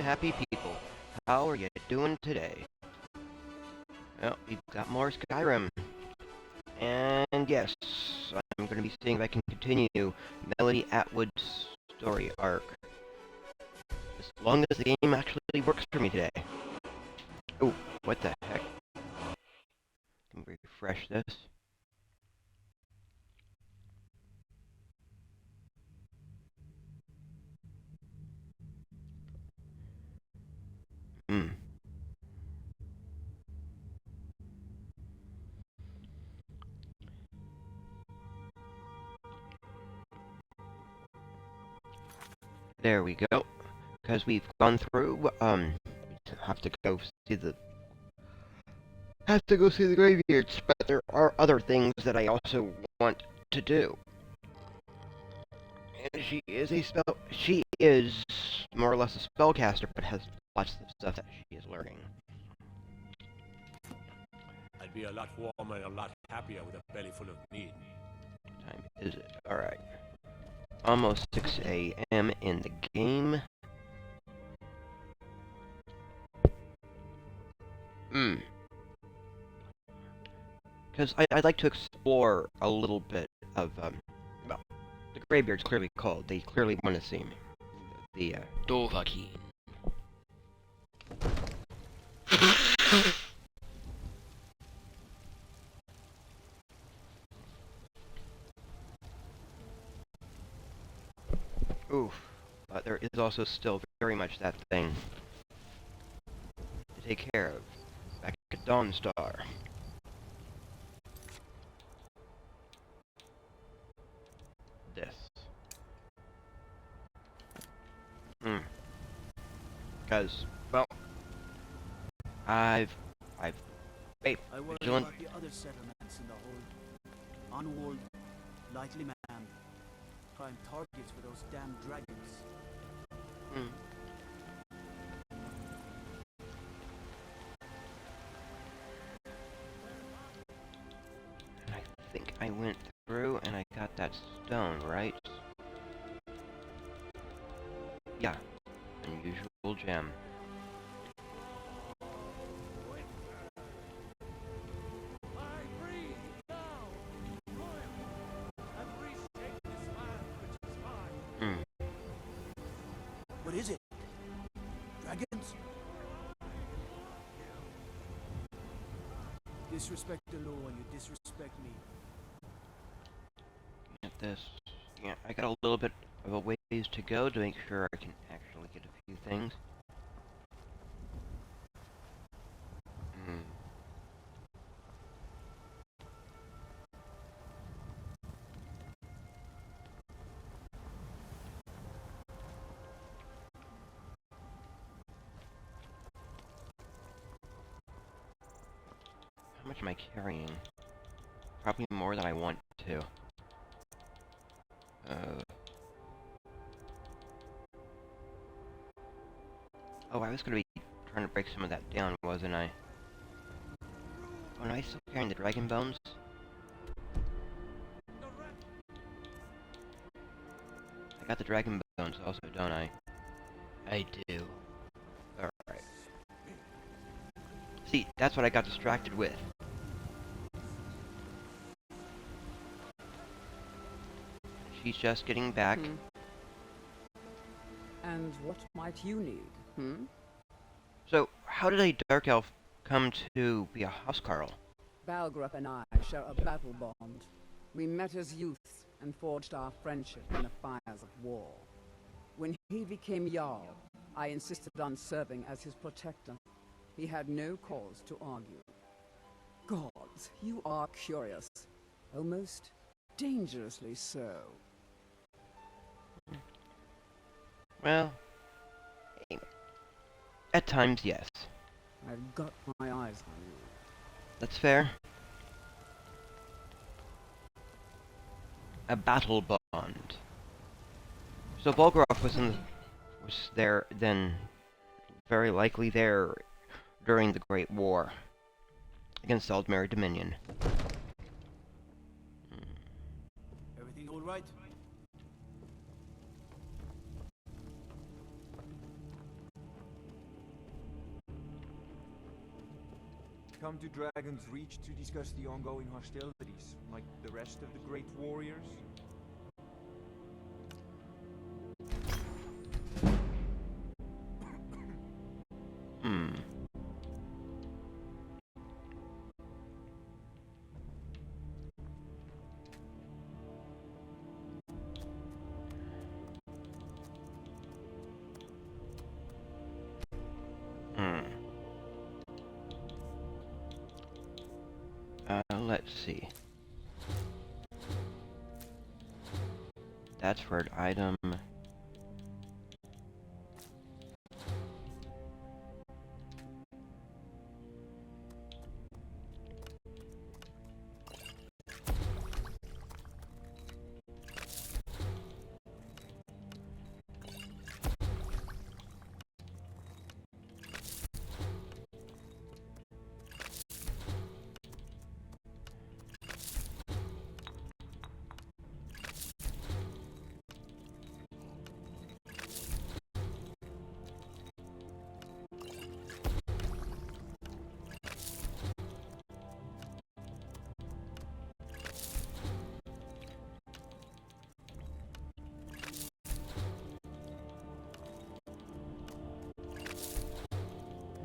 happy people. How are you doing today? Well, we've got more Skyrim. And yes, I'm going to be seeing if I can continue Melody Atwood's story arc. As long as the game actually works for me today. Oh, what the heck? Let me refresh this. Hmm. There we go. Because we've gone through, have to go see the graveyards, but there are other things that I also want to do. And she is more or less a spellcaster, but has lots of stuff that she is learning. I'd be a lot warmer and a lot happier with a belly full of meat. What time is it? Alright. Almost 6 a.m. in the game. Because I'd like to explore a little bit of, well, the graveyard's clearly called. They clearly want to see me. The, Dovahkiin. Oof. But there is also still very much that thing to take care of. Back at Dawnstar. This. Because, well, I've, wait, I worry vigilant. about the other settlements in the hold. Unwalled, lightly manned. Prime targets for those damn dragons. And I think I went through and I got that stone, right? Yeah. Unusual gem. What is it? Dragons? Disrespect the law and you disrespect me. Get this. Yeah, I got a little bit of a ways to go to make sure I can actually get a few things. How much am I carrying? Probably more than I want to. Oh, I was gonna be trying to break some of that down, wasn't I? Oh, am I still carrying the dragon bones? I got the dragon bones also, don't I? I do. Alright. See, that's what I got distracted with. She's just getting back. And what might you need, So, how did a dark elf come to be a housecarl? Balgrup and I share a battle bond. We met as youths and forged our friendship in the fires of war. When he became Jarl, I insisted on serving as his protector. He had no cause to argue. Gods, you are curious. Almost dangerously so. Well, at times, yes. I've got my eyes on you. That's fair. A battle bond. So Balgrup was there then, very likely there during the Great War against Aldmeri Dominion. Everything all right? Come to Dragon's Reach to discuss the ongoing hostilities, like the rest of the great warriors? Hmm. Let's see. That's for an item.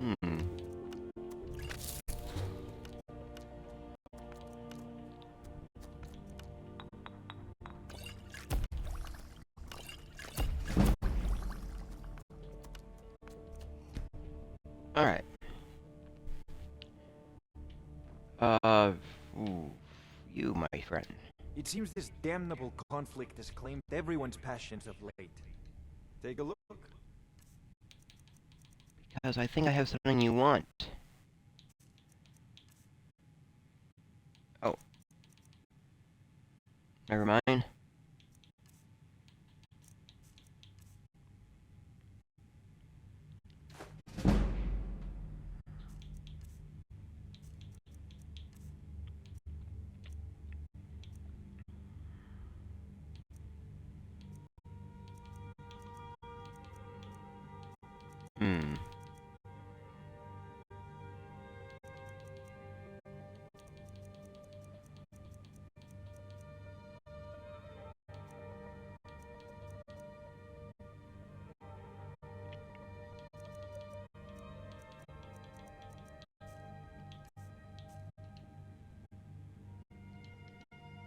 Hmm. Alright. Ooh, you, my friend. It seems this damnable conflict has claimed everyone's passions of late. Take a look. Because I think I have something you want. Oh. Never mind. Hmm.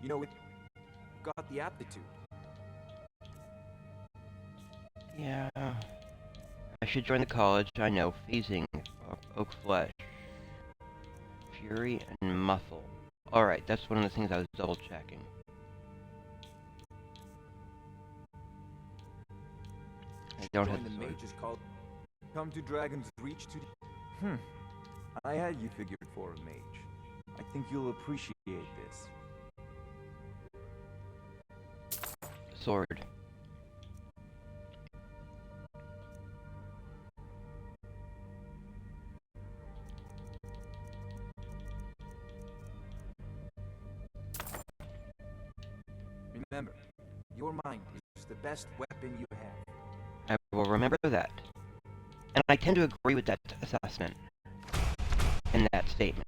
You know, it got the aptitude. Yeah. I should join the college. I know. Phasing. Oak Flesh. Fury and Muffle. Alright, that's one of the things I was double checking. I don't have Join the the sword. mage's call. Come to Dragon's Reach to... I had you figured for a mage. I think you'll appreciate this. Sword. Remember, your mind is the best weapon you have. I will remember that. And I tend to agree with that assessment. In that statement.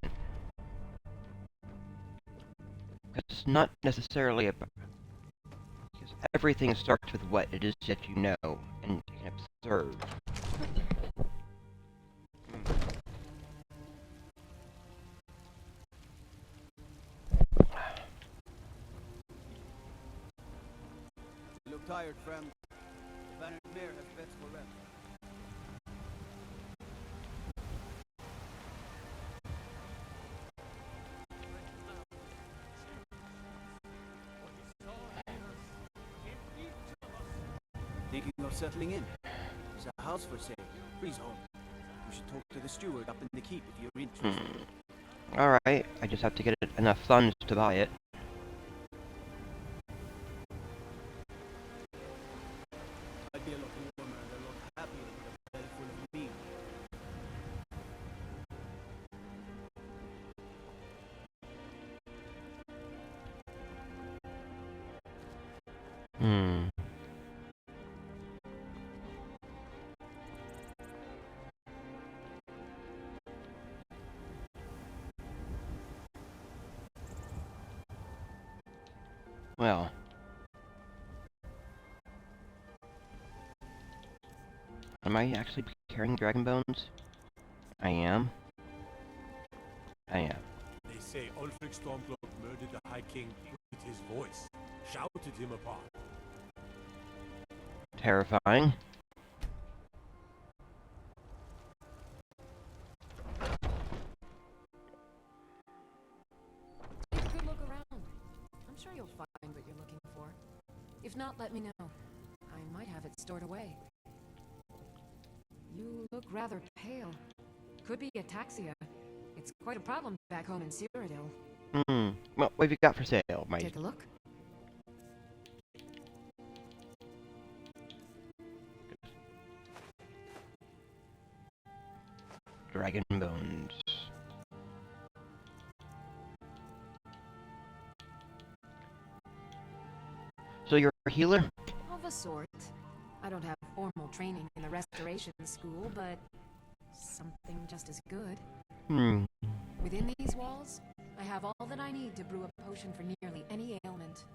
Because it's not necessarily about... Because everything starts with what it is that you know and can observe. You look tired, friend. The Bannered Mare has beds for rest. Thinking of settling in? There's a house for sale. Freehold. You should talk to the steward up in the keep if you're interested. Alright, I just have to get enough funds to buy it. I'd be a lot warmer and a lot happier with a belly full of meal. Well. Am I actually carrying dragon bones? I am. I am. They say Ulfric Stormcloak murdered the High King with his voice, shouted him apart. Terrifying. Take a good look around. I'm sure you'll find what you're looking for. If not, let me know. I might have it stored away. You look rather pale. Could be ataxia. It's quite a problem back home in Cyrodiil. Well, what have you got for sale, my Take a look. dragon bones? So you're a healer? Of a sort. I don't have formal training in the restoration school, but something just as good. Within these walls, I have all that I need to brew a potion for nearly any ailment.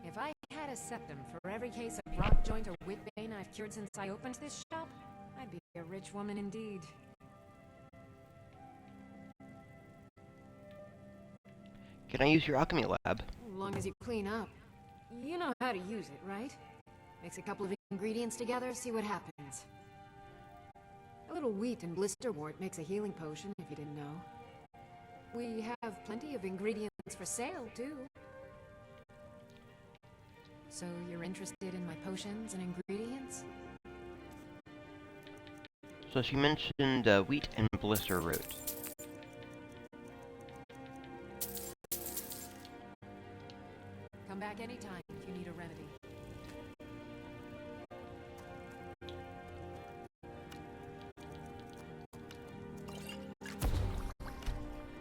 If I had a septum for every case of rock joint or whitbane I've cured since I opened this shop, I'd be a rich woman indeed. Can I use your alchemy lab? As long as you clean up. You know how to use it, right? Mix a couple of ingredients together, see what happens. A little wheat and blisterwort makes a healing potion, if you didn't know. We have plenty of ingredients for sale, too. So you're interested in my potions and ingredients? So she mentioned wheat and blister root. Come back anytime if you need a remedy.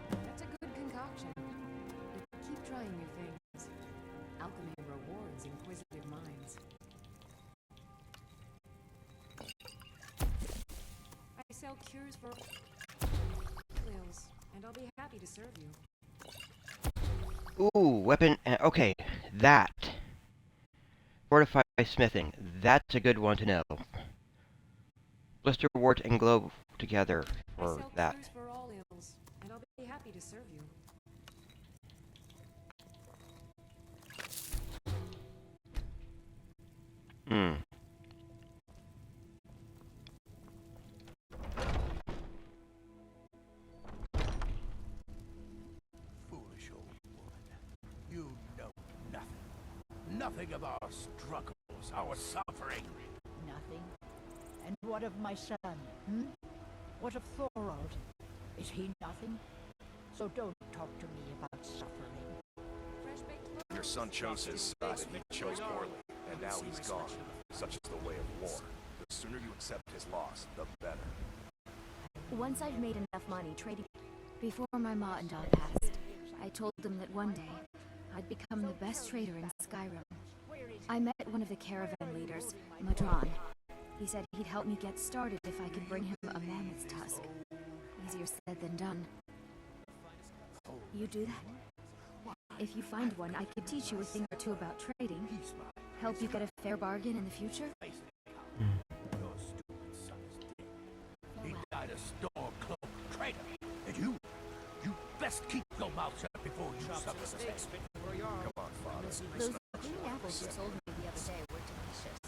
That's a good concoction. But keep trying new things. Alchemy rewards inquisitive minds. I sell cures for ills, and I'll be happy to serve you. Ooh, weapon. Okay, that. Fortify smithing. That's a good one to know. Blisterwort and glow together for that. Cures for all ills, and I'll be happy to serve you. Foolish old woman. You know nothing. Nothing of our struggles, our suffering. Nothing. And what of my son? What of Thorold? Is he nothing? So don't talk to me about suffering. Your son chose his side, and he chose poorly, and now he's gone. Such is the way of war. The sooner you accept his loss, the better. Once I've made enough money trading... Before my ma and dad passed, I told them that one day, I'd become the best trader in Skyrim. I met one of the caravan leaders, Madron. He said he'd help me get started if I could bring him a mammoth's tusk. Easier said than done. You do that? If you find one, I could teach you a thing or two about trading. Help you get a fair bargain in the future? Your stupid son is dead. He died a Stormcloak traitor. And you best keep your mouth shut before you suffer the same. Come on, father. Those green apples you sold me the other day were delicious.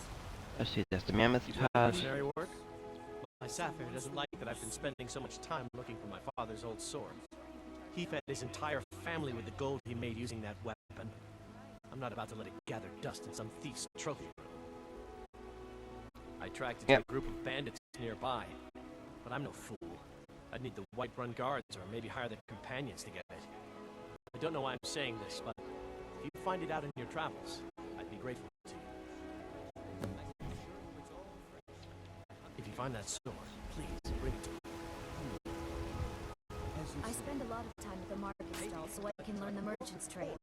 Let's see, that's the mammoth tusk. Mercenary work? My Sapphire doesn't like that I've been spending so much time looking for my father's old sword. He fed his entire family with the gold he made using that weapon. I'm not about to let it gather dust in some thief's trophy room. I tracked it to a group of bandits nearby, but I'm no fool. I'd need the Whiterun Guards or maybe hire their companions to get it. I don't know why I'm saying this, but if you find it out in your travels, I'd be grateful to you. If you find that sword, please bring it to me. I spend a lot of time at the market stall so I can learn the merchant's trade.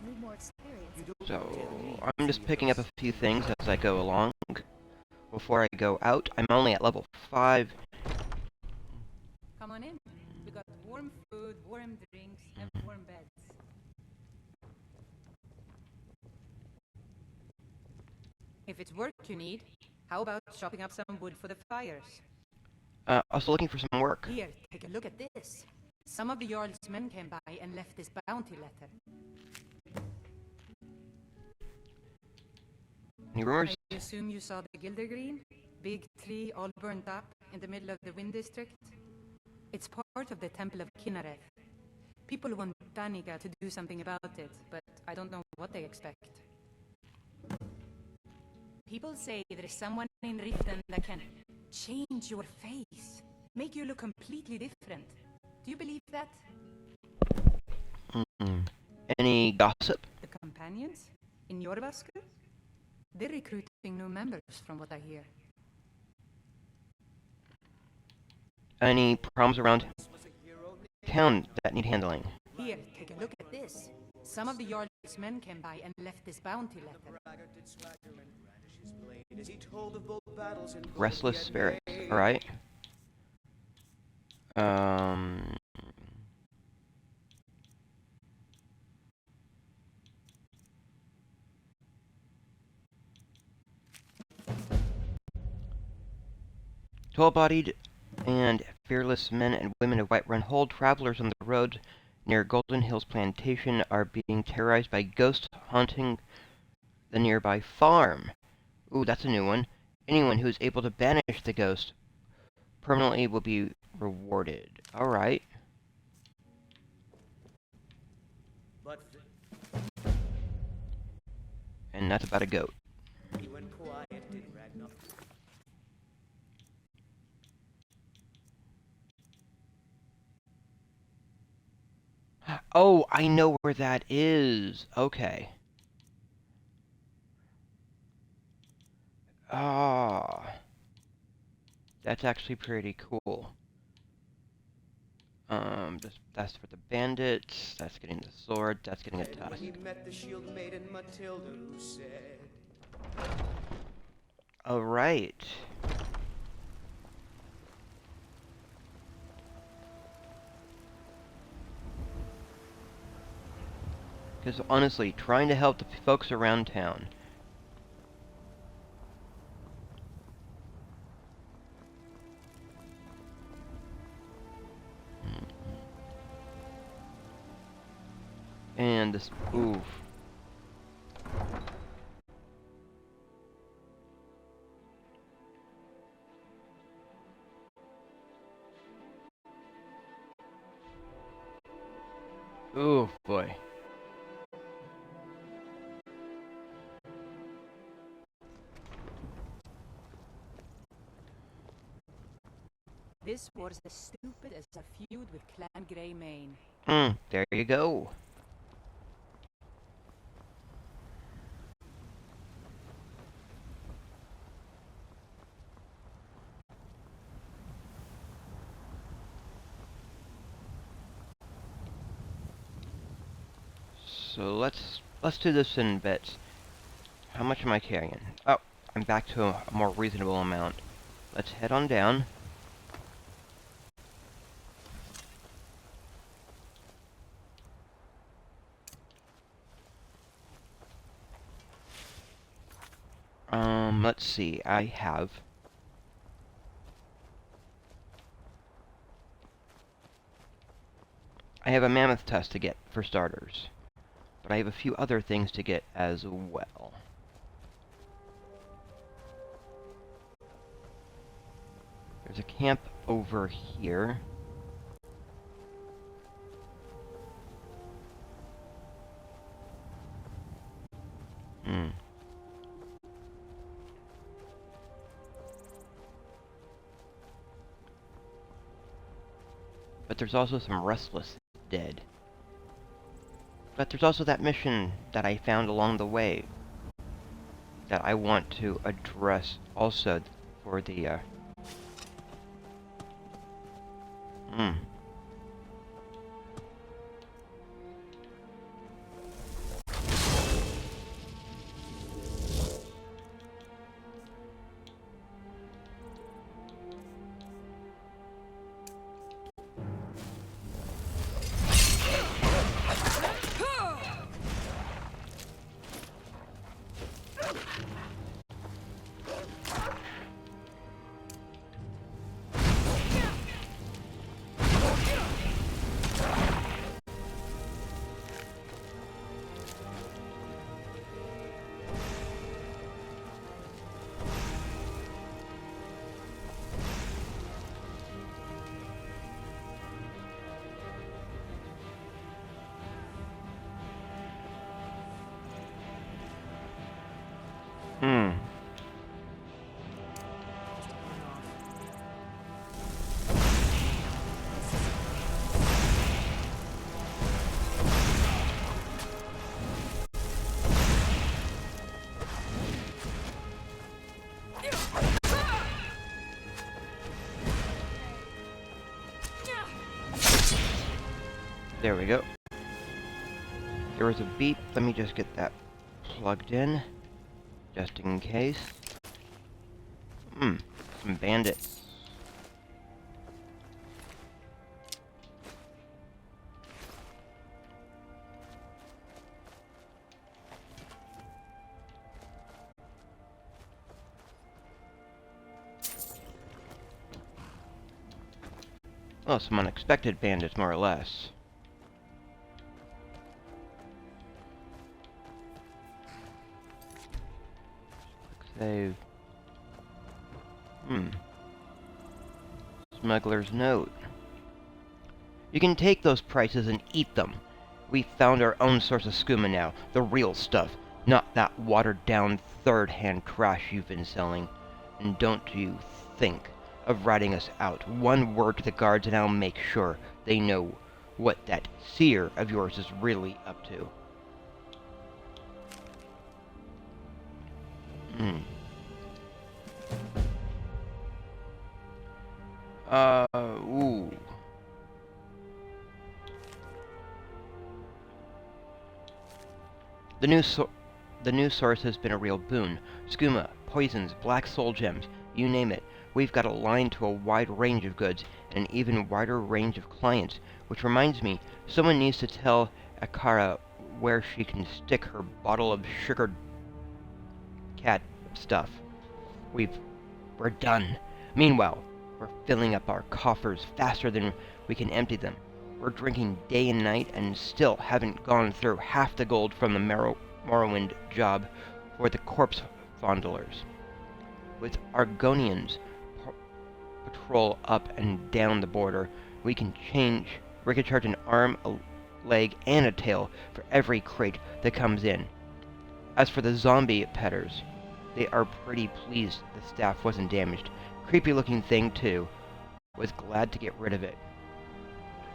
Need more experience. So, I'm just picking up a few things as I go along. Before I go out, I'm only at level 5. Come on in. We got warm food, warm drinks, and warm beds. If it's work you need, how about chopping up some wood for the fires? Also looking for some work. Here, take a look at this. Some of the Jarl's men came by and left this bounty letter. Any rumors? I assume you saw the Gildergreen? Big tree all burnt up in the middle of the Wind District? It's part of the Temple of Kinnareth. People want Danica to do something about it, but I don't know what they expect. People say there is someone in Riften that can change your face, make you look completely different. Do you believe that? Any gossip? The companions? In Jorbasker? They're recruiting new members from what I hear. Any problems around town that need handling? Here, take a look at this. Some of the Jarl's men came by and left this bounty letter. Restless spirits, alright. Tall-bodied and fearless men and women of Whiterun hold travelers on the roads near Golden Hills Plantation are being terrorized by ghosts haunting the nearby farm. Ooh, that's a new one. Anyone who is able to banish the ghost permanently will be rewarded. Alright. And that's about a goat. Oh, I know where that is. Okay. Ah. That's actually pretty cool. That's for the bandits. That's getting the sword. That's getting a tusk. When he met the shield maiden Matilda, who said, Alright. Because honestly, trying to help the folks around town. And this, oof. Ooh, boy. This war's as stupid as a feud with Clan Greymane. There you go. So let's do this in bits. How much am I carrying? Oh, I'm back to a more reasonable amount. Let's head on down. Let's see. I have a mammoth tusk to get for starters. But I have a few other things to get as well. There's a camp over here. But there's also some restless dead. But there's also that mission that I found along the way that I want to address also for the, There we go. There was a beep. Let me just get that plugged in, just in case. Some bandits. Well, some unexpected bandits, more or less. Save. Smuggler's note. You can take those prices and eat them. We found our own source of skooma now. The real stuff. Not that watered-down third-hand trash you've been selling. And don't you think of ratting us out. One word to the guards and I'll make sure they know what that seer of yours is really up to. Ooh. The new source has been a real boon. Skooma, poisons, black soul gems, you name it. We've got a line to a wide range of goods, and an even wider range of clients. Which reminds me, someone needs to tell Akara where she can stick her bottle of sugared cat stuff. We're done. Meanwhile, we're filling up our coffers faster than we can empty them. We're drinking day and night and still haven't gone through half the gold from the Morrowind job for the corpse fondlers. With Argonians patrol up and down the border, we can charge an arm, a leg, and a tail for every crate that comes in. As for the zombie pedders, they are pretty pleased the staff wasn't damaged. Creepy looking thing too. Was glad to get rid of it.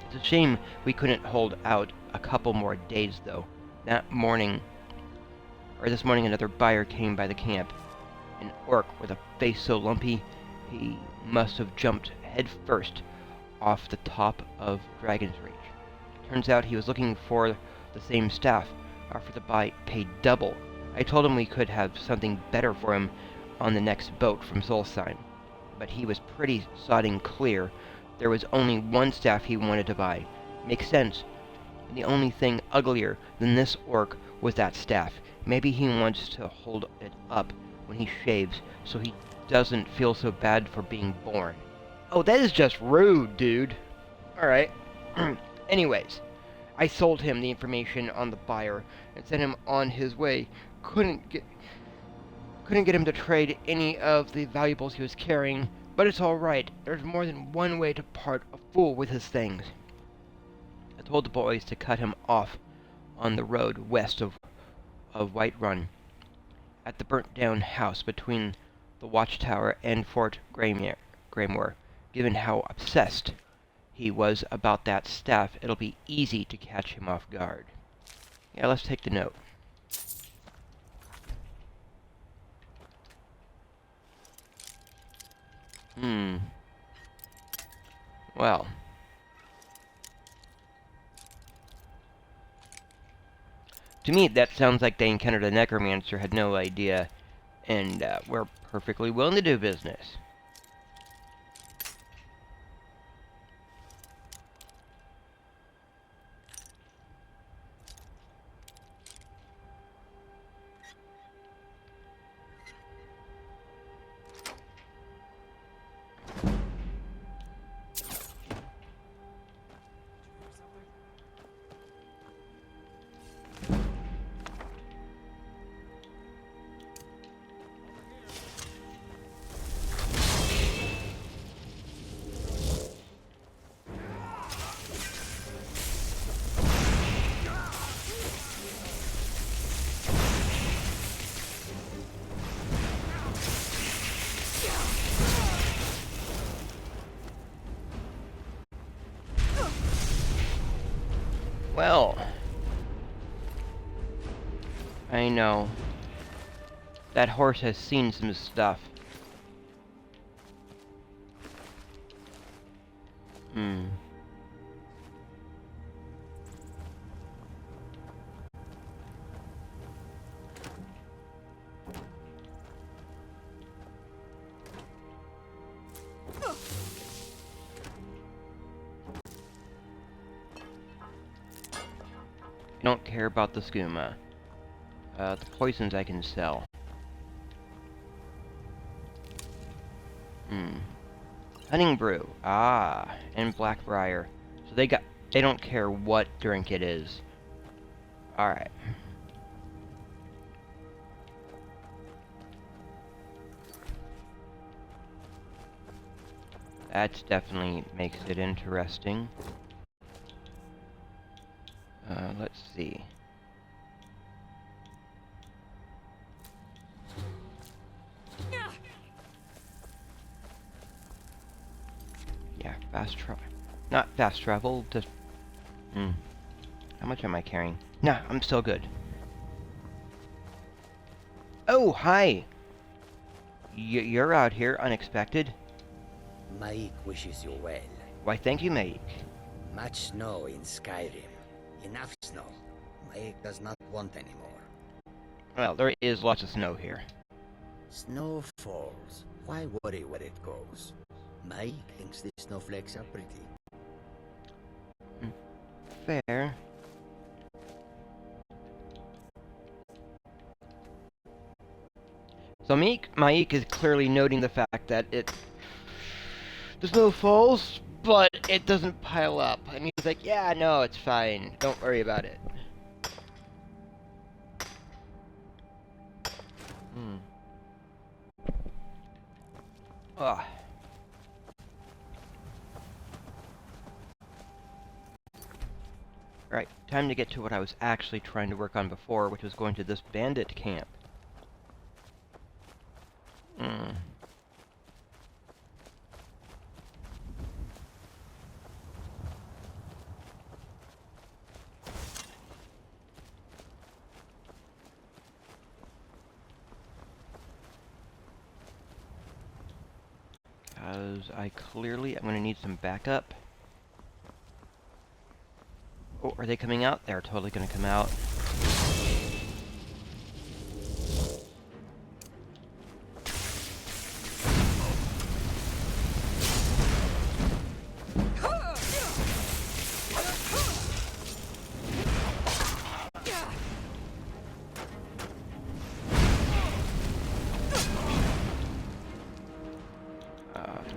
It's a shame we couldn't hold out a couple more days though. This morning another buyer came by the camp. An orc with a face so lumpy he must have jumped head first off the top of Dragon's Reach. Turns out he was looking for the same staff, offered to pay double. I told him we could have something better for him on the next boat from Solstheim, but he was pretty sodding clear. There was only one staff he wanted to buy. Makes sense. The only thing uglier than this orc was that staff. Maybe he wants to hold it up when he shaves, so he doesn't feel so bad for being born. Oh, that is just rude, dude. Alright. Anyways, I sold him the information on the buyer and sent him on his way. Couldn't get him to trade any of the valuables he was carrying, but it's alright. There's more than one way to part a fool with his things. I told the boys to cut him off on the road west of Whiterun, at the burnt-down house between the Watchtower and Fort Greymoor. Given how obsessed he was about that staff, it'll be easy to catch him off guard. Yeah, let's take the note. Well. To me, that sounds like they encountered a necromancer, had no idea, and we're perfectly willing to do business. Well, I know. That horse has seen some stuff. don't care about the skooma. The poisons I can sell. Hunting brew. Ah, and blackbriar. So they don't care what drink it is. Alright. That definitely makes it interesting. Let's see. Yeah, fast travel. Not fast travel, just... How much am I carrying? Nah, I'm still good. Oh, hi! You're out here unexpected? Maik wishes you well. Why, thank you, Maik. Much snow in Skyrim. Enough snow. Maik does not want any more. Well, there is lots of snow here. Snow falls. Why worry where it goes? Maik thinks the snowflakes are pretty. Fair. So Maik is clearly noting the fact that the snow falls, but it doesn't pile up. And he's like, yeah, no, it's fine. Don't worry about it. Ugh. Right, time to get to what I was actually trying to work on before, which was going to this bandit camp. Because I clearly am going to need some backup. Oh, are they coming out? They're totally going to come out.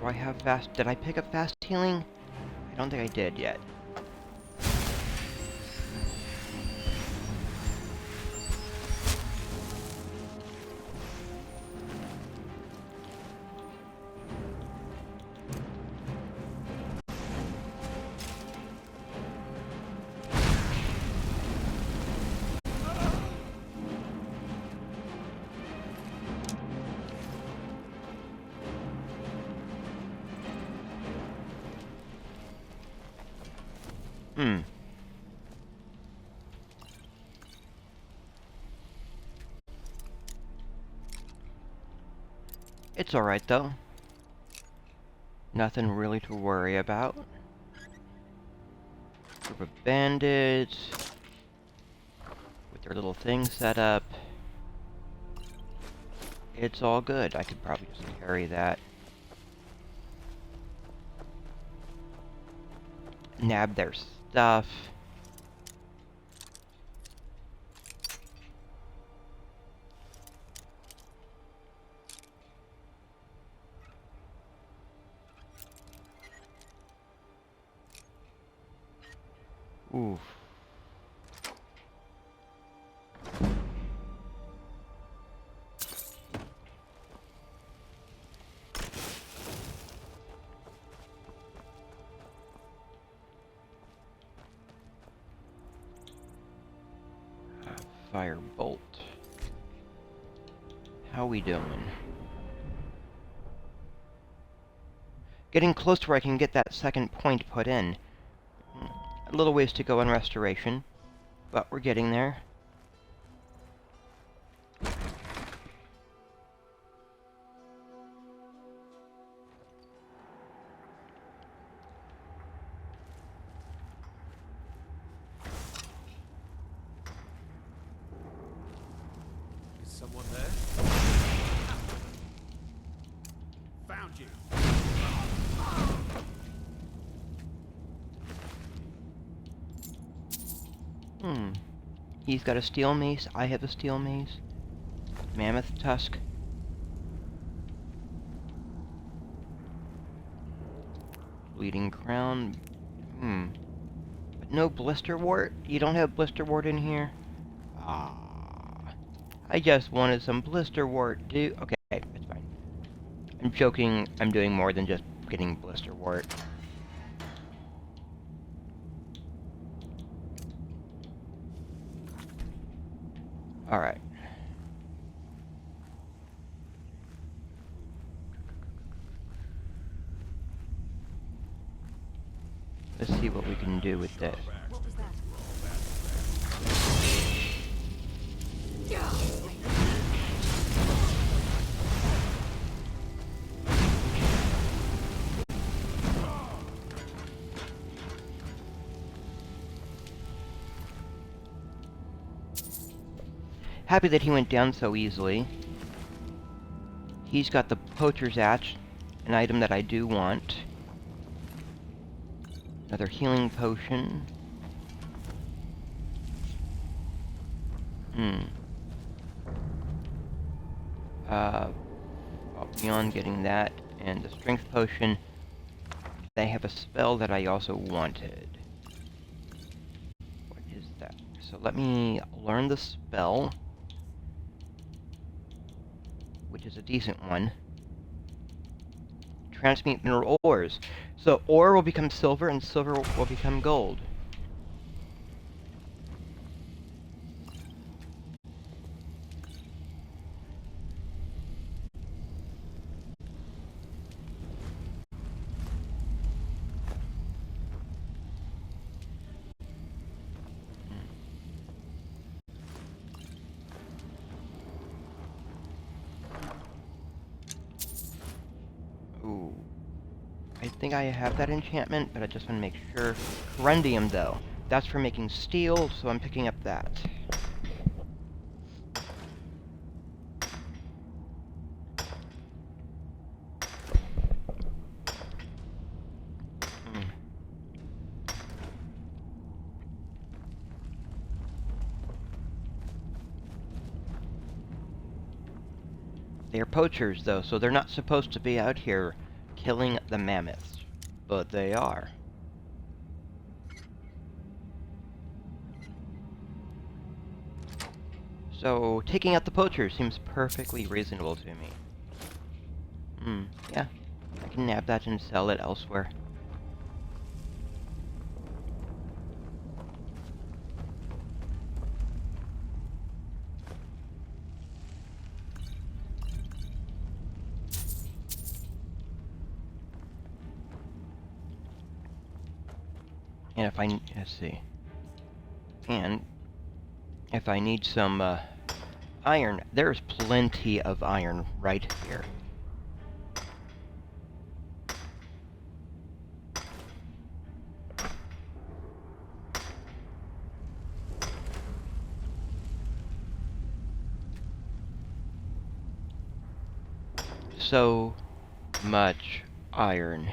Do I have fast... Did I pick up fast healing? I don't think I did yet. It's alright, though. Nothing really to worry about. Group of bandits. With their little thing set up. It's all good. I could probably just carry that. Nab their stuff. Oof. Firebolt. How we doing? Getting close to where I can get that second point put in. A little ways to go on restoration, but we're getting there. Is someone there? Found you. He's got a steel mace. I have a steel mace. Mammoth tusk. Bleeding crown. But no blisterwort? You don't have blisterwort in here? Ah. I just wanted some blisterwort, dude. Okay, it's fine. I'm joking. I'm doing more than just getting blisterwort. Alright. Let's see what we can do with this. What was that? Happy that he went down so easily. He's got the poacher's axe, an item that I do want. Another healing potion. Well, beyond getting that and the strength potion, they have a spell that I also wanted. What is that? So let me learn the spell, which is a decent one. Transmute mineral ores. So ore will become silver and silver will become gold. Ooh. I think I have that enchantment, but I just want to make sure. Corundium, though. That's for making steel, so I'm picking up that. They're poachers, though, so they're not supposed to be out here killing the mammoths. But they are. So, taking out the poachers seems perfectly reasonable to me. Yeah. I can nab that and sell it elsewhere. And if I, let's see. And if I need some iron, there's plenty of iron right here. So much iron.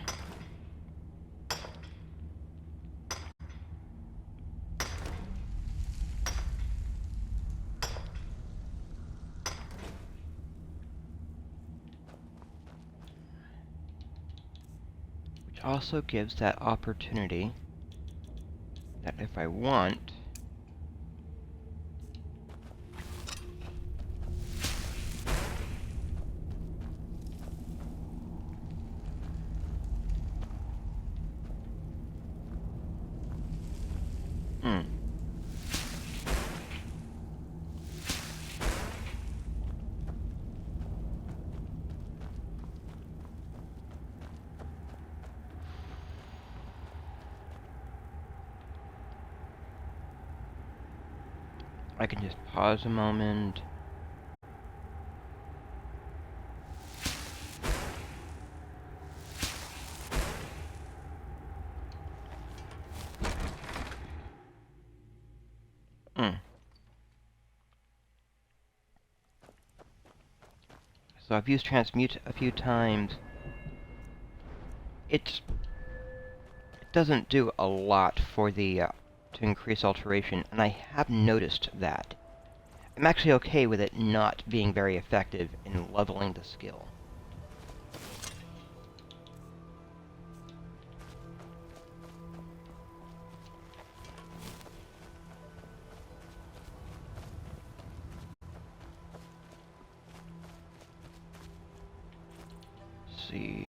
Also gives that opportunity that if I want, I can just pause a moment. So I've used transmute a few times. It doesn't do a lot for the to increase alteration, and I have noticed that. I'm actually okay with it not being very effective in leveling the skill. Let's see.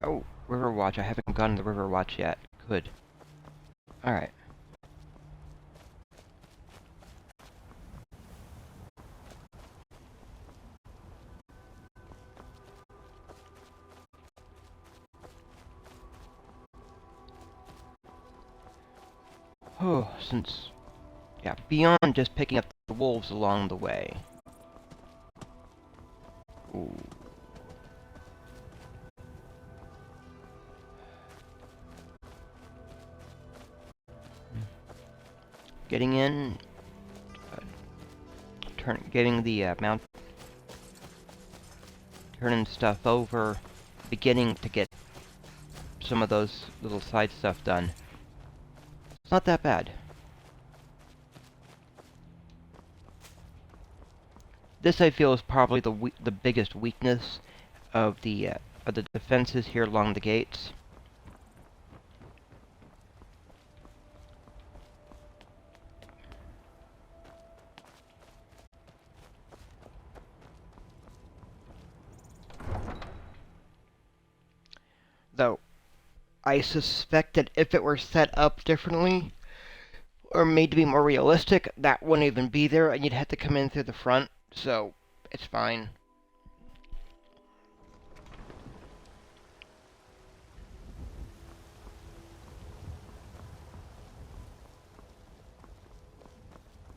Oh, Riverwatch. I haven't gotten the Riverwatch yet. Good. Alright. Oh, yeah, beyond just picking up the wolves along the way. Ooh. Getting in, getting the turning stuff over, beginning to get some of those little side stuff done. It's not that bad. This I feel is probably the biggest weakness of the defenses here along the gates. Though, I suspect that if it were set up differently, or made to be more realistic, that wouldn't even be there, and you'd have to come in through the front, so it's fine.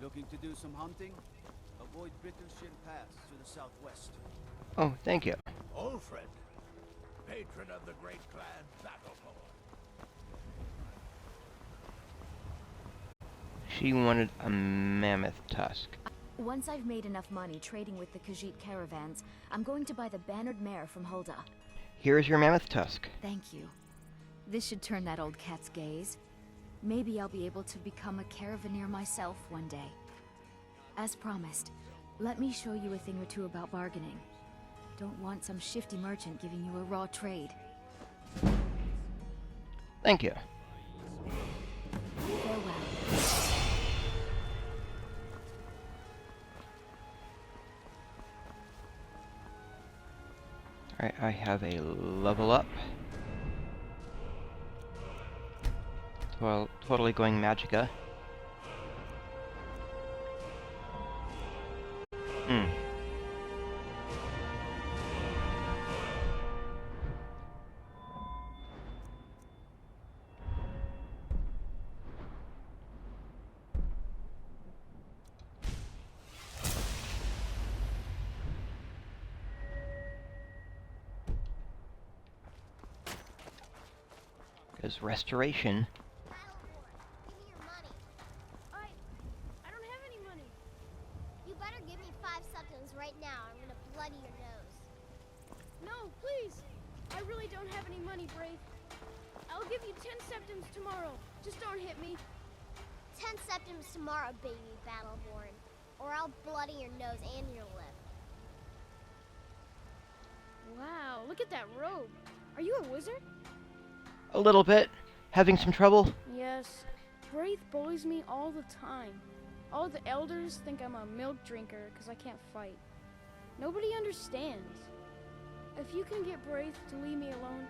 Looking to do some hunting? Avoid Brittleshire Pass to the southwest. Oh, thank you. Old friend, patron of the great clan Battleborn. She wanted a mammoth tusk. Once I've made enough money trading with the Khajiit caravans, I'm going to buy the bannered mare from Hulda. Here's your mammoth tusk. Thank you. This should turn that old cat's gaze. Maybe I'll be able to become a caravaneer myself one day. As promised, let me show you a thing or two about bargaining. Don't want some shifty merchant giving you a raw trade. Thank you. Farewell. Alright, I have a level up. Well, totally going Magicka. Because restoration. I don't have any money. You better give me 5 septims right now. I'm gonna bloody your nose. No, please. I really don't have any money, Brave. I'll give you 10 septims tomorrow. Just don't hit me. 10 septims tomorrow, baby Battleborn. Or I'll bloody your nose and your lip. Wow, look at that robe. Are you a wizard? A little bit. Having some trouble? Yes. Braith bullies me all the time. All the elders think I'm a milk drinker because I can't fight. Nobody understands. If you can get Braith to leave me alone,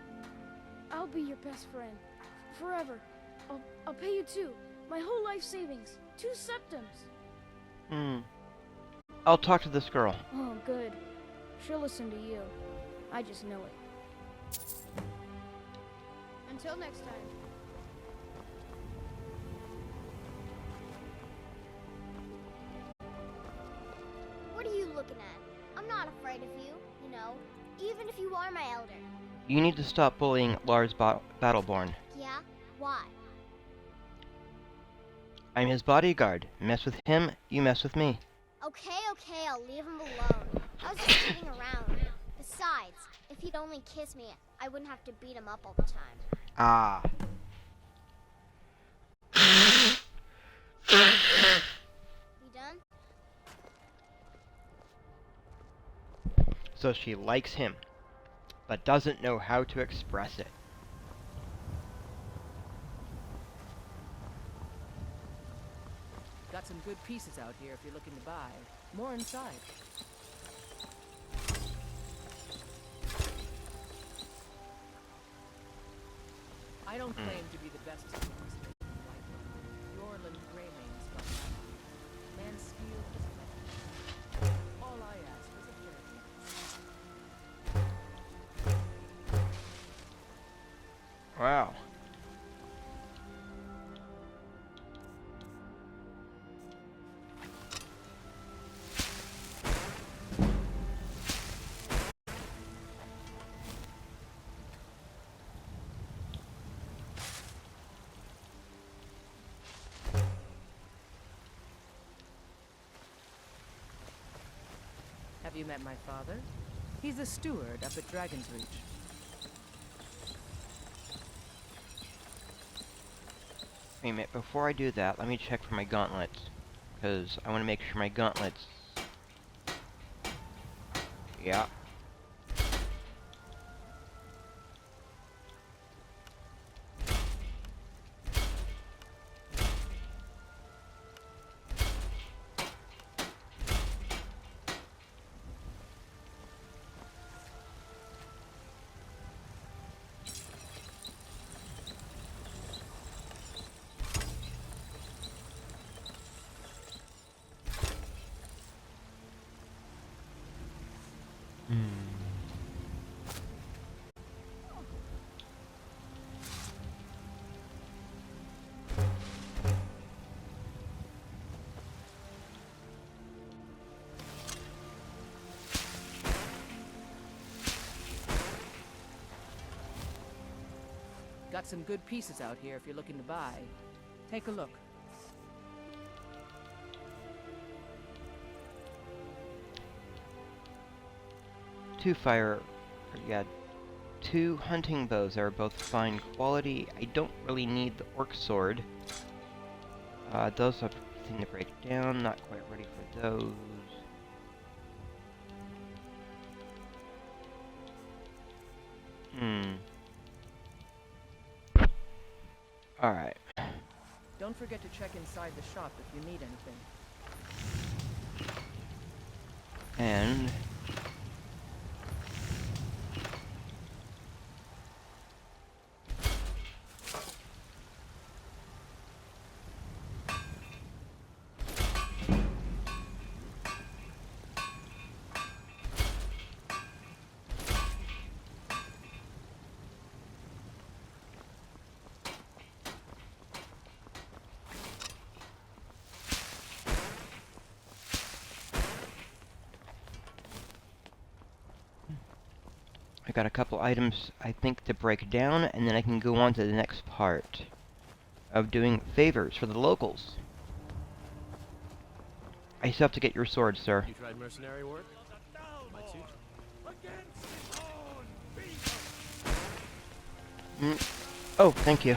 I'll be your best friend. Forever. I'll pay you 2. My whole life savings. 2 septims. I'll talk to this girl. Oh, good. She'll listen to you. I just know it. Until next time. What are you looking at? I'm not afraid of you, you know, even if you are my elder. You need to stop bullying Lars Battleborn. Yeah? Why? I'm his bodyguard. Mess with him, you mess with me. Okay, I'll leave him alone. I was just kidding around. Besides, if he'd only kiss me, I wouldn't have to beat him up all the time. Ah. You done? So she likes him, but doesn't know how to express it. Got some good pieces out here if you're looking to buy. More inside. I don't claim to be the best at Yorland Greymane's got that. Man's skill is nothing. All I ask is a fair chance. Wow. Have you met my father? He's a steward up at Dragon's Reach. Wait a minute, before I do that, let me check for my gauntlets. Because I want to make sure my gauntlets... Yeah. Got some good pieces out here if you're looking to buy. Take a look. Two hunting bows are both fine quality. I don't really need the orc sword. Those have everything to break down. Not quite ready for those. Alright. Don't forget to check inside the shop if you need anything. And... I got a couple items I think to break down, and then I can go on to the next part of doing favors for the locals. I still have to get your sword, sir. You tried mercenary work? Might suit you. Oh, thank you.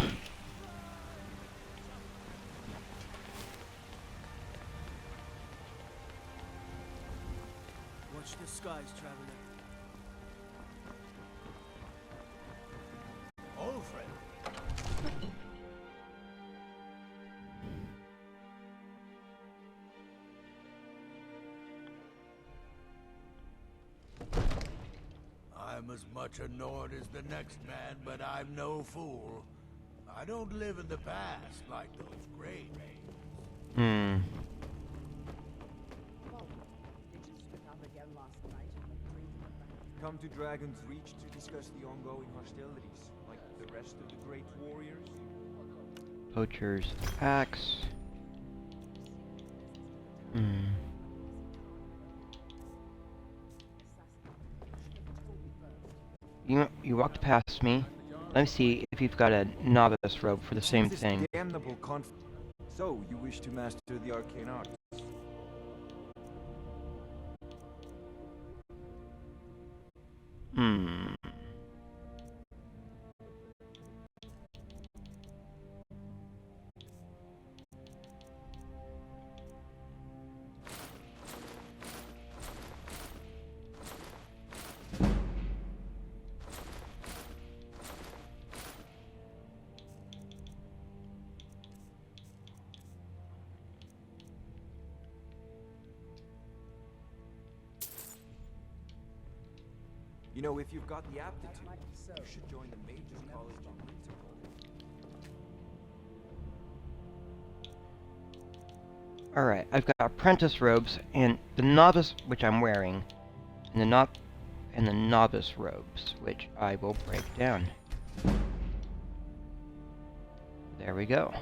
Watch the skies, traveler. Old friend. I'm as much a Nord as the next man, but I'm no fool. I don't live in the past like those great names. Come to Dragon's Reach to discuss the ongoing hostilities, like the rest of the great warriors? Poacher's axe. You walked past me. Let me see if you've got a novice robe for the same thing. Damnable so, you wish to master the arcane arts? You know, if you've got the aptitude, you should join the Mages College in Winter. Alright, I've got apprentice robes and the novice, which I'm wearing, and the novice robes, which I will break down. There we go.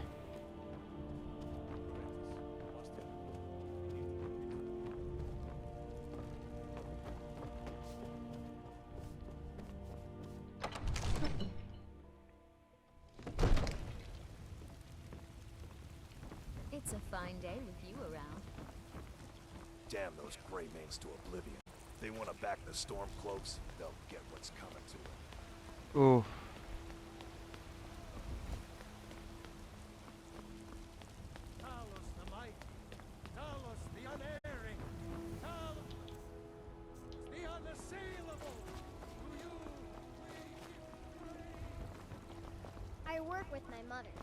It's a fine day with you around. Damn those gray mains to oblivion. They want to back the Stormcloaks, they'll get what's coming to them. Ooh. Talos the mighty, Talos the unerring, Talos the unassailable. To you I work with my mother,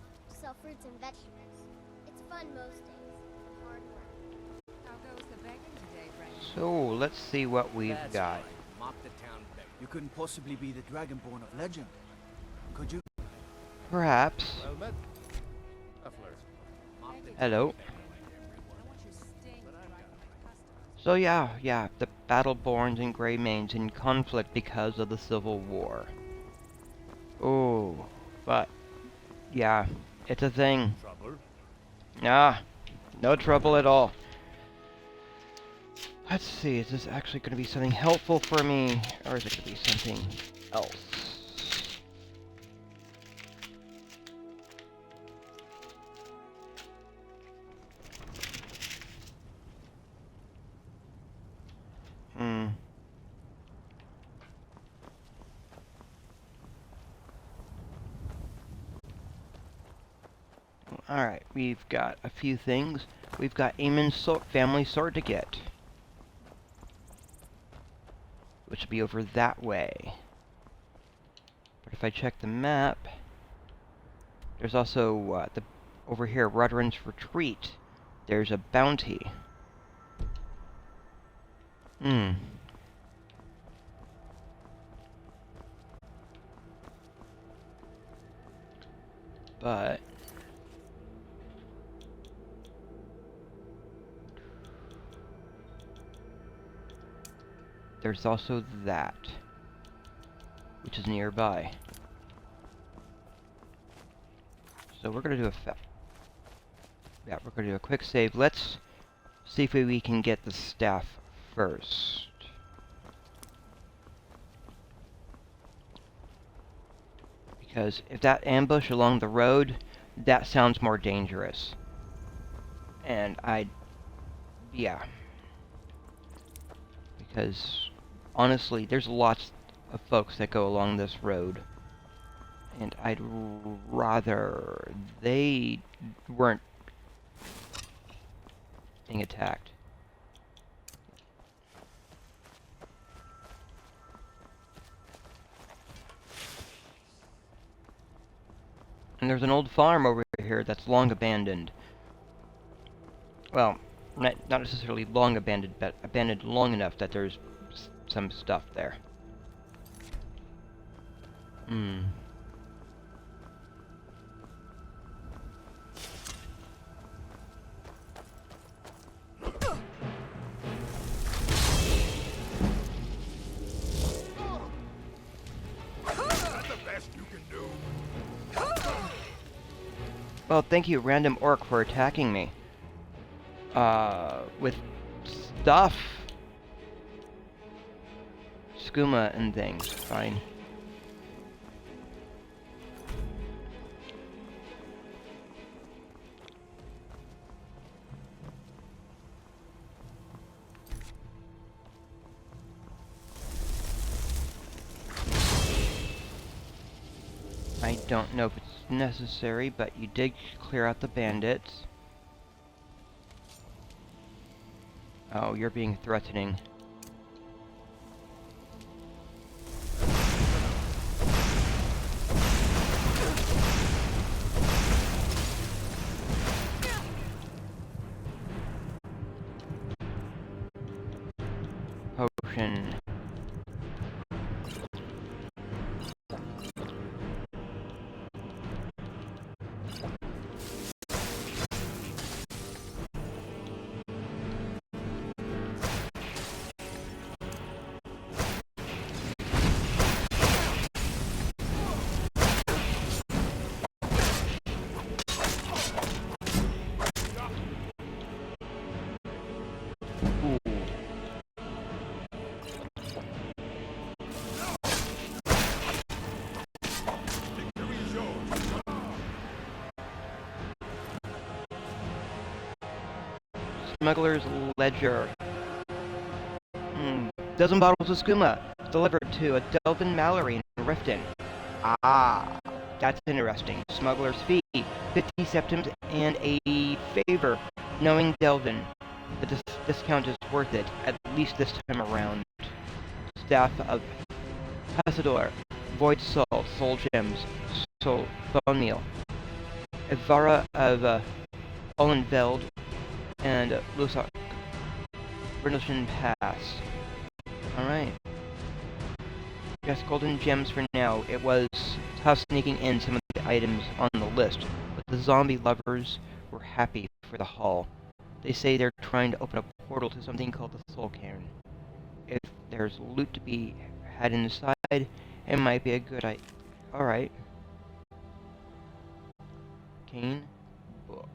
sell fruits and vegetables. It's fun most days, but hard work. How goes the begging today, Frank? So, let's see what we've That's got. fine. Mock the town beggar. You couldn't possibly be the Dragonborn of legend, could you? Perhaps. well met. A flirt. Hello. So yeah, the Battleborns and Greymanes in conflict because of the Civil War. Oh, but yeah, it's a thing. Trouble? Ah, no trouble at all. Let's see, is this actually going to be something helpful for me, or is it going to be something else? Alright, we've got a few things. We've got Eamon's family sword to get, which will be over that way. But if I check the map, there's also over here, Rudrin's Retreat. There's a bounty. But there's also that, which is nearby. So we're gonna do we're gonna do a quick save. Let's see if we can get the staff first. Because if that ambush along the road, that sounds more dangerous. And yeah. Because honestly, there's lots of folks that go along this road. And I'd rather they weren't being attacked. And there's an old farm over here that's long abandoned. Well, not necessarily long abandoned, but abandoned long enough that there's some stuff there. Well, thank you, random orc, for attacking me. With stuff. Skooma and things. Fine. I don't know if it's necessary, but you did clear out the bandits. Oh, you're being threatening. Potion. smuggler's ledger. Dozen bottles of skooma delivered to a Delvin Mallory in Riften. Ah, that's interesting. Smuggler's fee, 50 septims and a favor. Knowing Delvin, the discount is worth it, at least this time around. Staff of Passador, Void Salt, Soul Gems, Soul Bone Meal. Ivara of Olenveld and Lusak. Brindleston Pass. Alright. Yes, golden gems for now. It was tough sneaking in some of the items on the list, but the zombie lovers were happy for the haul. They say they're trying to open a portal to something called the Soul Cairn. If there's loot to be had inside, it might be a good idea. Alright. Cane. Book.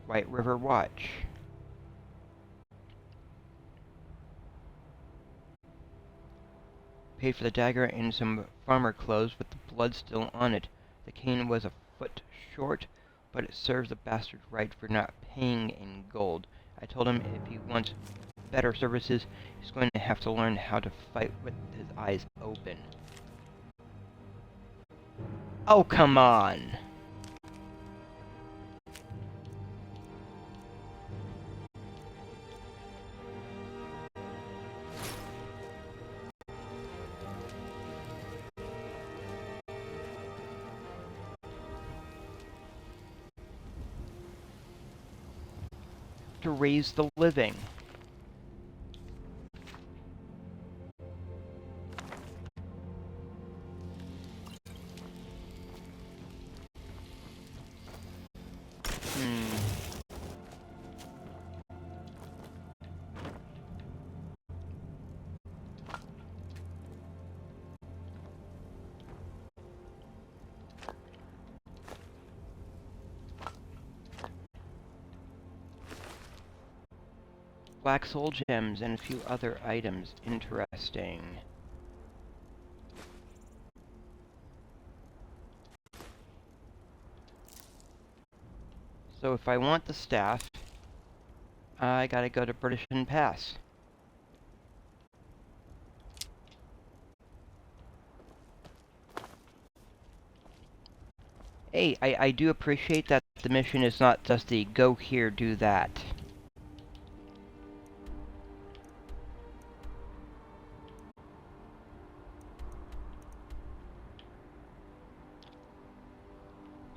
White River Watch. Paid for the dagger and some farmer clothes with the blood still on it. The cane was a foot short, but it serves the bastard right for not paying in gold. I told him if he wants better services, he's going to have to learn how to fight with his eyes open. Oh, come on! To raise the living. Black soul gems and a few other items. Interesting. So if I want the staff, I gotta go to British Pass. Hey, I do appreciate that the mission is not just the go here, do that.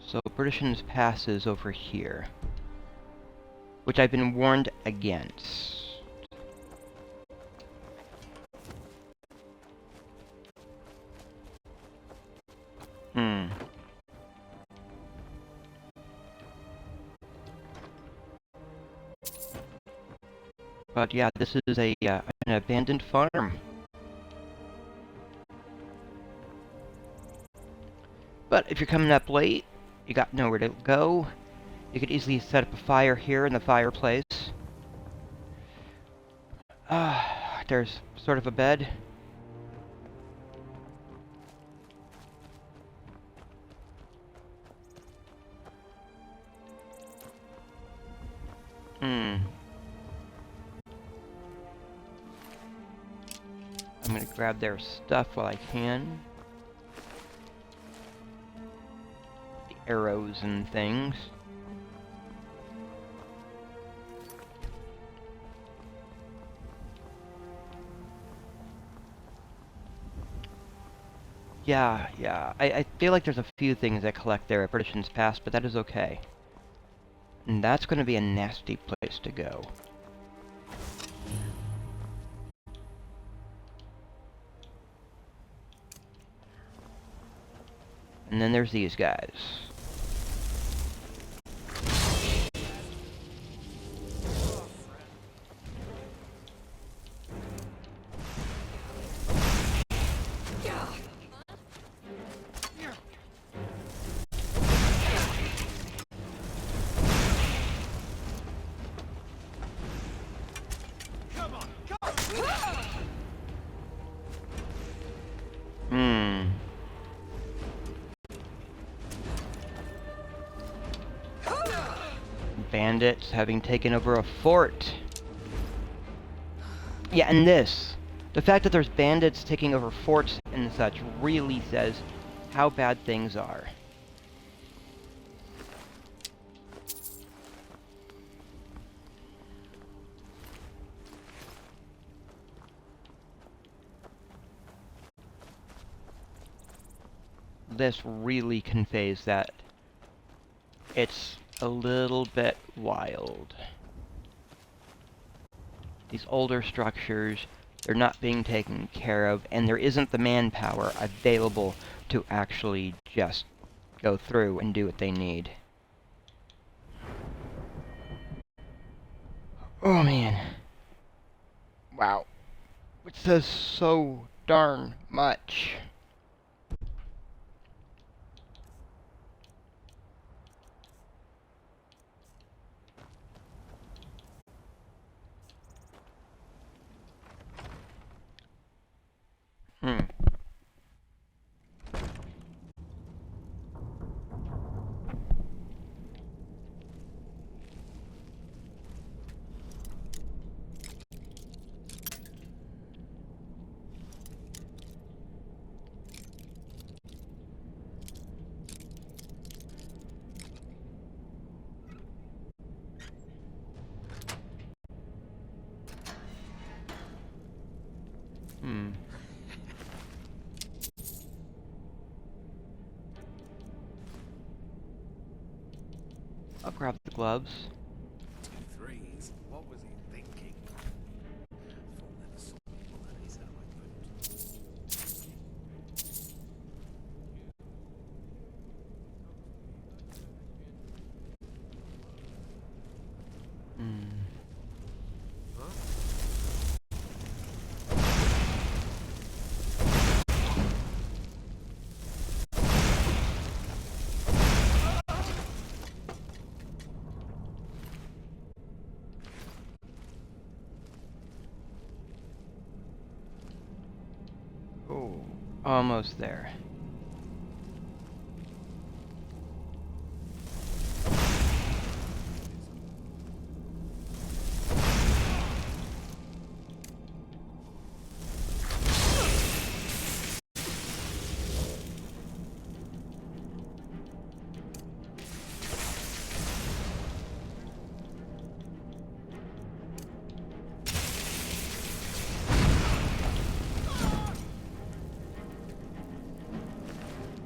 So British Pass is over here, which I've been warned against. But yeah, this is a an abandoned farm. But if you're coming up late, you got nowhere to go, you could easily set up a fire here in the fireplace. There's sort of a bed. I'm gonna grab their stuff while I can. The arrows and things. Yeah. I feel like there's a few things I collect there at British Pass, but that is okay. And that's gonna be a nasty place to go. And then there's these guys. bandits having taken over a fort. Yeah, and this. The fact that there's bandits taking over forts and such really says how bad things are. This really conveys that it's a little bit wild. These older structures, they're not being taken care of, and there isn't the manpower available to actually just go through and do what they need. Oh man. Wow. It says so darn much. I'll grab the gloves. 2 3s. What was he thinking? Thought never saw people that is how I put. Oh, almost there.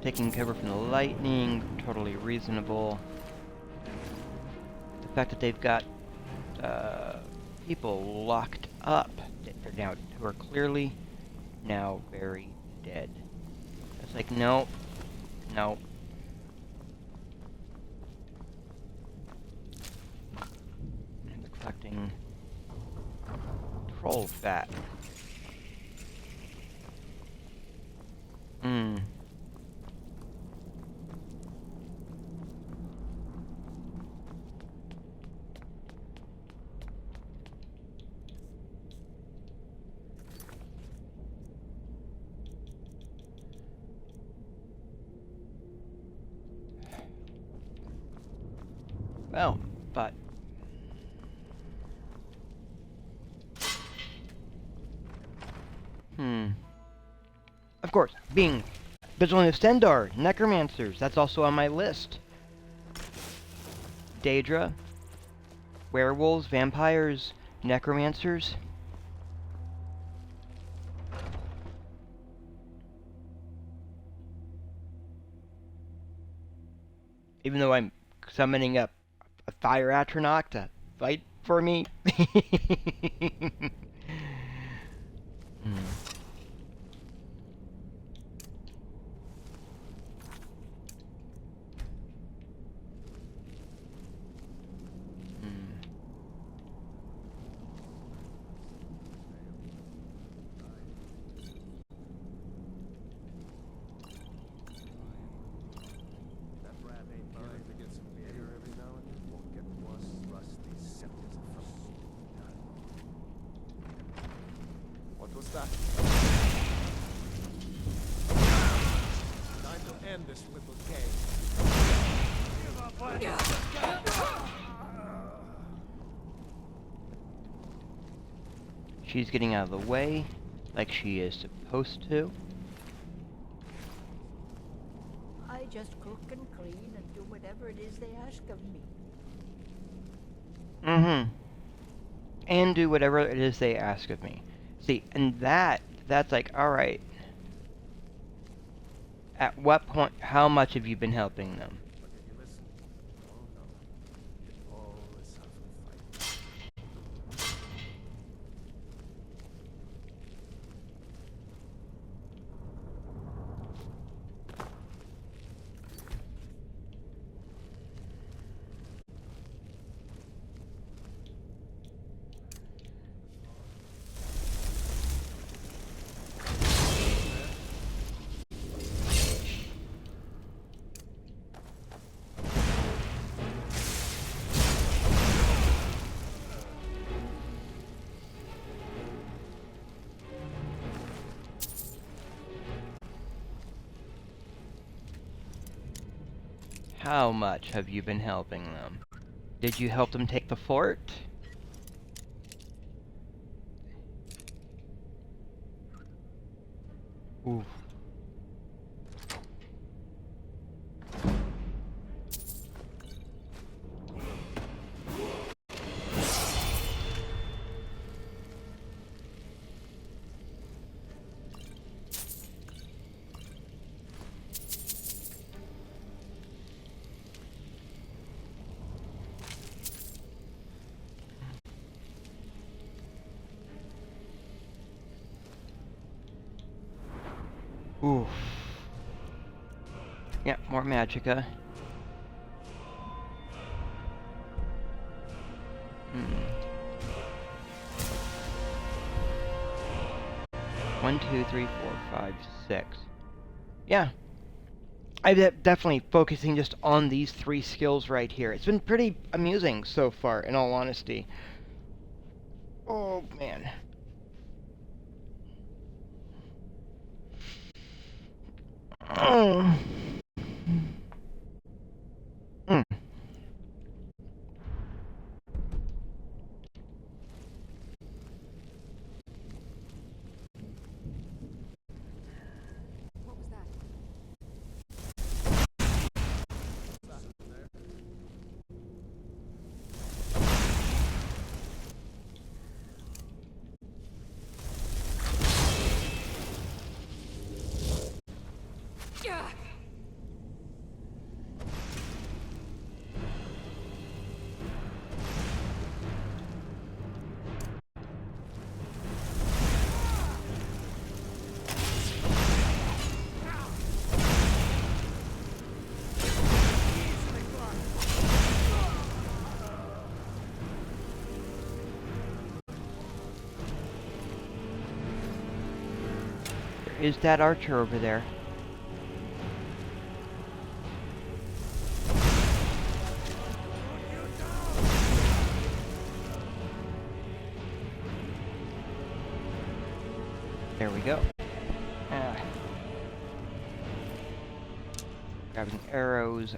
Taking cover from the lightning, totally reasonable. The fact that they've got people locked up now who are clearly now very dead. It's like, no, no. And they're collecting troll fat. Well, but of course, being Vigilante of Stendar, Necromancers, that's also on my list. Daedra, werewolves, vampires, necromancers. Even though I'm summoning up a fire Atronach to fight for me. What was that? Time to end this little game. She's getting out of the way, like she is supposed to. I just cook and clean and do whatever it is they ask of me. Mm-hmm. And do whatever it is they ask of me. See, and that's like, alright. At what point, how much have you been helping them? But did you listen? Oh no. It all is self-fight. How much have you been helping them? Did you help them take the fort? Oof. Oof. Yeah, more magicka. Hmm. 1, 2, 3, 4, 5, 6. Yeah. I'm definitely focusing just on these 3 skills right here. It's been pretty amusing so far, in all honesty. Oh, man. Oh. Mm. What was that? There is that archer over there. There we go. Grabbing arrows.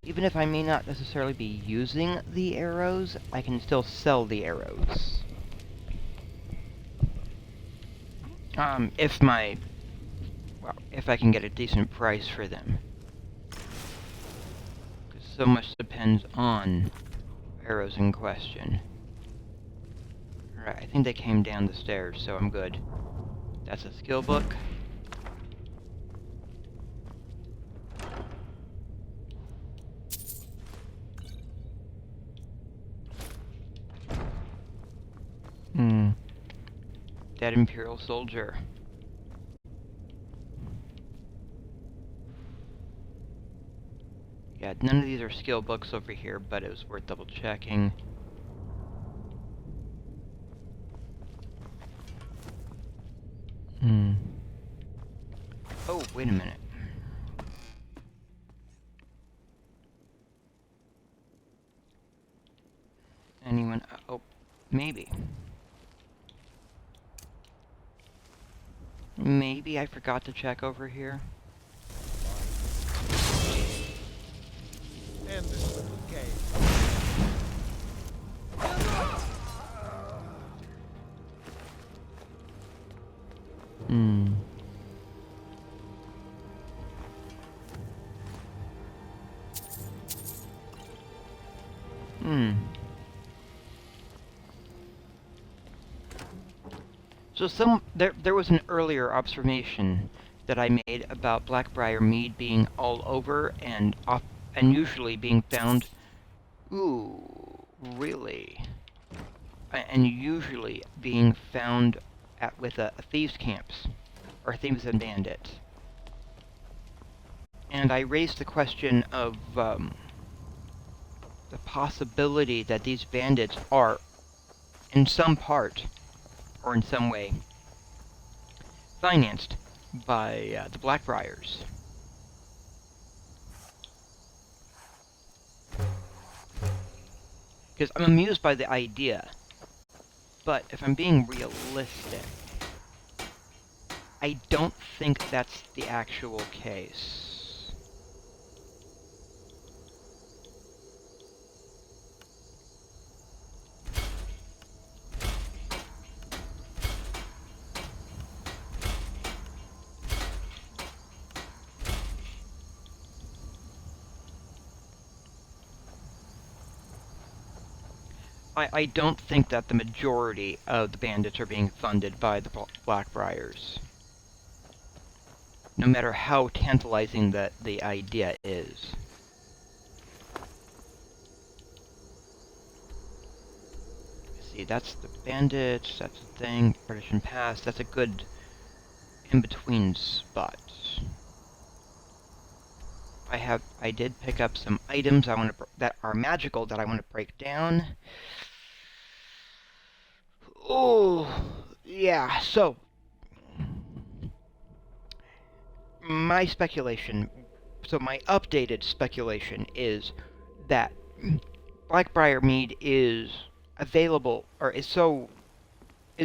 Even if I may not necessarily be using the arrows, I can still sell the arrows. If I can get a decent price for them. Because so much depends on arrows in question. Alright, I think they came down the stairs, so I'm good. That's a skill book. Dead Imperial soldier. Yeah, none of these are skill books over here, but it was worth double checking. Oh, wait a minute. Anyone? Oh, maybe. Maybe I forgot to check over here. And this little cave. Hmm. Hmm. So there was an earlier observation that I made about Blackbriar mead being all over and usually being found. Ooh, really? And usually being found with thieves' camps or thieves and bandits. And I raised the question of the possibility that these bandits are, in some part or in some way, financed by the Blackbriars. Because I'm amused by the idea, but if I'm being realistic, I don't think that's the actual case. I don't think that the majority of the bandits are being funded by the Blackbriars. No matter how tantalizing the idea is. See, that's the bandits, that's the thing, Partition Pass, that's a good in-between spot. I did pick up some items that are magical that I want to break down. Oh, yeah, so my updated speculation is that Blackbriar mead is available, or is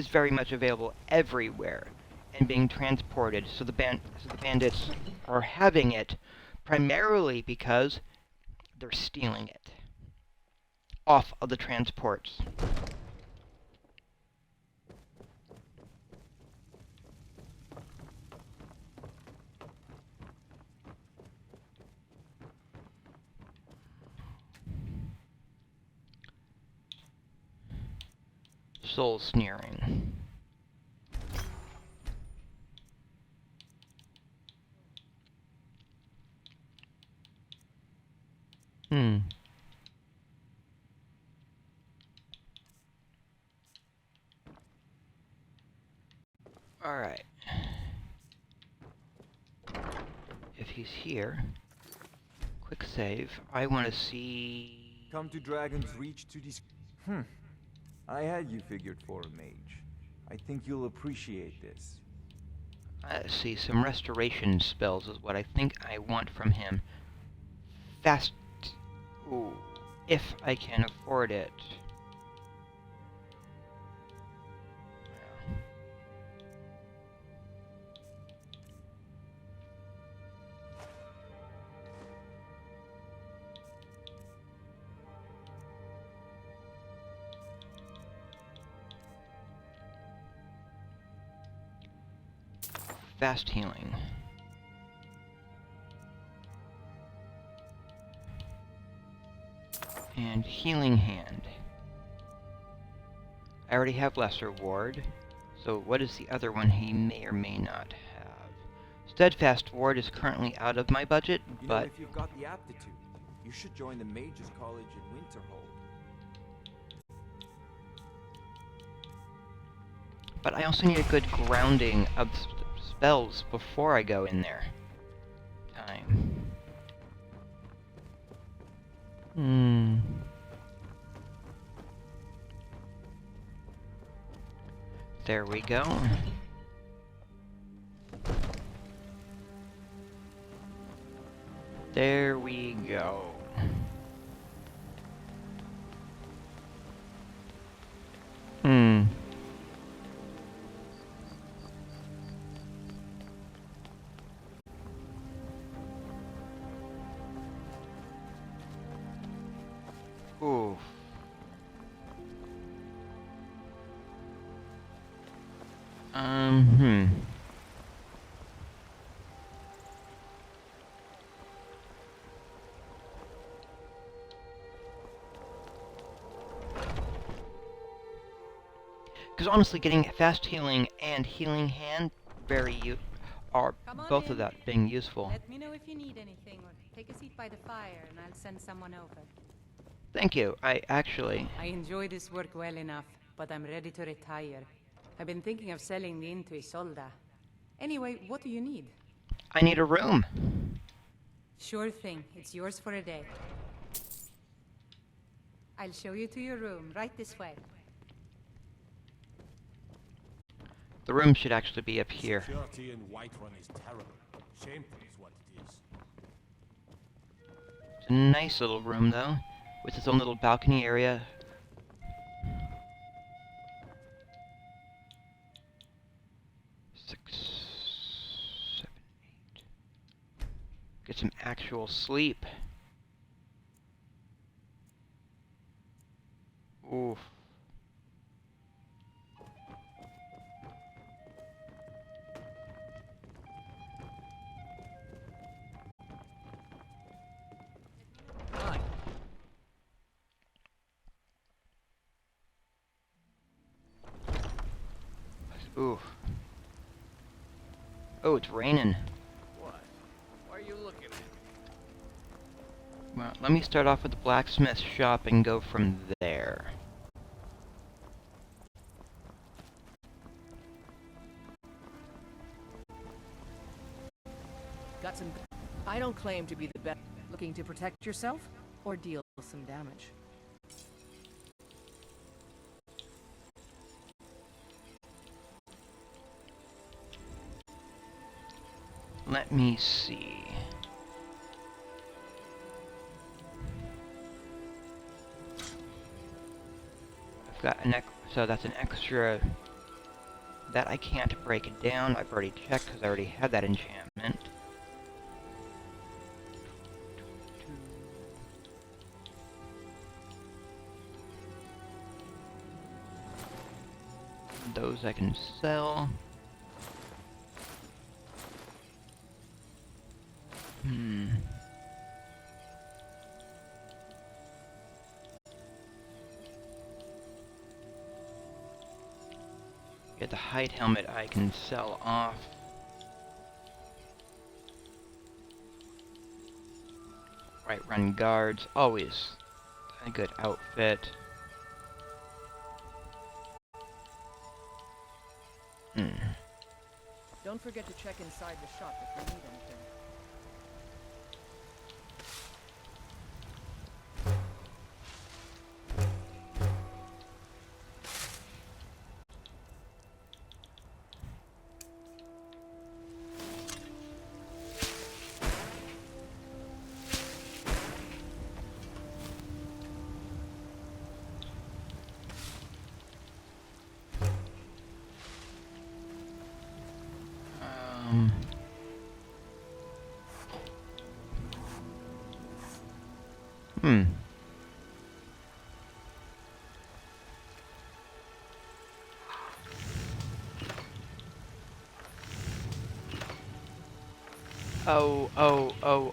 very much available everywhere and being transported, so the bandits are having it primarily because they're stealing it off of the transports. Soul sneering. Alright. If he's here, quick save. I want to see... Come to Dragon's Reach to I had you figured for a mage. I think you'll appreciate this. Let's see, some restoration spells is what I think I want from him. Fast... Ooh, if I can afford it. Fast healing. And healing hand. I already have lesser ward, so what is the other one he may or may not have? Steadfast ward is currently out of my budget, but... if you've got the aptitude, you should join the Mages College in Winterhold. But I also need a good grounding of spells before I go in there. There we go. There we go. Ooh. Because honestly, getting fast healing and healing hand are Come on both in. of that being useful. Let me know if you need anything, or take a seat by the fire, and I'll send someone over. Thank you. I enjoy this work well enough, but I'm ready to retire. I've been thinking of selling the inn to Isolda. Anyway, what do you need? I need a room. Sure thing. It's yours for a day. I'll show you to your room, right this way. The room should actually be up here. Security in Whiterun is terrible. Shameful is what it is. It's a nice little room, though, with its own little balcony area. Get some actual sleep. Oof. Oof. Oh, it's raining. What? Why are you looking at me? Well, let me start off with the blacksmith shop and go from there. Got some... I don't claim to be the best. Looking to protect yourself or deal some damage? Let me see. I've got so that's an extra that I can't break it down. I've already checked because I already had that enchantment. Those I can sell. Yeah, the hide helmet I can sell off. Right, run guards, always a good outfit. Don't forget to check inside the shop if you need anything.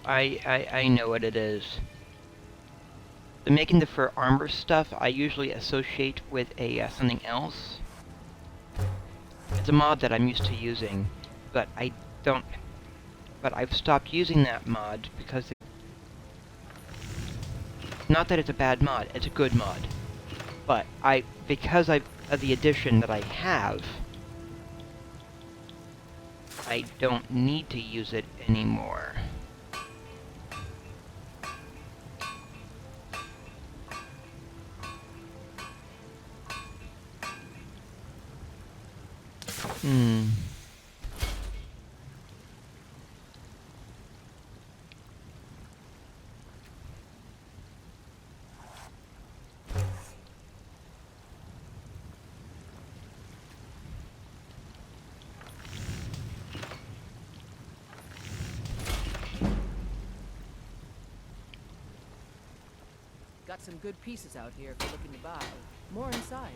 I know what it is. The making the fur armor stuff I usually associate with a something else. It's a mod that I'm used to using, but I've stopped using that mod because not that it's a bad mod, it's a good mod. But because of the edition that I have, I don't need to use it anymore. Got some good pieces out here if you're looking to buy. More inside.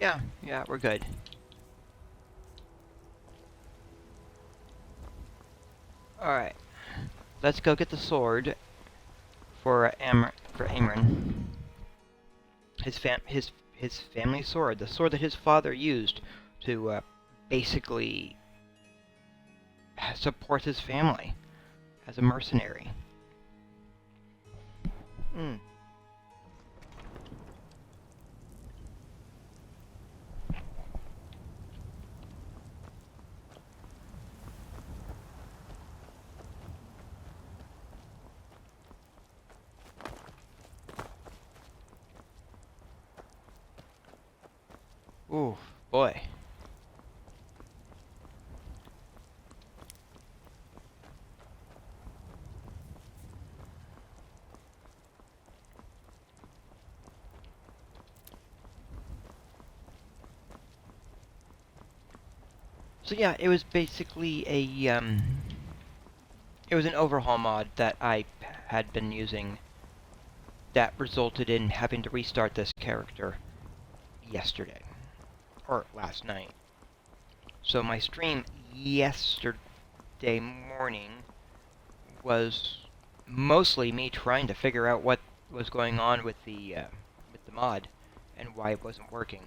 Yeah, we're good. Alright. Let's go get the sword. for Amryn. His family sword, the sword that his father used to basically support his family as a mercenary. Ooh, boy. So yeah, it was basically it was an overhaul mod that I had been using that resulted in having to restart this character yesterday, or last night. So my stream yesterday morning was mostly me trying to figure out what was going on with the mod and why it wasn't working.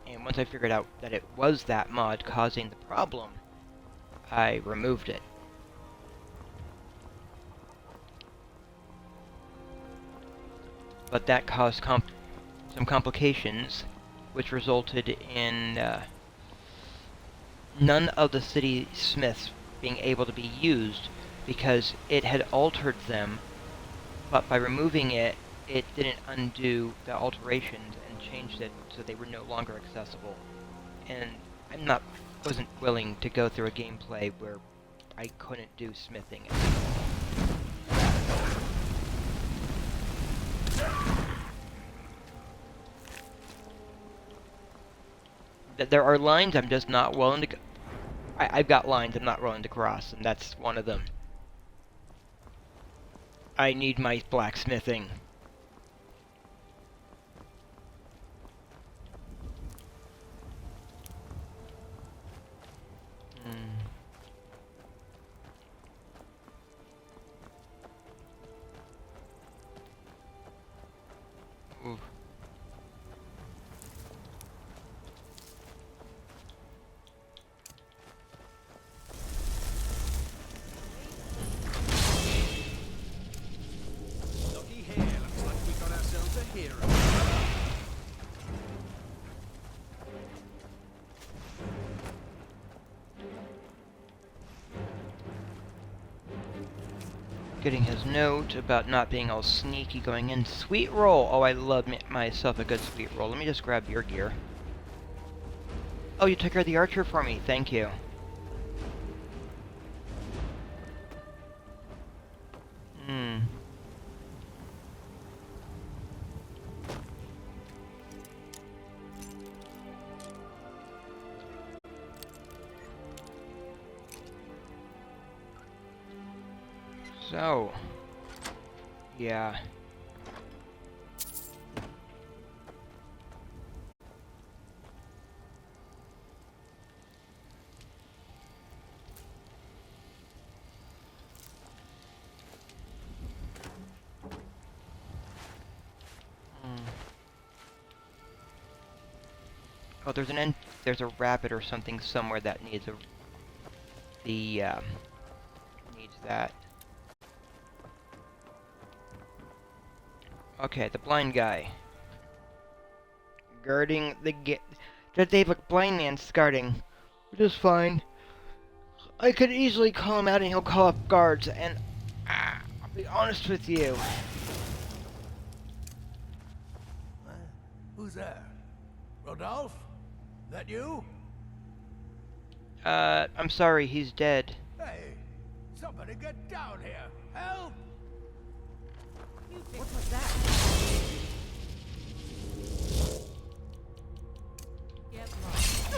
And once I figured out that it was that mod causing the problem, I removed it. But that caused some complications, which resulted in none of the city smiths being able to be used because it had altered them, but by removing it, it didn't undo the alterations and changed it so they were no longer accessible. And wasn't willing to go through a gameplay where I couldn't do smithing anymore. There are lines I'm just not willing to go. I've got lines I'm not willing to cross, and that's one of them. I need my blacksmithing. Oof. Looky here, looks like we got ourselves a hero. Getting his note about not being all sneaky going in. Sweet roll! Oh, I love myself a good sweet roll. Let me just grab your gear. Oh, you took care of the archer for me. Thank you. So, yeah. Oh, there's a rabbit or something somewhere that needs needs that. Okay, the blind guy. Guarding the gate. They have a blind man guarding, which is fine. I could easily call him out and he'll call up guards, and I'll be honest with you. Who's there? Rodolphe? That you? I'm sorry, he's dead. Hey, somebody get down here! Help! What was that? Get lost.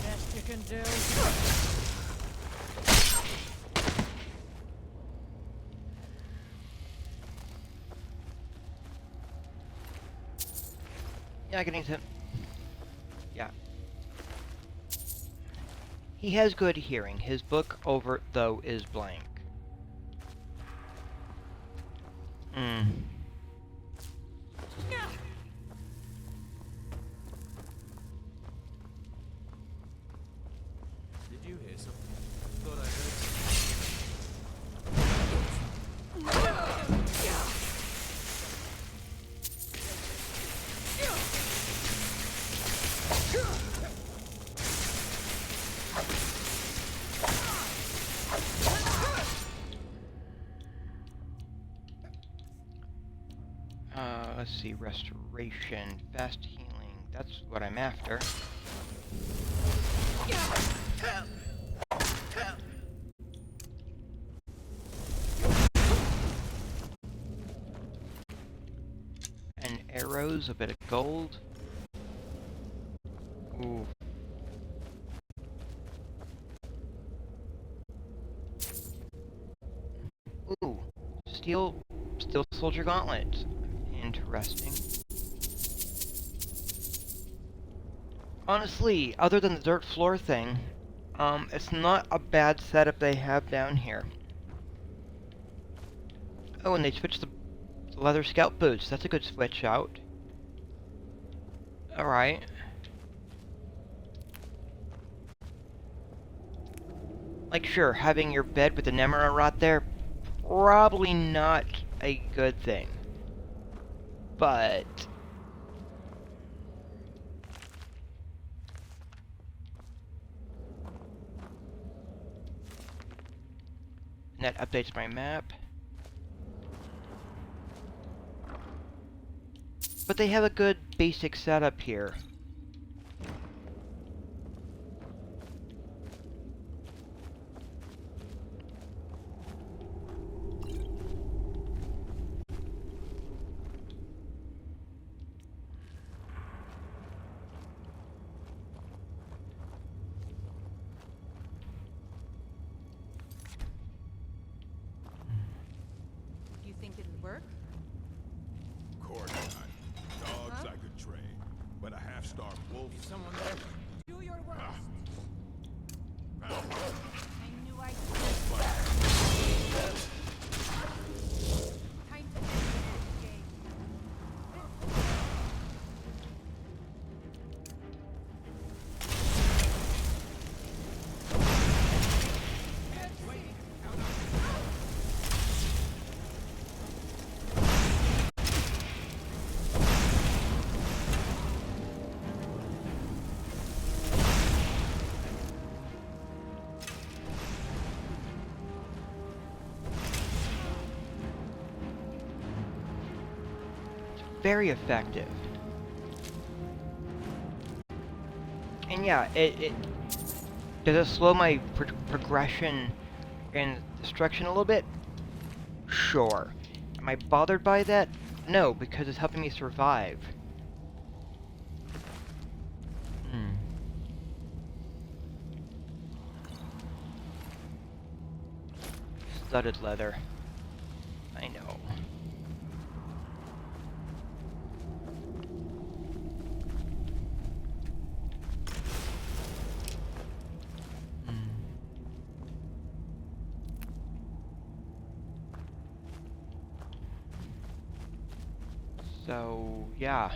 Best you can do. Yeah, getting him. Yeah. He has good hearing. His book over, though, is blank. Hmm. Did you hear something? Thought I heard something. Let's see, restoration, fast healing, that's what I'm after. And arrows, a bit of gold. Ooh. Ooh, steel soldier gauntlets. Interesting. Honestly, other than the dirt floor thing, it's not a bad setup they have down here. Oh, and they switched the leather scout boots. That's a good switch out. Alright. Like, sure, having your bed with the Nemera rot there, probably not a good thing. But that updates my map. But they have a good basic setup here. You think it'll work? Of course not. Dogs I could train, but a half-starved wolf. Is someone there? Do your worst. Ah. I knew I'd time to end this game. Very effective. And yeah, does it slow my progression and destruction a little bit? Sure. Am I bothered by that? No, because it's helping me survive. Studded leather. I know. So, yeah.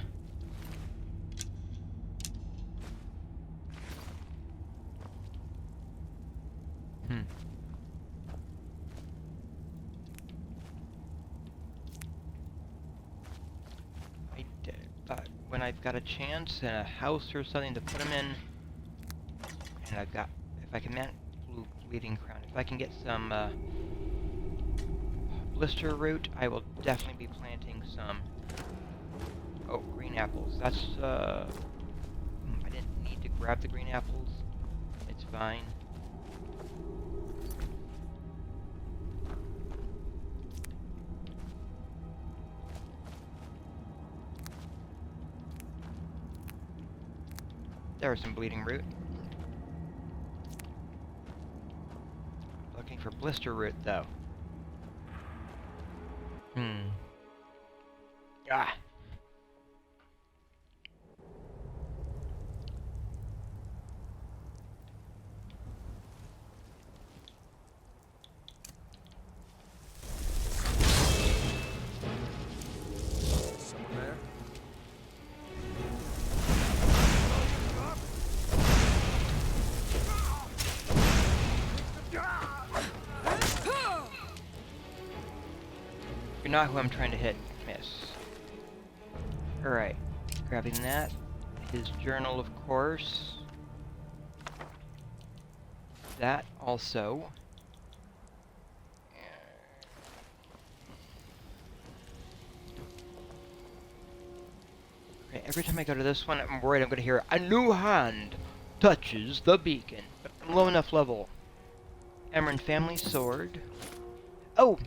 When I've got a chance and a house or something to put them in, and I've got, if I can bleeding crown, if I can get some blister root, I will definitely be planting some. Oh, green apples. That's I didn't need to grab the green apples. It's fine. There's some bleeding root. Looking for blister root, though. Ah. You're not who I'm trying to hit, miss. Alright. Grabbing that. His journal, of course. That also. Okay, every time I go to this one, I'm worried I'm going to hear a new hand touches the beacon. But I'm low enough level. Emerald family sword. Oh!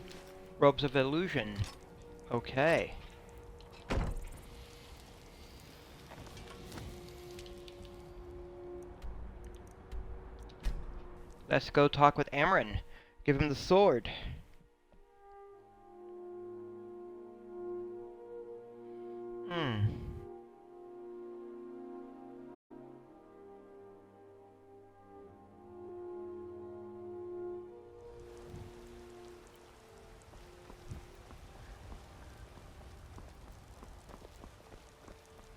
Robes of illusion. Okay. Let's go talk with Amron. Give him the sword.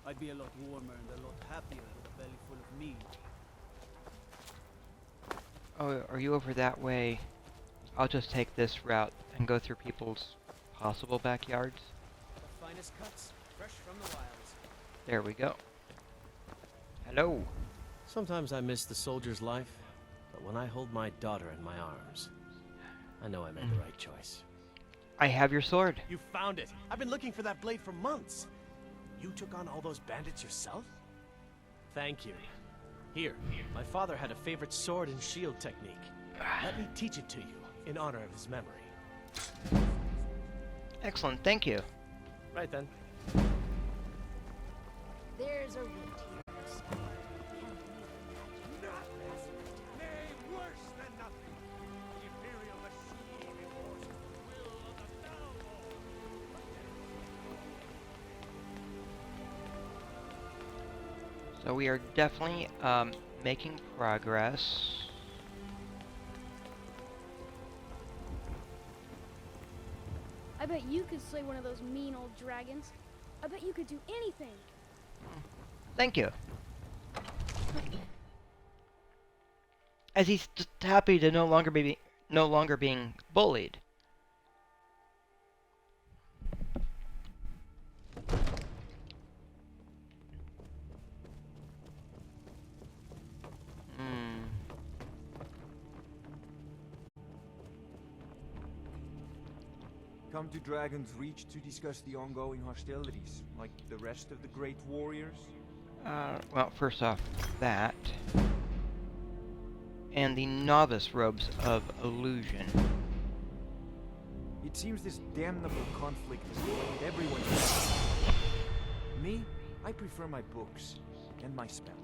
I'd be a lot warmer and a lot happier with a belly full of meat. Oh, are you over that way? I'll just take this route and go through people's possible backyards. The finest cuts, fresh from the wilds. There we go. Hello. Sometimes I miss the soldier's life, but when I hold my daughter in my arms, I know I made the right choice. I have your sword. You found it. I've been looking for that blade for months. You took on all those bandits yourself? Thank you. Here, my father had a favorite sword and shield technique. Let me teach it to you in honor of his memory. Excellent, thank you. Right then. There's a root here. Nay, worse than nothing. The Imperial machine enforces the will of the Thalmor. So we are definitely making progress. I bet you could slay one of those mean old dragons. I bet you could do anything. Thank you. As he's just happy to no longer being bullied. Come to Dragon's Reach to discuss the ongoing hostilities, like the rest of the great warriors? Well, first off, that. And the novice robes of illusion. It seems this damnable conflict has plagued everyone. Me? I prefer my books and my spells.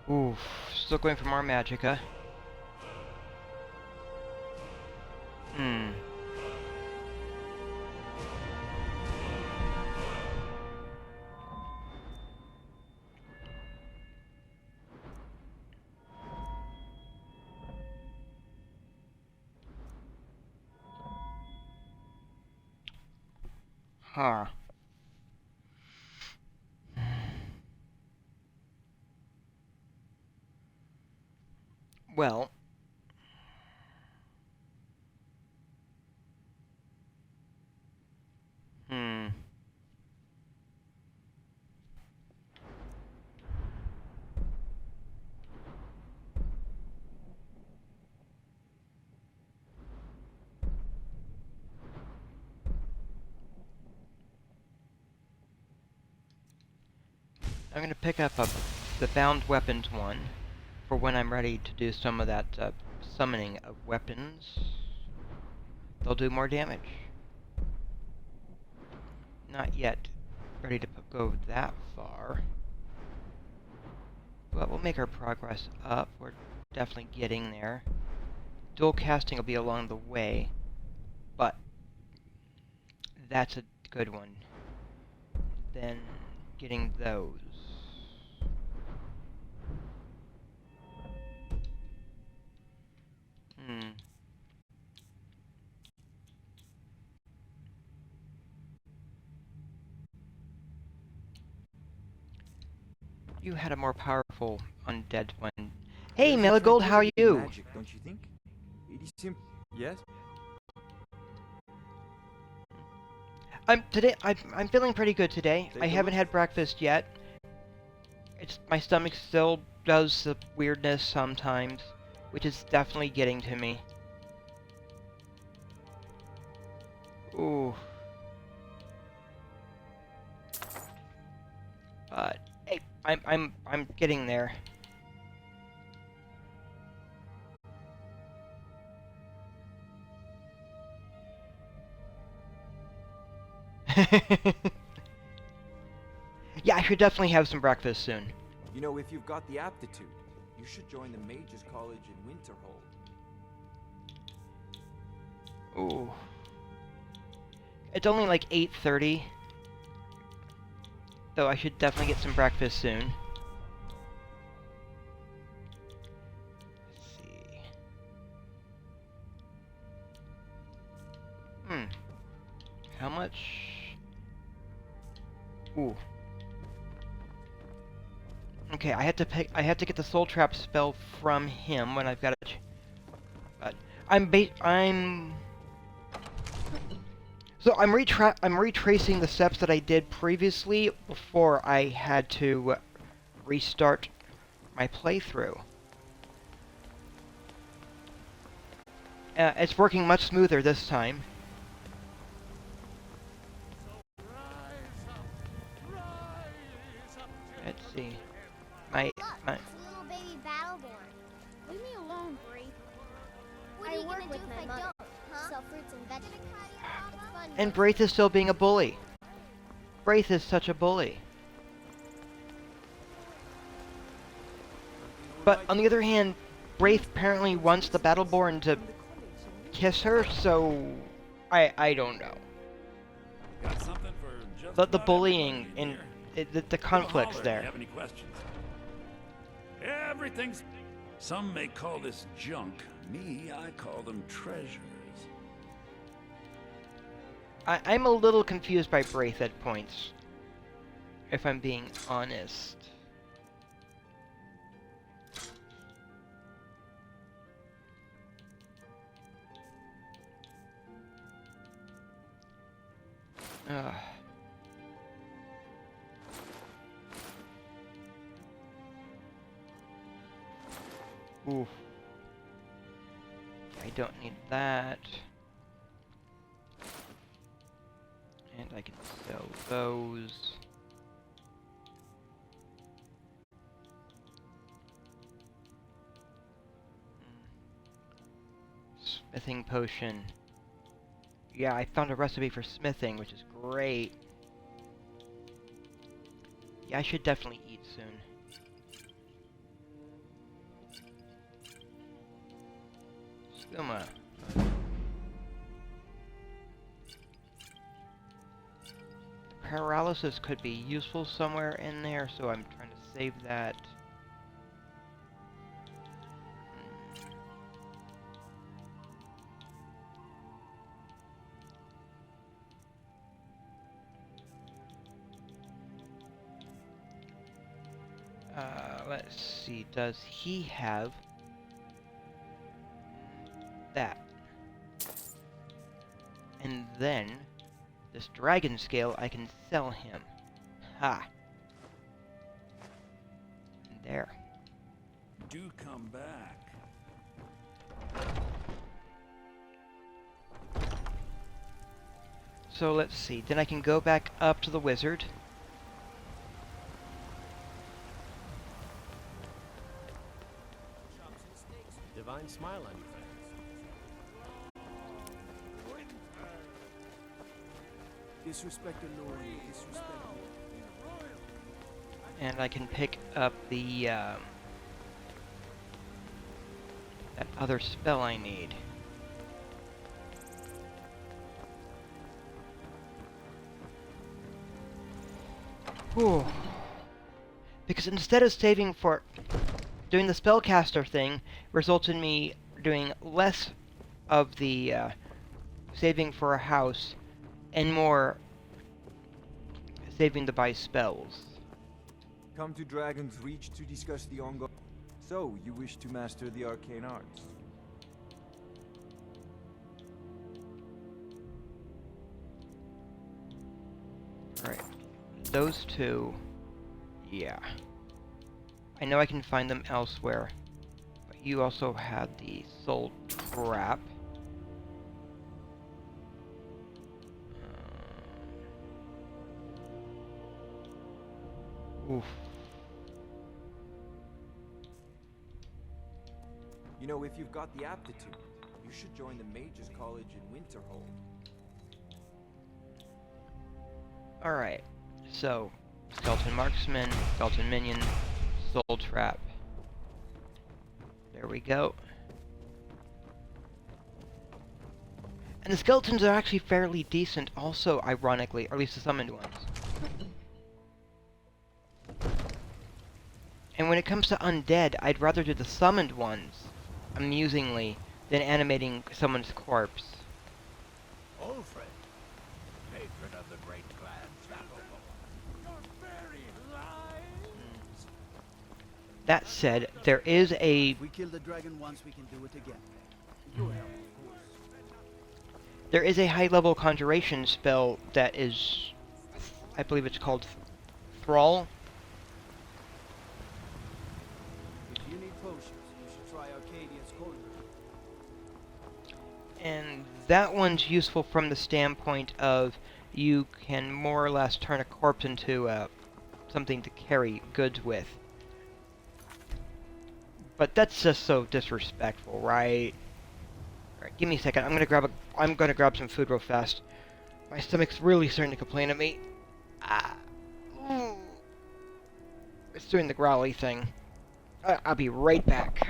Oof, still going for more magicka. Huh. Well, I'm gonna pick up the bound weapons one for when I'm ready to do some of that summoning of weapons. They'll do more damage. Not yet ready to go that far. But we'll make our progress up. We're definitely getting there. Dual casting will be along the way, but that's a good one. Then getting those. You had a more powerful undead one. Hey, There's a Meligold, how are tranquility in you? Magic, don't you think? It is yes? I'm feeling pretty good today. Take I a haven't look. had breakfast yet. My stomach still does the weirdness sometimes, which is definitely getting to me. Ooh. But hey, I'm getting there. Yeah, I should definitely have some breakfast soon. You know, if you've got the aptitude, you should join the Mages College in Winterhold. Ooh. It's only like 8:30. Though I should definitely get some breakfast soon. Let's see. How much? Ooh. Okay, I have to get the soul trap spell from him when I've got a but so I'm retracing the steps that I did previously before I had to restart my playthrough. It's working much smoother this time. Let's see. Look, it's a little baby Battleborn. Leave me alone, Bree. What are you gonna do if I don't? Huh? Sell fruits and vegetables. It's fun. And Braith is still being a bully. Braith is such a bully. But on the other hand, Braith apparently wants the Battleborn to kiss her, so I don't know. Got something for just But the about bullying everybody and here. the conflicts Holler if there. you have any questions? Everything's. Some may call this junk. Me, I call them treasures. I'm a little confused by Braith at points, if I'm being honest. Oof. I don't need that. And I can sell those. Smithing potion. Yeah, I found a recipe for smithing, which is great. Yeah, I should definitely eat soon. Skooma. Paralysis could be useful somewhere in there, so I'm trying to save that. Let's see, does he have that? And then, this dragon scale I can sell him. Ha! And there. Do come back. So let's see, then I can go back up to the wizard. Divine smile on your face. Disrespect the Lord, disrespect me. And I can pick up the, that other spell I need. Whew. Because instead of saving for doing the spellcaster thing, results in me doing less of the saving for a house and more saving to buy spells. Come to Dragon's Reach to discuss the ongoing... So, you wish to master the arcane arts? Alright. Those two... Yeah. I know I can find them elsewhere. But you also had the soul trap. Oof. You know, if you've got the aptitude, you should join the Mages College in Winterhold. Alright. So, Skeleton Marksman, Skeleton Minion, Soul Trap. There we go. And the skeletons are actually fairly decent also, ironically, or at least the summoned ones. And when it comes to undead, I'd rather do the summoned ones, amusingly, than animating someone's corpse. Old friend, patron of the great clan Snacklepaw. Your very lives. That said, there is a... If we kill the dragon once, we can do it again. With your help, of course. There is a high-level conjuration spell that is... I believe it's called Thrall. If you need potions, you should try Arcadia's corner. And that one's useful from the standpoint of you can more or less turn a corpse into something to carry goods with. But that's just so disrespectful, right? Alright, give me a second. I'm gonna grab some food real fast. My stomach's really starting to complain at me. Ooh. It's doing the growly thing. I'll be right back.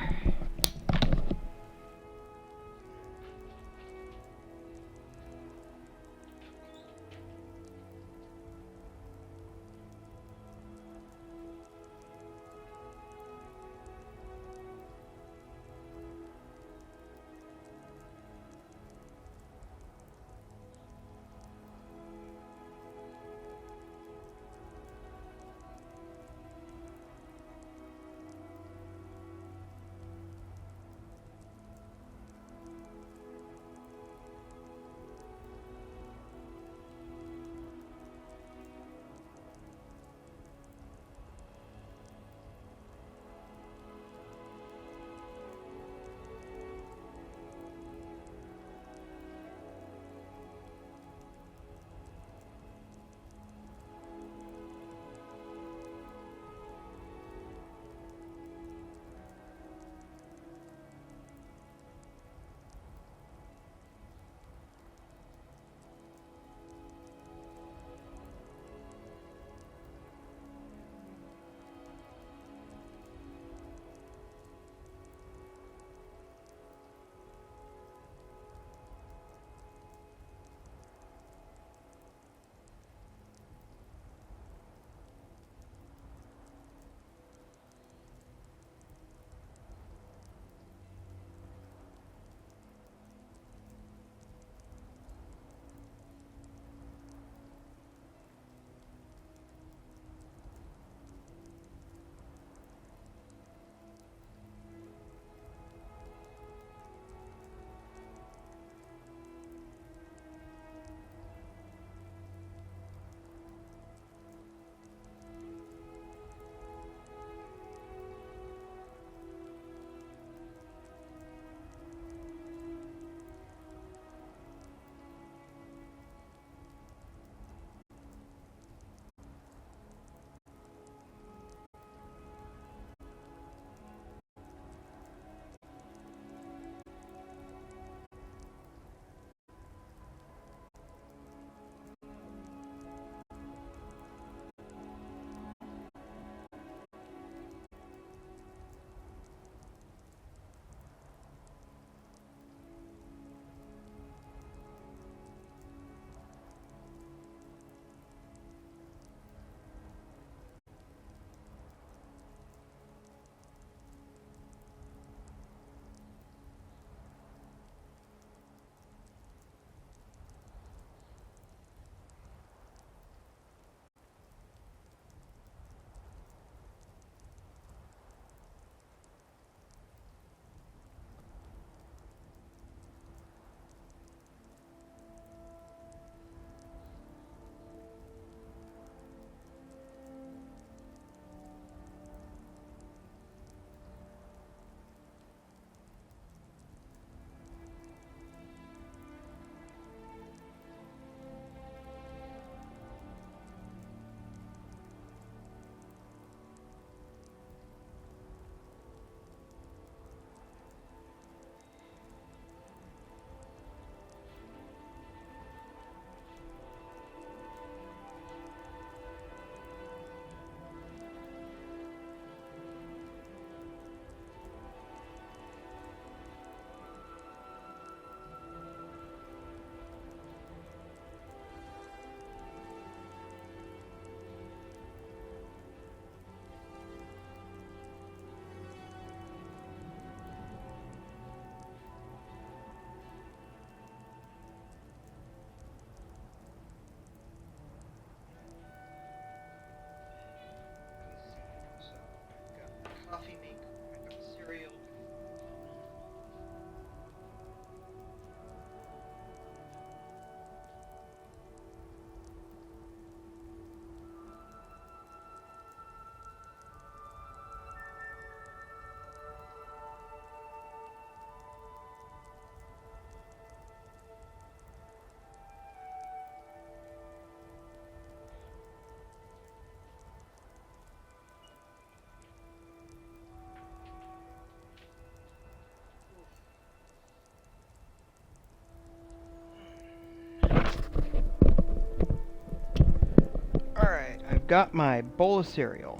I've got my bowl of cereal.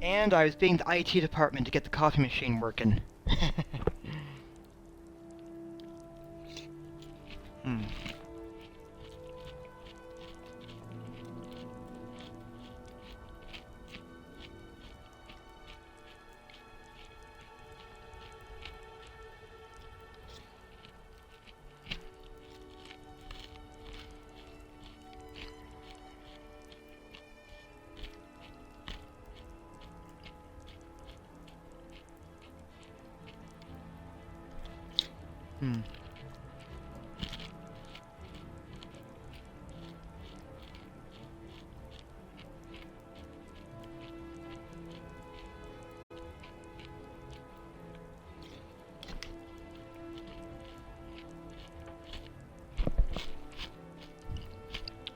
And I was being the IT department to get the coffee machine working. Hmm. Hmm.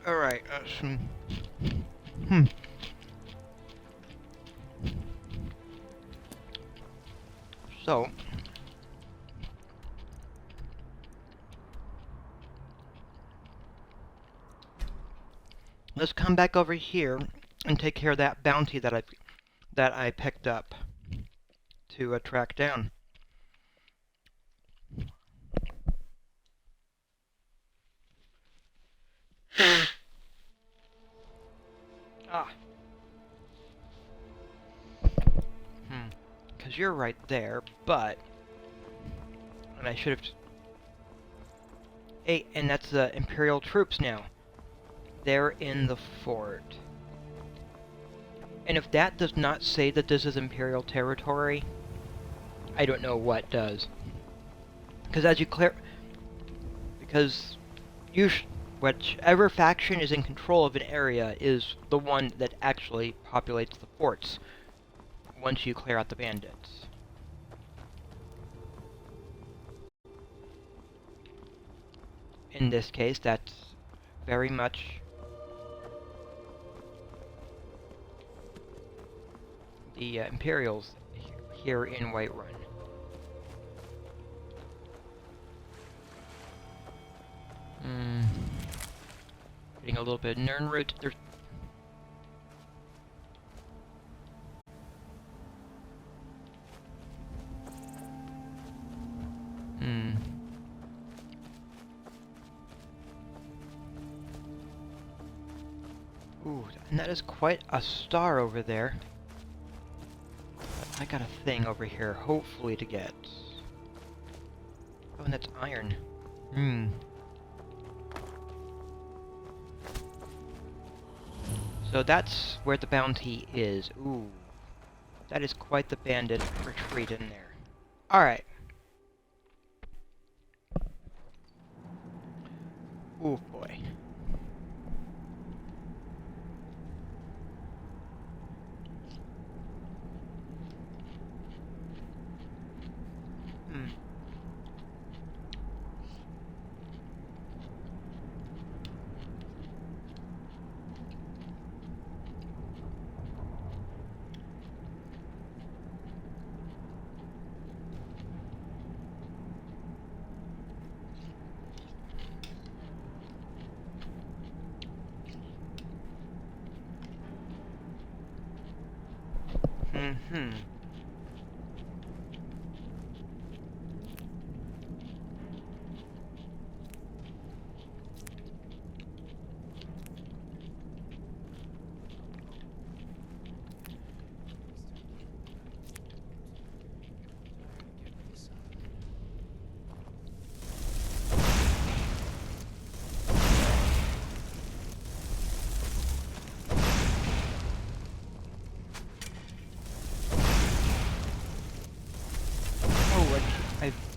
Alright, So, let's come back over here and take care of that bounty that I picked up to track down. Ah. Because you're right there, but... And I should have... Hey, and that's the Imperial troops now. They're in the fort. And if that does not say that this is Imperial territory, I don't know what does. Because as you clear... Because... whichever faction is in control of an area is the one that actually populates the forts once you clear out the bandits. In this case, that's very much the Imperials here in Whiterun. Getting a little bit of Nernroot. There's Ooh, and that is quite a star over there. I got a thing over here, hopefully to get. Oh, and that's iron. So that's where the bounty is. Ooh. That is quite the bandit retreat in there. Alright. Ooh, boy.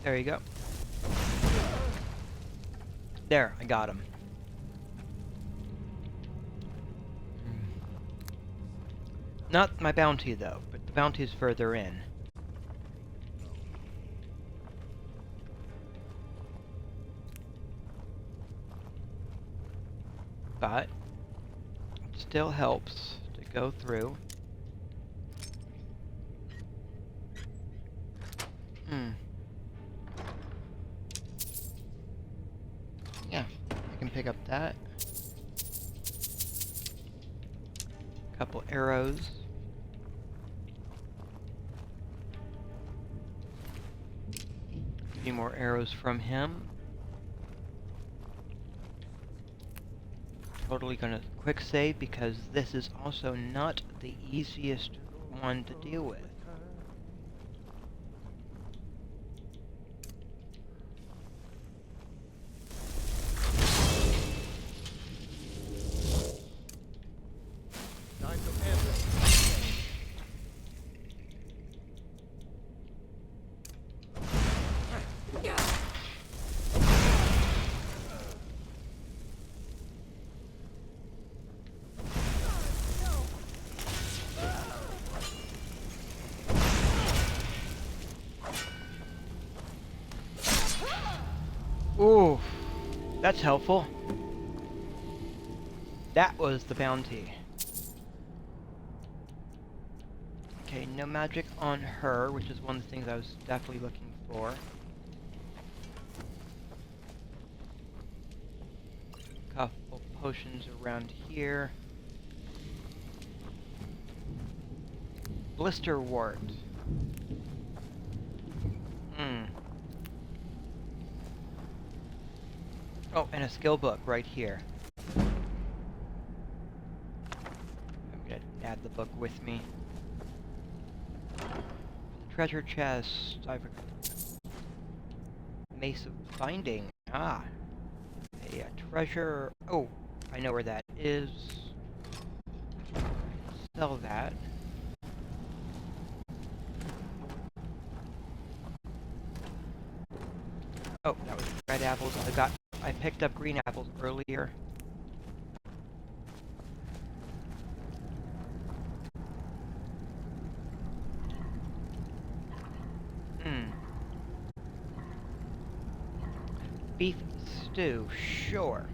There you go. There, I got him. Not my bounty, though, but the bounty is further in. But it still helps to go through. Yeah, I can pick up that. Couple arrows. A few more arrows from him. Totally gonna quick save because this is also not the easiest one to deal with. Time to answer. Ooh, that's helpful. That was the bounty. Okay, no magic on her, which is one of the things I was definitely looking for. Couple potions around here. Blister wart. Oh, and a skill book right here. I'm gonna add the book with me. Treasure chest. I've Mace of Finding. Ah. A treasure. Oh, I know where that is. Sell that. Oh, that was red apples. I picked up green apples earlier. Beef stew, sure.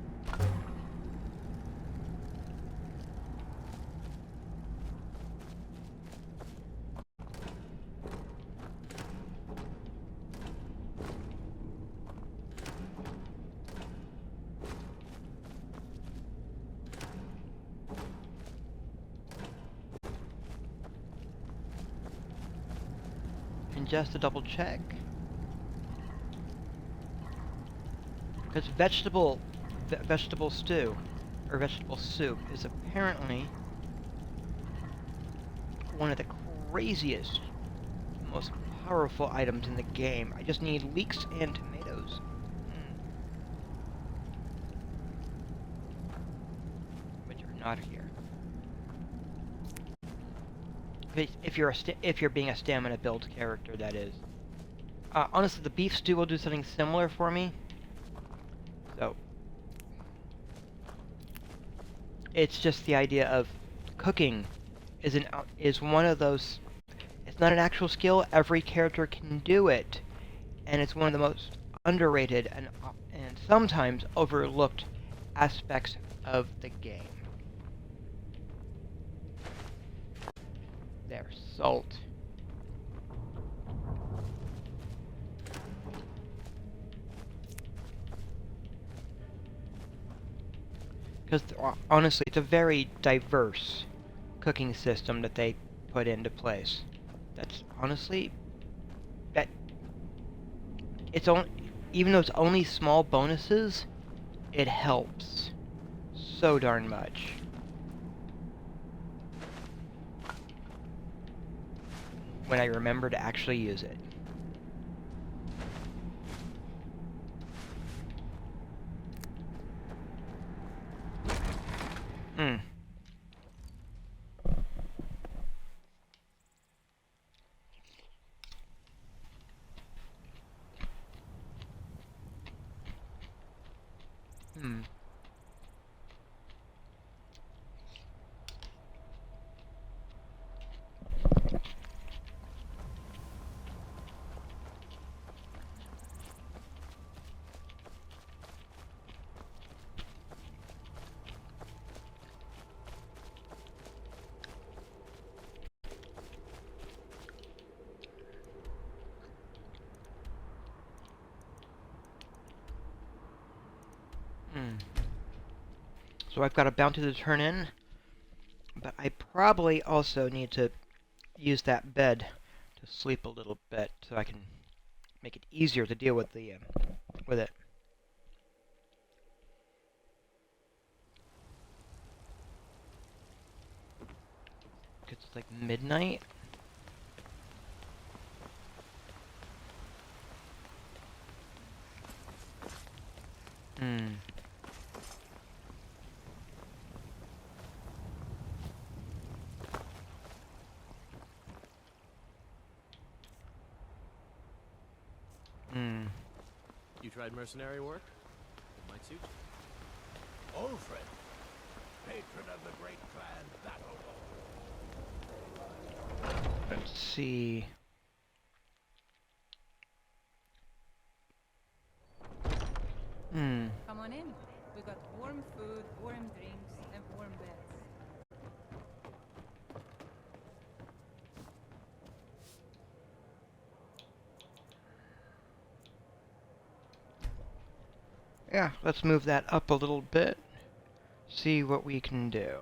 And just to double check. Because vegetable stew, or vegetable soup, is apparently one of the craziest, most powerful items in the game. I just need leeks and tomatoes. Which are not here. If you're being a stamina build character, that is. Honestly, the beef stew will do something similar for me. So, it's just the idea of cooking is one of those. It's not an actual skill. Every character can do it, and it's one of the most underrated and sometimes overlooked aspects of the game. There, salt. Because honestly, it's a very diverse cooking system that they put into place. That's honestly it's only, even though it's only small bonuses, it helps so darn much. When I remember to actually use it. So I've got a bounty to turn in. But I probably also need to use that bed to sleep a little bit so I can make it easier to deal with the with it. It's like midnight. Hmm. Hmm. You tried mercenary work? It might suit you. Old friend, patron of the great clan Battle. Let's see. Hmm. Come on in. We got warm food, warm drinks, and warm beds. Yeah, let's move that up a little bit. See what we can do.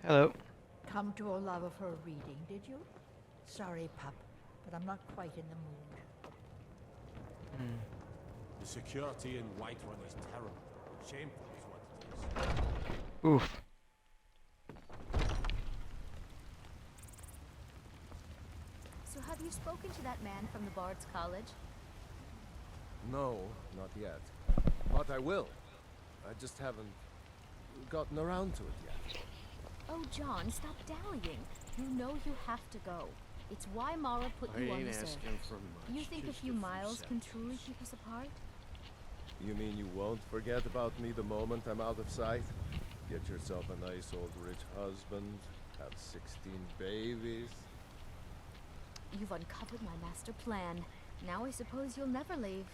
Hello. Come to Olava for a reading, did you? Sorry, pup, but I'm not quite in the mood. Hmm. The security in Whiterun is terrible. Shameful is what it is. Oof. So have you spoken to that man from the Bard's College? No, not yet. But I will. I just haven't gotten around to it yet. Oh, John, stop dallying. You know you have to go. It's why Mara put you on the serve. You think a few miles can truly keep us apart? You mean you won't forget about me the moment I'm out of sight? Get yourself a nice old rich husband, have 16 babies. You've uncovered my master plan. Now I suppose you'll never leave.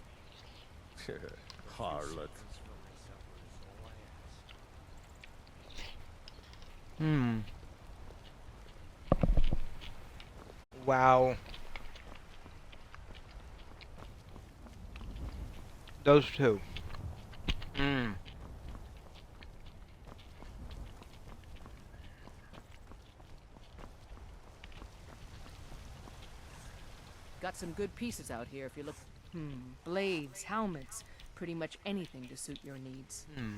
Harlot. Hmm. Wow. Those two. Hmm. Got some good pieces out here if you look. Blades, helmets, pretty much anything to suit your needs. Hmm.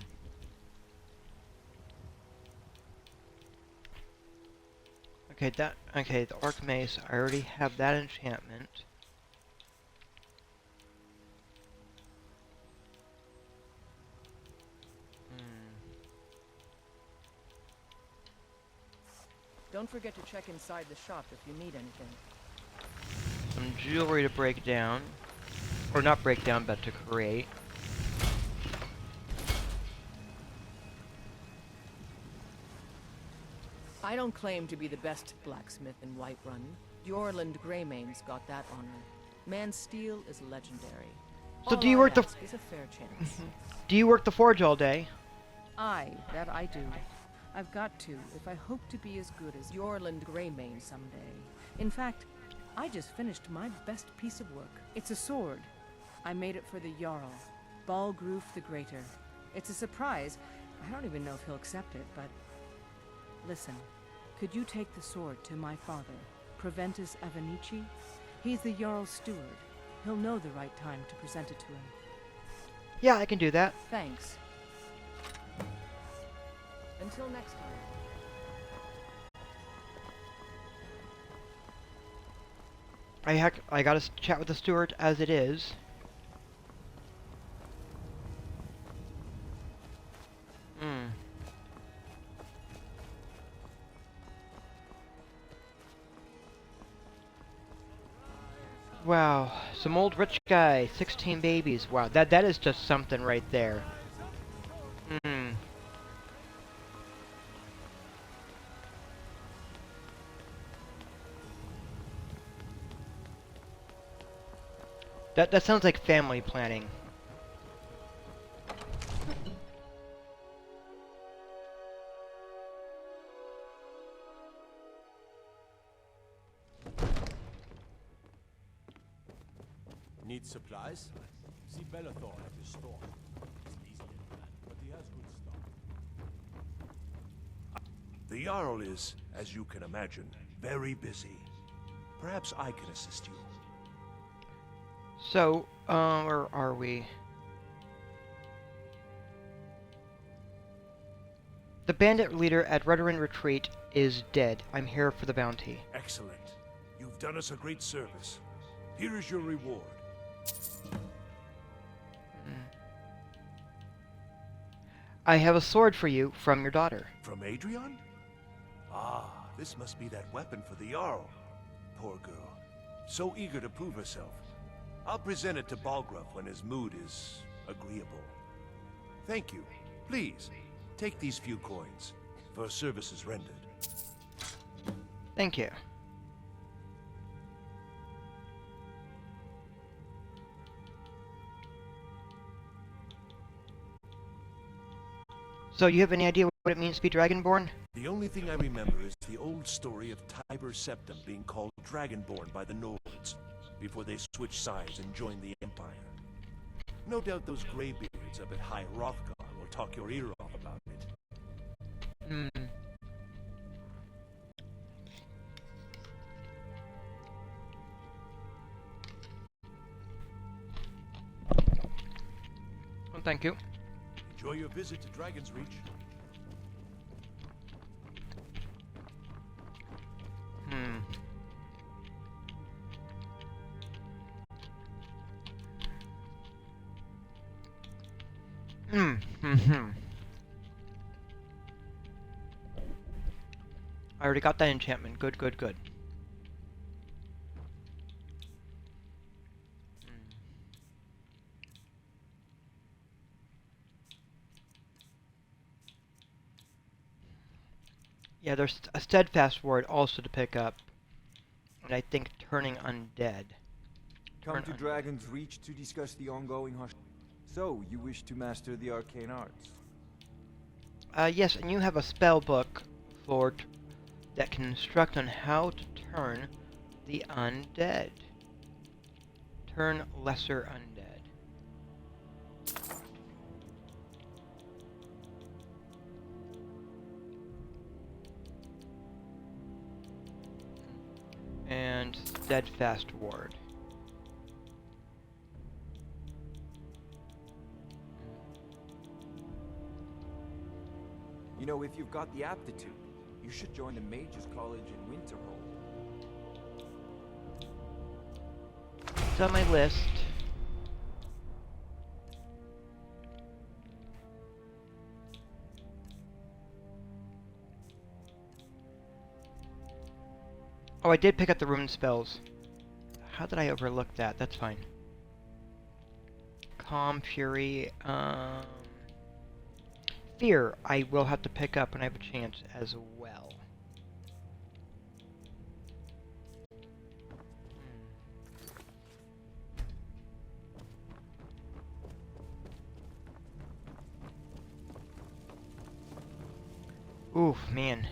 Okay, the Orc Mace, I already have that enchantment. Don't forget to check inside the shop if you need anything. Some jewelry to break down. Or not break down, but to create. I don't claim to be the best blacksmith in Whiterun. Jorland Greymane's got that honor. Man's steel is legendary. So All do you I work the... ask is a fair chance. Do you work the forge all day? Aye, that I do. I've got to, if I hope to be as good as Jorland Greymane someday. In fact, I just finished my best piece of work. It's a sword. I made it for the Jarl, Balgruf the Greater. It's a surprise. I don't even know if he'll accept it, but... Listen, could you take the sword to my father, Proventus Avenici? He's the Jarl's steward. He'll know the right time to present it to him. Yeah, I can do that. Thanks. Until next time. I gotta chat with the steward as it is. Hmm. Wow, some old rich guy, 16 babies. Wow, that is just something right there. Hmm. That sounds like family planning. Need supplies? See Bellathor at his store. He's an easy little man. The Jarl is, as you can imagine, very busy. Perhaps I can assist you. So, where are we? The bandit leader at Redoran Retreat is dead. I'm here for the bounty. Excellent. You've done us a great service. Here is your reward. I have a sword for you from your daughter. From Adrian? Ah, this must be that weapon for the Jarl. Poor girl. So eager to prove herself. I'll present it to Balgruuf when his mood is agreeable. Thank you. Please, take these few coins for services rendered. Thank you. So you have any idea what it means to be Dragonborn? The only thing I remember is the old story of Tiber Septim being called Dragonborn by the Nords before they switched sides and joined the Empire. No doubt those graybeards up at High Hrothgar will talk your ear off about it. Hmm. Well, thank you. Enjoy your visit to Dragon's Reach. I already got that enchantment. Good, good, good. Yeah, there's a steadfast word also to pick up. And I think turning undead. Come to Dragon's Reach to discuss the ongoing So, you wish to master the arcane arts? Yes, and you have a spell book for that can instruct on how to turn the undead. Turn lesser undead. And steadfast ward. You know, if you've got the aptitude, you should join the Mages College in Winterhold. It's on my list. Oh, I did pick up the rune spells. How did I overlook that? That's fine. Calm, Fury, Fear, I will have to pick up when I have a chance as well. Oof, man.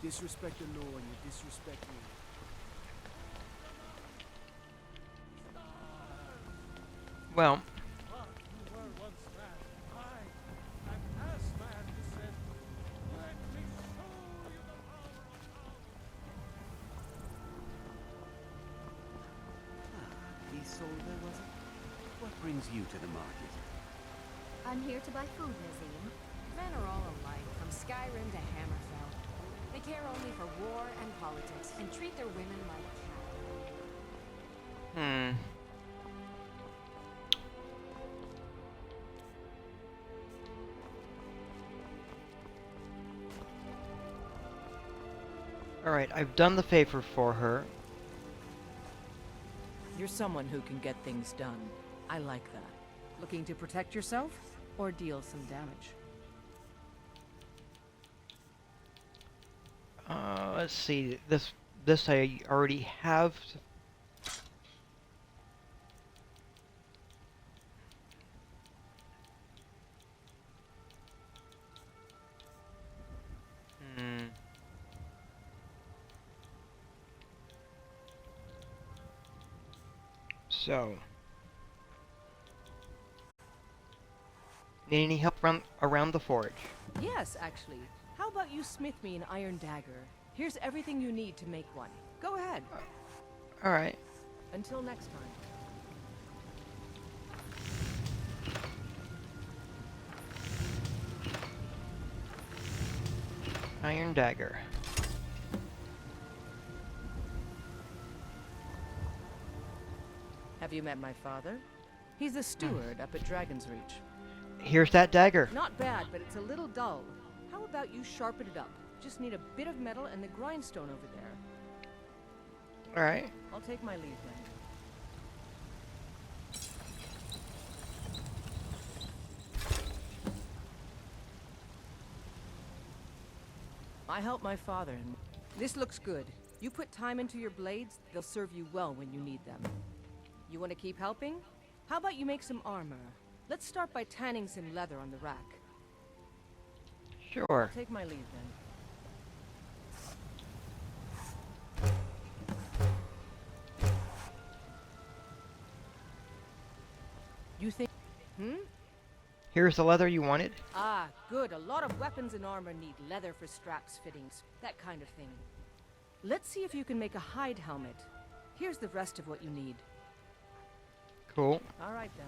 Disrespect the law and you disrespect me. Well, Isolde, was it? What brings you to the market? I'm here to buy food, Nazim. Men are all alike, from Skyrim to Hammerfell. They care only for war and politics, and treat their women like cattle. Alright, I've done the favor for her. You're someone who can get things done. I like that. Looking to protect yourself or deal some damage? Let's see. This this I already have. Hmm. So, need any help around the forge? Yes, actually. How about you smith me an iron dagger? Here's everything you need to make one. Go ahead. All right. Until next time. Iron dagger. Have you met my father? He's a steward up at Dragon's Reach. Here's that dagger. Not bad, but it's a little dull. How about you sharpen it up? Just need a bit of metal and the grindstone over there. All right. I'll take my leave then. I help my father. This looks good. You put time into your blades, they'll serve you well when you need them. You want to keep helping? How about you make some armor? Let's start by tanning some leather on the rack. Sure. I'll take my leave then. You think... Here's the leather you wanted. Ah, good. A lot of weapons and armor need leather for straps, fittings, that kind of thing. Let's see if you can make a hide helmet. Here's the rest of what you need. Cool. All right then.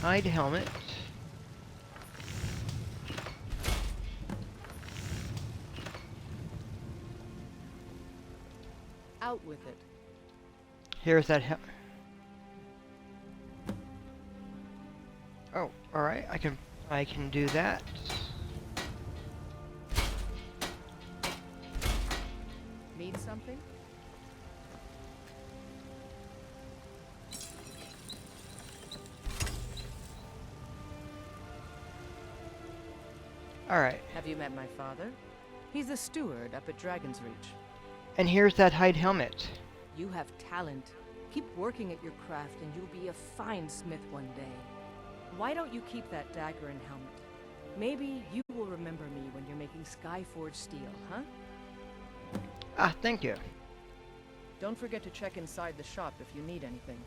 Hide helmet. Out with it. Here's that Oh, all right. I can do that. Need something? All right. Have you met my father? He's a steward up at Dragon's Reach. And here's that hide helmet. You have talent. Keep working at your craft and you'll be a fine smith one day. Why don't you keep that dagger and helmet? Maybe you will remember me when you're making Skyforge steel, huh? Ah, thank you. Don't forget to check inside the shop if you need anything.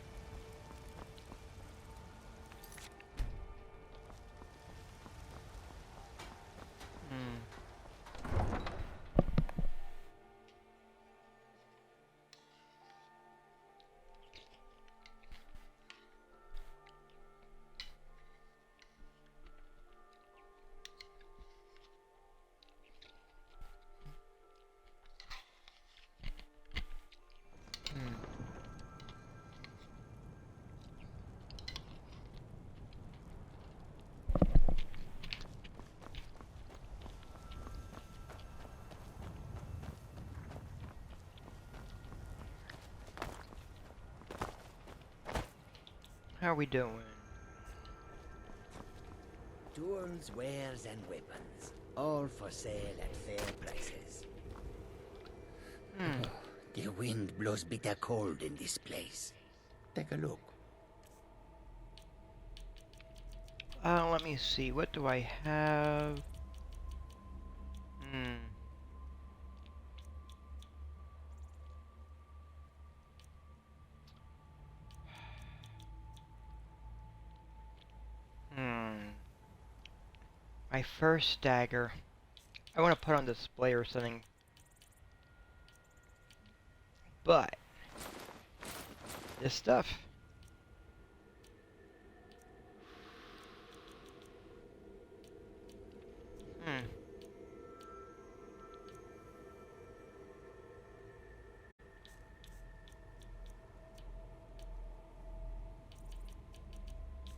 How are we doing? Tools, wares, and weapons. All for sale at fair prices. The wind blows bitter cold in this place. Take a look. Let me see. What do I have? My first dagger. I want to put on display or something. But this stuff.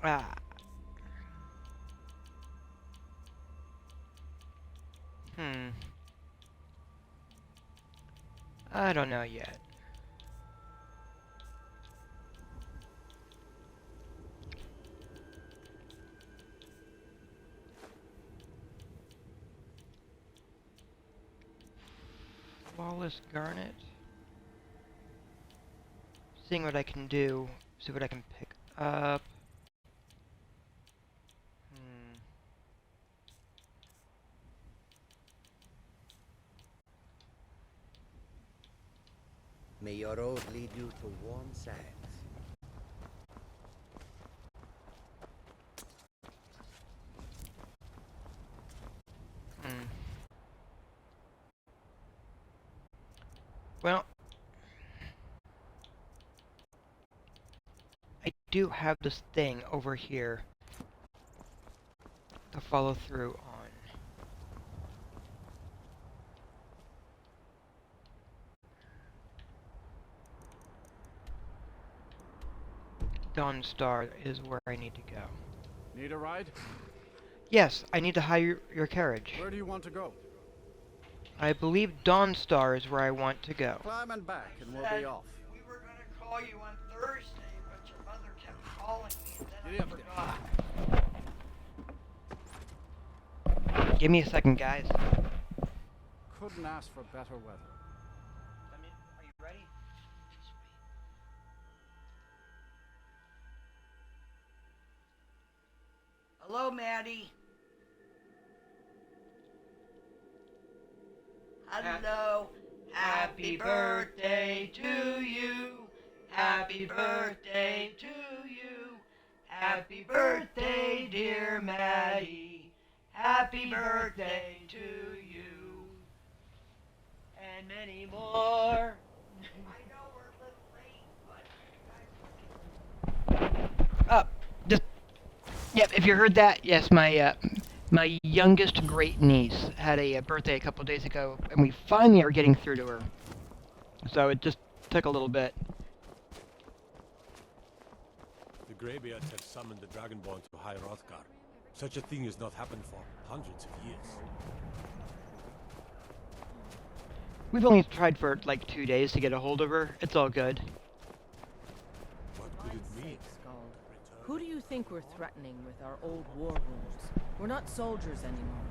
Ah. I don't know yet. Flawless garnet. Seeing what I can do. See what I can pick up. May your road lead you to warm sands. Well, I do have this thing over here to follow through on. Dawnstar is where I need to go. Need a ride? Yes, I need to hire your carriage. Where do you want to go? I believe Dawnstar is where I want to go. Climb and back, and we'll be off. We were going to call you on Thursday, but your mother kept calling me, and then Giddy I up, forgot. Give me a second, guys. Couldn't ask for better weather. Are you ready? Hello, Maddie. Hello. Happy birthday to you. Happy birthday to you. Happy birthday, dear Maddie. Happy birthday to you. And many more. I know we're a little late, but Just, yep, if you heard that, yes, my youngest great niece had a birthday a couple days ago, and we finally are getting through to her. So it just took a little bit. The Greybeards have summoned the Dragonborn to High Hrothgar. Such a thing has not happened for hundreds of years. We've only tried for like 2 days to get a hold of her. It's all good. What could it mean? Skald. Who do you think we're threatening with our old war wounds? We're not soldiers anymore.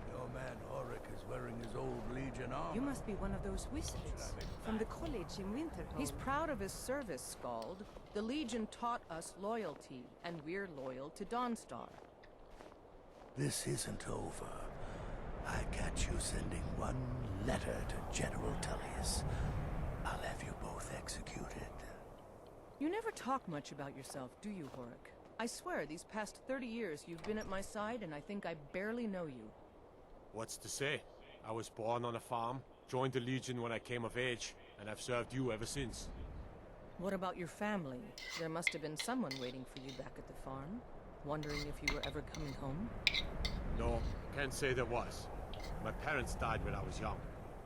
Your man Horik is wearing his old Legion armor. You must be one of those wizards from the college in Winterhold. He's proud of his service, Skald. The Legion taught us loyalty, and we're loyal to Dawnstar. This isn't over. I catch you sending one letter to General Tullius. I'll have you both executed. You never talk much about yourself, do you, Horik? I swear, these past 30 years you've been at my side, and I think I barely know you. What's to say? I was born on a farm, joined the Legion when I came of age, and I've served you ever since. What about your family? There must have been someone waiting for you back at the farm, wondering if you were ever coming home. No, can't say there was. My parents died when I was young.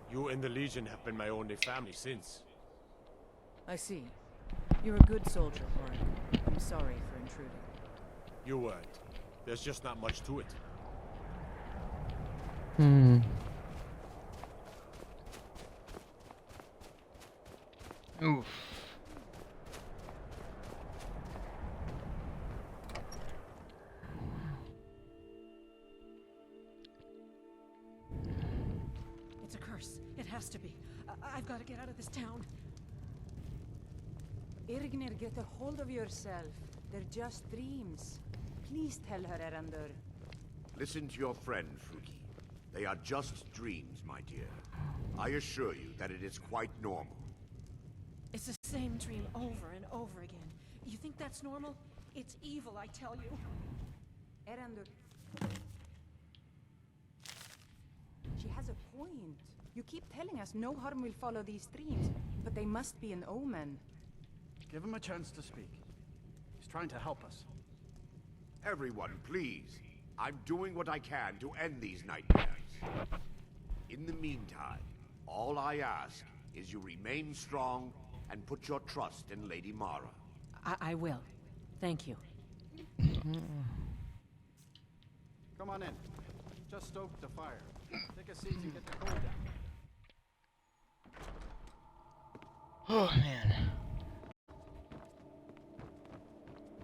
You and the Legion have been my only family since. I see. You're a good soldier, Horik. I'm sorry for intruding. You weren't. There's just not much to it. Oof. It's a curse. It has to be. I've got to get out of this town. Irgnir, get a hold of yourself. They're just dreams. Please tell her, Erandur. Listen to your friend, Fruki. They are just dreams, my dear. I assure you that it is quite normal. It's the same dream over and over again. You think that's normal? It's evil, I tell you. Erandur. She has a point. You keep telling us no harm will follow these dreams, but they must be an omen. Give him a chance to speak. He's trying to help us. Everyone, please. I'm doing what I can to end these nightmares. In the meantime, all I ask is you remain strong and put your trust in Lady Mara. I will. Thank you. Come on in. Just stoke the fire. Take a seat and get the cold down. Oh, man.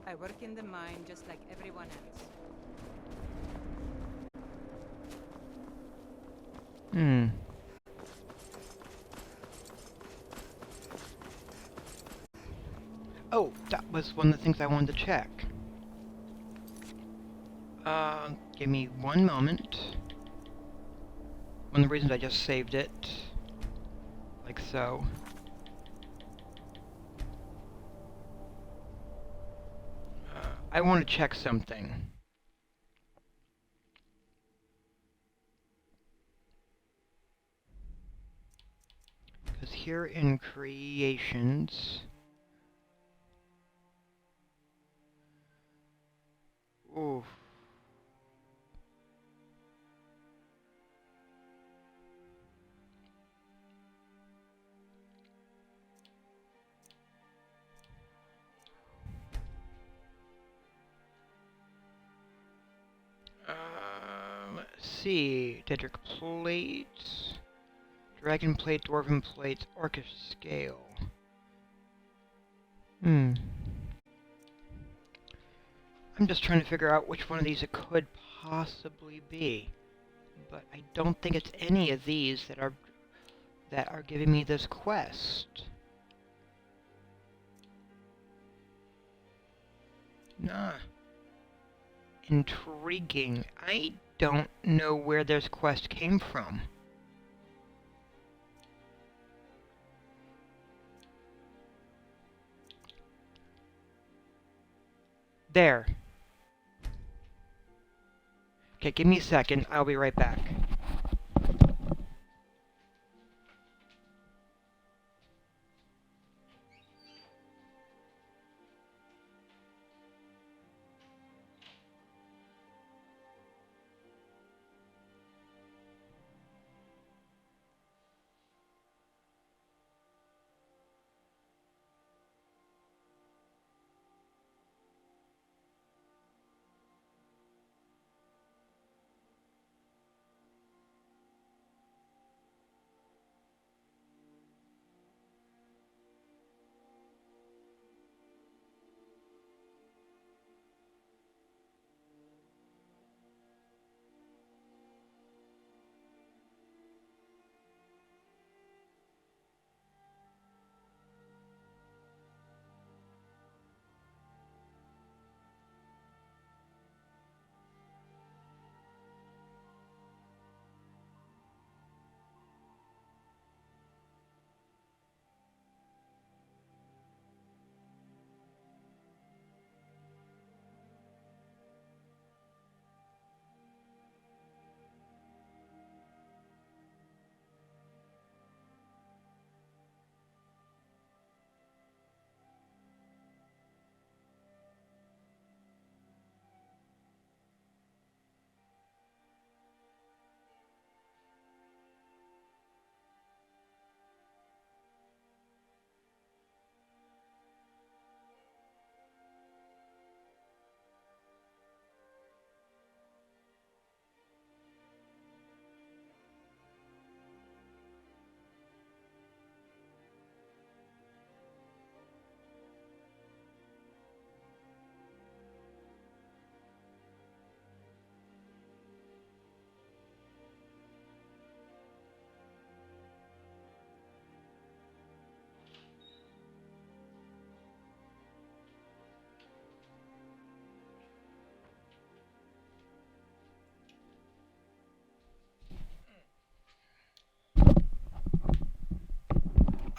I work in the mine just like everyone else. was one of the things I wanted to check. Give me one moment. One of the reasons I just saved it. Like so. I want to check something. Because here in Creations... Oof. Let's see. Dedric plates, dragon plate, dwarven plate, orcish scale. I'm just trying to figure out which one of these it could possibly be, but I don't think it's any of these that are giving me this quest. Nah. Intriguing. I don't know where this quest came from. There. Okay, give me a second. I'll be right back.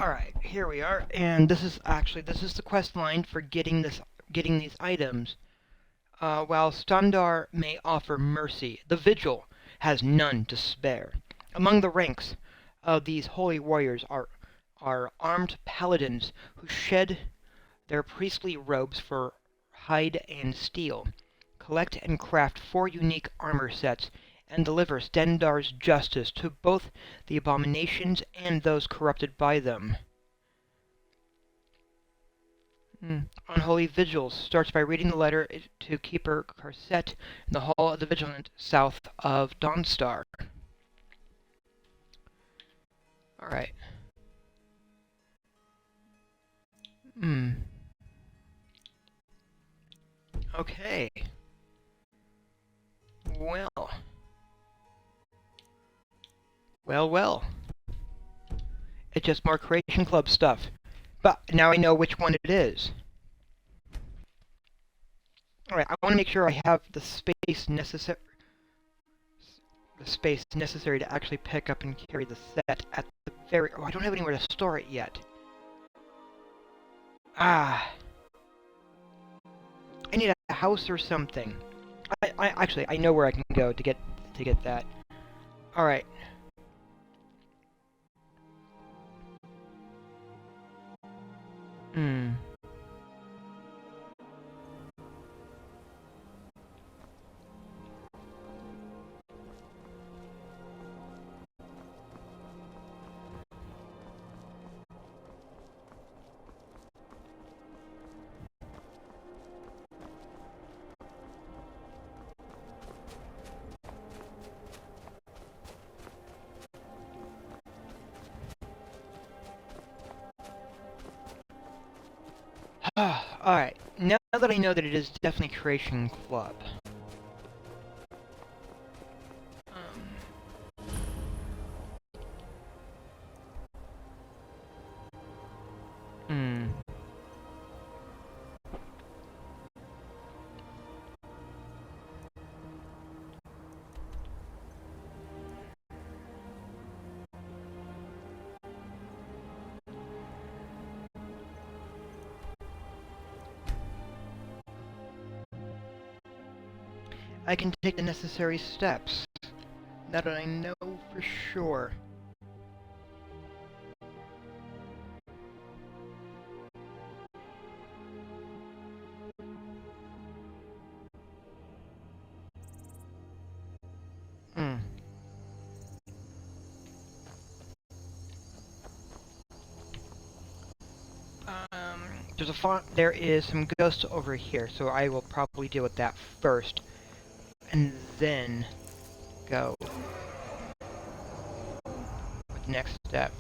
Alright, here we are, and this is the quest line for getting these items. While Standar may offer mercy, the Vigil has none to spare. Among the ranks of these holy warriors are armed paladins who shed their priestly robes for hide and steel, collect and craft 4 unique armor sets, and deliver Stendar's justice to both the abominations and those corrupted by them. Unholy Vigils starts by reading the letter to Keeper Carset in the Hall of the Vigilant, south of Dawnstar. Alright. Okay. Well. It's just more Creation Club stuff. But now I know which one it is. Alright, I want to make sure I have the space necessary to actually pick up and carry the set at the very... Oh, I don't have anywhere to store it yet. Ah. I need a house or something. Actually, I know where I can go to get that. Alright. Alright, now that I know that it is definitely Creation Club. I can take the necessary steps, now that I know for sure. There is some ghosts over here, so I will probably deal with that first, and then go with the next step.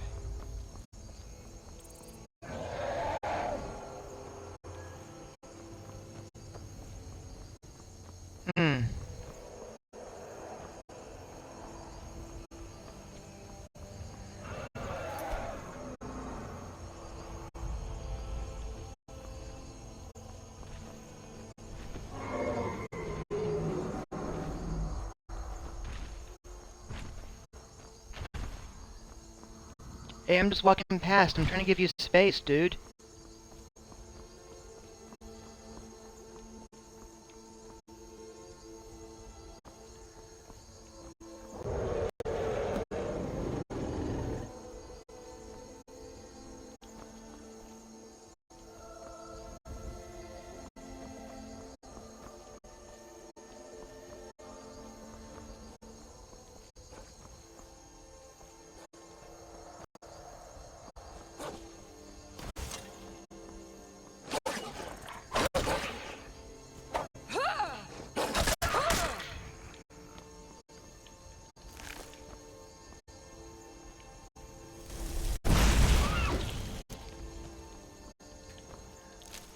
Hey, I'm just walking past. I'm trying to give you space, dude.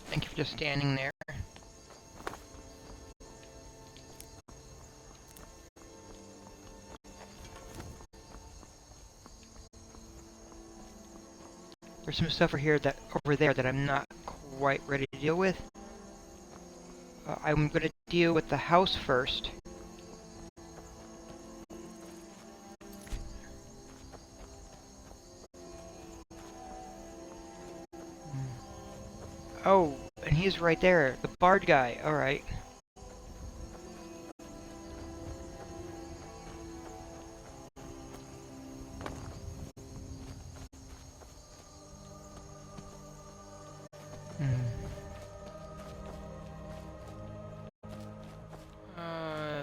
Thank you for just standing there. There's some stuff over there that I'm not quite ready to deal with. I'm gonna deal with the house first. Oh, and he's right there, the bard guy. Alright.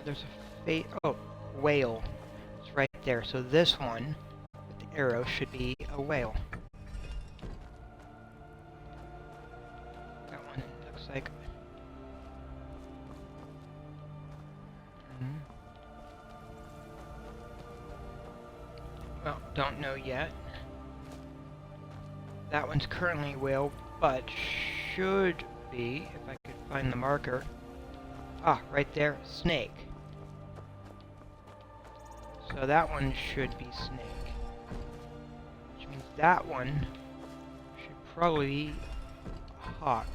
There's a whale. It's right there. So this one, with the arrow, should be a whale. That one looks like... Well, don't know yet. That one's currently whale, but should be, if I could find the marker. Ah, right there, snake. So that one should be snake. Which means that one should probably be hawk.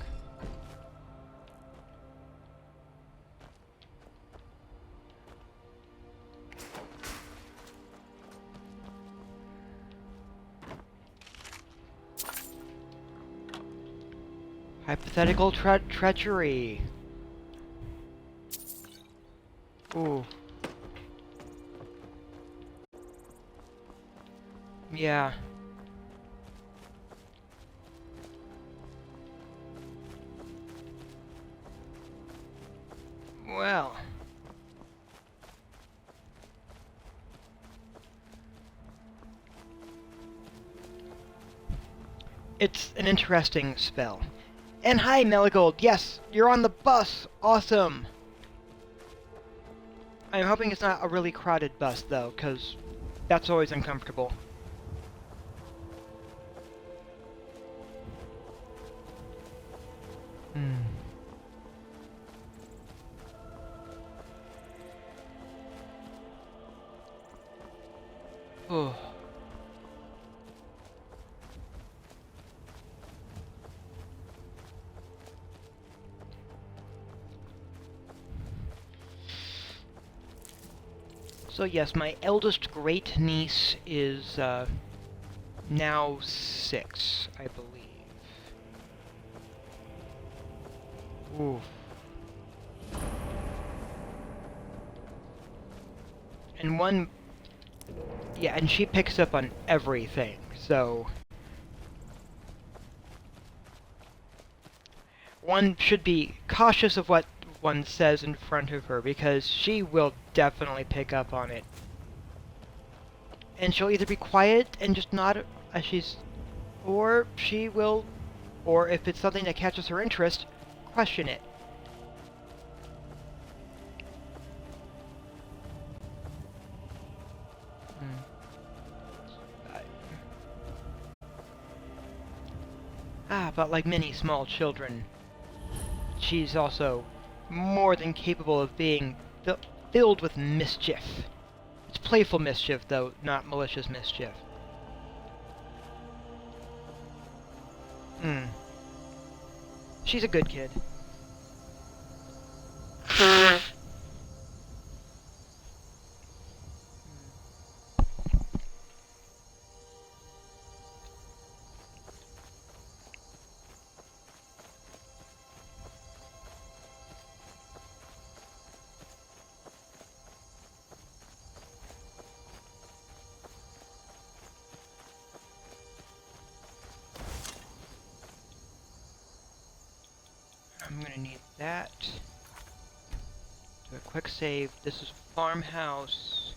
Hypothetical treachery. Ooh. Yeah. Well. It's an interesting spell. And hi, Meligold. Yes, you're on the bus. Awesome. I'm hoping it's not a really crowded bus, though, because that's always uncomfortable. Oh. So yes, my eldest great niece is now 6, I believe. Oof. And one, yeah, and she picks up on everything, so one should be cautious of what one says in front of her, because she will definitely pick up on it. And she'll either be quiet and just nod as she's, or she will, or if it's something that catches her interest, question it. But like many small children, she's also more than capable of being filled with mischief. It's playful mischief, though, not malicious mischief. She's a good kid. I'm gonna need that. Do a quick save. This is farmhouse.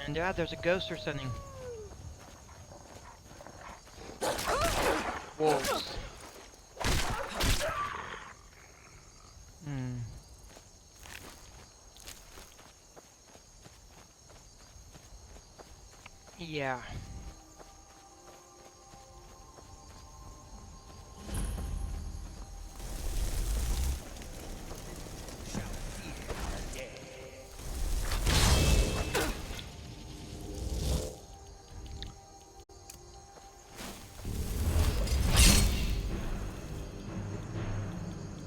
And there's a ghost or something. Wolves. Yeah.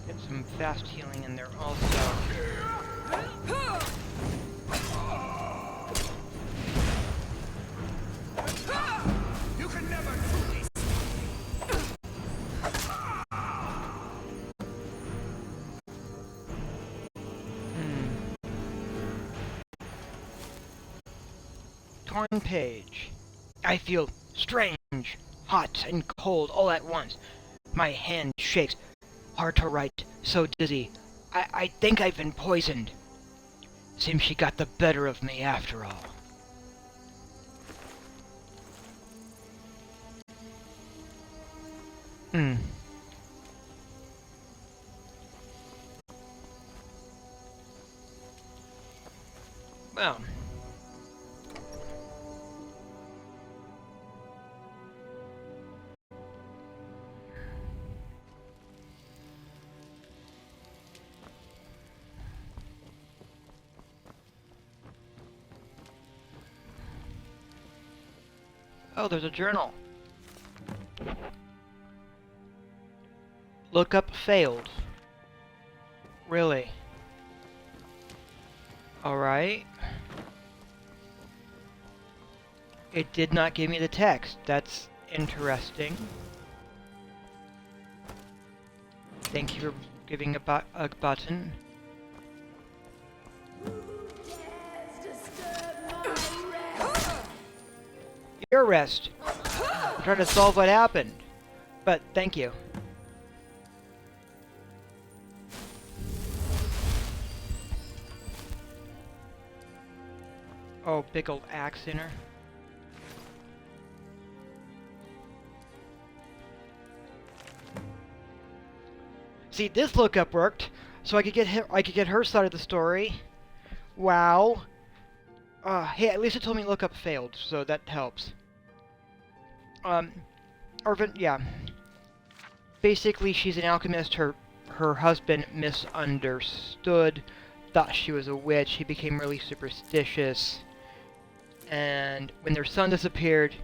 Get some fast healing in there also. You can never do this. Torn page. I feel strange, hot, and cold all at once. My hand shakes. Hard to write, so dizzy. I think I've been poisoned. Seems she got the better of me after all. Well. Oh, there's a journal. Lookup failed. Really? Alright. It did not give me the text. That's interesting. Thank you for giving a button. Your rest. I'm trying to solve what happened. But thank you. Oh, big old axe in her. See, this lookup worked, so I could get her side of the story. Wow. Hey, at least it told me lookup failed, so that helps. Yeah. Basically, she's an alchemist. Her husband misunderstood, thought she was a witch. He became really superstitious. And when their son disappeared,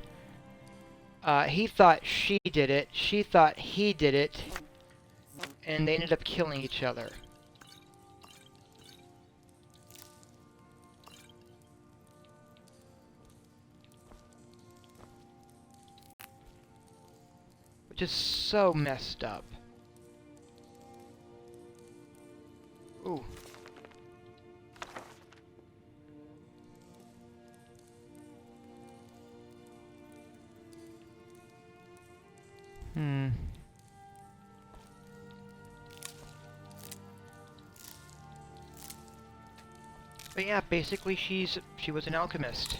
he thought she did it, she thought he did it, and they ended up killing each other. Which is so messed up. Ooh. But yeah, basically she was an alchemist.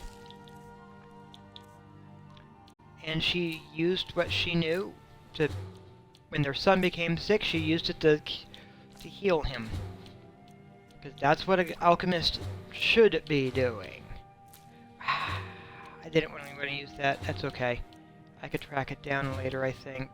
And she used what she knew to, when their son became sick, she used it to heal him. Because that's what an alchemist should be doing. I didn't want to use that. That's okay. I could track it down later, I think.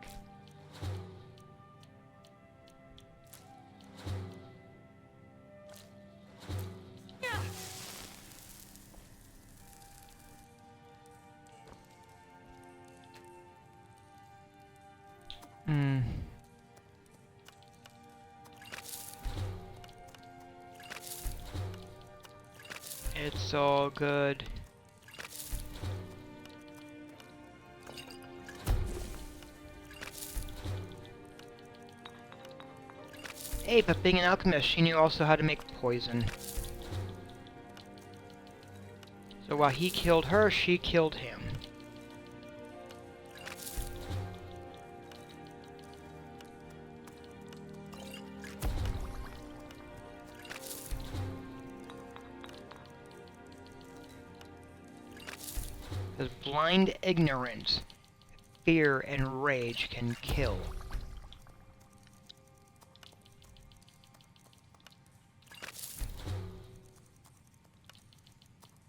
It's all good. Hey, but being an alchemist, she knew also how to make poison. So while he killed her, she killed him. Because blind ignorance, fear, and rage can kill.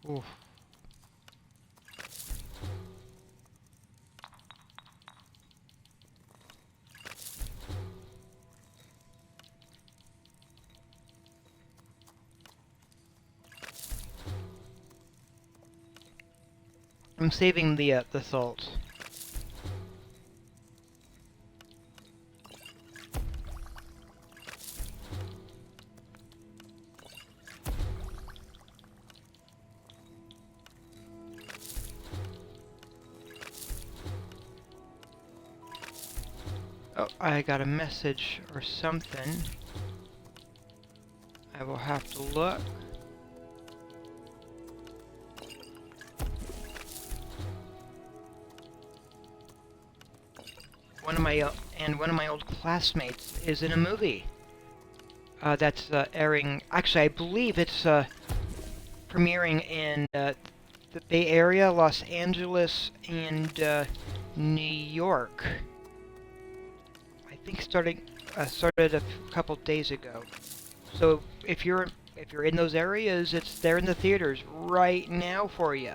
Oof. I'm saving the salt. Oh, I got a message or something. I will have to look. One of my old classmates is in a movie that's airing. Actually, I believe it's premiering in the Bay Area, Los Angeles, and New York. I think started a couple days ago. So if you're in those areas, it's there in the theaters right now for you.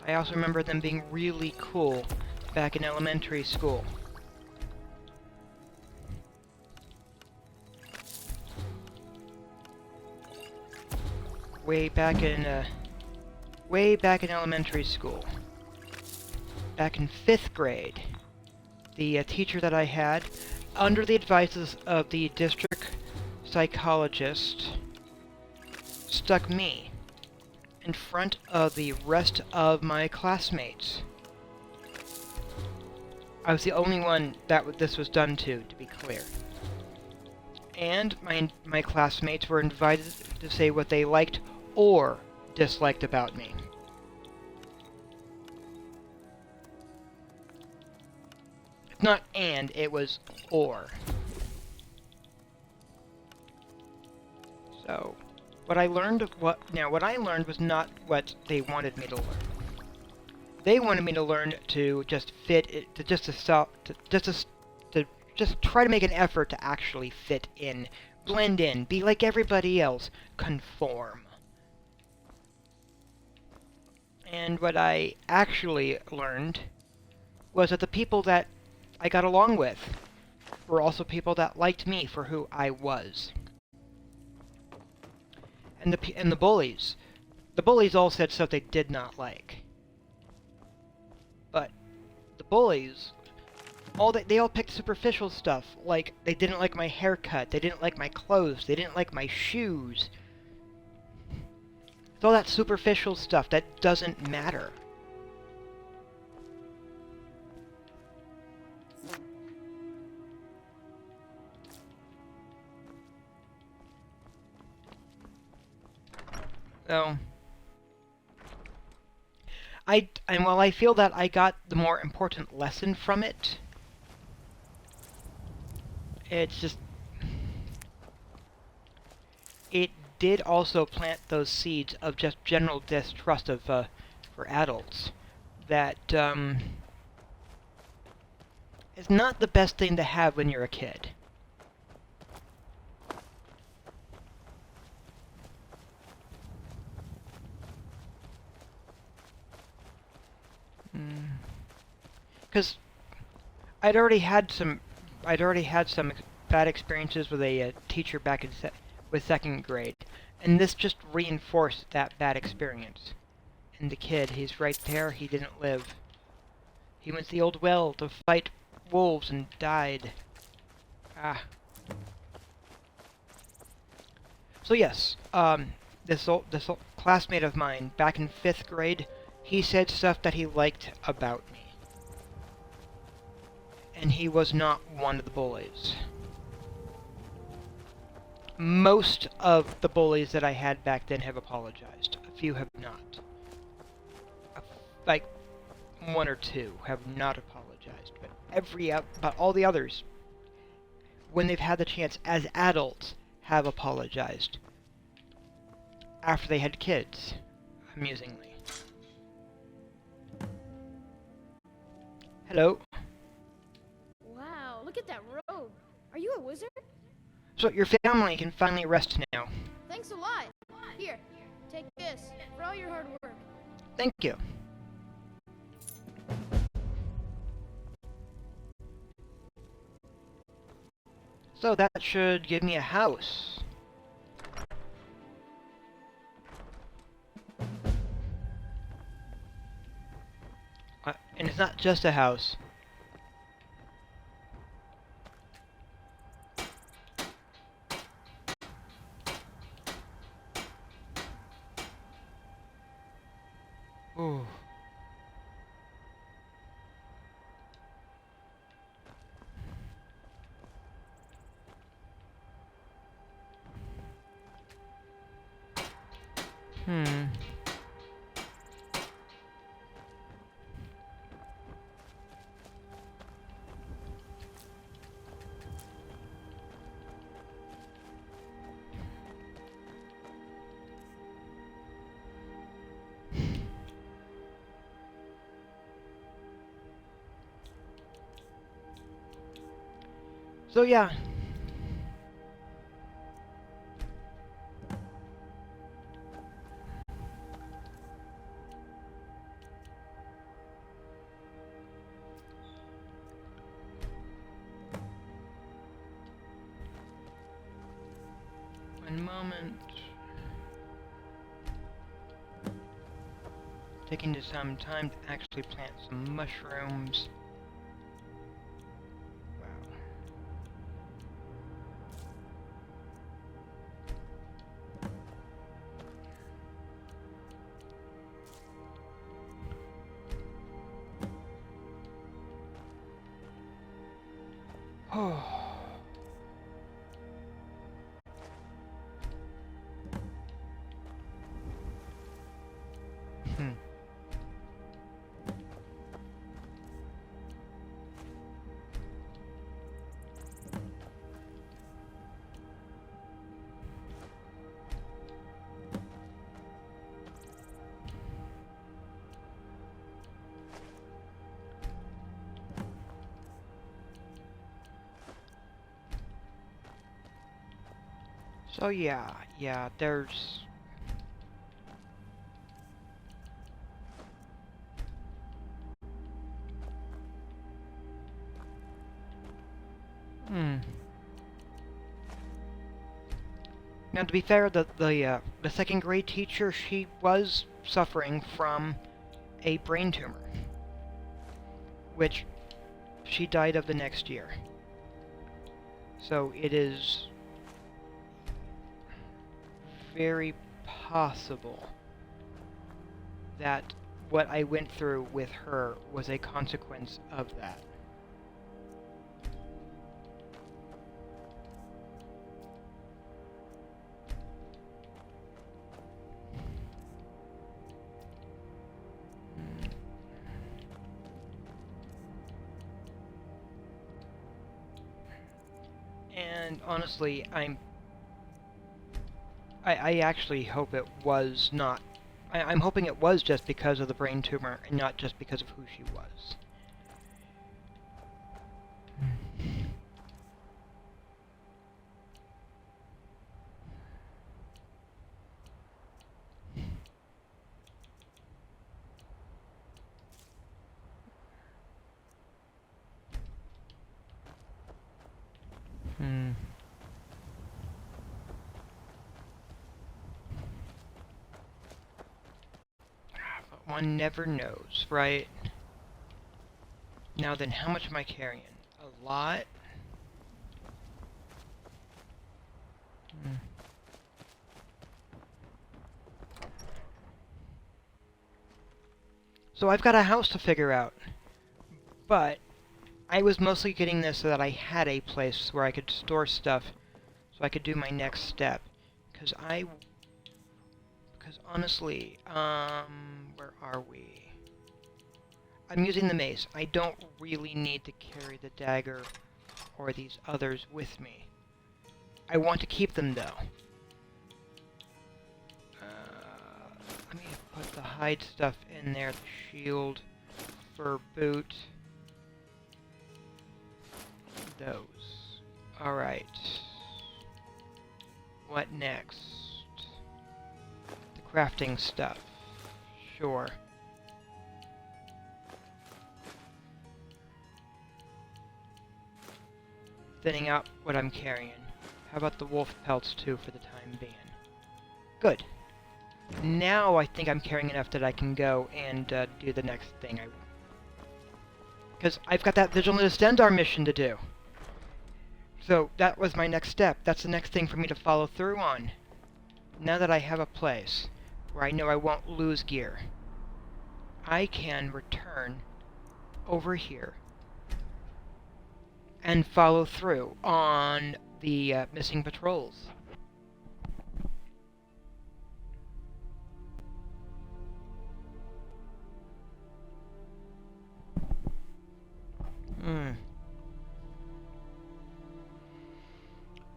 I also remember them being really cool back in elementary school. Way back in elementary school. Back in 5th grade, the teacher that I had, under the advices of the district psychologist, stuck me in front of the rest of my classmates. I was the only one that this was done to be clear. And my classmates were invited to say what they liked or disliked about me. It's not and, it was or. So, what I learned was not what they wanted me to learn. They wanted me to learn to just fit it, to just try to make an effort to actually fit in, blend in, be like everybody else, conform. And what I actually learned was that the people that I got along with were also people that liked me for who I was. And the bullies all said stuff they did not like. But the bullies, they all picked superficial stuff, like they didn't like my haircut, they didn't like my clothes, they didn't like my shoes. It's all that superficial stuff that doesn't matter. So, and while I feel that I got the more important lesson from it, it's just, it did also plant those seeds of just general distrust of, for adults, that, is not the best thing to have when you're a kid. Because I'd already had some bad experiences with a teacher back in with second grade, and this just reinforced that bad experience. And the kid, he's right there. He didn't live. He went to the old well to fight wolves and died. Ah. So yes, this old classmate of mine back in 5th grade, he said stuff that he liked about me. And he was not one of the bullies. Most of the bullies that I had back then have apologized. A few have not. Like, 1 or 2 have not apologized. But all the others, when they've had the chance as adults, have apologized. After they had kids, amusingly. Hello. Wow, look at that robe. Are you a wizard? So your family can finally rest now. Thanks a lot. Here, take this for all your hard work. Thank you. So that should give me a house. And it's not just a house. Ooh. So yeah. One moment. Taking some time to actually plant some mushrooms. So yeah, there's... Now, to be fair, the second grade teacher, she was suffering from a brain tumor, which she died of the next year. So it is very possible that what I went through with her was a consequence of that. And honestly, I actually hope it was not. I'm hoping it was just because of the brain tumor and not just because of who she was. But one never knows, right? Now then, how much am I carrying? A lot? So I've got a house to figure out, but I was mostly getting this so that I had a place where I could store stuff so I could do my next step. Because honestly, where are we? I'm using the mace. I don't really need to carry the dagger or these others with me. I want to keep them though. Let me put the hide stuff in there, the shield, fur boot. Those. Alright. What next? The crafting stuff. Sure. Thinning out what I'm carrying. How about the wolf pelts too for the time being? Good. Now I think I'm carrying enough that I can go and do the next thing. Because I've got that Vigilant Stendarr mission to do. So that was my next step. That's the next thing for me to follow through on. Now that I have a place where I know I won't lose gear, I can return over here and follow through on the missing patrols.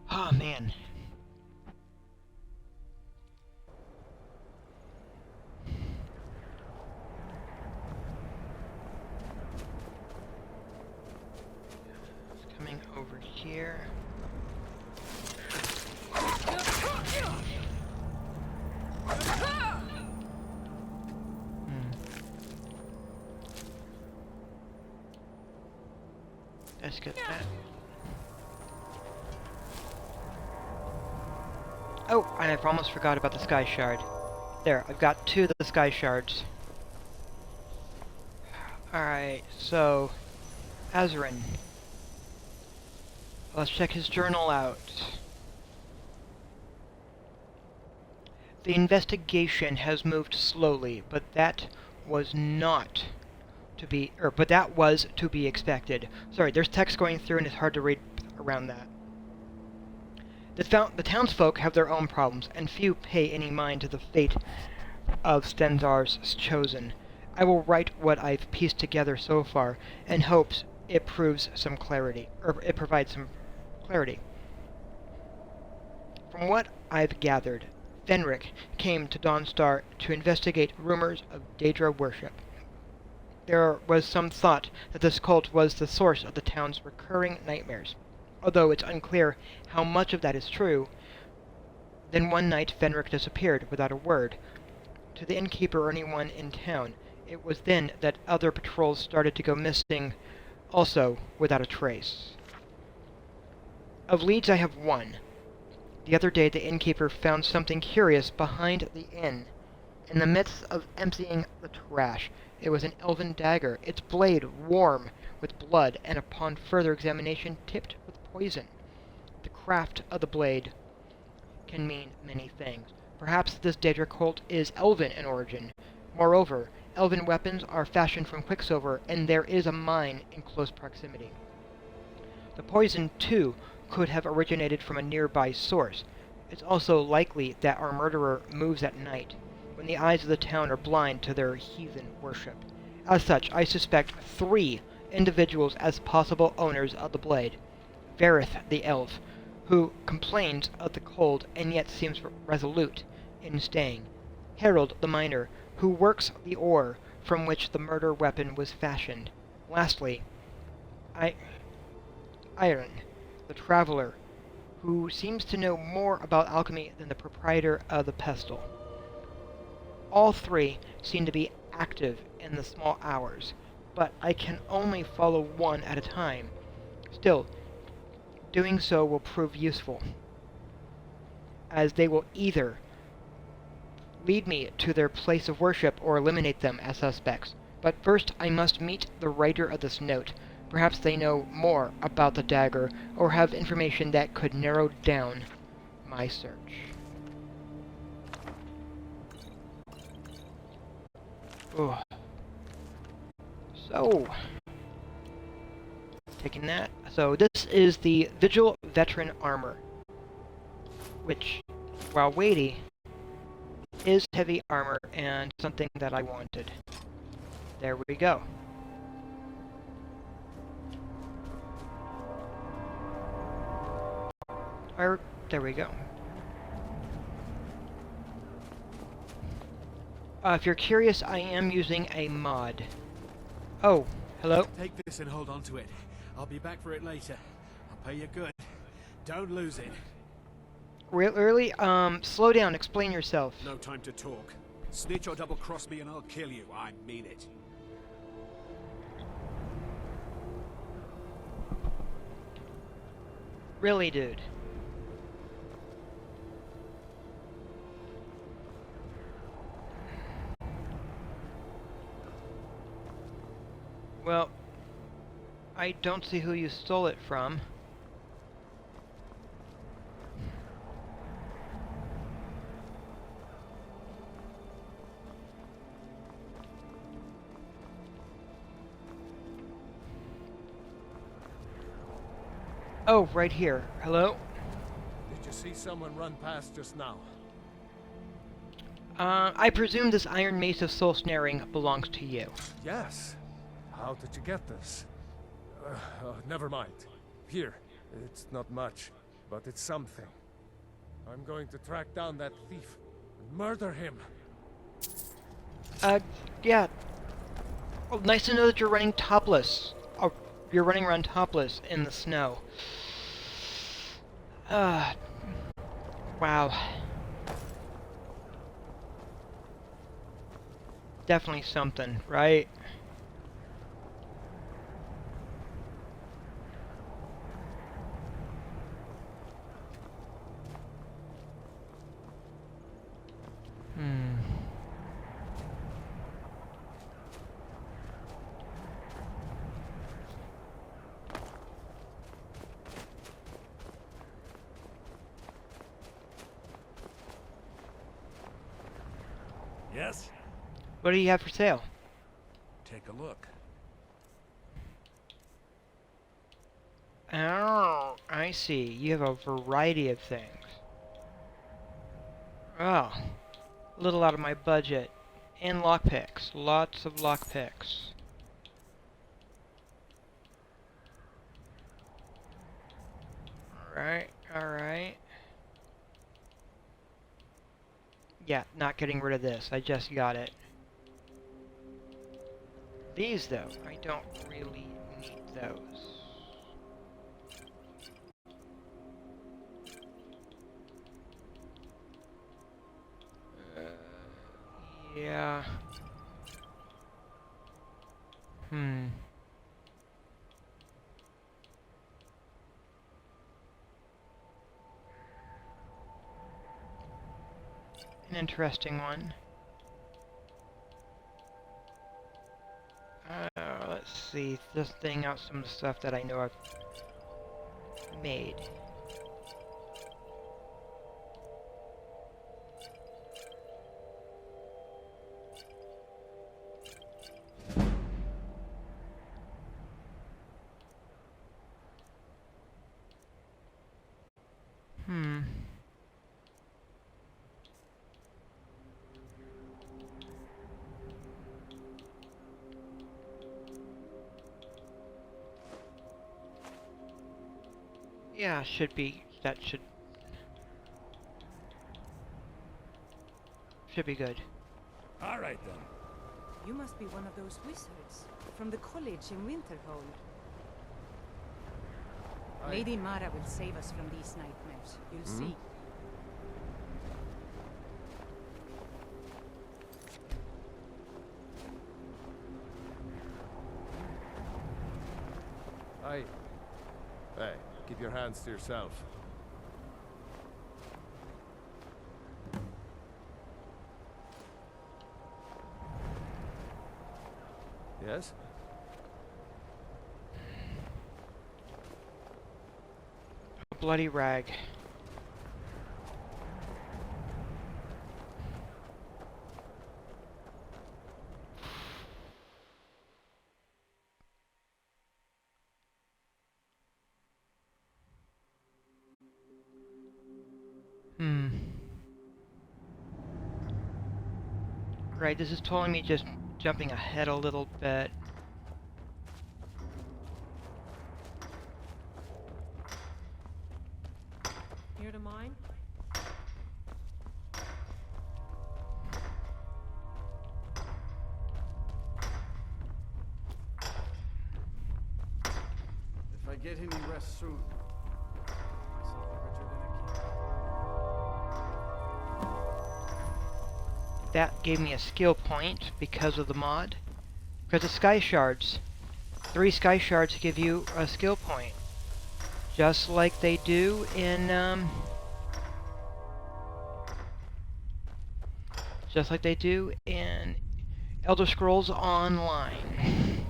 Oh, man. It's coming over here. Let's get that. Oh, and I've almost forgot about the Sky Shard. There, I've got 2 of the Sky Shards. Alright, so... Azarin. Let's check his journal out. The investigation has moved slowly, but that was not to be, but that was to be expected. Sorry, there's text going through and it's hard to read around that. The townsfolk have their own problems, and few pay any mind to the fate of Stenzar's chosen. I will write what I've pieced together so far, in hopes it provides some clarity. From what I've gathered, Fenric came to Dawnstar to investigate rumors of Daedra worship. There was some thought that this cult was the source of the town's recurring nightmares, although it's unclear how much of that is true. Then one night Fenric disappeared without a word to the innkeeper or anyone in town. It was then that other patrols started to go missing, also without a trace. Of leads I have one. The other day the innkeeper found something curious behind the inn. In the midst of emptying the trash, it was an elven dagger, its blade warm with blood, and upon further examination tipped with poison. The craft of the blade can mean many things. Perhaps this Daedra cult is elven in origin. Moreover, elven weapons are fashioned from quicksilver, and there is a mine in close proximity. The poison, too, could have originated from a nearby source. It's also likely that our murderer moves at night, when the eyes of the town are blind to their heathen worship. As such, I suspect 3 individuals as possible owners of the blade. Varith the elf, who complains of the cold and yet seems resolute in staying. Harold the miner, who works the ore from which the murder weapon was fashioned. Lastly, Iron, the traveler, who seems to know more about alchemy than the proprietor of the pestle. All 3 seem to be active in the small hours, but I can only follow one at a time. Still, doing so will prove useful, as they will either lead me to their place of worship or eliminate them as suspects. But first I must meet the writer of this note. Perhaps they know more about the dagger, or have information that could narrow down my search. Ooh. So, taking that. So this is the Vigil Veteran Armor, which, while weighty, is heavy armor and something that I wanted. There we go. There we go. If you're curious, I am using a mod. Oh, hello? Take this and hold on to it. I'll be back for it later. I'll pay you good. Don't lose it. Really? Slow down. Explain yourself. No time to talk. Snitch or double-cross me and I'll kill you. I mean it. Really, dude? Well, I don't see who you stole it from. Oh, right here. Hello? Did you see someone run past just now? I presume this iron mace of soul snaring belongs to you. Yes. How did you get this? Never mind. Here. It's not much, but it's something. I'm going to track down that thief and murder him. Yeah. Oh, nice to know that you're running topless. Oh, you're running around topless in the snow. Wow. Definitely something, right? Yes? What do you have for sale? Take a look. Oh, I see. You have a variety of things. Oh, a little out of my budget. And lockpicks. Lots of lockpicks. Alright, alright. Yeah, not getting rid of this. I just got it. These, though, I don't really need those. Yeah. Hmm. An interesting one. Let's see. Just thinking out some of the stuff that I know I've made. Hmm. Yeah, should be. That should be good. All right, then. You must be one of those wizards from the college in Winterhold. Lady Mara will save us from these nightmares. You'll see. Hey, keep your hands to yourself. Yes? A bloody rag. Hmm. Right, this is telling me just jumping ahead a little bit. Near the mine? If I get any rest soon, myself be richer than a king. That gave me a skill point because of the mod. Because of sky shards. 3 sky shards give you a skill point. Just like they do in, just like they do in Elder Scrolls Online.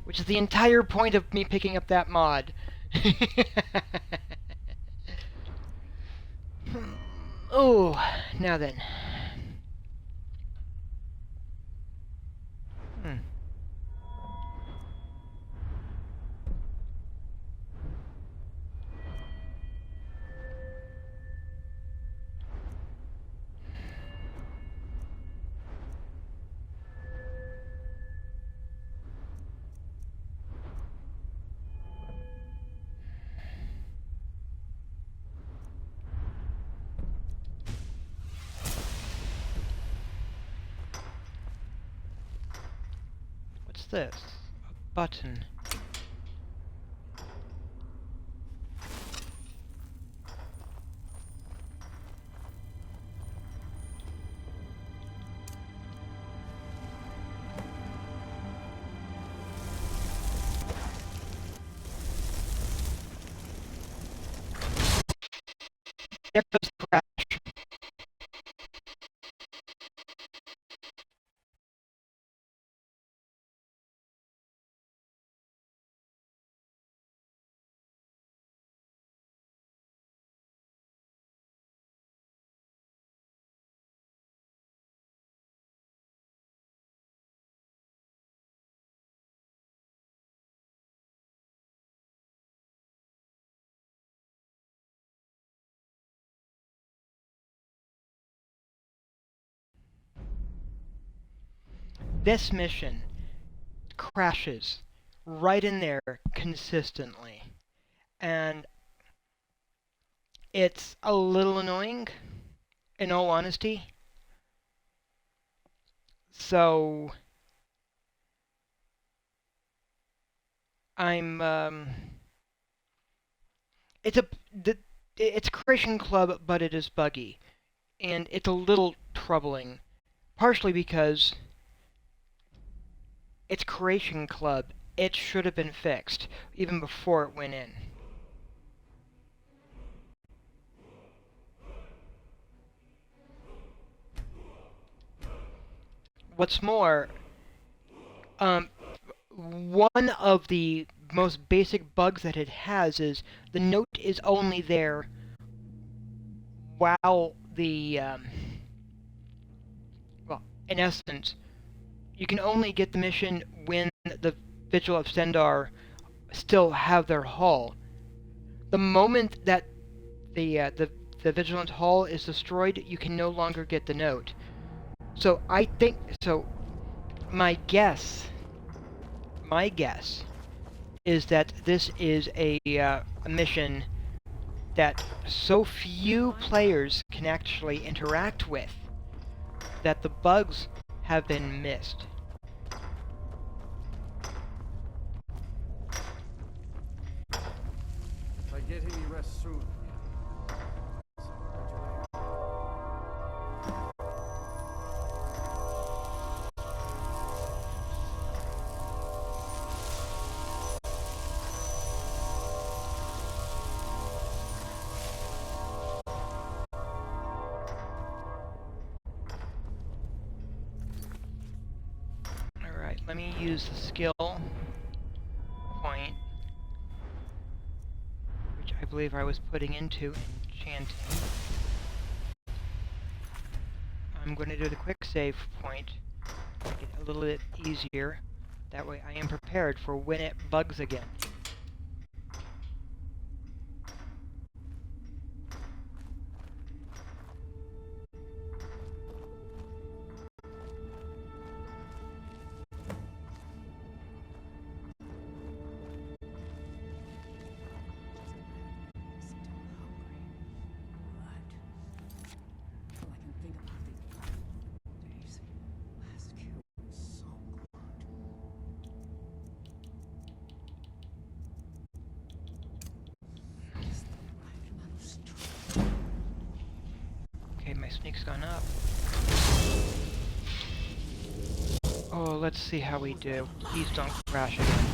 Which is the entire point of me picking up that mod. Oh, now then. What's this? A button. There goes the crash. this mission crashes right in there consistently. And it's a little annoying, in all honesty. So it's it's Creation Club, but it is buggy, and it's a little troubling, partially because it's Creation Club. It should have been fixed even before it went in. What's more, one of the most basic bugs that it has is the note is only there while the, well, in essence, you can only get the mission when the Vigil of Sendar still have their hull. The moment that the Vigilant hull is destroyed, you can no longer get the note. So my guess is that this is a mission that so few players can actually interact with that the bugs have been missed. If I get any rest soon. Alright, let me use the skill point, which I believe I was putting into enchanting. I'm going to do the quick save point, make it a little bit easier. That way I am prepared for when it bugs again. Okay, my sneak's gone up. Oh, let's see how we do. Please don't crash again.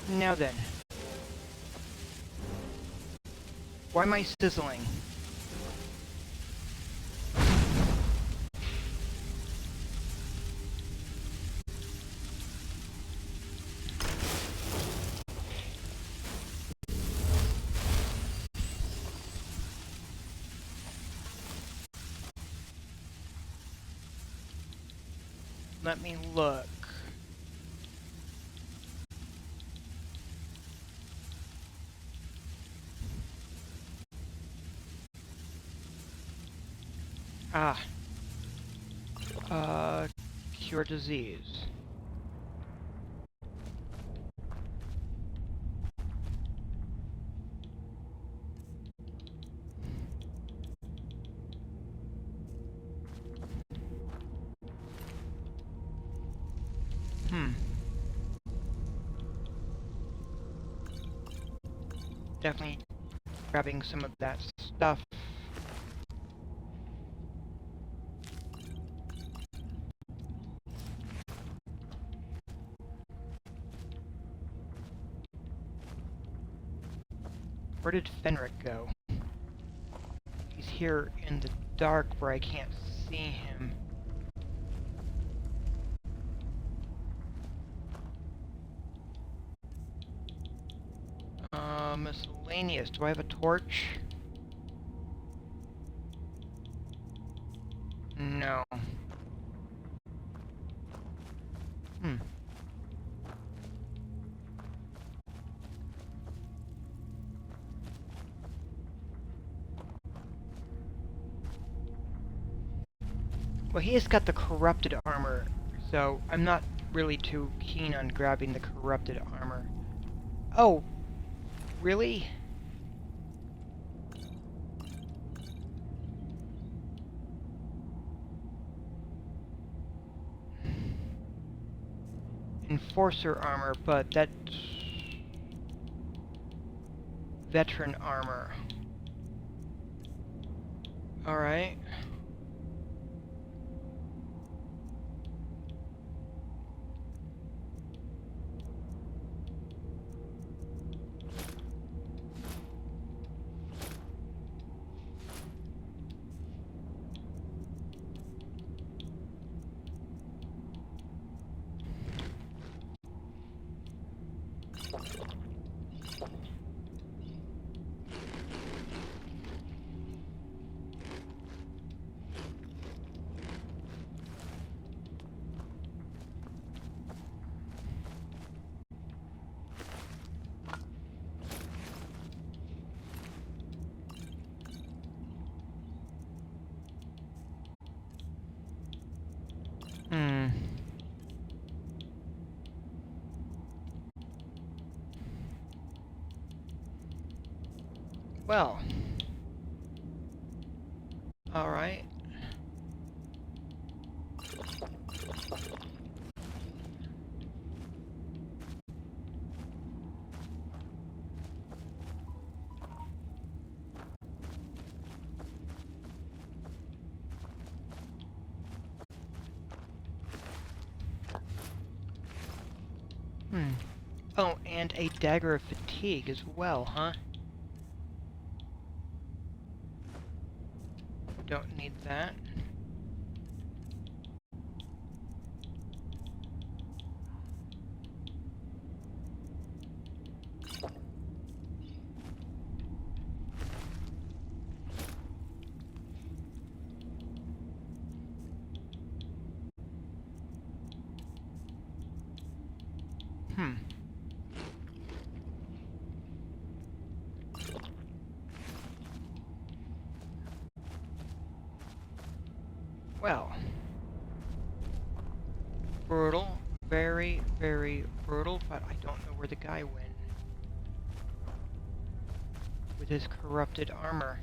Now then. Why am I sizzling? Let me look. Cure disease. definitely grabbing some of that stuff. Where did Fenric go? He's here in the dark where I can't see him. Miscellaneous. Do I have a torch? No. Well, he has got the corrupted armor, so I'm not really too keen on grabbing the corrupted armor. Oh, really? Enforcer armor, but that's veteran armor. Alright. Well. Alright. Oh, and a dagger of fatigue as well, huh? Don't need that. Well. Brutal. Very, very brutal, but I don't know where the guy went. With his corrupted armor.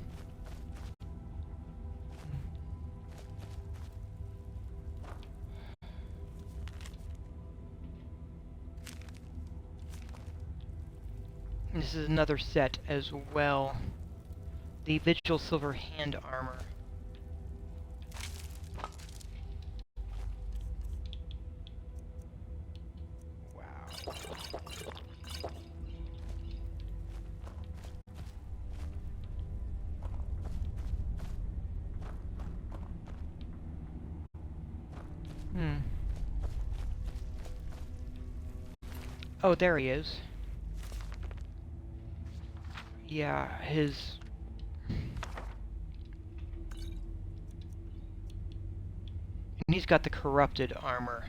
This is another set as well. The Vigil Silver Hand Armor. Wow. Oh, there he is. Yeah, his... And he's got the corrupted armor.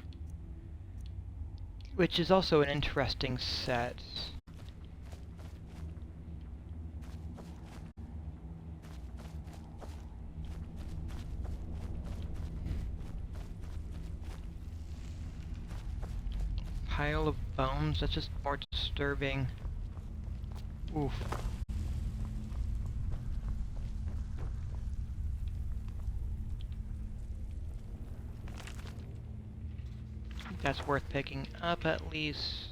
Which is also an interesting set. Pile of bones, that's just more disturbing. Oof. That's worth picking up at least.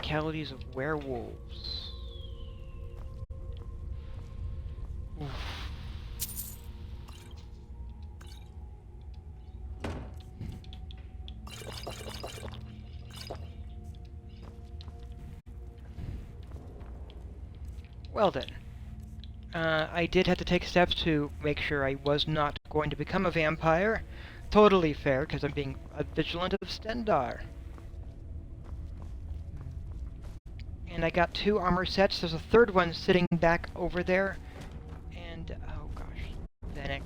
Technicalities of werewolves. Oof. Well then. I did have to take steps to make sure I was not going to become a vampire. Totally fair, because I'm being a vigilant of Stendar. And I got 2 armor sets. There's a third one sitting back over there. And, oh gosh, Venic.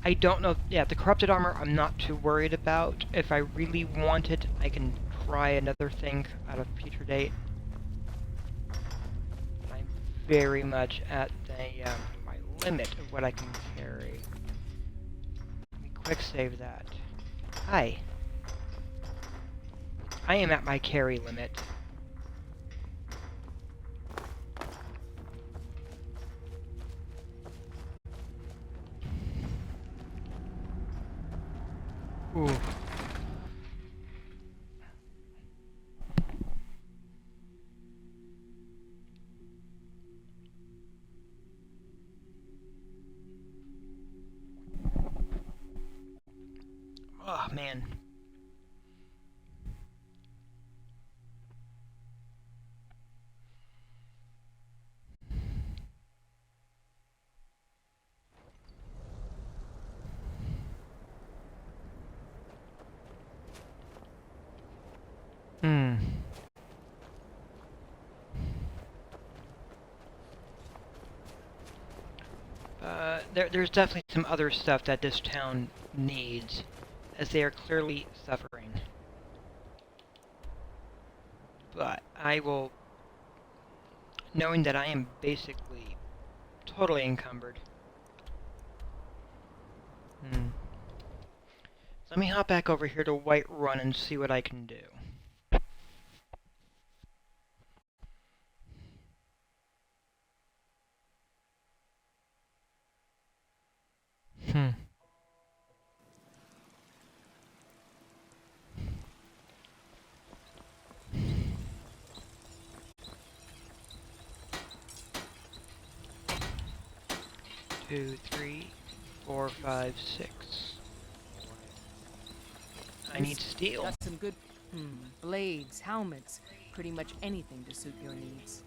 I don't know. Yeah, the corrupted armor I'm not too worried about. If I really want it, I can try another thing at a future date. I'm very much at the my limit of what I can carry. Let me quick save that. Hi. I am at my carry limit. Ooh. Oh, man. Hmm. There's definitely some other stuff that this town needs, as they are clearly suffering. But I will, knowing that I am basically totally encumbered. So let me hop back over here to Whiterun and see what I can do. Hmm. 2, 3, 4, 5, 6. I need steel. Got some good blades, helmets, pretty much anything to suit your needs.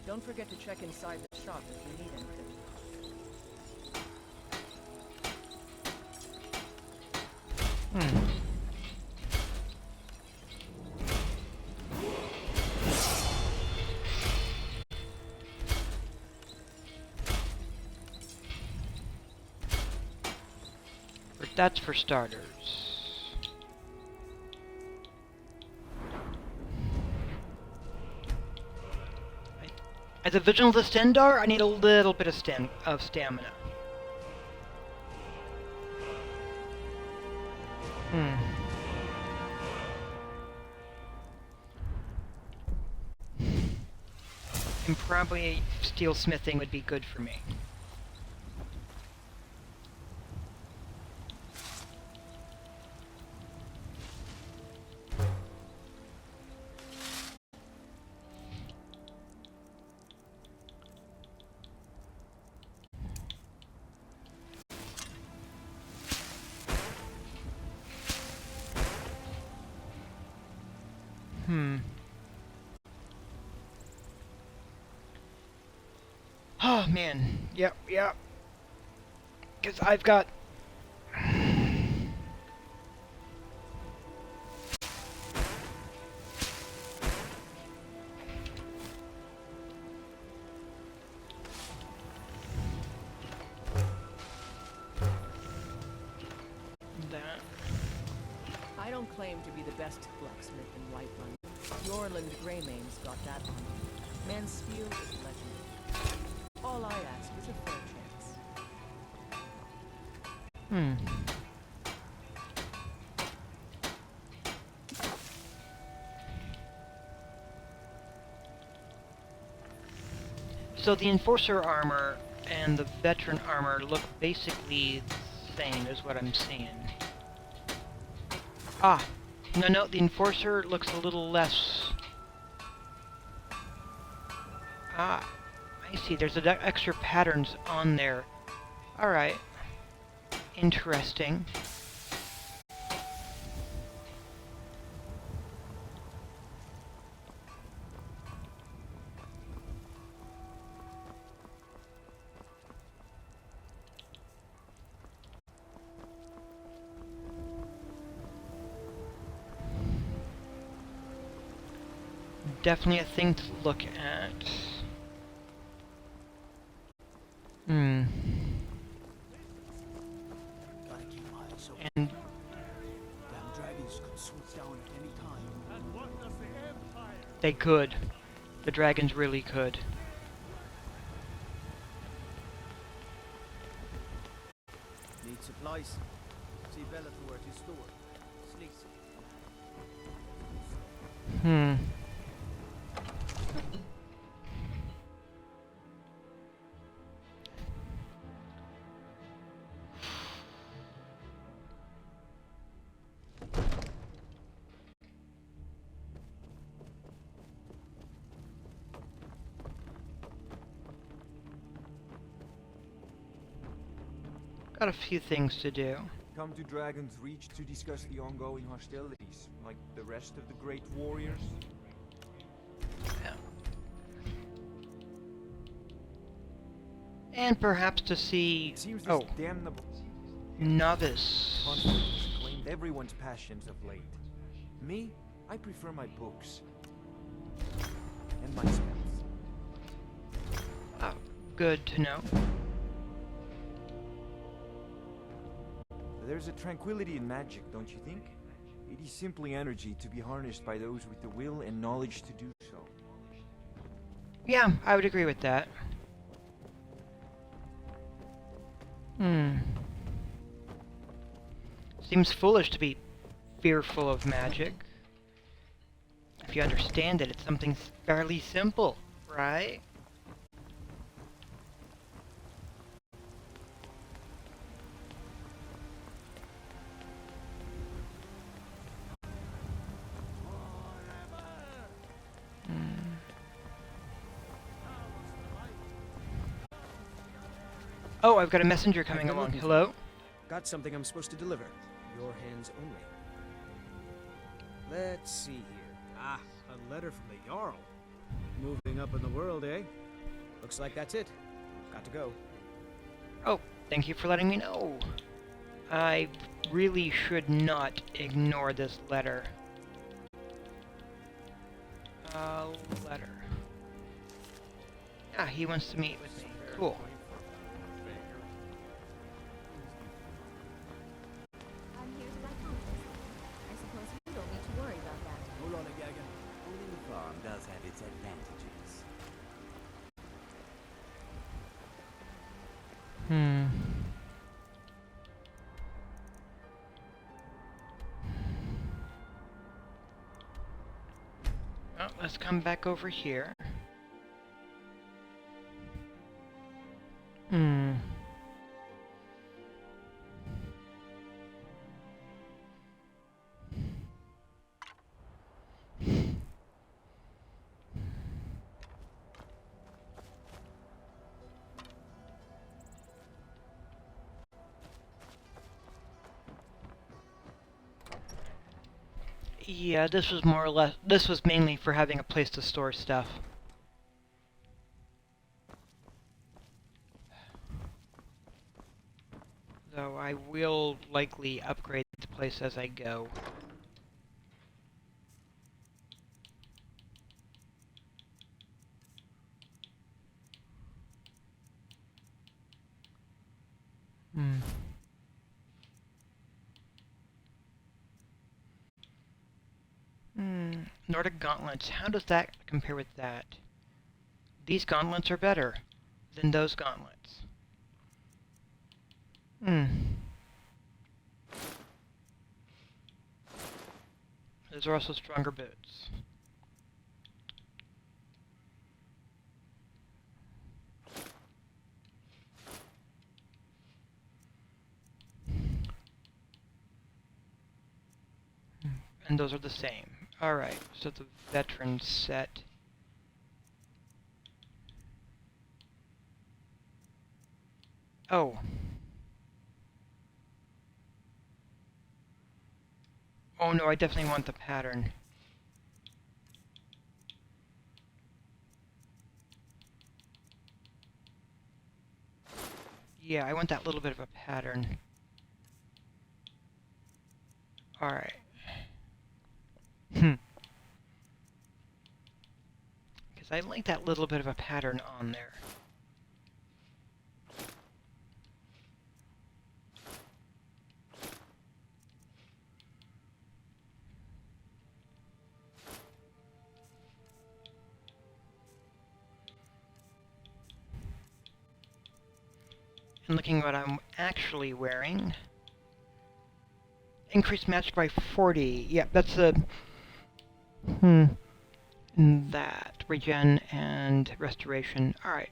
Don't forget to check inside the shop if you need anything. But that's for starters. As a Vigilant of the Stendar, I need a little bit of stamina. And probably steel smithing would be good for me. Oh, man. Yep. Because I've got... don't claim to be the best blacksmith in Whiterun. Yorland Greymane's got that on him. Mansfield is legendary. All I ask is a fair chance. So the Enforcer armor and the Veteran armor look basically the same, is what I'm seeing. Ah, no, the Enforcer looks a little less... Ah, I see, there's extra patterns on there. Alright. Interesting. Definitely a thing to look at. Gotta keep eyes open. And Damn dragons could swoop down at any time. And what does the Empire? they could. The dragons really could. Need supplies? See Bellator at his store. Sneaks. Got a few things to do. Come to Dragon's Reach to discuss the ongoing hostilities, like the rest of the great warriors? Yeah. And perhaps to see... Seems this oh, damnable novice. conflict has claimed everyone's passions of late. Me, I prefer my books. And my spells. Oh, good to know. There's a tranquility in magic, don't you think? It is simply energy to be harnessed by those with the will and knowledge to do so. Yeah, I would agree with that. Seems foolish to be fearful of magic. If you understand it, it's something fairly simple, right? Oh, I've got a messenger coming along. Hello? Got something I'm supposed to deliver. Your hands only. Let's see here. Ah, a letter from the Jarl. Moving up in the world, eh? Looks like that's it. Got to go. Oh, thank you for letting me know. I really should not ignore this letter. Letter. Ah, he wants to meet with me. Cool. I'm here to buy compost. I suppose you don't need to worry about that. Hold on, Gagan. Owning a farm does have its advantages. Oh, let's come back over here. Yeah, this was more or less, this was mainly for having a place to store stuff. Though I will likely upgrade the place as I go. Nordic gauntlets. How does that compare with that? These gauntlets are better than those gauntlets. Those are also stronger boots. And those are the same. Alright, so the veteran set. Oh. Oh no, I definitely want the pattern. Yeah, I want that little bit of a pattern. Alright. Because I like that little bit of a pattern on there. And looking at what I'm actually wearing. Increased match by 40. Yep, that's a... that. Regen and restoration. Alright.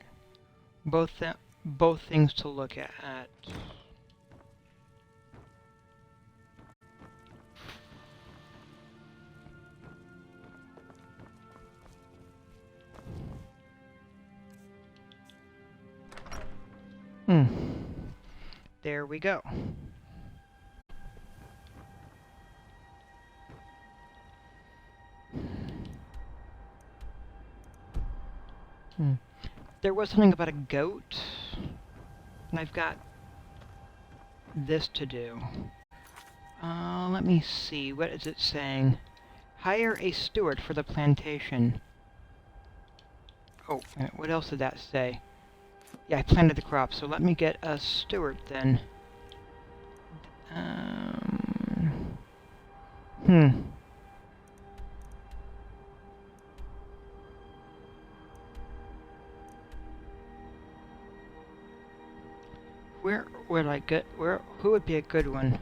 Both things to look at. There we go. There was something about a goat, and I've got this to do. Let me see, what is it saying? Hire a steward for the plantation. Oh, what else did that say? Yeah, I planted the crops, so let me get a steward then. Where would I get, who would be a good one?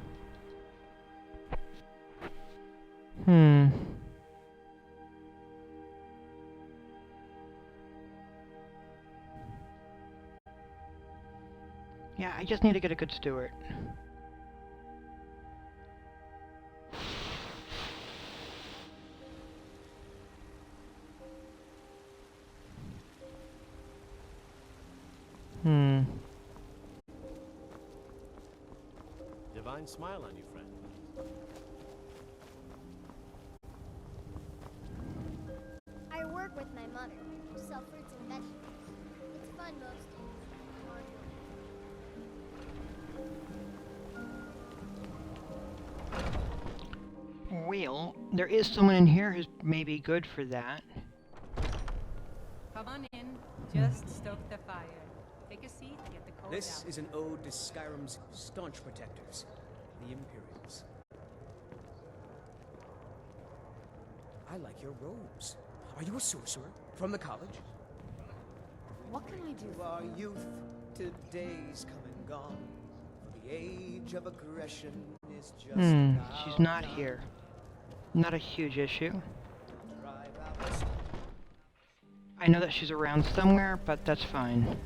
Yeah, I just need to get a good steward. Divine smile on you, friend. I work with my mother to sell fruits and vegetables. It's fun most days. Hard work. Well, there is someone in here who's maybe good for that. Come on in. Just stoke the fire. Take a seat, get the cold This out. is an ode to Skyrim's staunch protectors, the Imperials. I like your robes. Are you a sorcerer? From the college? What can I do? To our youth, today's come and gone. For the age of aggression is just She's not here. Not a huge issue. I know that she's around somewhere, but that's fine.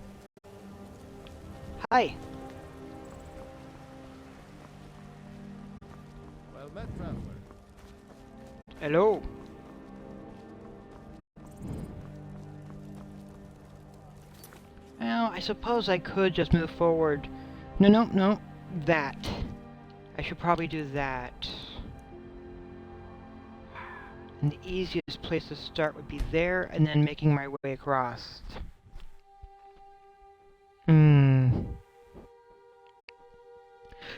Hi! Well met, traveler. Hello! Well, I suppose I could just move forward. No. That. I should probably do that. And the easiest place to start would be there, and then making my way across.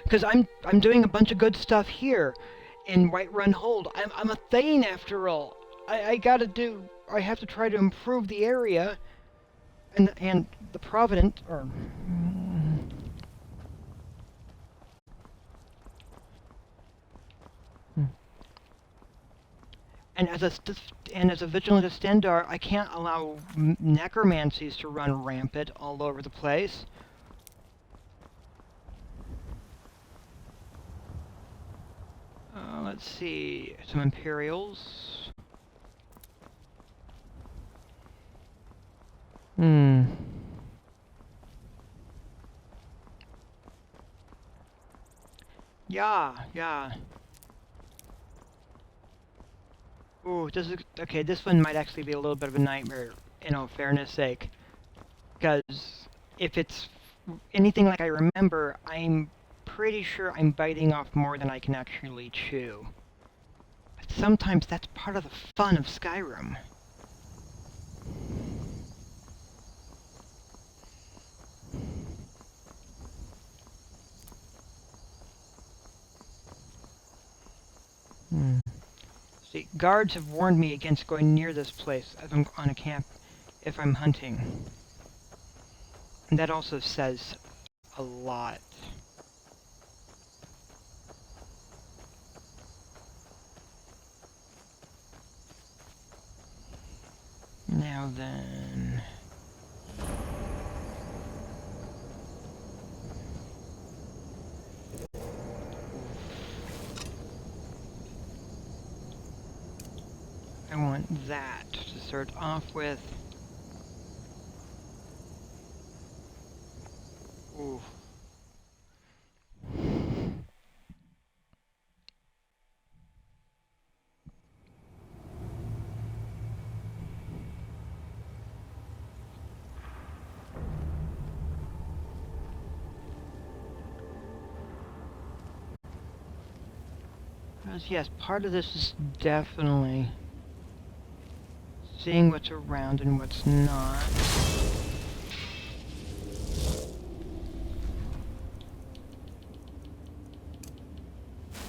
Because I'm doing a bunch of good stuff here in Whiterun Hold. I'm a Thane after all. I have to try to improve the area and the Provident or And as a vigilant Stendarr, I can't allow necromancies to run rampant all over the place. Let's see, some Imperials. Yeah. Ooh, this is okay. This one might actually be a little bit of a nightmare, in all fairness sake, because if it's anything like I remember, I'm pretty sure I'm biting off more than I can actually chew. But sometimes that's part of the fun of Skyrim. See, guards have warned me against going near this place as I'm on a camp if I'm hunting. And that also says a lot. Now then... I want that to start off with. Ooh. Because yes, part of this is definitely seeing what's around and what's not.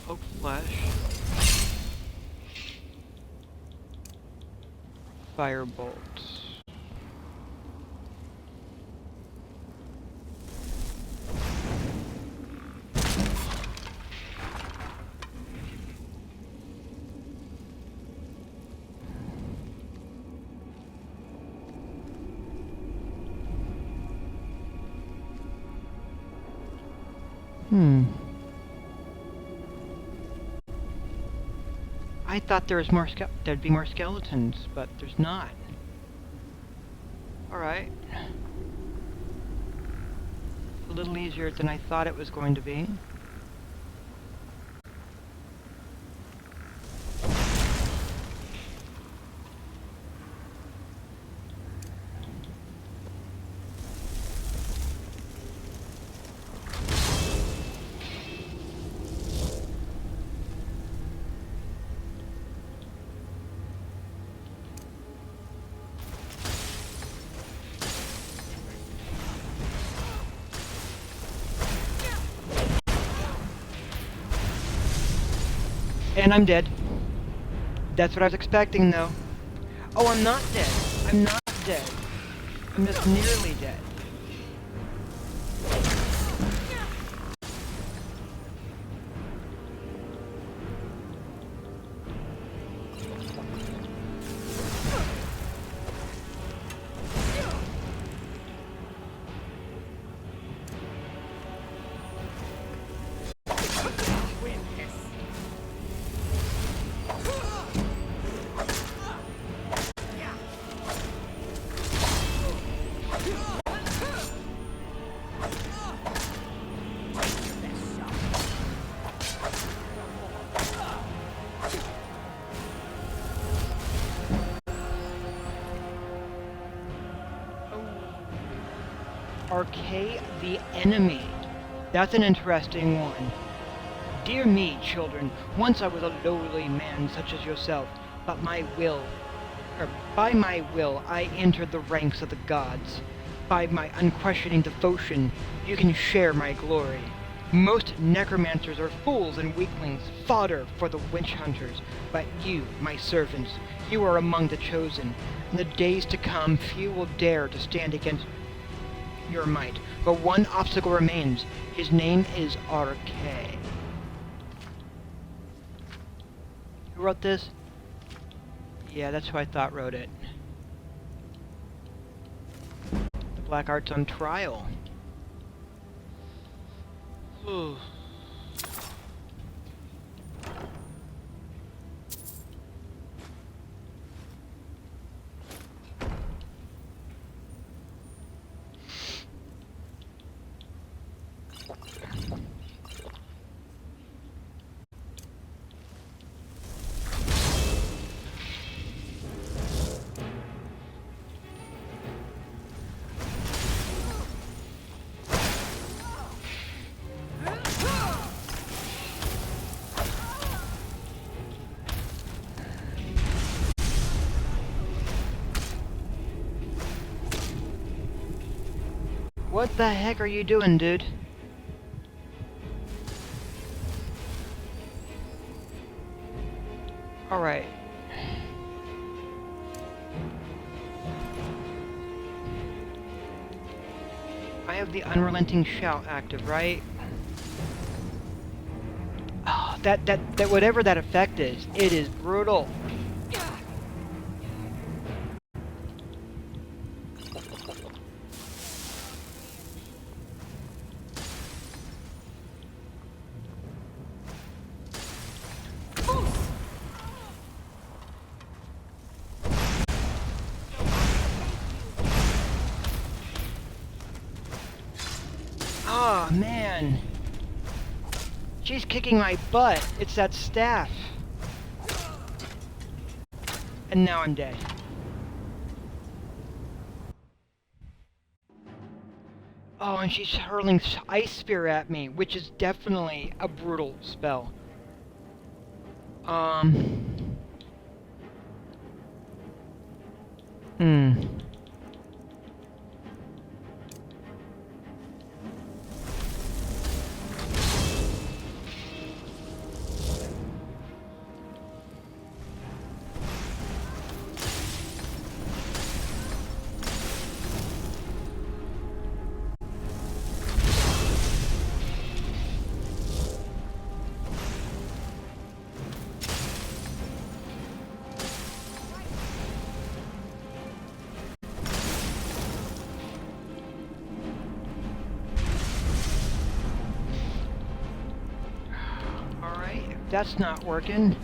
Oak flesh. Firebolts. I thought there was there'd be more skeletons, but there's not. Alright. A little easier than I thought it was going to be. And I'm dead. That's what I was expecting, though. Oh, I'm not dead. I'm not dead. I'm just nearly dead. Arcade the enemy. That's an interesting one. Dear me, children, once I was a lowly man such as yourself, but by my will, I entered the ranks of the gods. By my unquestioning devotion, you can share my glory. Most necromancers are fools and weaklings, fodder for the witch hunters. But you, my servants, you are among the chosen. In the days to come, few will dare to stand against your might. But one obstacle remains. His name is RK. Who wrote this? Yeah, that's who I thought wrote it. The Black Art's on trial. Ooh. What the heck are you doing, dude? Alright. I have the unrelenting shout active, right? Oh, that whatever that effect is, it is brutal. Oh, man. She's kicking my butt. It's that staff. And now I'm dead. Oh, and she's hurling Ice Spear at me, which is definitely a brutal spell. That's not working.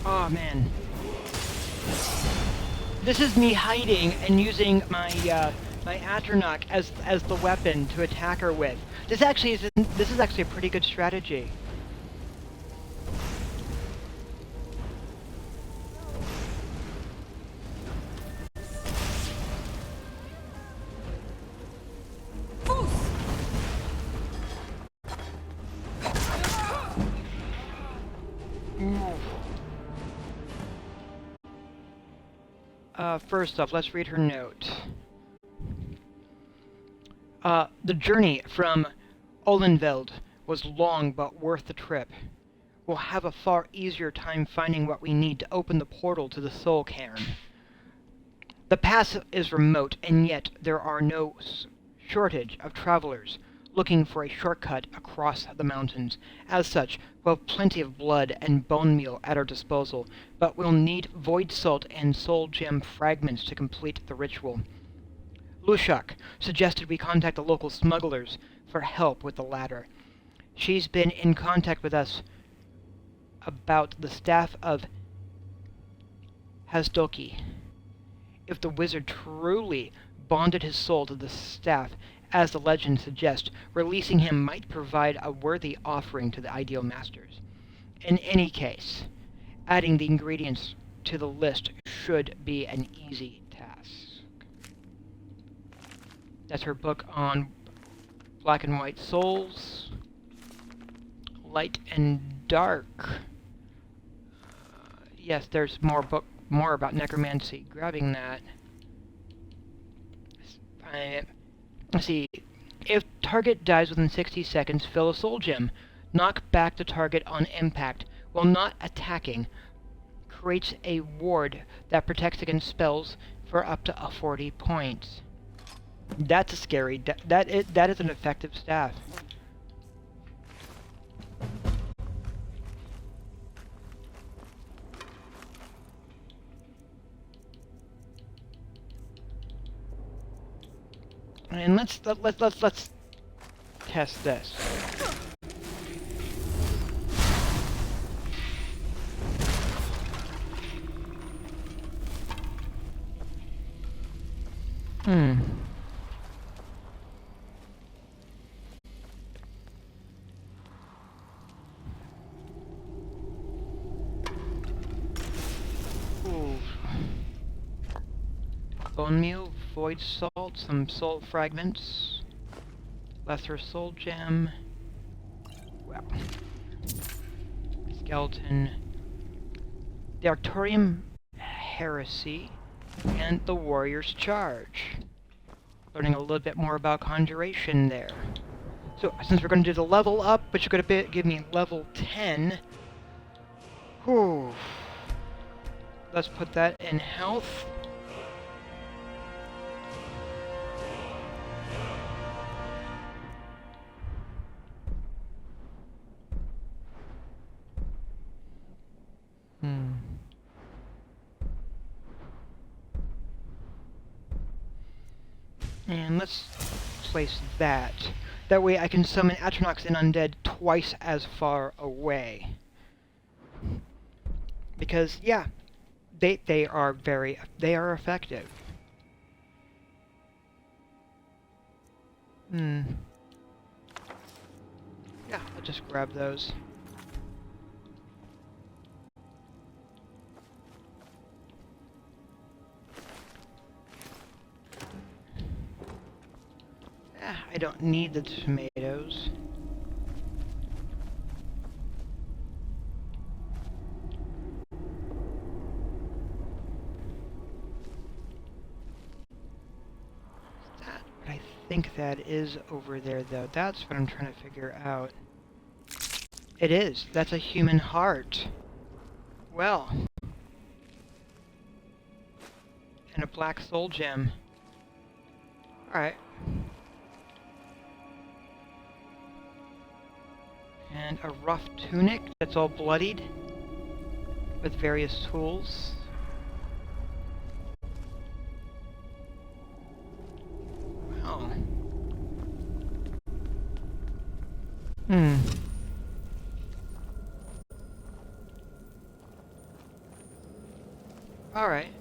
Oh man. This is me hiding and using my my Atronach as the weapon to attack her with. This is actually a pretty good strategy. First off, let's read her note. The journey from Olenveld was long but worth the trip. We'll have a far easier time finding what we need to open the portal to the Soul Cairn. The pass is remote, and yet there are no shortage of travelers looking for a shortcut across the mountains. As such, we'll have plenty of blood and bone meal at our disposal, but we'll need void salt and soul gem fragments to complete the ritual. Lushak suggested we contact the local smugglers for help with the latter. She's been in contact with us about the staff of Hasdoki. If the wizard truly bonded his soul to the staff, as the legend suggests, releasing him might provide a worthy offering to the ideal masters. In any case, adding the ingredients to the list should be an easy task. That's her book on black and white souls, light and dark. Yes, there's more about necromancy. Grabbing that. Let's see. If target dies within 60 seconds, fill a soul gem. Knock back the target on impact while not attacking. Creates a ward that protects against spells for up to 40 points. That's a scary. That is an effective staff. And let's test this. Ooh. Bone meal, void salt, some soul fragments, lesser soul gem, well, skeleton, the Arcturian heresy, and the warrior's charge. Learning a little bit more about conjuration there. So since we're going to do the level up, which is going to give me level 10, whew. Let's put that in health. And let's place that. That way I can summon Atronachs and Undead twice as far away. Because, yeah, they are effective. Yeah, I'll just grab those. I don't need the tomatoes. I think that is over there, though. That's what I'm trying to figure out. It is. That's a human heart. Well. And a black soul gem. Alright. And a rough tunic that's all bloodied. With various tools. Wow. Alright.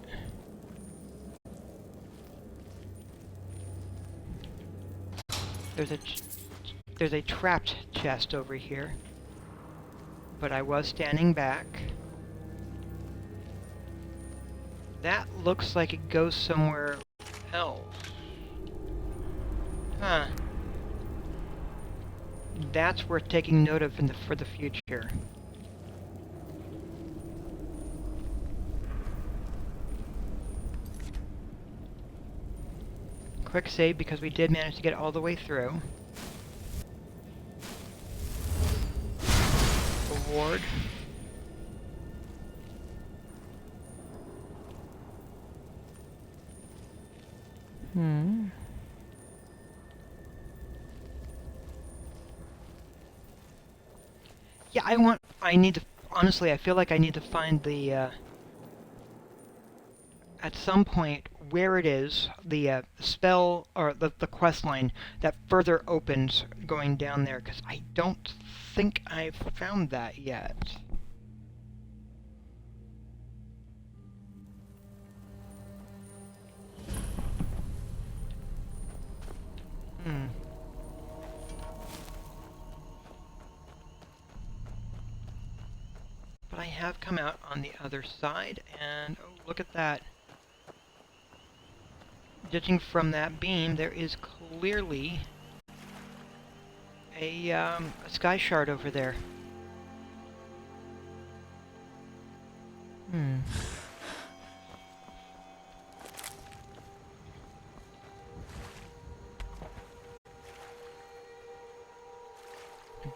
There's a trapped chest over here. But I was standing back. That looks like it goes somewhere else. Huh. That's worth taking note of for the future. Quick save because we did manage to get all the way through. Award. Yeah, honestly, I feel like I need to find the, at some point, where it is, the spell, or the quest line that further opens going down there, because I don't think I've found that yet. But I have come out on the other side, and oh, look at that. Judging from that beam, there is clearly a sky shard over there.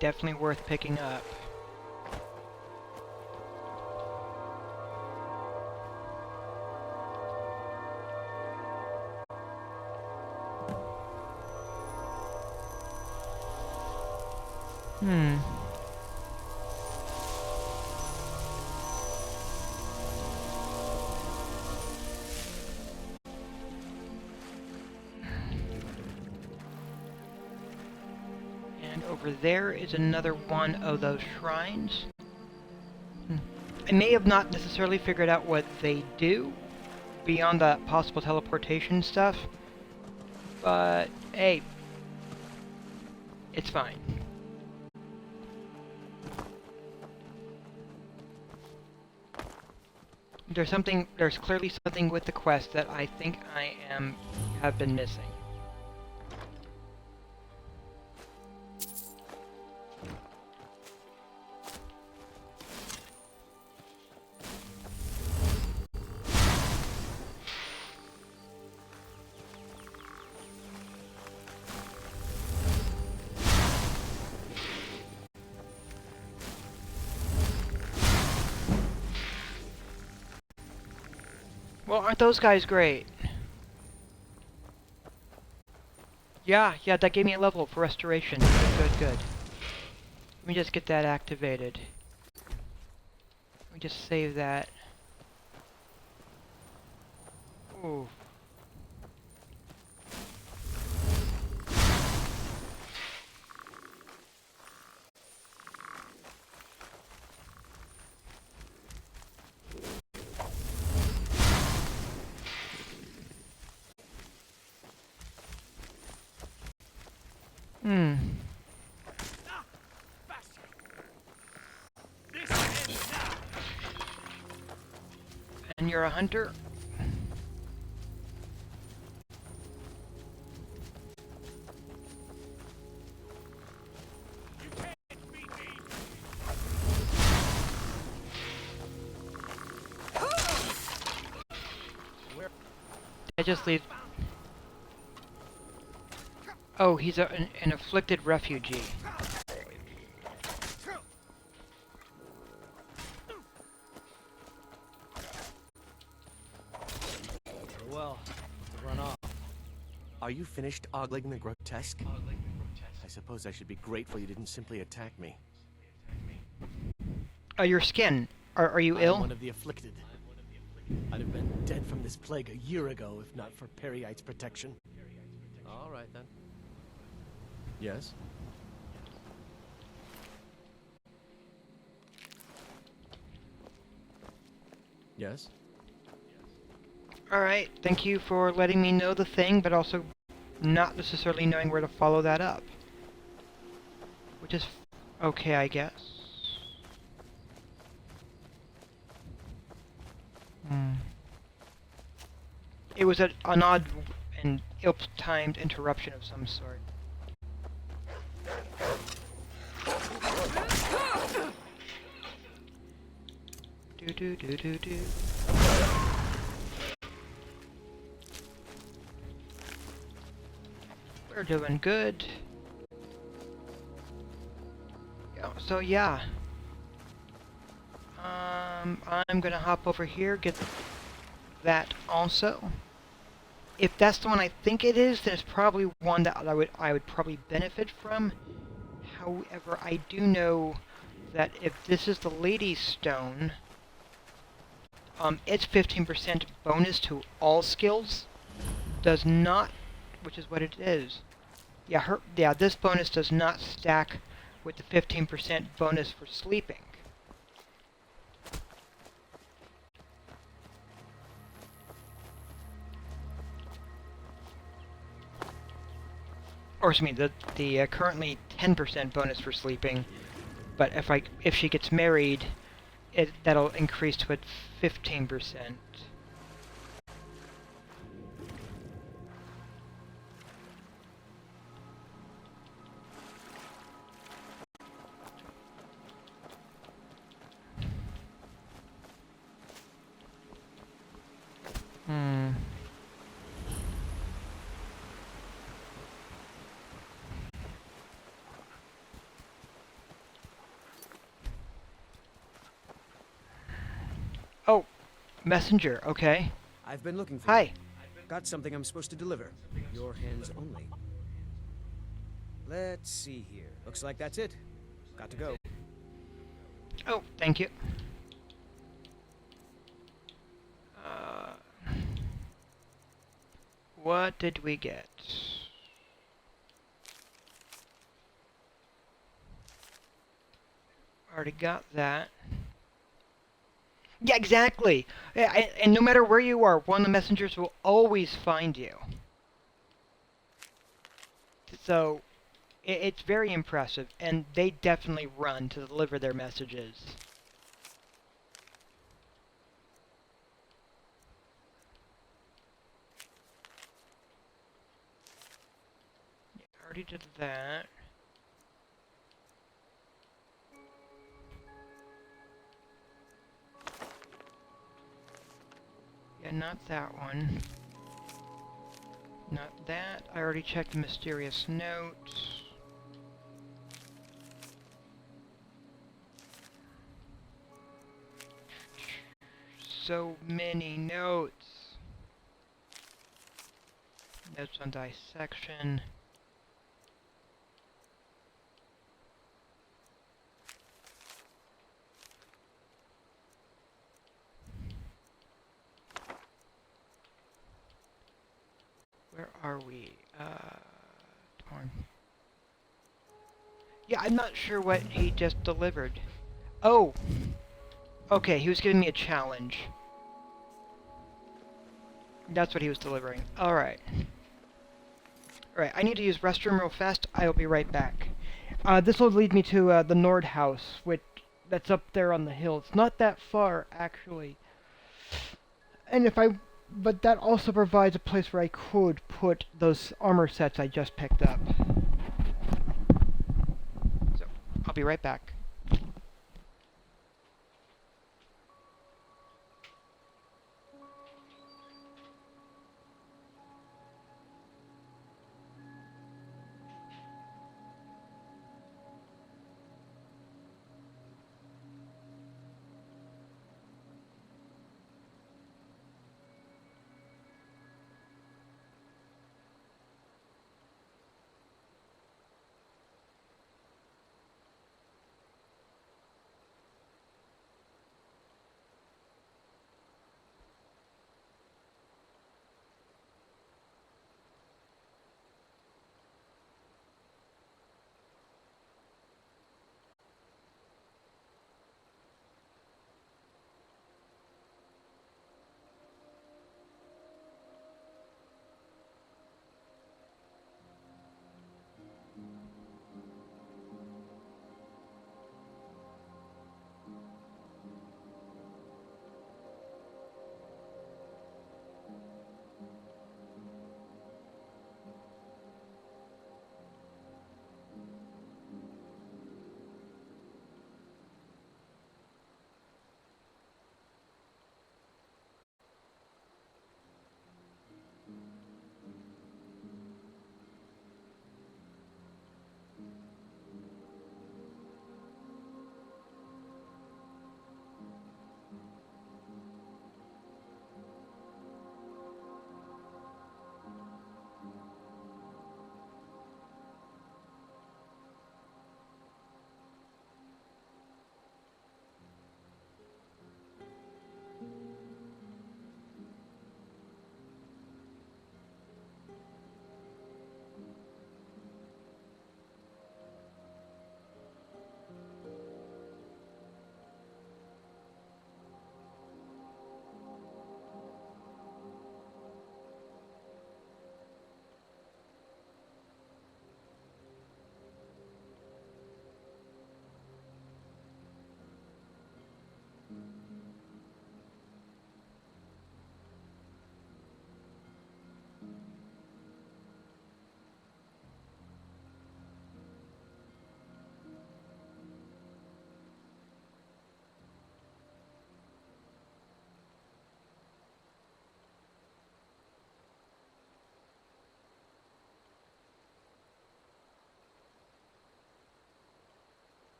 Definitely worth picking up. And over there is another one of those shrines. I may have not necessarily figured out what they do beyond the possible teleportation stuff, but hey, it's fine. There's clearly something with the quest that I think I have been missing. Well, aren't those guys great? Yeah, that gave me a level for restoration. Good. Let me just get that activated. Let me just save that. Ooh. And you're a hunter? I just leave. Oh, he's an afflicted refugee. Well, run off. Are you finished ogling the grotesque? I suppose I should be grateful you didn't simply attack me. Oh, your skin. Are you ill? I'm one of the afflicted. I'd have been dead from this plague a year ago if not for Periite's protection. All right, then. Yes? Yes? Alright, thank you for letting me know the thing, but also not necessarily knowing where to follow that up. Which is okay, I guess. It was an odd and ill-timed interruption of some sort. Do. We're doing good. So yeah. I'm gonna hop over here, get that also. If that's the one I think it is, then it's probably one that I would probably benefit from. However, I do know that if this is the Lady's Stone, its 15% bonus to all skills does not, which is what it is. Yeah, this bonus does not stack with the 15% bonus for sleeping. Or excuse me, the currently 10% bonus for sleeping, but if she gets married, that'll increase to a 15%. Oh, messenger, okay. I've been looking for Hi. you. Got something I'm supposed to deliver. Your hands only. Let's see here. Looks like that's it. Got to go. Oh, thank you. What did we get? Already got that. Yeah, exactly. And no matter where you are, one of the messengers will always find you. So, it's very impressive, and they definitely run to deliver their messages. Yeah, already did that. Yeah, not that one. Not that. I already checked the mysterious note. So many notes. Notes on dissection. Where are we? Torn. Yeah, I'm not sure what he just delivered. Oh! Okay, he was giving me a challenge. That's what he was delivering. Alright. Alright, I need to use restroom real fast. I will be right back. This will lead me to the Nord House, which that's up there on the hill. It's not that far, actually. And but that also provides a place where I could put those armor sets I just picked up. So, I'll be right back.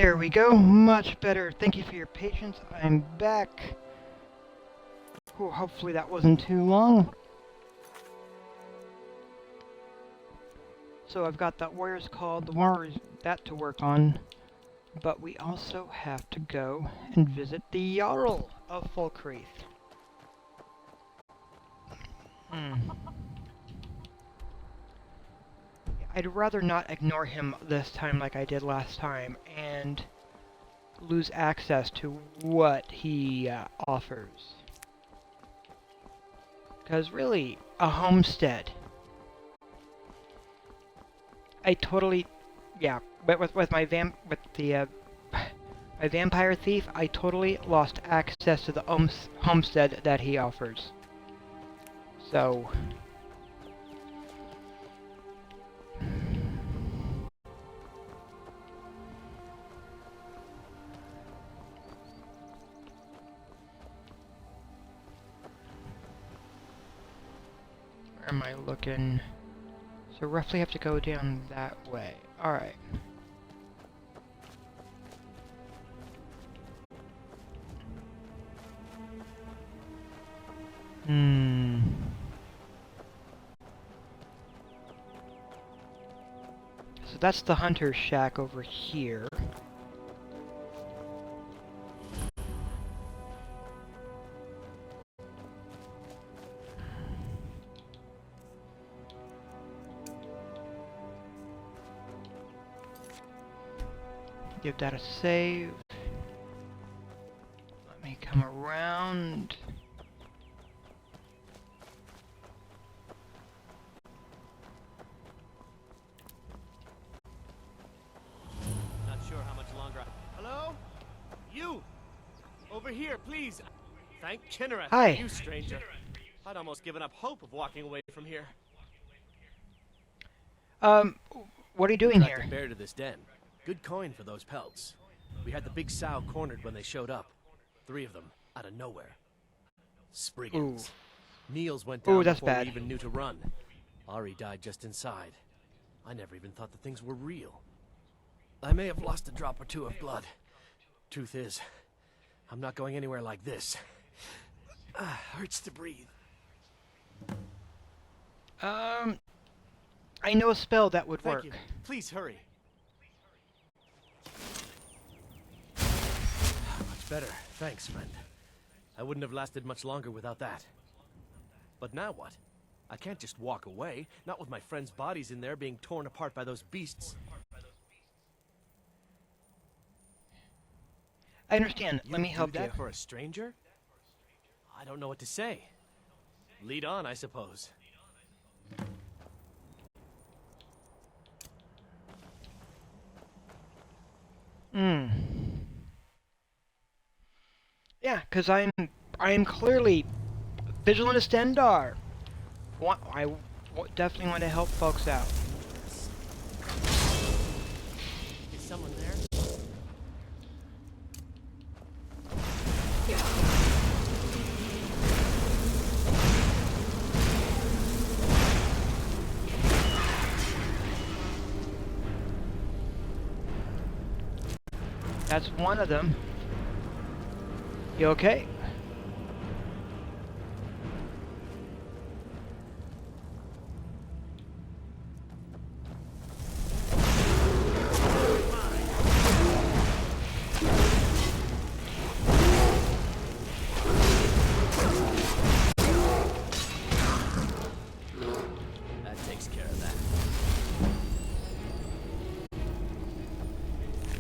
There we go. Much better. Thank you for your patience. I'm back. Oh, hopefully that wasn't too long. So I've got that Warrior's Call, the Warriors, that to work on. But we also have to go and visit the Jarl of Falkreath. I'd rather not ignore him this time like I did last time and lose access to what he offers. Because really, a homestead. I totally, yeah, but with my my vampire thief, I totally lost access to the homestead that he offers. So. Where am I looking? So roughly have to go down that way. Alright. So that's the hunter's shack over here. Give that a save. Let me come around. Not sure how much longer Hello? You! Over here, please! Thank Kinnereth Hi. for you, stranger. I'd almost given up hope of walking away from here. What are you doing Tracked here? a bear to this den. Good coin for those pelts. We had the big sow cornered when they showed up. 3 of them, out of nowhere. Spriggans. Niels went down That's before bad. we even knew to run. Ari died just inside. I never even thought the things were real. I may have lost a drop or 2 of blood. Truth is, I'm not going anywhere like this. Hurts to breathe. I know a spell that would Thank work. you. Please hurry. Much better. Thanks, friend. I wouldn't have lasted much longer without that. But now what? I can't just walk away, not with my friends' bodies in there being torn apart by those beasts. I understand. Let me help do that you. for a stranger? I don't know what to say. Lead on, I suppose. Yeah, because I'm clearly vigilant as Stendar. I definitely want to help folks out. Is someone there? That's one of them. You okay? That takes care of that.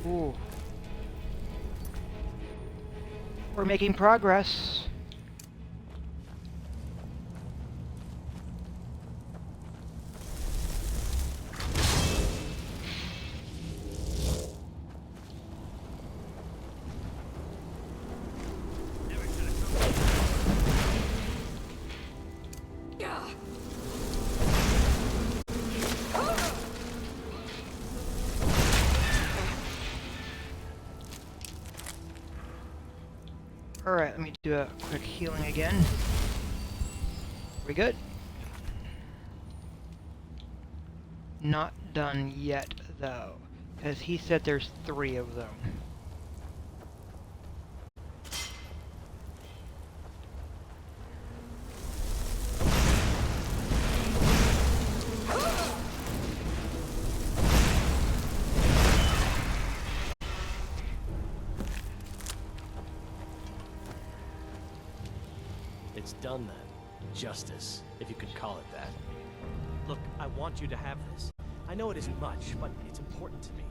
Ooh. We're making progress. Alright, let me do a quick healing again. We good? Not done yet, though. Because he said there's 3 of them. It's done then. Justice, if you could call it that. Look, I want you to have this. I know it isn't much, but it's important to me.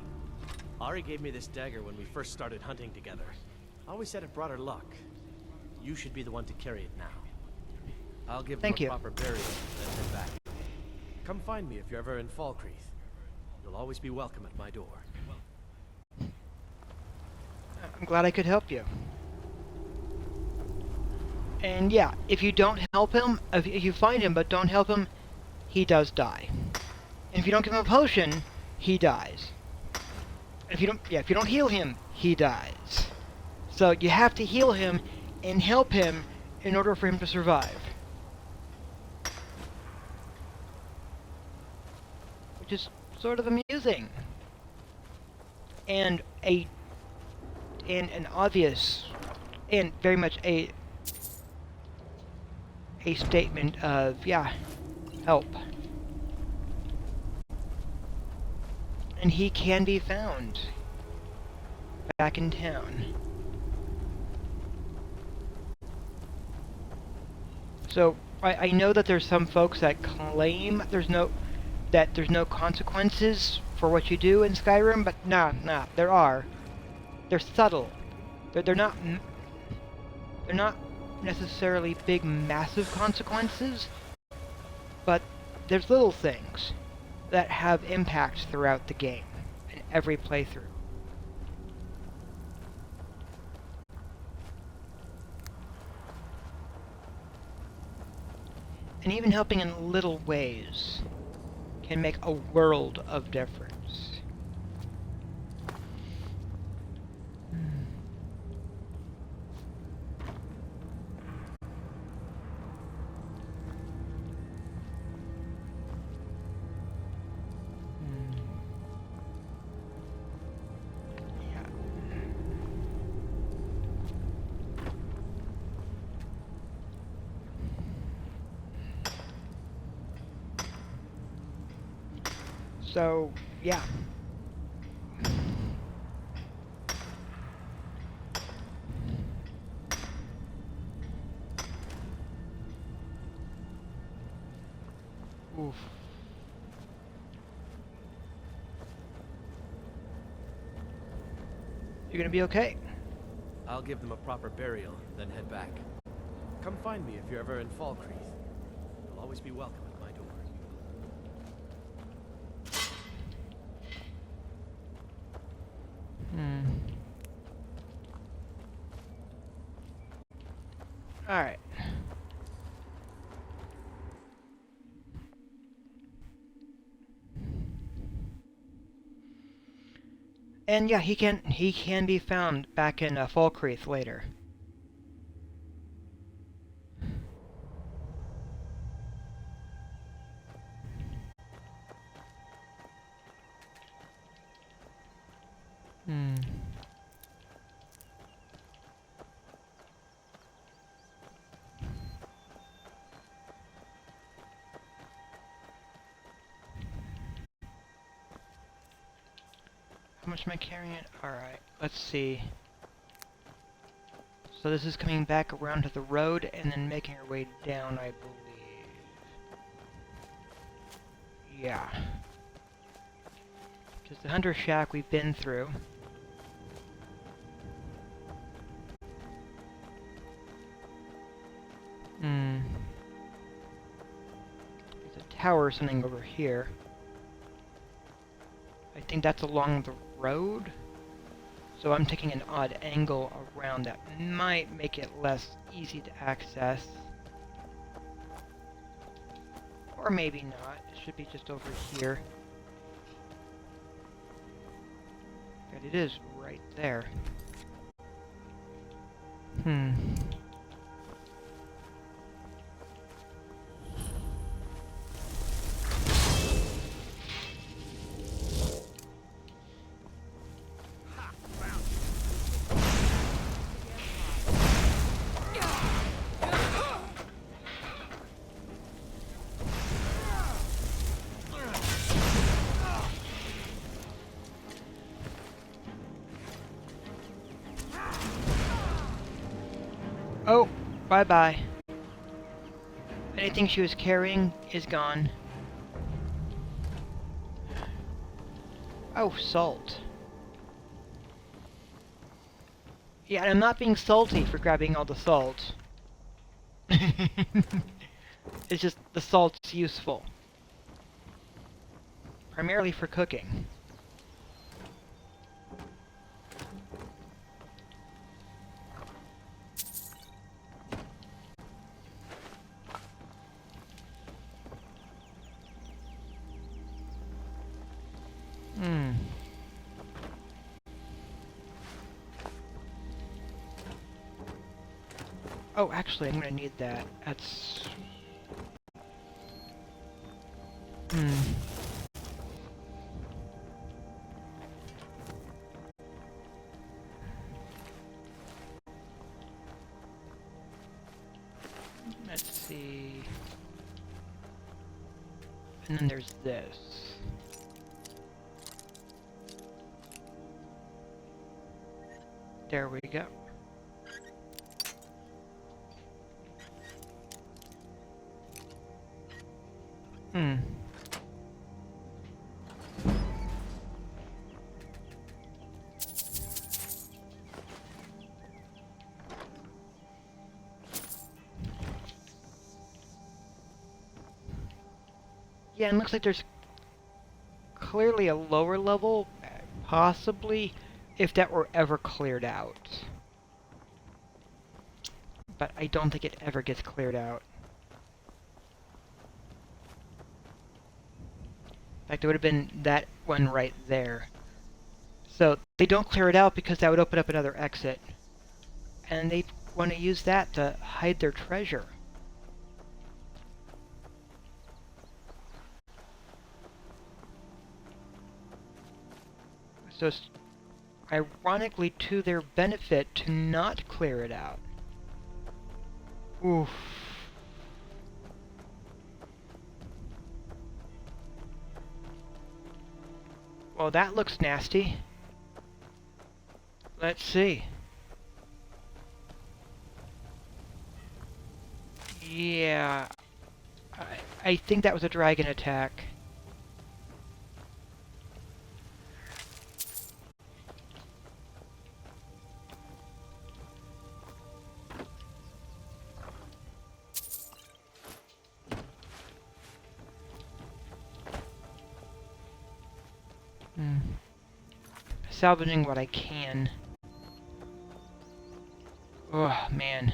Ari gave me this dagger when we first started hunting together. I always said it brought her luck. You should be the one to carry it now. I'll give them a proper burial, then head back. Come find me if you're ever in Falkreath. You'll always be welcome at my door. I'm glad I could help you. And yeah, if you don't help him, if you find him but don't help him, he does die. And if you don't give him a potion, he dies. And if you don't heal him, he dies. So you have to heal him and help him in order for him to survive. Which is sort of amusing. And an obvious and very much a statement of, yeah, help. And he can be found back in town. So I know that there's some folks that claim there's no consequences for what you do in Skyrim, but nah, there are. They're subtle. They're not necessarily big, massive consequences, but there's little things that have impact throughout the game, in every playthrough. And even helping in little ways can make a world of difference. So, yeah. Oof. You're gonna be okay. I'll give them a proper burial, then head back. Come find me if you're ever in Falkreath. You'll always be welcome at my door. Alright. And yeah, he can be found back in Falkreath later. How much am I carrying it? Alright, let's see. So this is coming back around to the road and then making our way down, I believe. Yeah. Because the Hunter Shack we've been through. There's a tower or something over here. I think that's along the road. So I'm taking an odd angle around that might make it less easy to access. Or maybe not. It should be just over here. But it is right there. Bye-bye. Anything she was carrying is gone. Oh, salt. Yeah, and I'm not being salty for grabbing all the salt. It's just the salt's useful. Primarily for cooking. Hmm. Oh, actually, I'm gonna need that. That's... Hmm. Let's see... And then there's this. There we go. Hmm. Yeah, and looks like there's clearly a lower level, possibly, if that were ever cleared out. But I don't think it ever gets cleared out. In fact, it would have been that one right there. So they don't clear it out because that would open up another exit. And they want to use that to hide their treasure. So it's ironically to their benefit to not clear it out. Oof. Well, that looks nasty. Let's see. Yeah. I think that was a dragon attack. Salvaging what I can. Oh, man.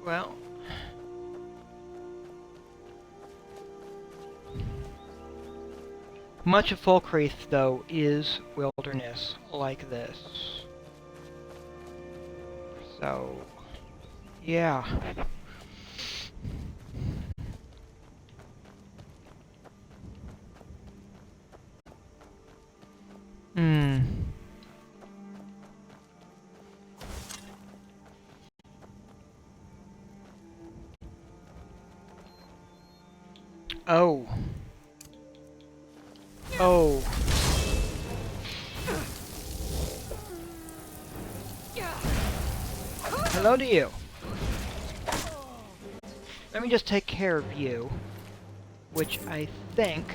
Well. Much of Folkreath, though, is wilderness like this. So... yeah. Hmm. Oh. Oh. Hello to you. Let me just take care of you, which I think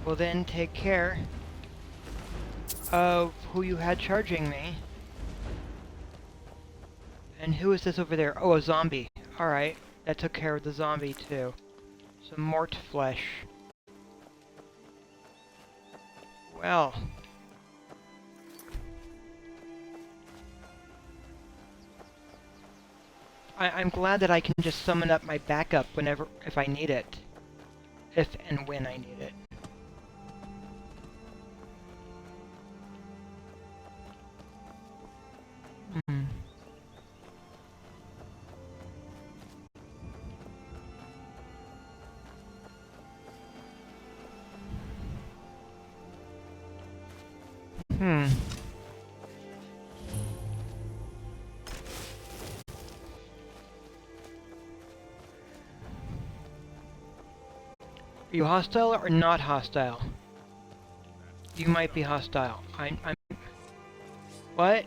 will then take care of who you had charging me. And who is this over there? Oh, a zombie. Alright, that took care of the zombie too. Some mort flesh. Well. I'm glad that I can just summon up my backup whenever, if I need it. If and when I need it. Hmm. Hmm. you hostile or not hostile? You might be hostile. I'm... What?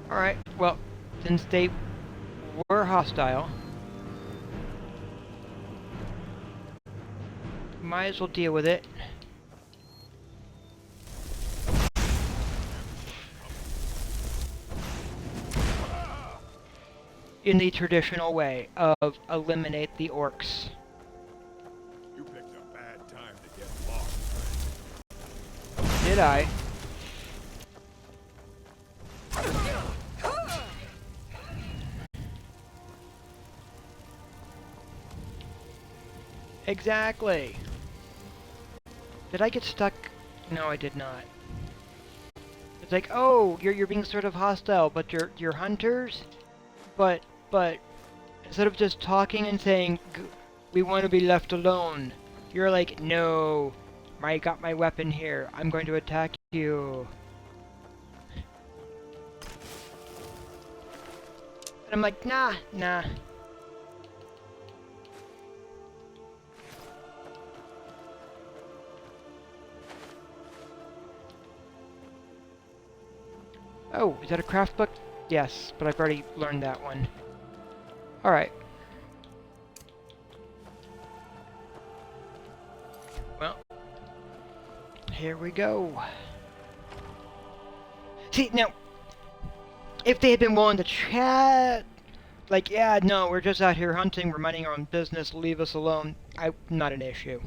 Alright, well, since they were hostile, might as well deal with it. In the traditional way of eliminate the orcs. You picked a bad time to get lost. Did I? Exactly. Did I get stuck? No, I did not. It's like, oh, you're being sort of hostile, but you're hunters? But instead of just talking and saying, we want to be left alone, you're like, no, I got my weapon here, I'm going to attack you. And I'm like, nah. Oh, is that a craft book? Yes, but I've already learned that one. Alright. Well, here we go. See, now, if they had been willing to chat, like, yeah, no, we're just out here hunting, we're minding our own business, leave us alone, not an issue.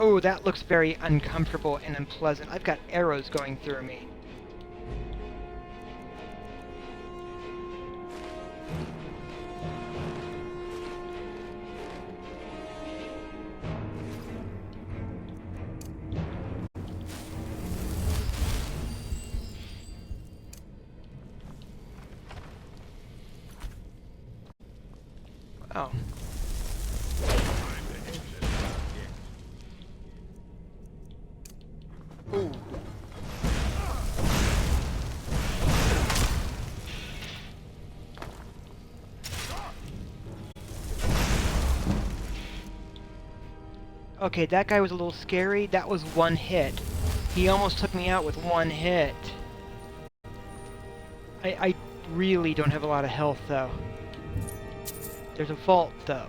Oh, that looks very uncomfortable and unpleasant. I've got arrows going through me. Wow. Ooh. Okay, that guy was a little scary. That was one hit. He almost took me out with one hit. I really don't have a lot of health, though. There's a vault, though.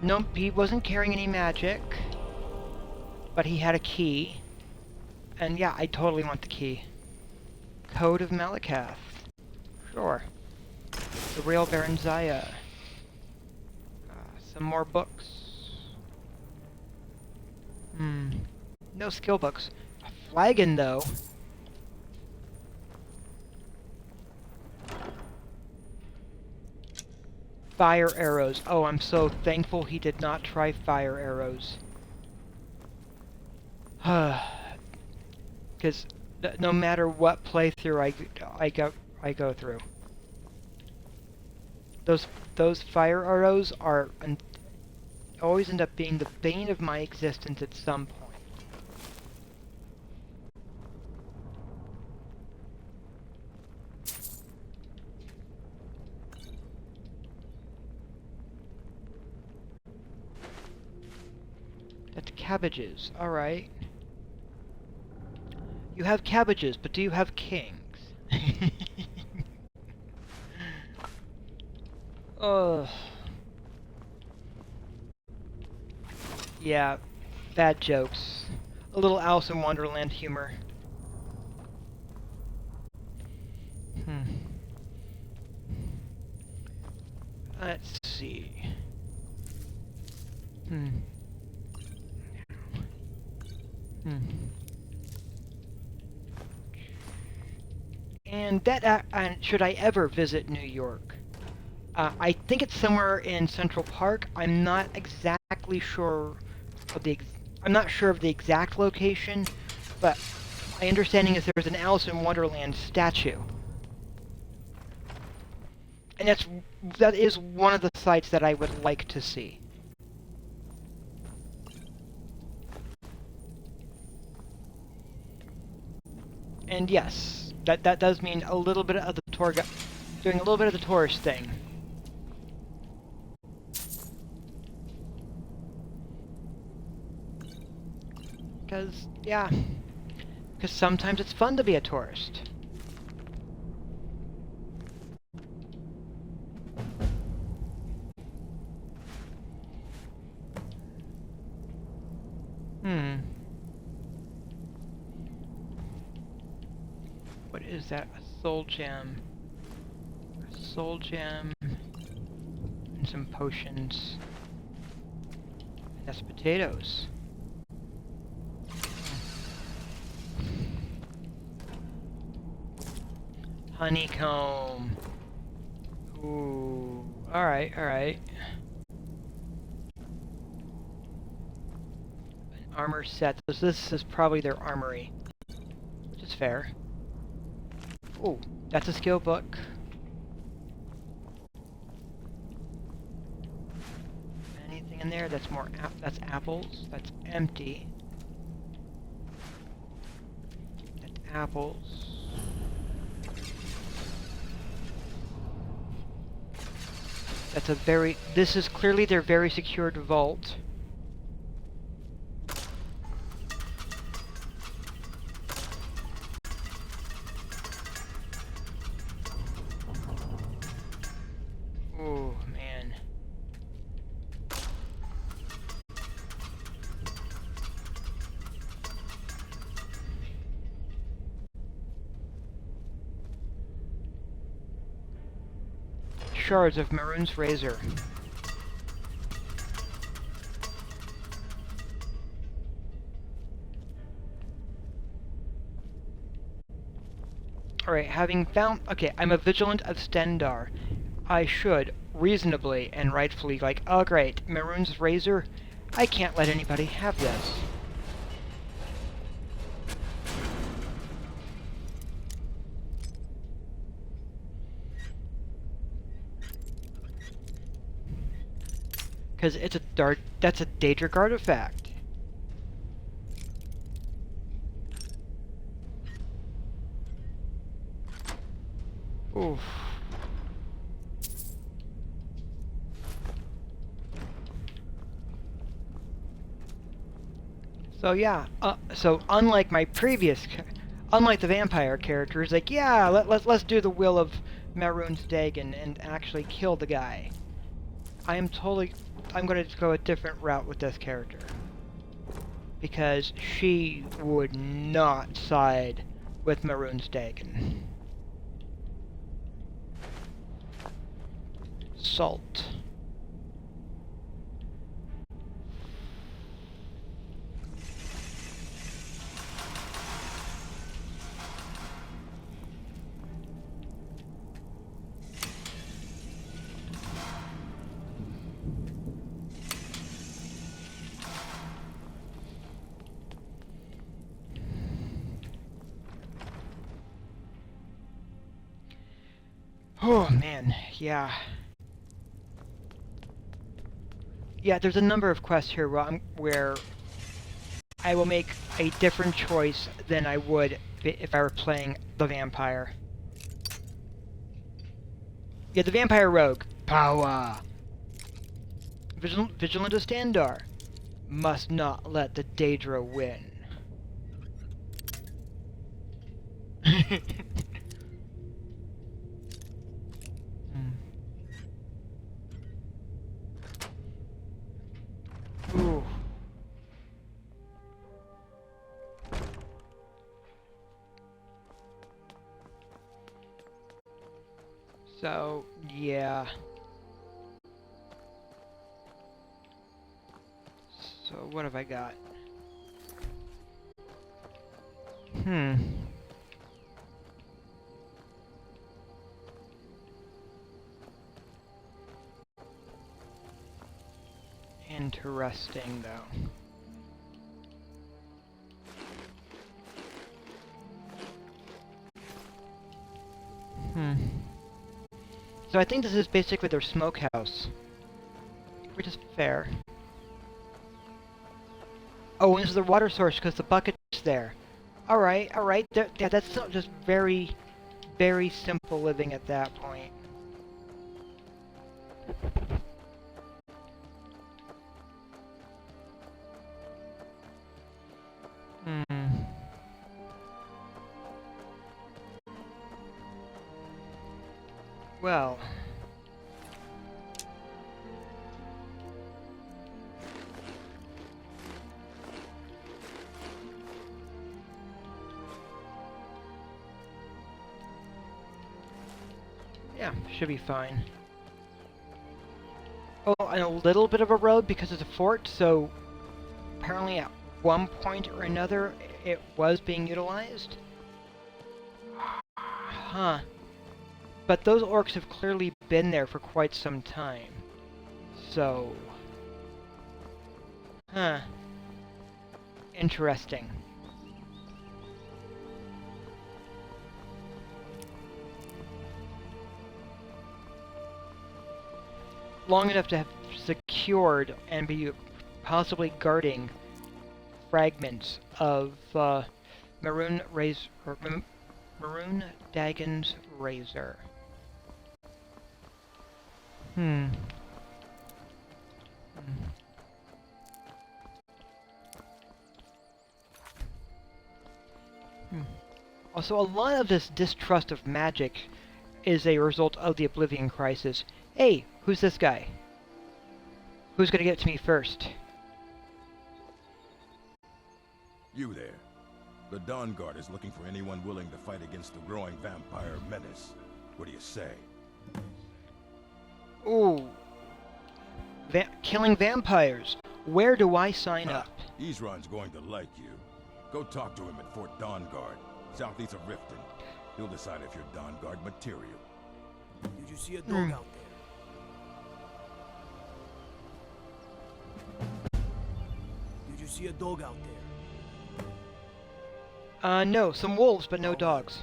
Nope, he wasn't carrying any magic. But he had a key. And yeah, I totally want the key. Code of Malakath. Sure. The Real Baron Zaya. Some more books. No skill books. A flagon, though. Fire arrows. Oh, I'm so thankful he did not try fire arrows. Because no matter what playthrough I go through, those fire arrows are always end up being the bane of my existence at some point. That's cabbages. All right. You have cabbages, but do you have kings? Ugh. Yeah, bad jokes. A little Alice in Wonderland humor. Let's see. and should I ever visit New York? I think it's somewhere in Central Park. I'm not exactly sure of I'm not sure of the exact location, but my understanding is there's an Alice in Wonderland statue. And that is one of the sites that I would like to see. And yes, that does mean a little bit of the doing a little bit of the tourist thing. Because sometimes it's fun to be a tourist. What is that? A soul gem. A soul gem. And some potions. That's potatoes. Honeycomb. Ooh. Alright, alright. An armor set. So this is probably their armory. Which is fair. Ooh, that's a skill book. Anything in there? That's more that's apples. That's empty. That's apples. That's a very... This is clearly their very secured vault. Oh, man. Shards of Maroon's razor. Alright, having found... Okay, I'm a vigilant of Stendar. I should, reasonably and rightfully, like, oh great, Maroon's razor? I can't let anybody have this. Because it's that's a Daedric artifact. Oof. So yeah, so unlike the vampire characters, like, yeah, let's do the will of Maroon's Dagon and actually kill the guy. I'm going to go a different route with this character. Because she would not side with Maroon's Dagon. Salt. Oh man, yeah. Yeah, there's a number of quests here where I will make a different choice than I would if I were playing the vampire. Yeah, the vampire rogue. Power. Vigilant of Stendar. Must not let the Daedra win. Ooh. So, yeah. So, what have I got? interesting, though. So I think this is basically their smokehouse, which is fair. Oh, and this is the water source because the bucket's there. Alright. Yeah, that's not just very, very simple living at that point. Well. Yeah, should be fine. Oh, and a little bit of a road because it's a fort, so apparently at one point or another it was being utilized. Huh. But those orcs have clearly been there for quite some time. So... Huh. Interesting. Long enough to have secured and be possibly guarding fragments of Maroon Dagon's razor. Also, a lot of this distrust of magic is a result of the Oblivion Crisis. Hey, who's this guy? Who's gonna get to me first? You there. The Dawn Guard is looking for anyone willing to fight against the growing vampire menace. What do you say? Ooh. Killing vampires. Where do I sign up? Ezron's going to like you. Go talk to him at Fort Dawn Guard, southeast of Riften. He'll decide if you're Dawn Guard material. Did you see a dog out there? Did you see a dog out there? No, some wolves, but no dogs.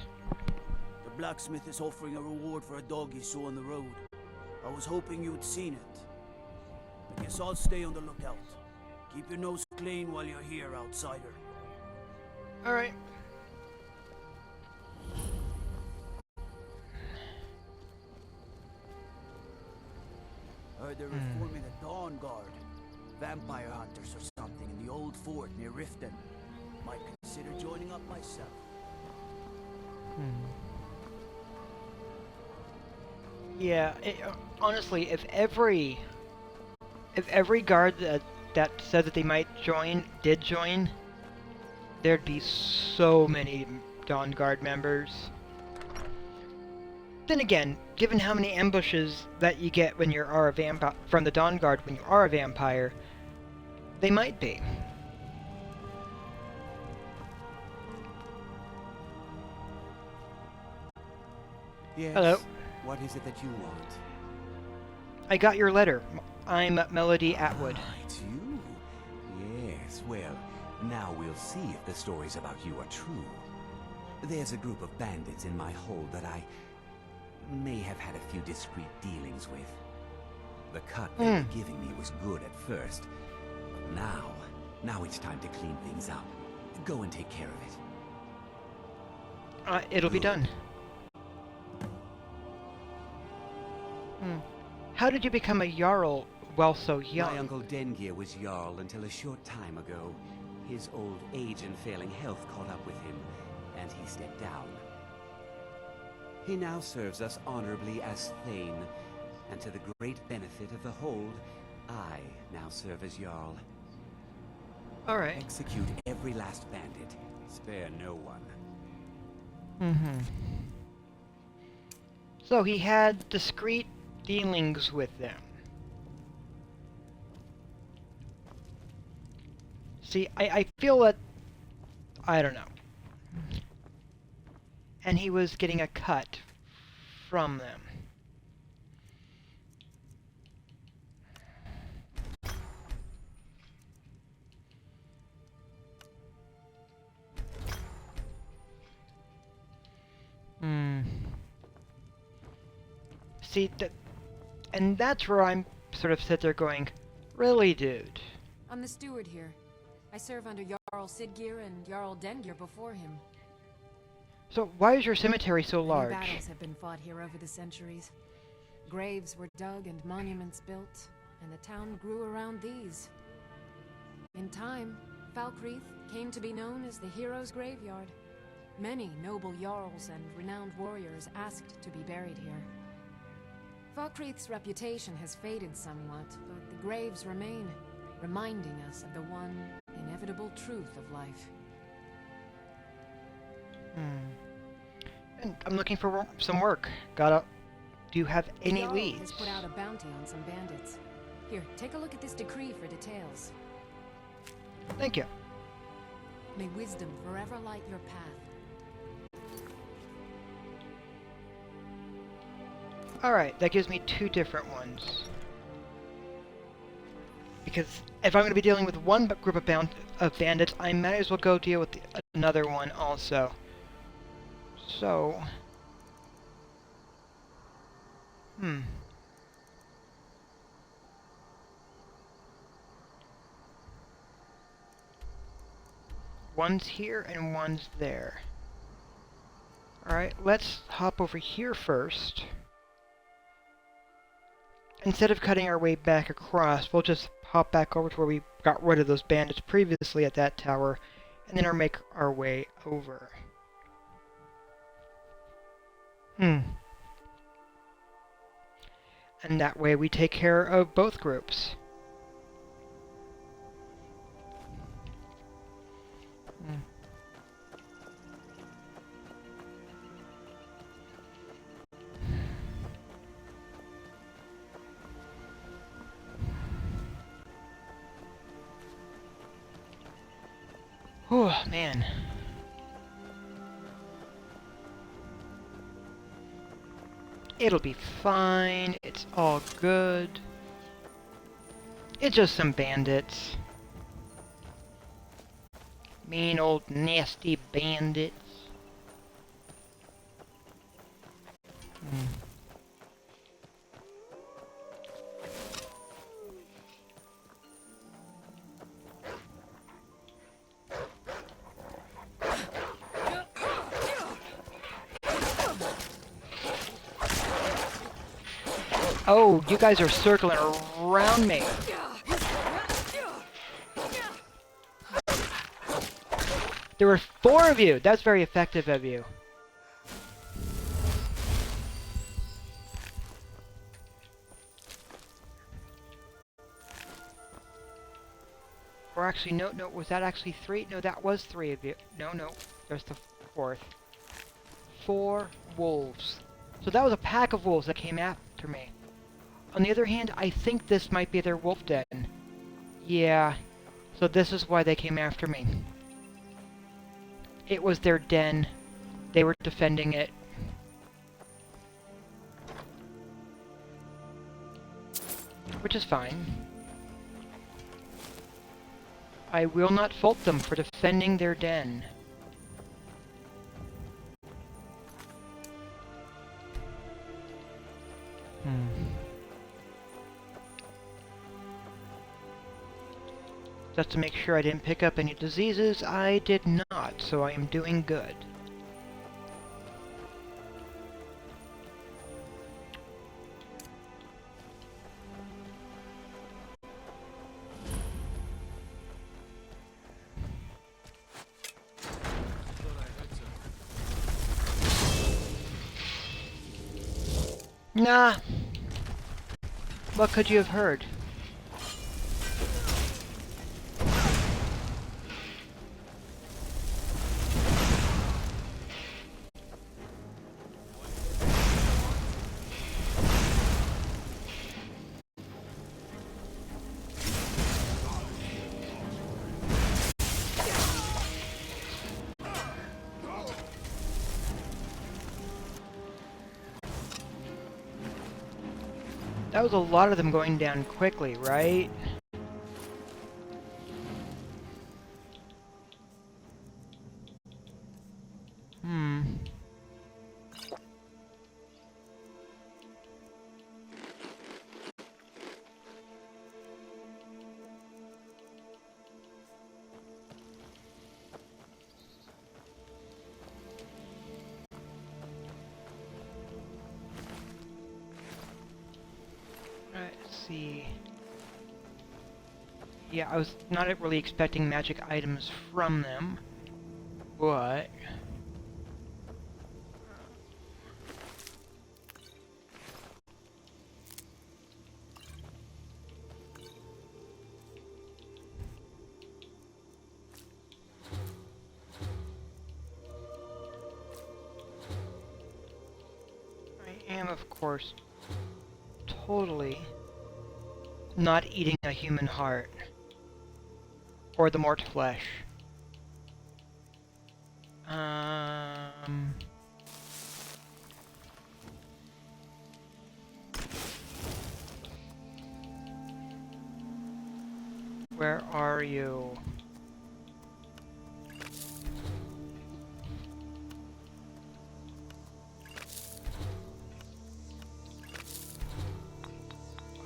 The blacksmith is offering a reward for a dog he saw on the road. I was hoping you'd seen it. I guess I'll stay on the lookout. Keep your nose clean while you're here, outsider. Alright. Heard they're reforming the Dawn Guard. Vampire hunters or something in the old fort near Riften. Might consider joining up myself. Yeah, honestly, if every guard that said that they might join did join, there'd be so many Dawn Guard members. Then again, given how many ambushes that you get when you are a vampire from the Dawn Guard when you are a vampire, they might be. Yes. Hello. What is it that you want? I got your letter. I'm Melody Atwood. It's you? Yes, well, now we'll see if the stories about you are true. There's a group of bandits in my hold that I may have had a few discreet dealings with. The cut they were giving me was good at first, but now it's time to clean things up. Go and take care of it. It'll be done. How did you become a Jarl while so young? My uncle Dengir was Jarl until a short time ago. His old age and failing health caught up with him, and he stepped down. He now serves us honorably as Thane, and to the great benefit of the hold, I now serve as Jarl. Alright. Execute every last bandit. Spare no one. So he had discreet dealings with them. See, I feel that... I don't know. And he was getting a cut from them. See, and that's where I'm sort of sit there going, really, dude? I'm the steward here. I serve under Jarl Siggeir and Jarl Dengir before him. So why is your cemetery so large? Many battles have been fought here over the centuries. Graves were dug and monuments built, and the town grew around these. In time, Falkreath came to be known as the Heroes' Graveyard. Many noble jarls and renowned warriors asked to be buried here. Falkreath's reputation has faded somewhat, but the graves remain, reminding us of the one inevitable truth of life. And I'm looking for some work. Do you have any Jarl leads? has put out a bounty on some bandits. Here, take a look at this decree for details. Thank you. May wisdom forever light your path. Alright, that gives me 2 different ones. Because if I'm going to be dealing with one group of bandits, I might as well go deal with another one also. So... One's here and one's there. Alright, let's hop over here first. Instead of cutting our way back across, we'll just hop back over to where we got rid of those bandits previously at that tower, and then make our way over. And that way we take care of both groups. Oh, man. It'll be fine. It's all good. It's just some bandits. Mean old nasty bandits. Oh, you guys are circling around me. There were 4 of you. That's very effective of you. Or actually, no, was that actually 3? No, that was 3 of you. No, there's the 4th. 4 wolves. So that was a pack of wolves that came after me. On the other hand, I think this might be their wolf den. Yeah, so this is why they came after me. It was their den. They were defending it. Which is fine. I will not fault them for defending their den. Just to make sure I didn't pick up any diseases, I did not, so I am doing good. Nah. What could you have heard? That was a lot of them going down quickly, right? see. Yeah, I was not really expecting magic items from them, but... I am, of course, totally not eating a human heart. Or the mort flesh. Where are you?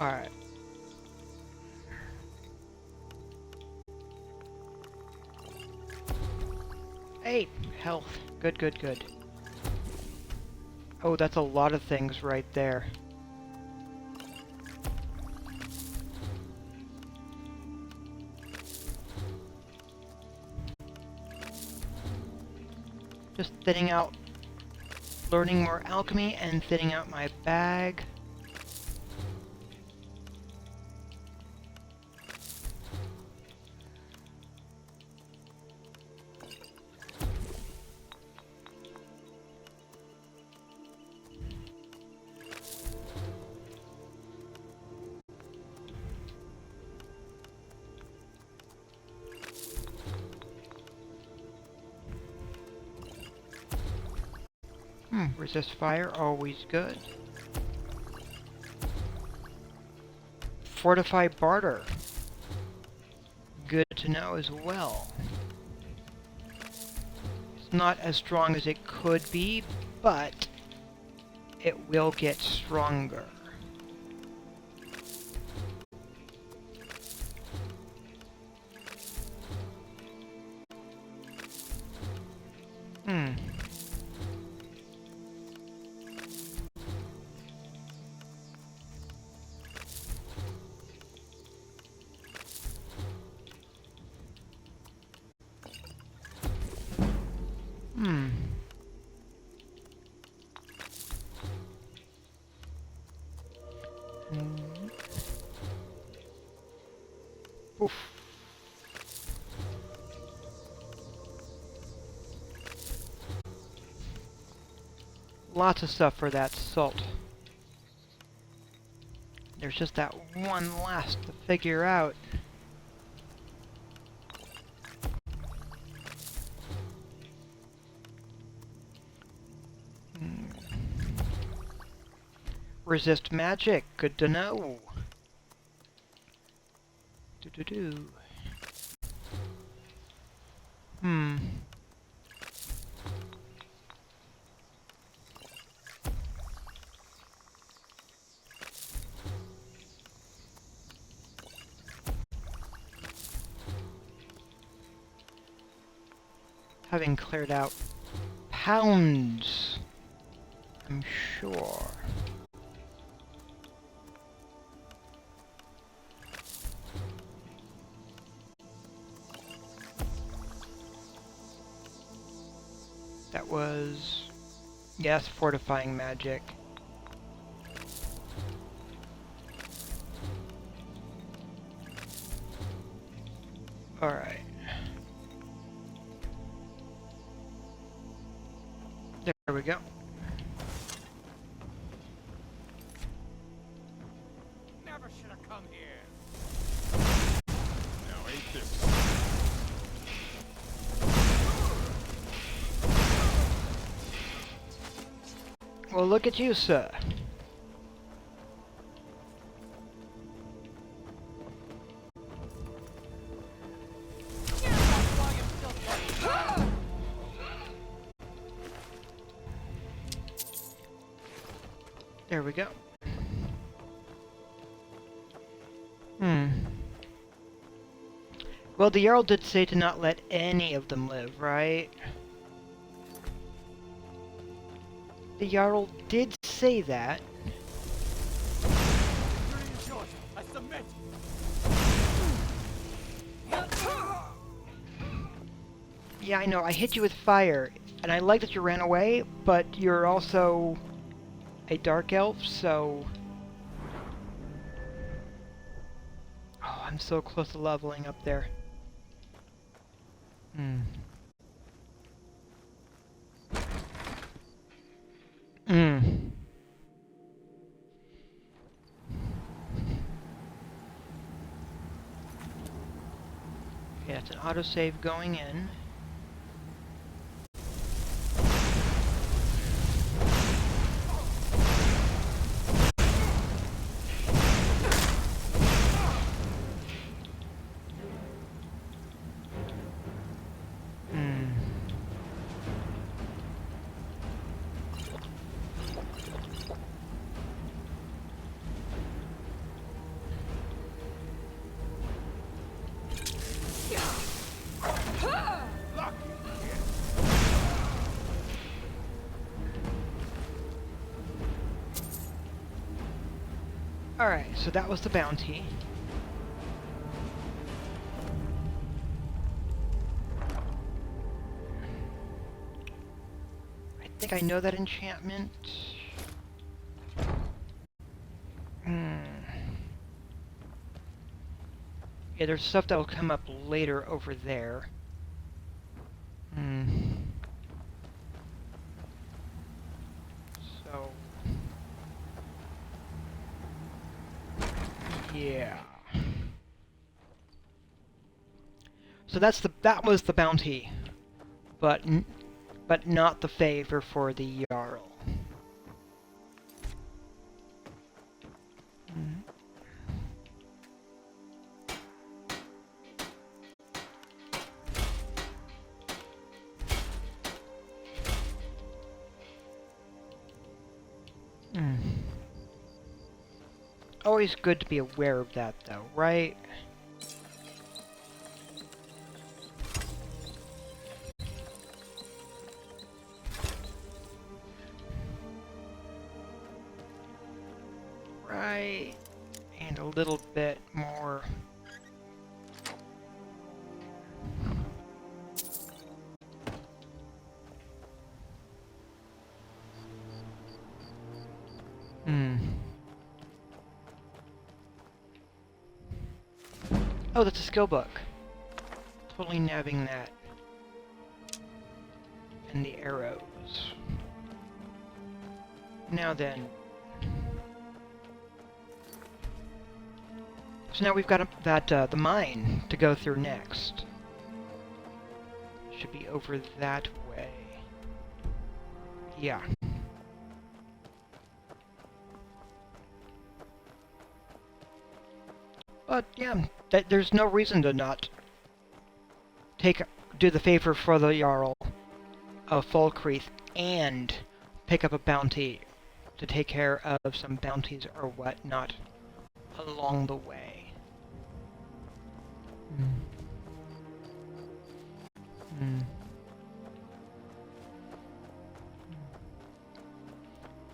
Alright. Hey, health. Good, good, good. Oh, that's a lot of things right there. Just thinning out, learning more alchemy and thinning out my bag. Resist fire, always good. Fortify barter. Good to know as well. It's not as strong as it could be, but it will get stronger. Oof. Lots of stuff for that salt. There's just that one last to figure out. Resist magic, good to know. Having cleared out pounds, I'm sure. That was, yes, fortifying magic. All right. There we go. Never should have come here. Now ain't this... Well, look at you, sir. There we go. Well, the Jarl did say to not let any of them live, right? The Jarl did say that. I submit! Yeah, I know, I hit you with fire, and I like that you ran away, but you're also a dark elf, so... Oh, I'm so close to leveling up there. Hmm. Hmm. Okay, that's an autosave going in. Alright, so that was the bounty. I think I know that enchantment. Yeah, there's stuff that will come up later over there. So... yeah. So that was the bounty, but not the favor for the Jarl. Always good to be aware of that, though, right? Right, and a little bit more. Oh, that's a skill book. Totally nabbing that. And the arrows. Now then. So now we've got the mine to go through next. Should be over that way. Yeah. But yeah, there's no reason to not do the favor for the Jarl of Falkreath and pick up a bounty to take care of some bounties or whatnot along the way.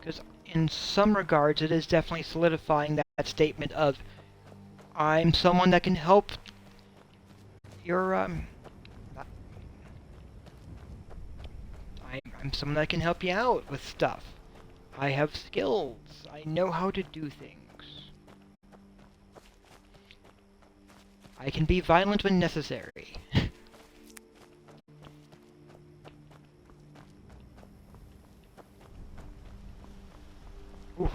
Because in some regards, it is definitely solidifying that statement of, I'm someone that can help your, I'm someone that can help you out with stuff. I have skills. I know how to do things. I can be violent when necessary. Oof.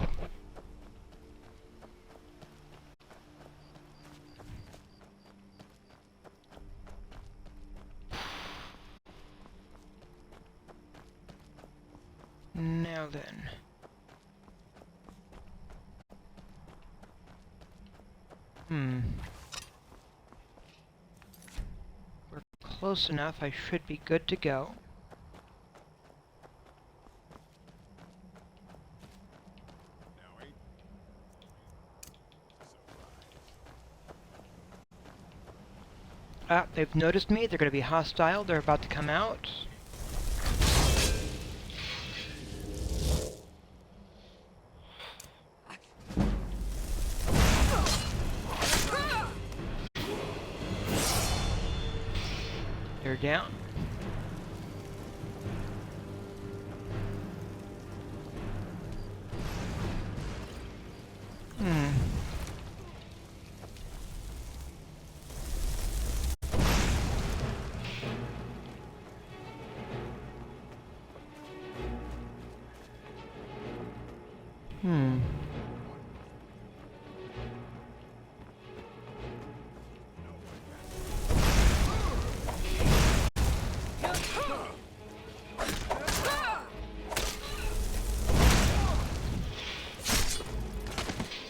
Now then. We're close enough. I should be good to go. Ah, they've noticed me. They're going to be hostile. They're about to come out. They're down.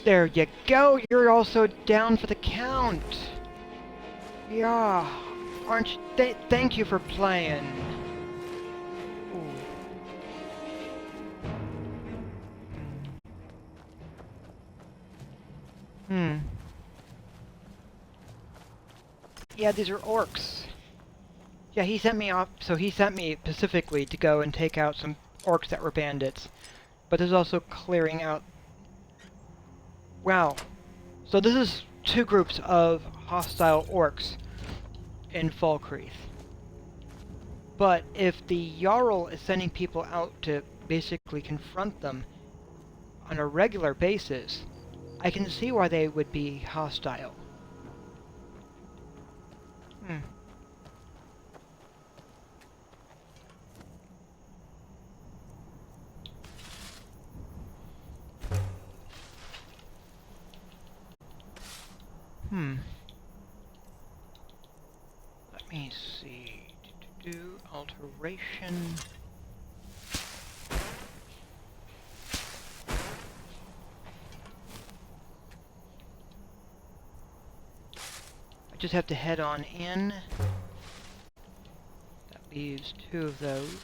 There you go, you're also down for the count. Yeah, aren't you? Thank you for playing. Ooh. Yeah, these are orcs. Yeah, he sent me off, so he sent me specifically to go and take out some orcs that were bandits. But there's also clearing out. Wow. So this is two groups of hostile orcs in Falkreath. But if the Jarl is sending people out to basically confront them on a regular basis, I can see why they would be hostile. Let me see. Alteration. I just have to head on in. That leaves 2 of those.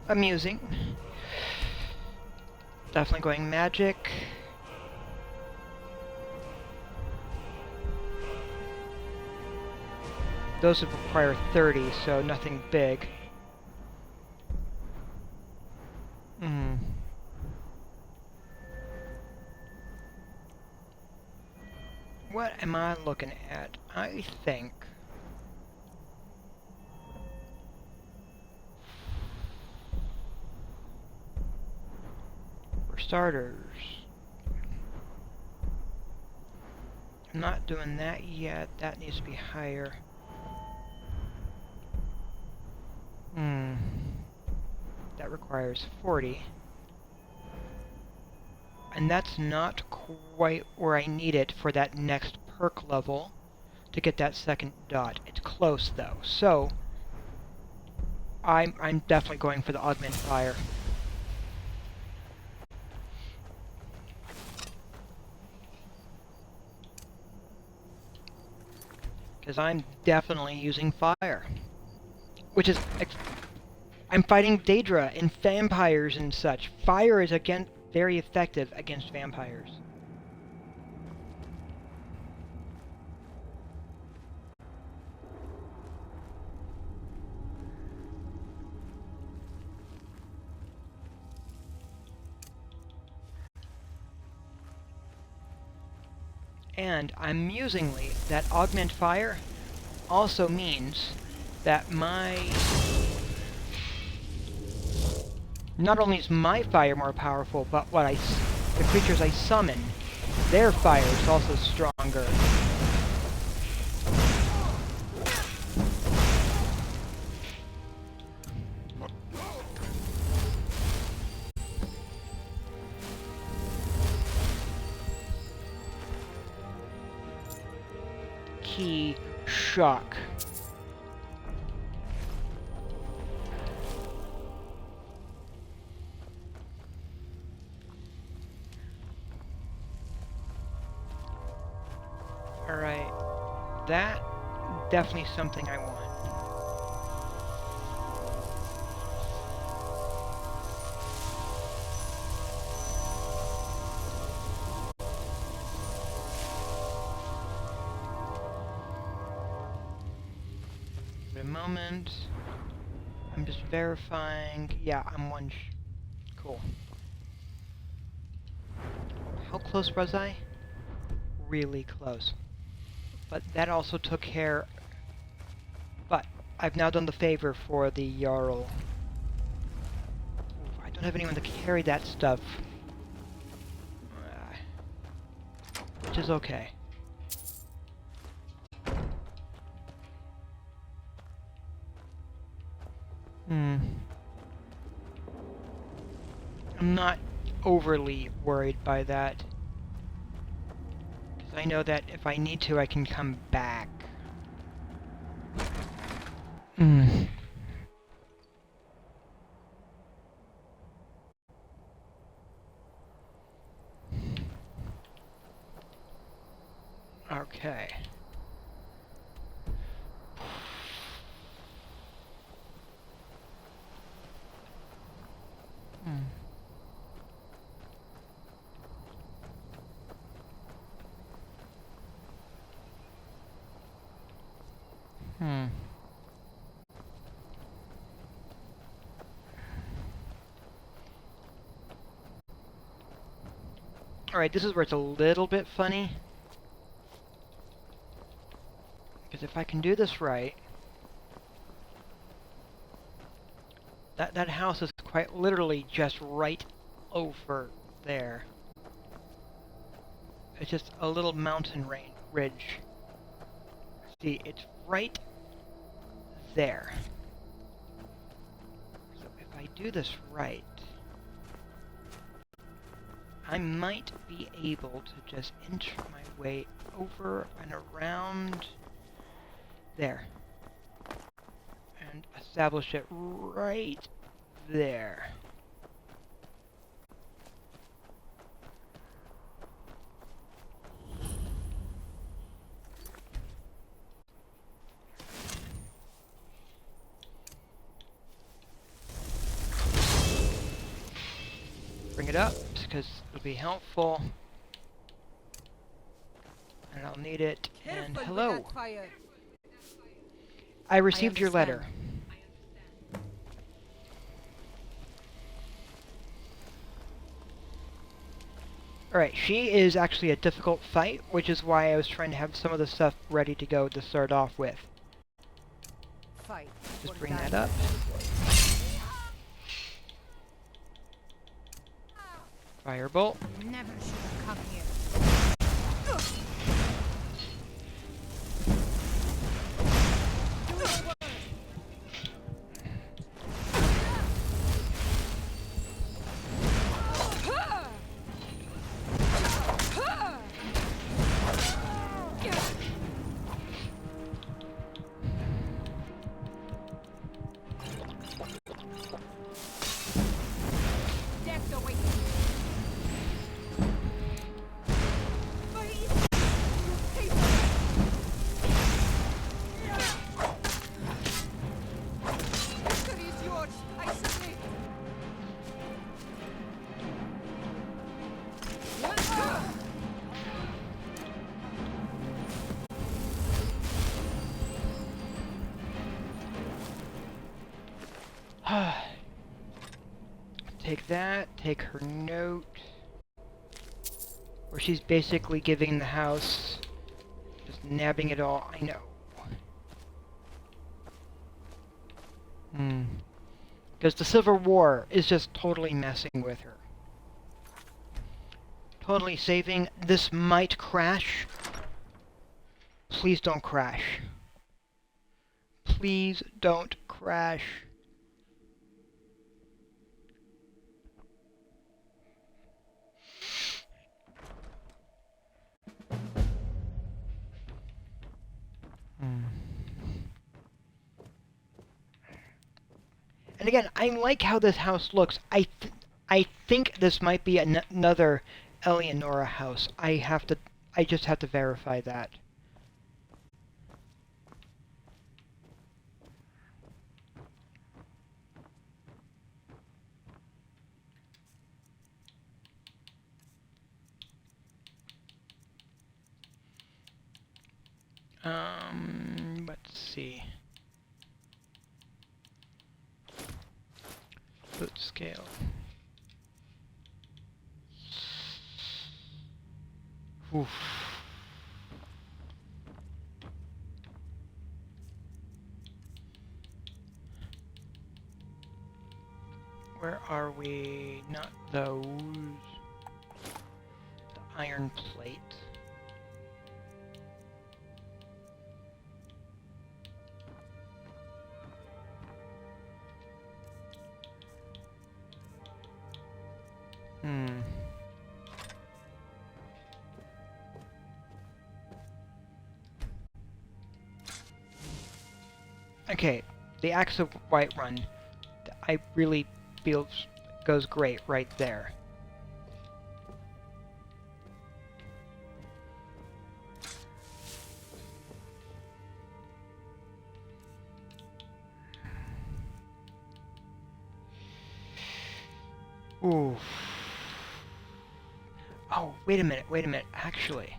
Amusing. Definitely going magic. Those would require 30, so nothing big. What am I looking at? I think... for starters... I'm not doing that yet. That needs to be higher. That requires 40. And that's not quite where I need it for that next perk level to get that second dot. It's close though, so I'm definitely going for the augment fire. Because I'm definitely using fire. Which is... I'm fighting Daedra and vampires and such. Fire is, again, very effective against vampires. And, amusingly, that augment fire also means that my... not only is my fire more powerful, but the creatures I summon, their fire is also stronger. Key shock. Alright, that definitely something I want. moment. I'm just verifying. Yeah, I'm one. Cool. How close was I? Really close. But that also took care. But I've now done the favor for the Jarl. Ooh, I don't have anyone to carry that stuff. Which is okay. I'm not overly worried by that. Because I know that if I need to, I can come back. Okay. Alright, this is where it's a little bit funny. Because if I can do this right... That house is quite literally just right over there. It's just a little mountain ridge. See, it's right there. So if I do this right, I might be able to just inch my way over and around there. And establish it right there. Bring it up, because it'll be helpful. And I'll need it. And hello. I received your letter. Alright, she is actually a difficult fight, which is why I was trying to have some of the stuff ready to go to start off with. Just bring that up. Firebolt. Never should have come here. Take that, take her note, where she's basically giving the house, just nabbing it all. I know. Because the Civil War is just totally messing with her. Totally saving. This might crash. Please don't crash. Please don't crash. And again, I like how this house looks. I think this might be another Eleonora house. I just have to verify that. Let's see. Boot scale. Oof. Where are we? Not those. The iron plate. Okay, the Axe of Whiterun, I really feel goes great right there. Ooh. Oh, wait a minute, actually.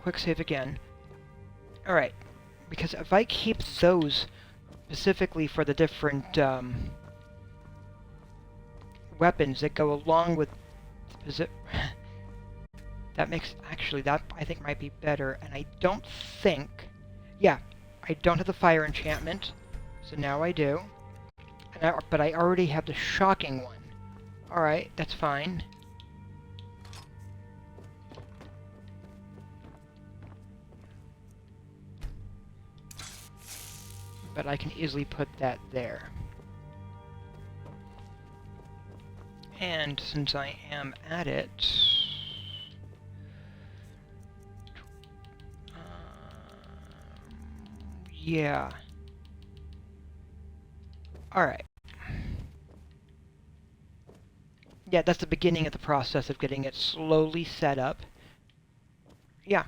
Quick save again. Alright, because if I keep those specifically for the different weapons that go along with that makes, actually, that I think might be better, and I don't think, yeah, I don't have the fire enchantment, so now I do, and but I already have the shocking one. Alright, that's fine. But I can easily put that there. And since I am at it, yeah. Alright. Yeah, that's the beginning of the process of getting it slowly set up. Yeah.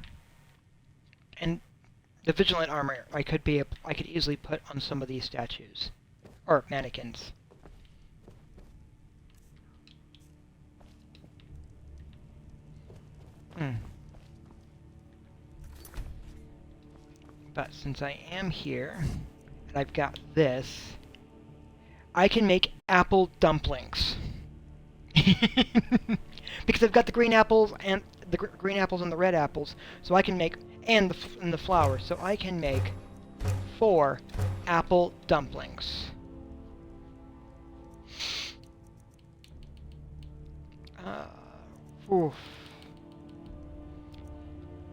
And the vigilant armor I could easily put on some of these statues. Or mannequins. But since I am here, and I've got this, I can make apple dumplings. Because I've got the green apples and the green apples and the red apples, so I can make, and the flowers, so I can make 4 apple dumplings. Oof.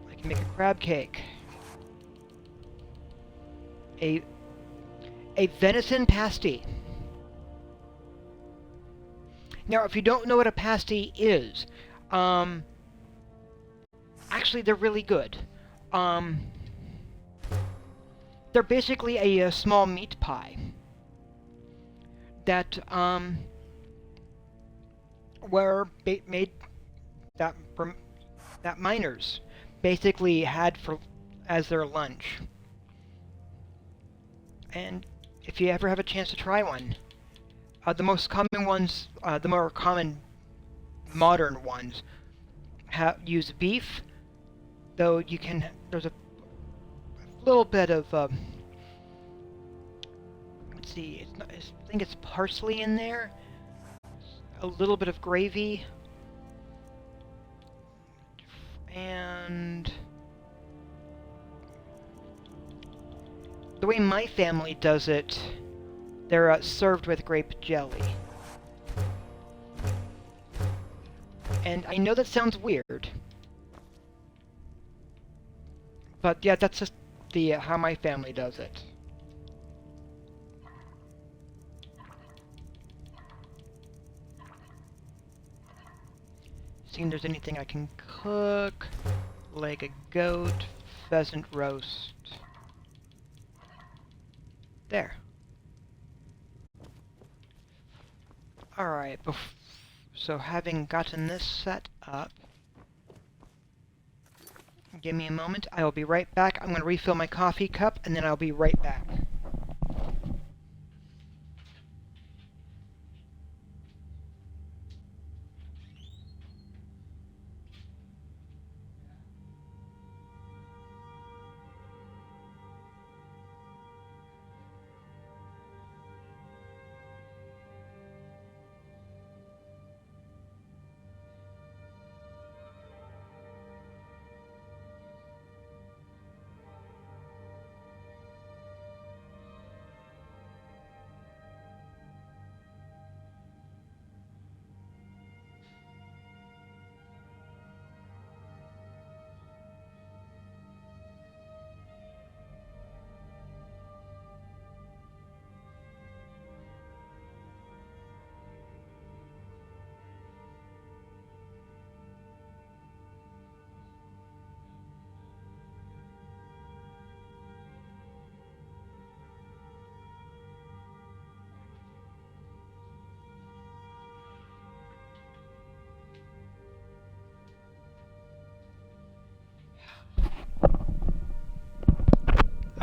I can make a crab cake. A venison pasty. Now, if you don't know what a pasty is, actually they're really good. They're basically a small meat pie that were made that miners basically had as their lunch. And if you ever have a chance to try one, the most common ones, the more common modern ones, use beef, though you can, there's a little bit of, let's see, I think it's parsley in there, a little bit of gravy, and the way my family does it, they're served with grape jelly. And I know that sounds weird, but yeah, that's just the how my family does it. Seeing if there's anything I can cook, like a goat, pheasant roast. There. Alright, so having gotten this set up, give me a moment, I will be right back. I'm going to refill my coffee cup, and then I'll be right back.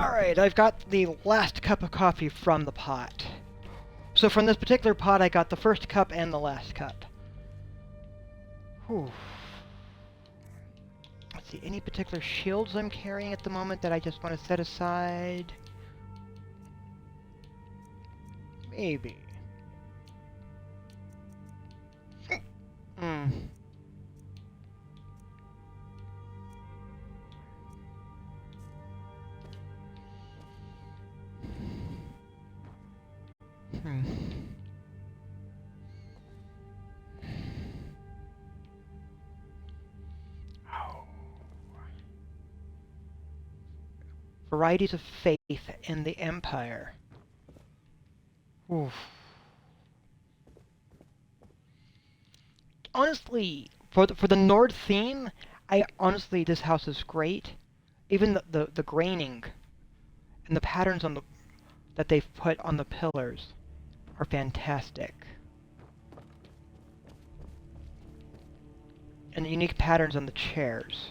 Alright, I've got the last cup of coffee from the pot. So from this particular pot, I got the first cup and the last cup. Whew. Let's see, any particular shields I'm carrying at the moment that I just want to set aside? Maybe. Hmm. Varieties of faith in the Empire. Oof. Honestly, for the Nord theme, honestly this house is great. Even the graining and the patterns on that they've put on the pillars are fantastic. And the unique patterns on the chairs.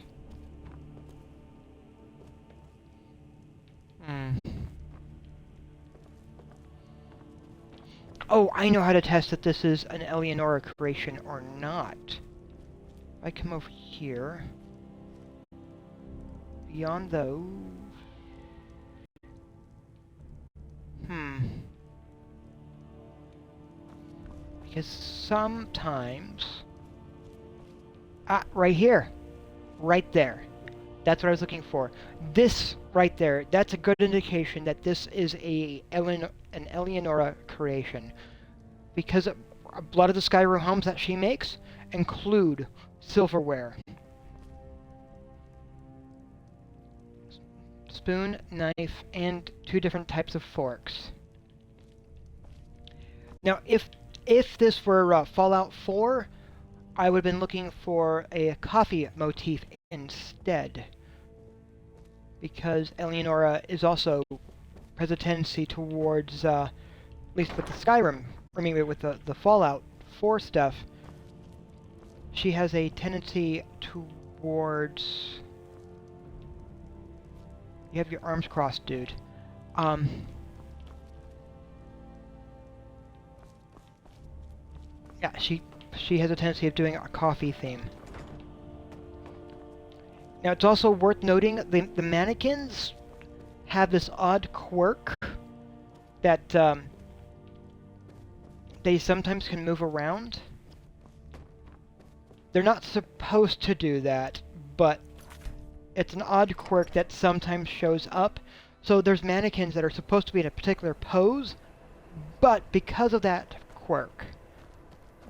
Oh, I know how to test that this is an Eleonora creation or not. If I come over here, beyond those... Because sometimes... Ah, right here. Right there. That's what I was looking for. This right there, that's a good indication that this is an Eleonora creation. Because a lot of the Skyrim homes that she makes include silverware. Spoon, knife, and 2 different types of forks. Now, if this were Fallout 4, I would have been looking for a coffee motif instead. Because Eleonora is also has a tendency towards, at least with the Skyrim, I mean with the Fallout 4 stuff, she has a tendency towards... You have your arms crossed, dude. Yeah, she has a tendency of doing a coffee theme. Now, it's also worth noting the mannequins have this odd quirk that they sometimes can move around. They're not supposed to do that, but it's an odd quirk that sometimes shows up. So there's mannequins that are supposed to be in a particular pose, but because of that quirk,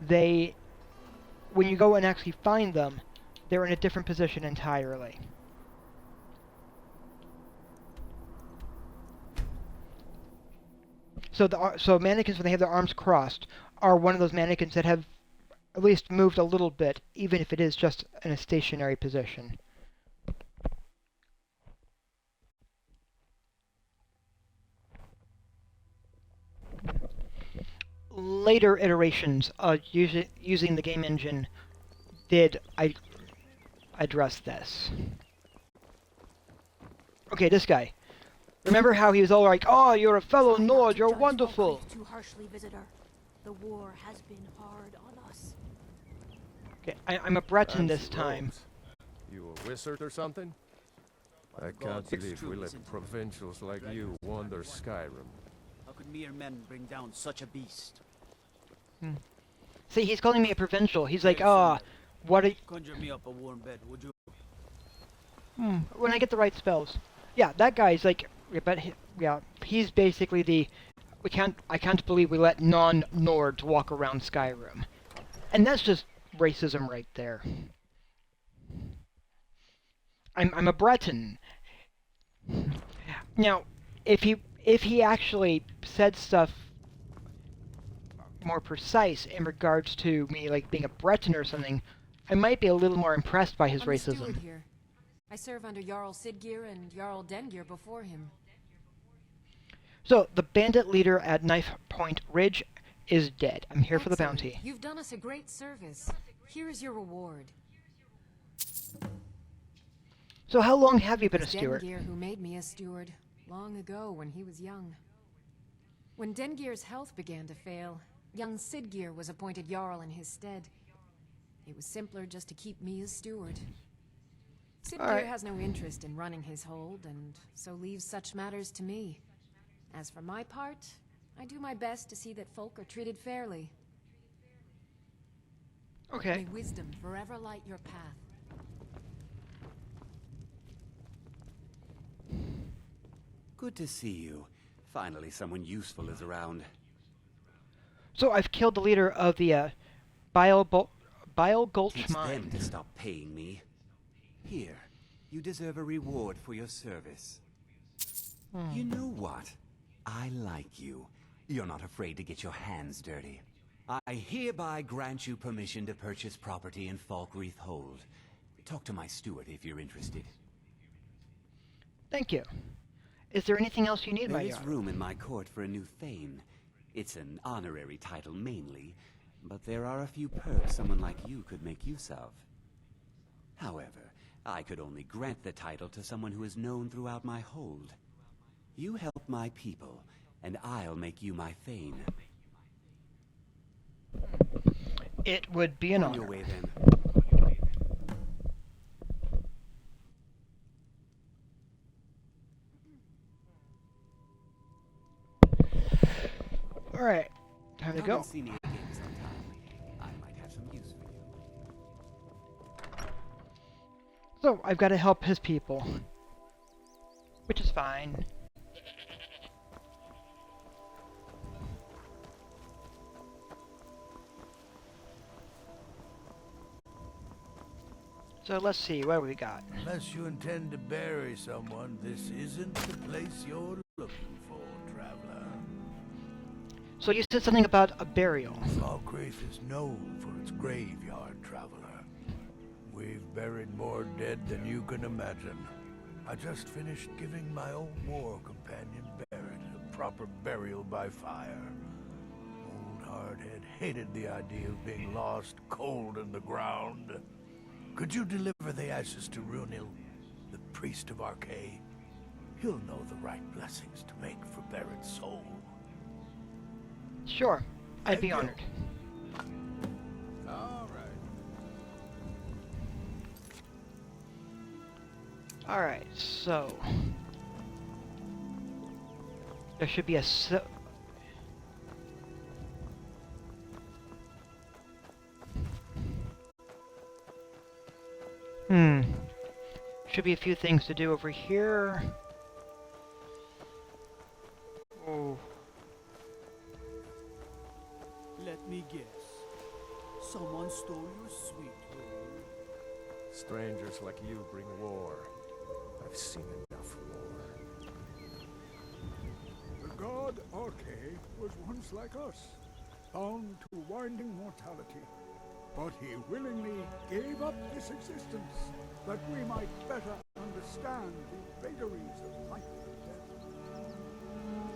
when you go and actually find them, they're in a different position entirely. So mannequins, when they have their arms crossed, are one of those mannequins that have at least moved a little bit, even if it is just in a stationary position. Later iterations using the game engine did address this. Okay, this guy. Remember how he was all like, "Oh, you're a fellow Nord, you're wonderful." Too harshly, visitor. The war has been hard on us. Okay, I'm a Breton this time. You a wizard or something? I can't believe we let provincials like you wander Skyrim. How could mere men bring down such a beast? See, he's calling me a provincial. He's like, "Ah, what are you..." Conjure me up a warm bed, would you? When I get the right spells. Yeah, that guy's like, he's basically the, I can't believe we let non-Nords walk around Skyrim. And that's just racism right there. I'm a Breton. Now, if he actually said stuff more precise in regards to me like being a Breton or something, I might be a little more impressed by his racism. Steward here. I serve under Jarl Sidgir and Jarl Dengir before him. So, the bandit leader at Knife Point Ridge is dead. I'm here for the bounty. You've done us a great service. Here is your reward. So how long have you been a steward? Dengir who made me a steward. long ago when he was young. When Dengir's health began to fail, young Sidgir was appointed Jarl in his stead. It was simpler just to keep me as steward. Sidgir has no interest in running his hold, and so leaves such matters to me. As for my part, I do my best to see that folk are treated fairly. Okay. May wisdom forever light your path. Good to see you. Finally, someone useful is around. So I've killed the leader of the Bile Gulch Teach mine. them to stop paying me. Here, you deserve a reward for your service. You know what? I like you. You're not afraid to get your hands dirty. I hereby grant you permission to purchase property in Falkreath Hold. Talk to my steward if you're interested. Thank you. Is there anything else you need, There my is yard? room in my court for a new Thane. It's an honorary title mainly, but there are a few perks someone like you could make use of. However, I could only grant the title to someone who is known throughout my hold. You help my people, and I'll make you my Thane. It would be an On honor. your way then. All right, time to Come go. and see me again sometime. I might have some use for you. So I've got to help his people, which is fine. So let's see, what have we got? Unless you intend to bury someone, this isn't the place you're looking for, traveler. So you said something about a burial. Falkreath is known for its graveyard, traveler. We've buried more dead than you can imagine. I just finished giving my old war companion Barrett a proper burial by fire. Old Hardhead hated the idea of being lost cold in the ground. Could you deliver the ashes to Runil, the priest of Archay? He'll know the right blessings to make for Barrett's soul. Sure, I'd be honored. All right. All right, so there should be a should be a few things to do over here. Oh. Let me guess. Someone stole your sweet roll. Strangers like you bring war. I've seen enough war. The god Archay was once like us, bound to winding mortality. But he willingly gave up this existence, that we might better understand the vagaries of life and death.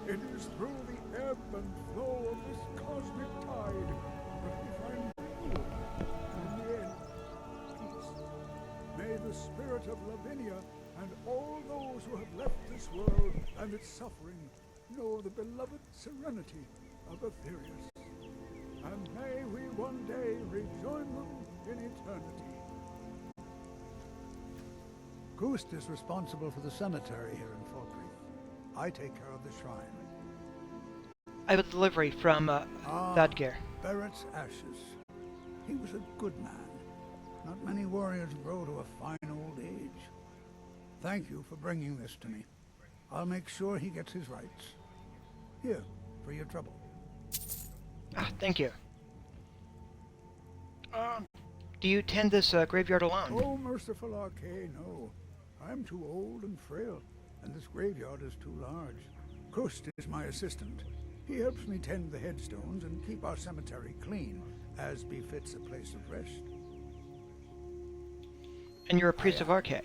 It is through the ebb and flow of this cosmic tide that we find renewal, and in the end, peace. May the spirit of Lavinia and all those who have left this world and its suffering know the beloved serenity of Aetherius. And may we one day rejoin them in eternity. Gust is responsible for the cemetery here in Falkreath. I take care of the shrine. I have a delivery from Thadgeir. Barrett's ashes. He was a good man. Not many warriors grow to a fine old age. Thank you for bringing this to me. I'll make sure he gets his rights. Here, for your trouble. Ah, thank you. Do you tend this graveyard alone? Oh, merciful Archay, no. I'm too old and frail, and this graveyard is too large. Gust is my assistant. He helps me tend the headstones and keep our cemetery clean, as befits a place of rest. And you're a priest of Archay?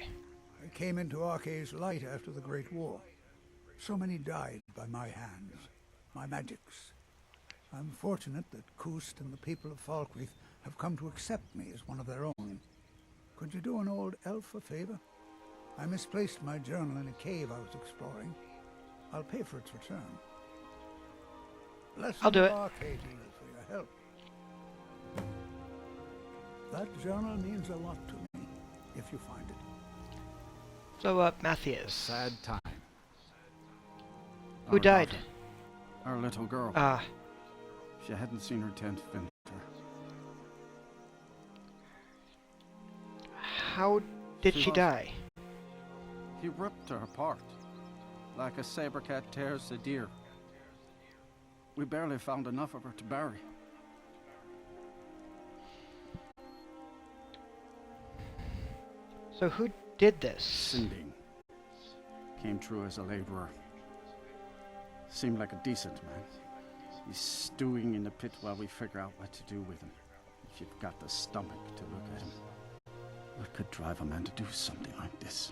I came into Archay's light after the Great War. So many died by my hands, my magics. I'm fortunate that Gust and the people of Falkreath have come to accept me as one of their own. Could you do an old elf a favor? I misplaced my journal in a cave I was exploring. I'll pay for its return. I'll do it. Arcade to you for your help. That journal means a lot to me, if you find it. So, Matthias. Sad time. Who died? Our little girl. Ah. She hadn't seen her 10th winter. How did she die? He ripped her apart, like a saber cat tears a deer. We barely found enough of her to bury. So who did this? Sinding. Came through as a laborer. Seemed like a decent man. He's stewing in the pit while we figure out what to do with him. If you've got the stomach to look at him. What could drive a man to do something like this?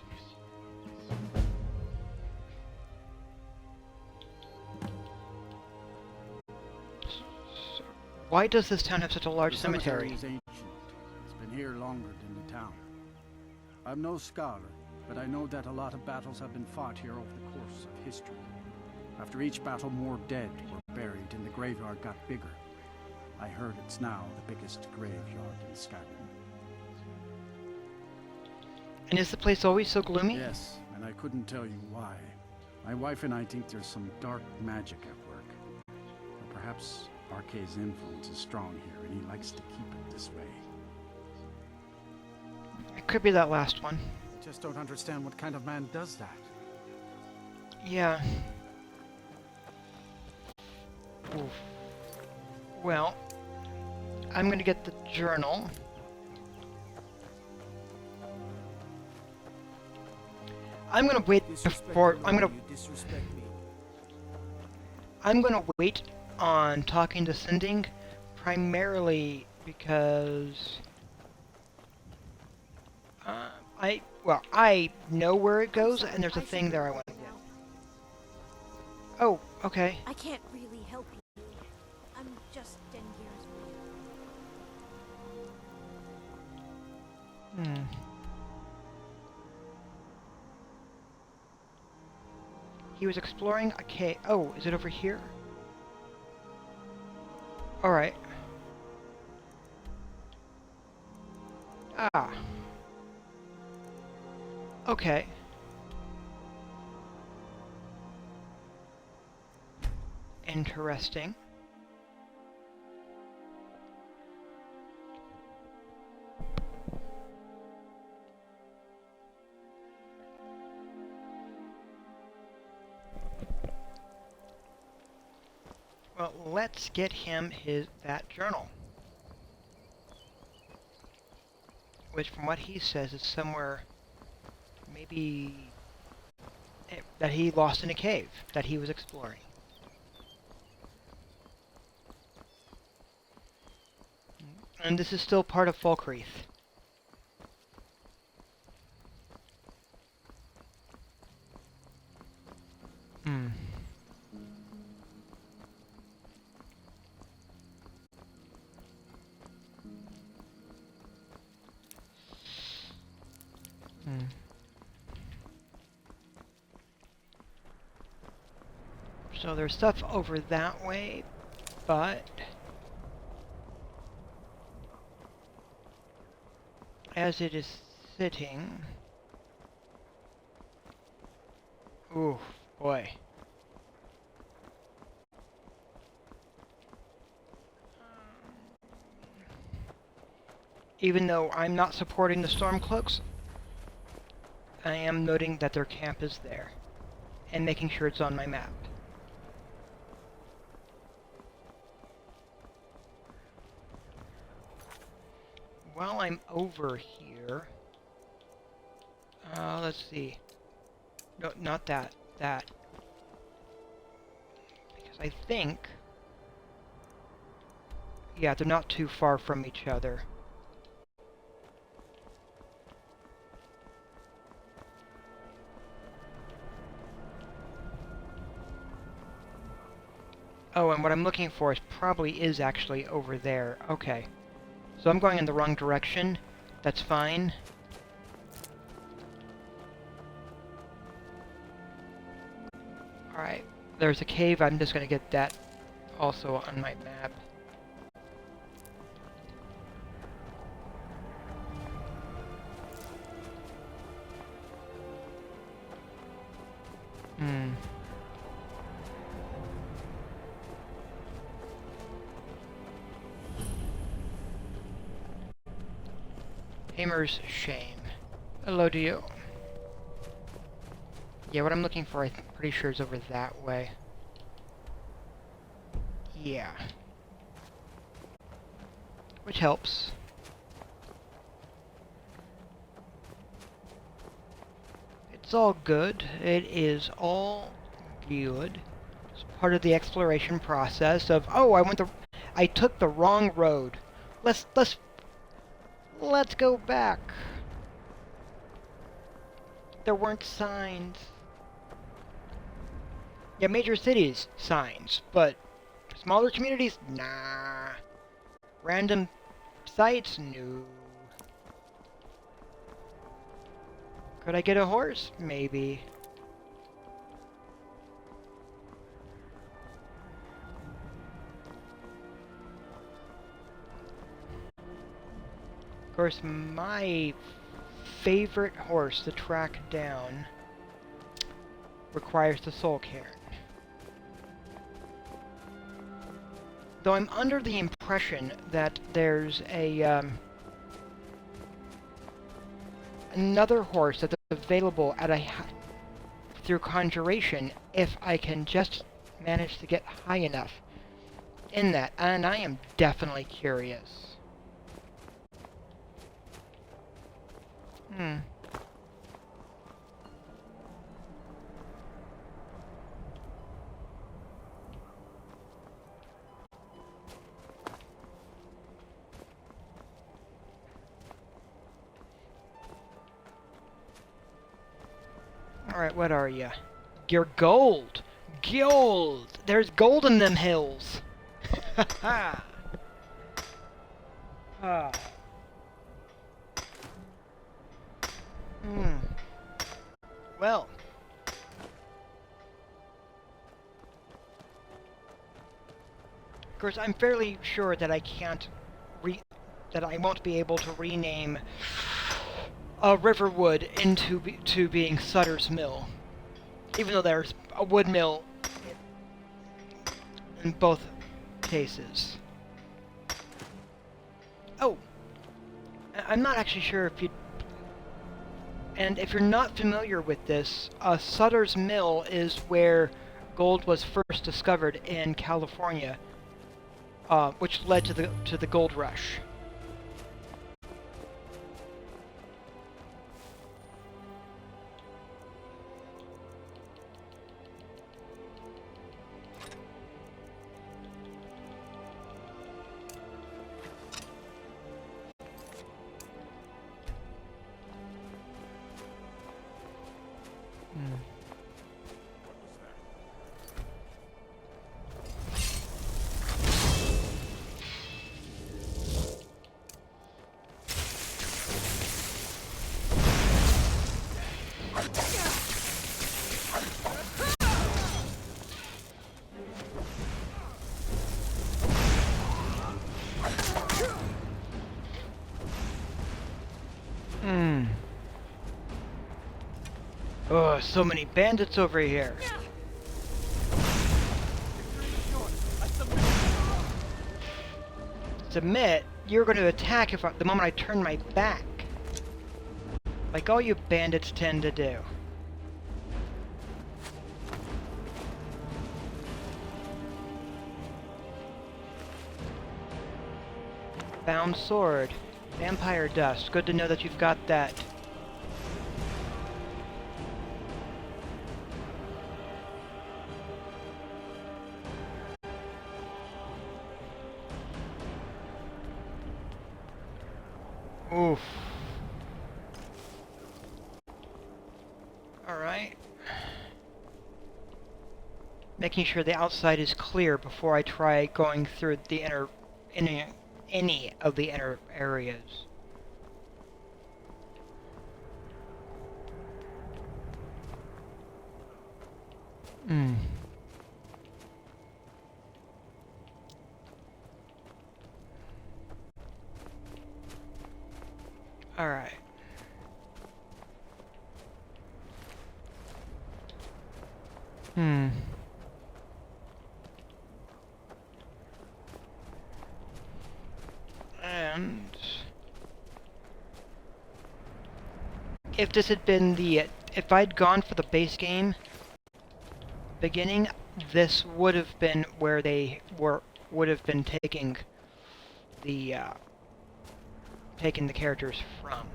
Why does this town have such a large The cemetery? is ancient. It's been here longer than the town. I'm no scholar, but I know that a lot of battles have been fought here over the course of history. After each battle, more dead were buried, and the graveyard got bigger. I heard it's now the biggest graveyard in Skyrim. And is the place always so gloomy? Yes, and I couldn't tell you why. My wife and I think there's some dark magic at work. Or perhaps Arkay's influence is strong here, and he likes to keep it this way. It could be that last one. I just don't understand what kind of man does that. Yeah. Oof. Well, I'm gonna get the journal. I'm gonna wait before I'm gonna wait on talking to Sinding, primarily because I know where it goes, and there's a thing there I want to get. Oh, okay. I can't really help you. I'm just 10 years old. He was exploring a cave. Oh, is it over here? Alright. Ah. Okay. Interesting. Well, let's get him that journal. Which, from what he says, is somewhere, maybe, that he lost in a cave that he was exploring. And this is still part of Falkreath. So there's stuff over that way, but as it is sitting, ooh, boy. Even though I'm not supporting the Stormcloaks, I am noting that their camp is there, and making sure it's on my map. While I'm over here, let's see. No, not that. That. Because I think, yeah, they're not too far from each other. Oh, and what I'm looking for is actually over there. Okay. So I'm going in the wrong direction. That's fine. Alright. there's a cave. I'm just gonna get that also on my map. Hamer's Shame. Hello to you. Yeah, what I'm looking for, I'm pretty sure is over that way. Yeah. Which helps. It's all good. It is all good. It's part of the exploration process of, oh, I took the wrong road. Let's go back. There weren't signs. Yeah, major cities, signs, but smaller communities, nah. Random sites, no. Could I get a horse? Maybe. Of course, my favorite horse to track down requires the soul cairn. Though I'm under the impression that there's a another horse that's available at through conjuration if I can just manage to get high enough in that, and I am definitely curious. Alright, what are you? You're gold! Gold! There's gold in them hills! Ha ha! Ah. Well. Of course, I'm fairly sure that I can't that I won't be able to rename Riverwood to being Sutter's Mill, even though there's a wood mill in both cases. Oh, I'm not actually sure if you. And if you're not familiar with this, Sutter's Mill is where gold was first discovered in California, which led to the gold rush. Oh, so many bandits over here. Submit? You're going to attack the moment I turn my back. Like all you bandits tend to do. Bound sword. Vampire dust. Good to know that you've got that. Oof. Alright. Making sure the outside is clear before I try going through the any of the inner areas. Alright. And if this had been if I'd gone for the base game beginning, this would have been where they would have been taking the characters from.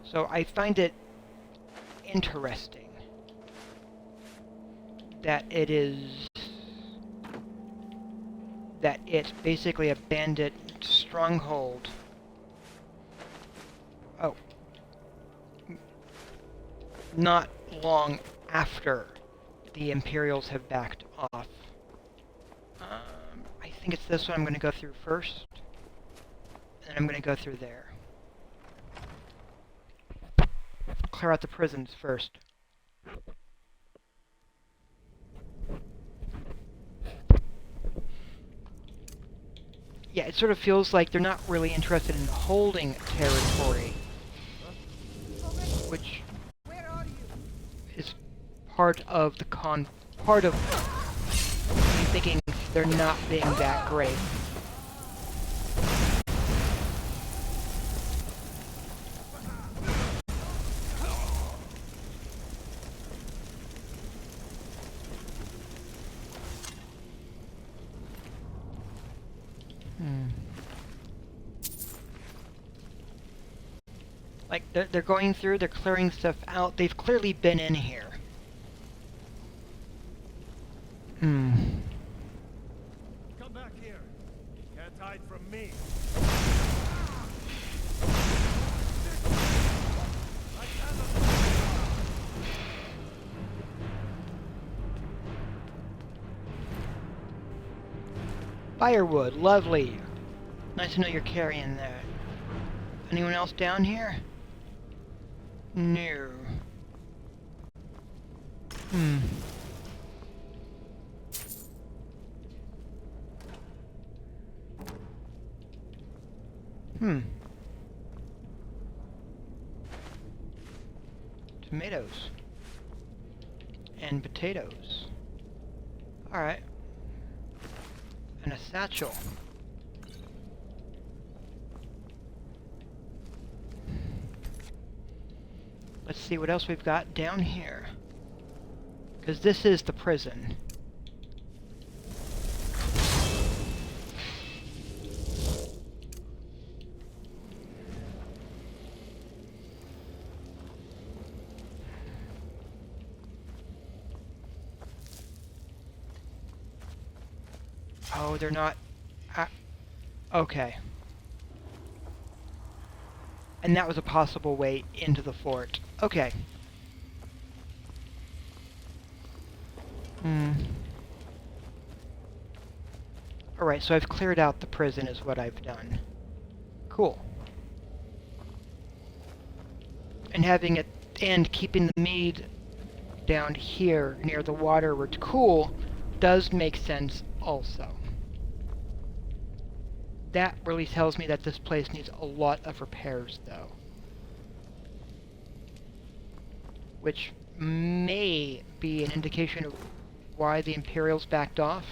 So I find it interesting that it's basically a bandit stronghold. Oh. Not long after the Imperials have backed off. I think it's this one I'm going to go through first. And I'm going to go through there. Clear out the prisons first. Yeah, it sort of feels like they're not really interested in holding territory, which is part of the part of me thinking they're not being that great. Like, they're going through, they're clearing stuff out. They've clearly been in here. Come back here. Can't hide from me. Firewood, lovely. Nice to know you're carrying that. Anyone else down here? No. Tomatoes. And potatoes. Alright. And a satchel. Let's see what else we've got down here. Because this is the prison. Oh, they're not... okay. And that was a possible way into the fort. Okay. Alright, so I've cleared out the prison is what I've done. Cool. And keeping the mead down here near the water where it's cool does make sense also. That really tells me that this place needs a lot of repairs, though. Which may be an indication of why the Imperials backed off.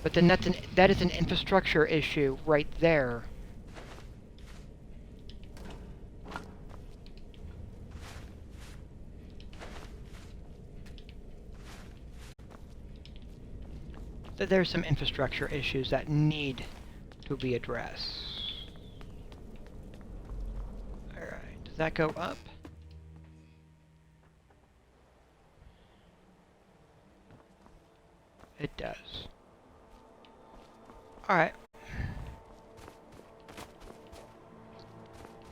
But then that is an infrastructure issue right there. There's some infrastructure issues that need to be addressed. Alright, does that go up? It does. Alright.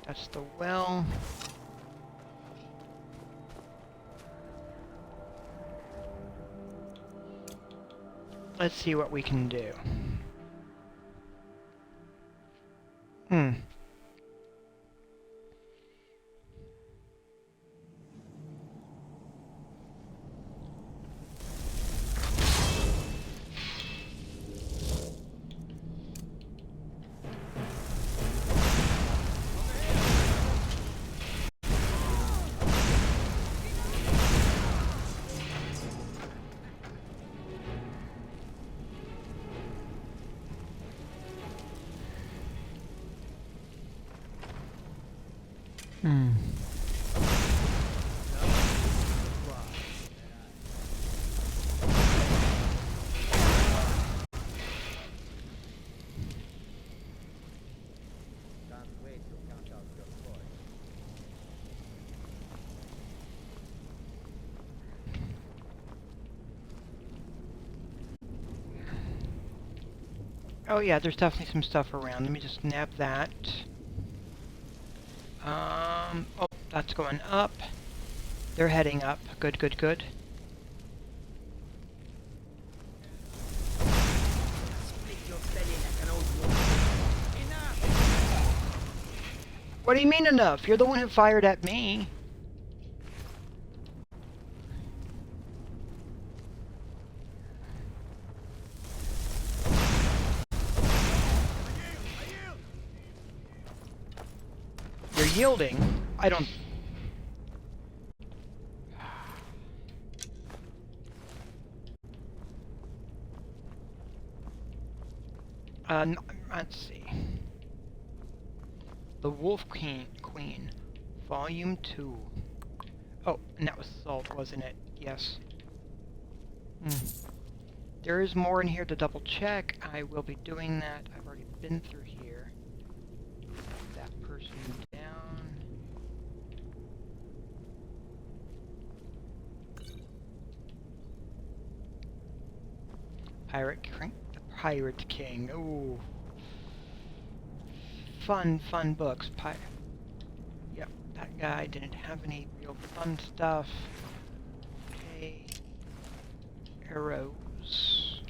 That's the well. Let's see what we can do. Oh yeah, there's definitely some stuff around. Let me just nab that. Oh, that's going up. They're heading up. Good, good, good. What do you mean enough? You're the one who fired at me. You're yielding? I don't... let's see. The Wolf Queen, Volume 2. Oh, and that was salt, wasn't it? Yes. There is more in here to double check. I will be doing that. I've already been through here. That person down. Pirate King. Ooh. Fun books. Yep, that guy didn't have any real fun stuff. Okay. Arrows.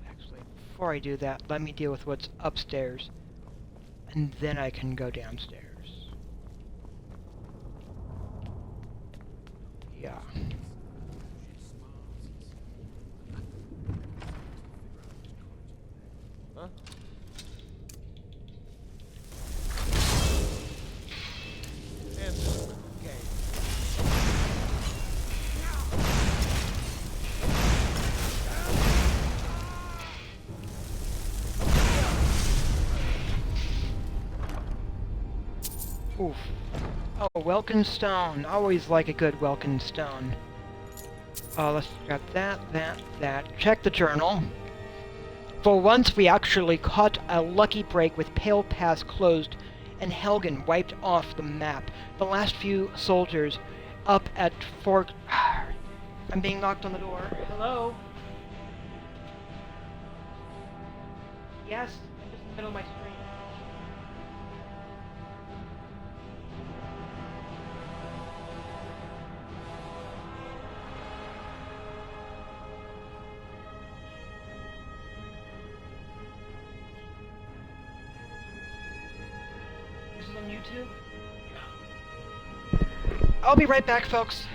Actually, before I do that, let me deal with what's upstairs. And then I can go downstairs. Yeah. Huh? Oof. Oh, Welkin Stone. Always like a good Welkin Stone. Let's grab that. Check the journal. For once, we actually caught a lucky break with Pale Pass closed and Helgen wiped off the map. The last few soldiers up at Fort... I'm being knocked on the door. Hello? Yes, I'm just in the middle of my screen. This is on YouTube? I'll be right back, folks.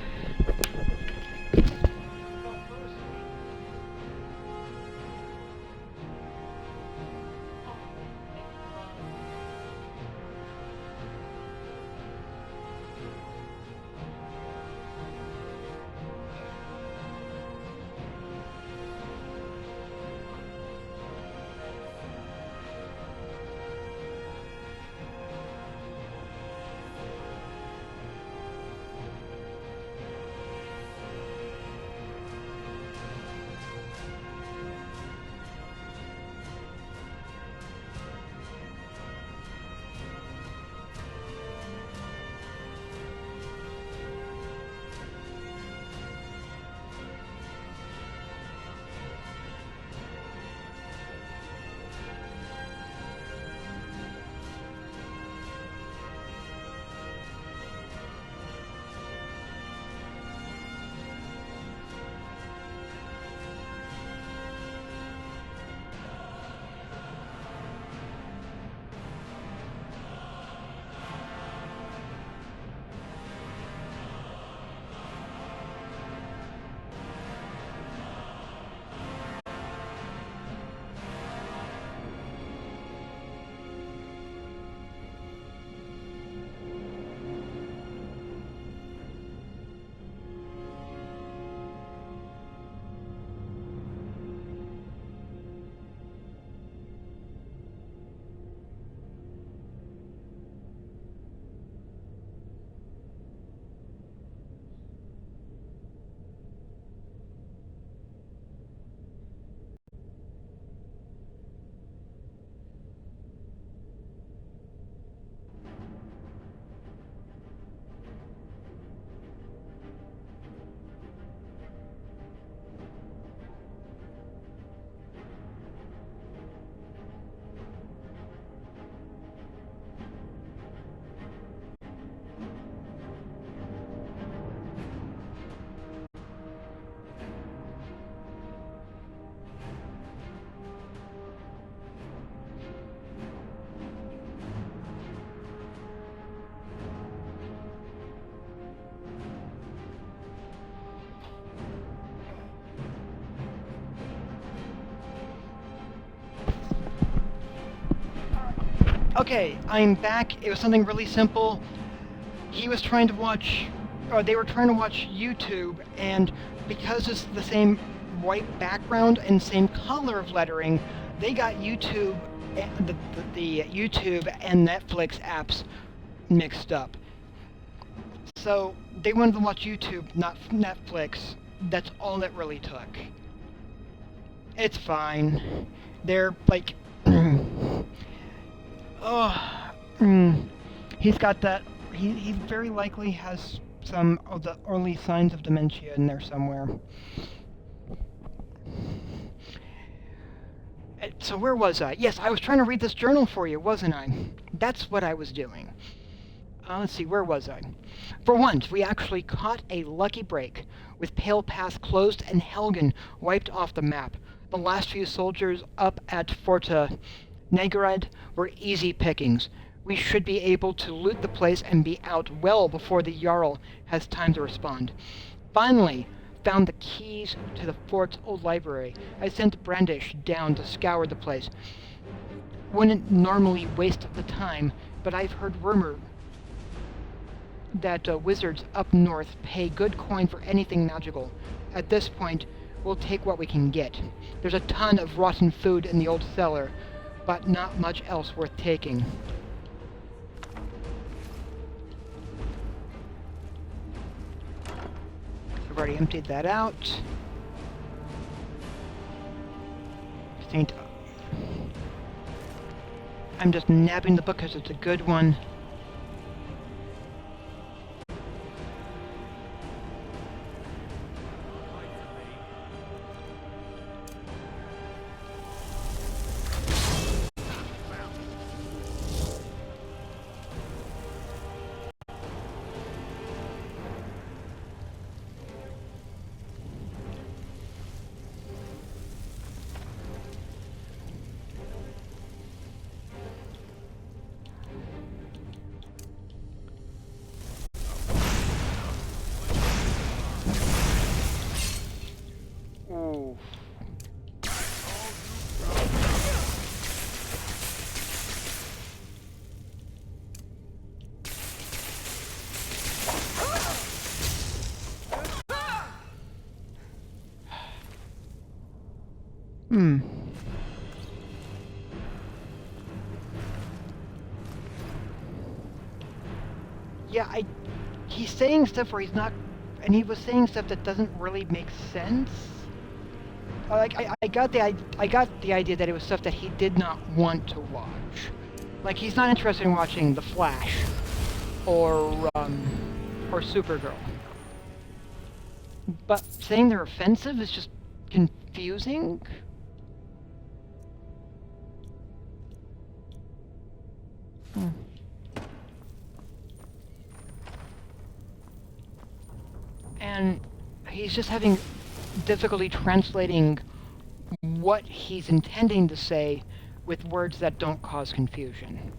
Okay, I'm back. It was something really simple. He was trying to watch, or they were trying to watch YouTube, and because it's the same white background and same color of lettering, they got YouTube, the YouTube and Netflix apps mixed up. So they wanted to watch YouTube, not Netflix. That's all it really took. It's fine. They're like, he's got that. He very likely has some of the early signs of dementia in there somewhere. So where was I? Yes, I was trying to read this journal for you, wasn't I? That's what I was doing. Let's see, where was I? For once, we actually caught a lucky break, with Pale Pass closed and Helgen wiped off the map. The last few soldiers up at Forta Negrad were easy pickings. We should be able to loot the place and be out well before the Jarl has time to respond. Finally, found the keys to the fort's old library. I sent Brandish down to scour the place. Wouldn't normally waste the time, but I've heard rumor that wizards up north pay good coin for anything magical. At this point, we'll take what we can get. There's a ton of rotten food in the old cellar, but not much else worth taking. I've already emptied that out. I'm just nabbing the book because it's a good one. Yeah, he's saying stuff where he's not, and he was saying stuff that doesn't really make sense. Like I got the idea that it was stuff that he did not want to watch. Like he's not interested in watching The Flash or Supergirl. But saying they're offensive is just confusing. And he's just having difficulty translating what he's intending to say with words that don't cause confusion.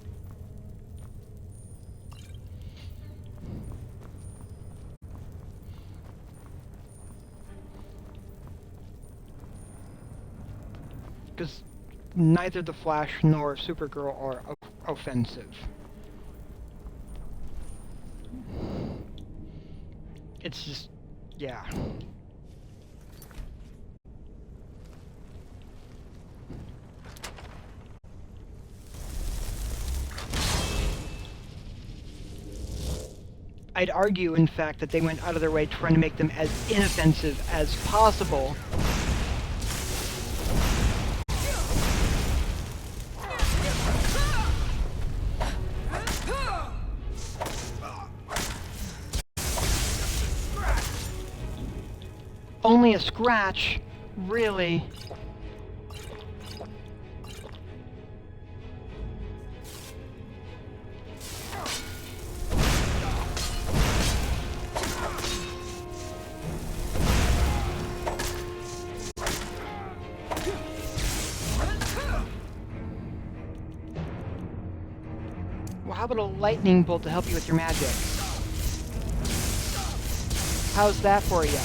Because neither the Flash nor Supergirl are offensive. It's just, yeah. I'd argue, in fact, that they went out of their way trying to make them as inoffensive as possible. Only a scratch, really. Well, how about a lightning bolt to help you with your magic? How's that for you?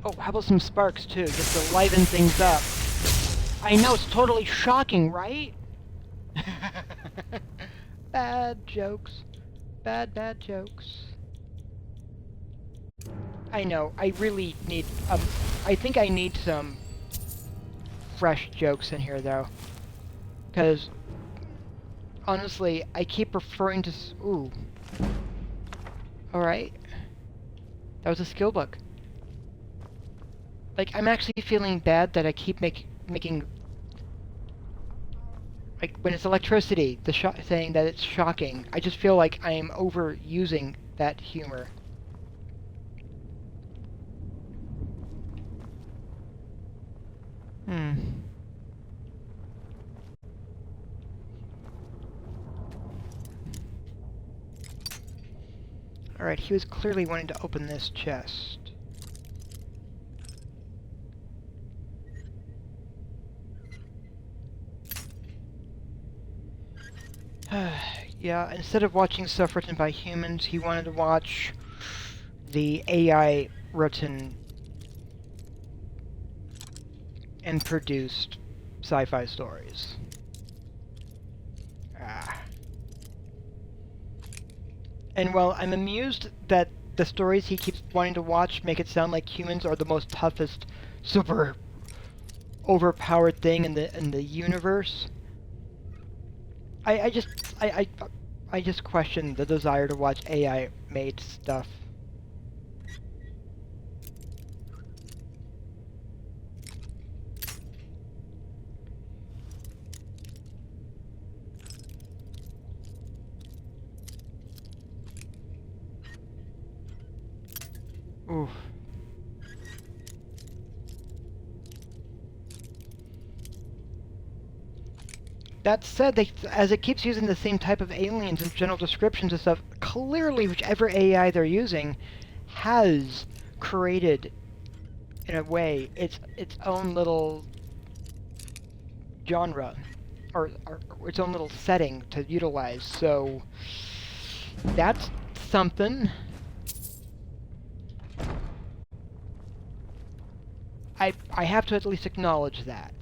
Oh, how about some sparks, too, just to liven things up. I know, it's totally shocking, right? Bad jokes. Bad jokes. I know, I really need, I think I need some fresh jokes in here, though. Because, honestly, I keep referring to, ooh. Alright. That was a skill book. Like, I'm actually feeling bad that I keep making... Like, when it's electricity, saying that it's shocking, I just feel like I am overusing that humor. Alright, he was clearly wanting to open this chest. Yeah, instead of watching stuff written by humans, he wanted to watch the AI written and produced sci-fi stories. And while I'm amused that the stories he keeps wanting to watch make it sound like humans are the most toughest, super overpowered thing in the universe, I just question the desire to watch AI-made stuff. Oof. That said, as it keeps using the same type of aliens and general descriptions and stuff, clearly whichever AI they're using has created, in a way, its own little genre, or its own little setting to utilize, so that's something. I have to at least acknowledge that.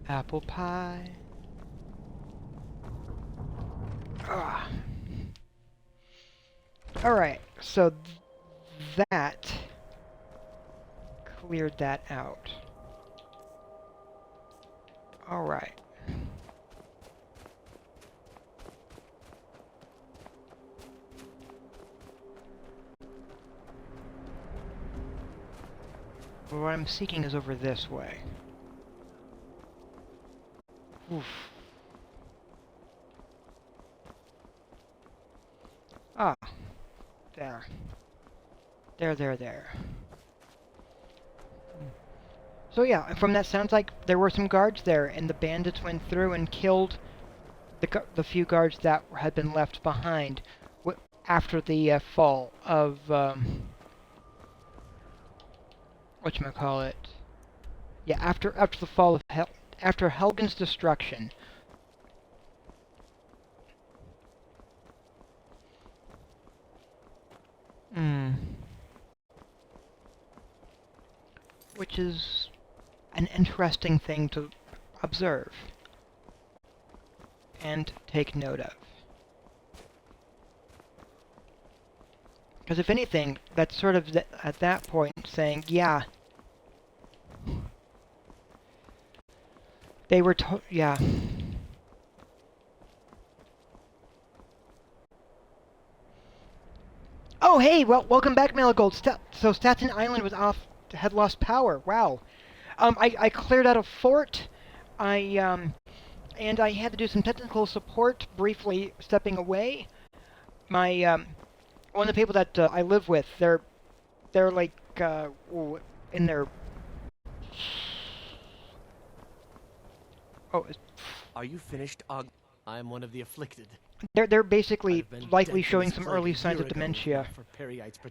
Apple pie. Alright, so that cleared that out. Alright. Well, what I'm seeking is over this way. Oof. Ah. There. There. So yeah, from that sounds like there were some guards there, and the bandits went through and killed the few guards that had been left behind after the fall of whatchamacallit. Yeah, after the fall of after Helgen's destruction. Which is an interesting thing to observe and take note of. Because if anything, that's sort of at that point saying, yeah, they were yeah. Oh, hey, well, welcome back, Marigold. So Staten Island was had lost power. Wow. I cleared out a fort. And I had to do some technical support, briefly stepping away. My, one of the people that I live with, they're like, in their... Oh. Are you finished, Og? I am one of the afflicted. They're basically likely showing some early signs of dementia,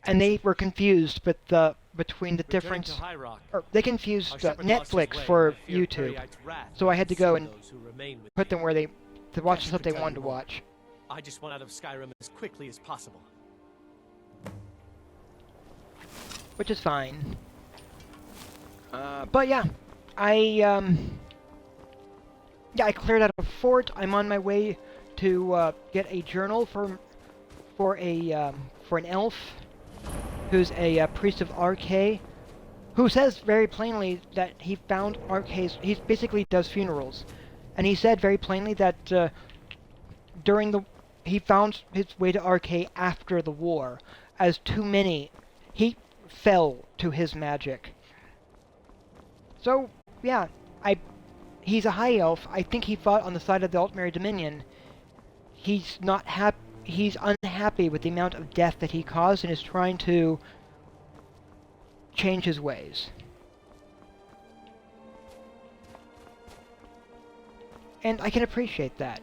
and they were confused, but the between the Returning difference. to High Rock, Or they confused our shepherd lost his Netflix way, for and I fear YouTube, Peryite's wrath so I had to go and consume those who remain with put them where they to watch the Cassie stuff could they tell wanted you to more. watch. I just want out of Skyrim as quickly as possible. Which is fine. But yeah, yeah, I cleared out a fort. I'm on my way to get a journal for an elf who's a priest of RK, who says very plainly that he found RK's. He basically does funerals, and he said very plainly that he found his way to RK after the war, as too many he fell to his magic. So yeah, he's a high elf. I think he fought on the side of the Altmere Dominion. He's not happy. He's unhappy with the amount of death that he caused and is trying to change his ways. And I can appreciate that.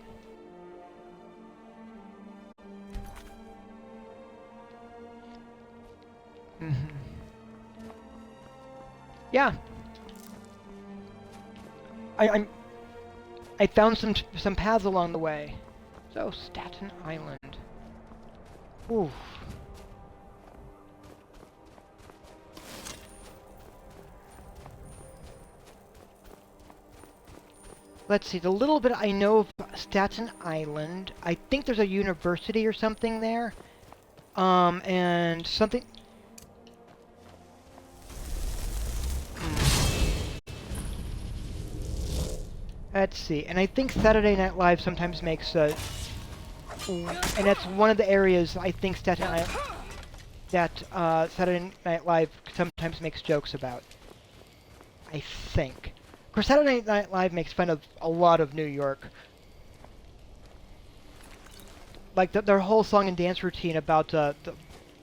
Yeah. I found some paths along the way. So, Staten Island. Oof. Let's see, the little bit I know of Staten Island, I think there's a university or something there. And something... Let's see, and I think Saturday Night Live sometimes makes, and that's one of the areas I think Saturday Night Live sometimes makes jokes about. I think. Of course, Saturday Night Live makes fun of a lot of New York. Like their whole song and dance routine about the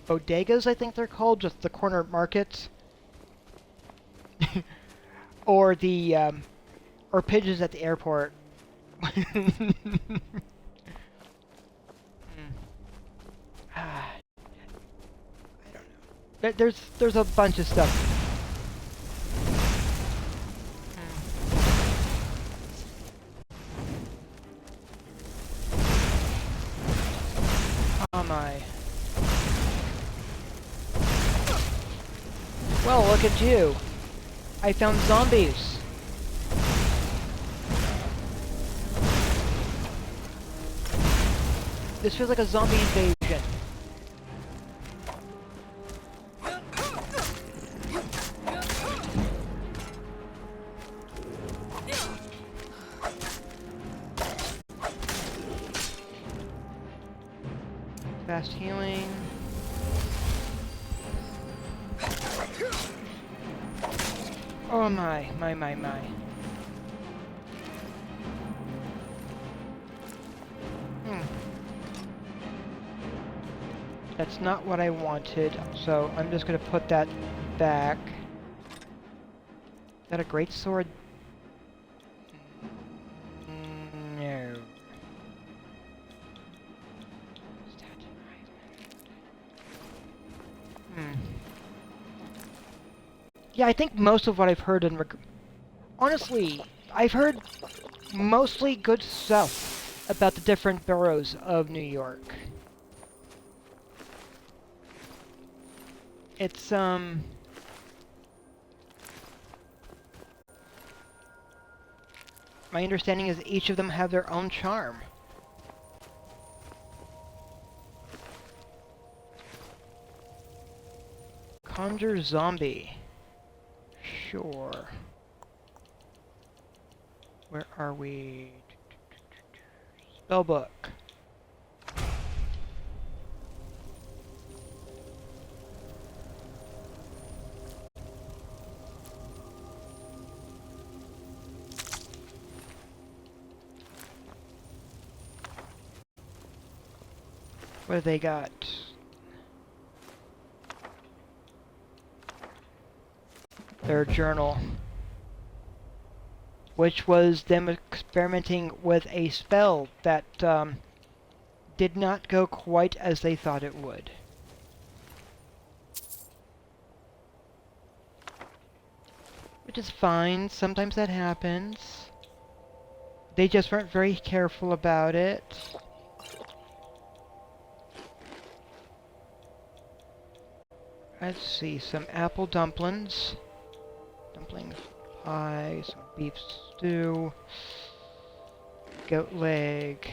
bodegas, I think they're called, just the corner markets. Or the, or pigeons at the airport. I don't know. There's a bunch of stuff. Oh my. Well, look at you. I found zombies. This feels like a zombie invasion. Fast healing. Oh my. That's not what I wanted, so I'm just gonna put that back. Is that a great sword? No. Yeah, I think most of what I've heard honestly, I've heard mostly good stuff about the different boroughs of New York. It's, my understanding is each of them have their own charm. Conjure zombie. Sure. Where are we? Spellbook. What have they got? Their journal, which was them experimenting with a spell that did not go quite as they thought it would. which is fine. Sometimes that happens. They just weren't very careful about it. Let's see, some apple dumplings. Dumplings, pie, some beef stew, goat leg.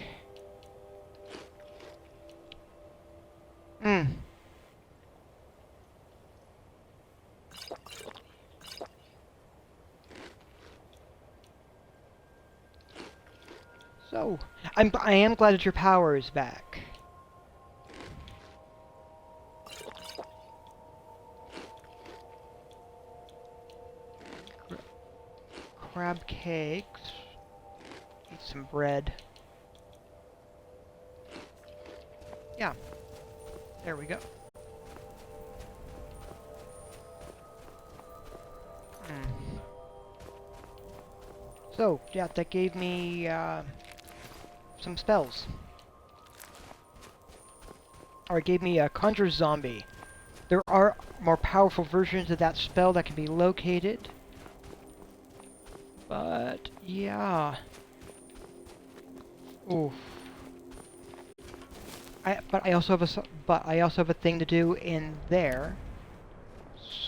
So, I am glad that your power is back. Crab cakes. Eat some bread. Yeah. There we go. So, yeah, that gave me, some spells. Or it gave me a Conjure Zombie. There are more powerful versions of that spell that can be located. But, yeah. Oof. But I also have a thing to do in there.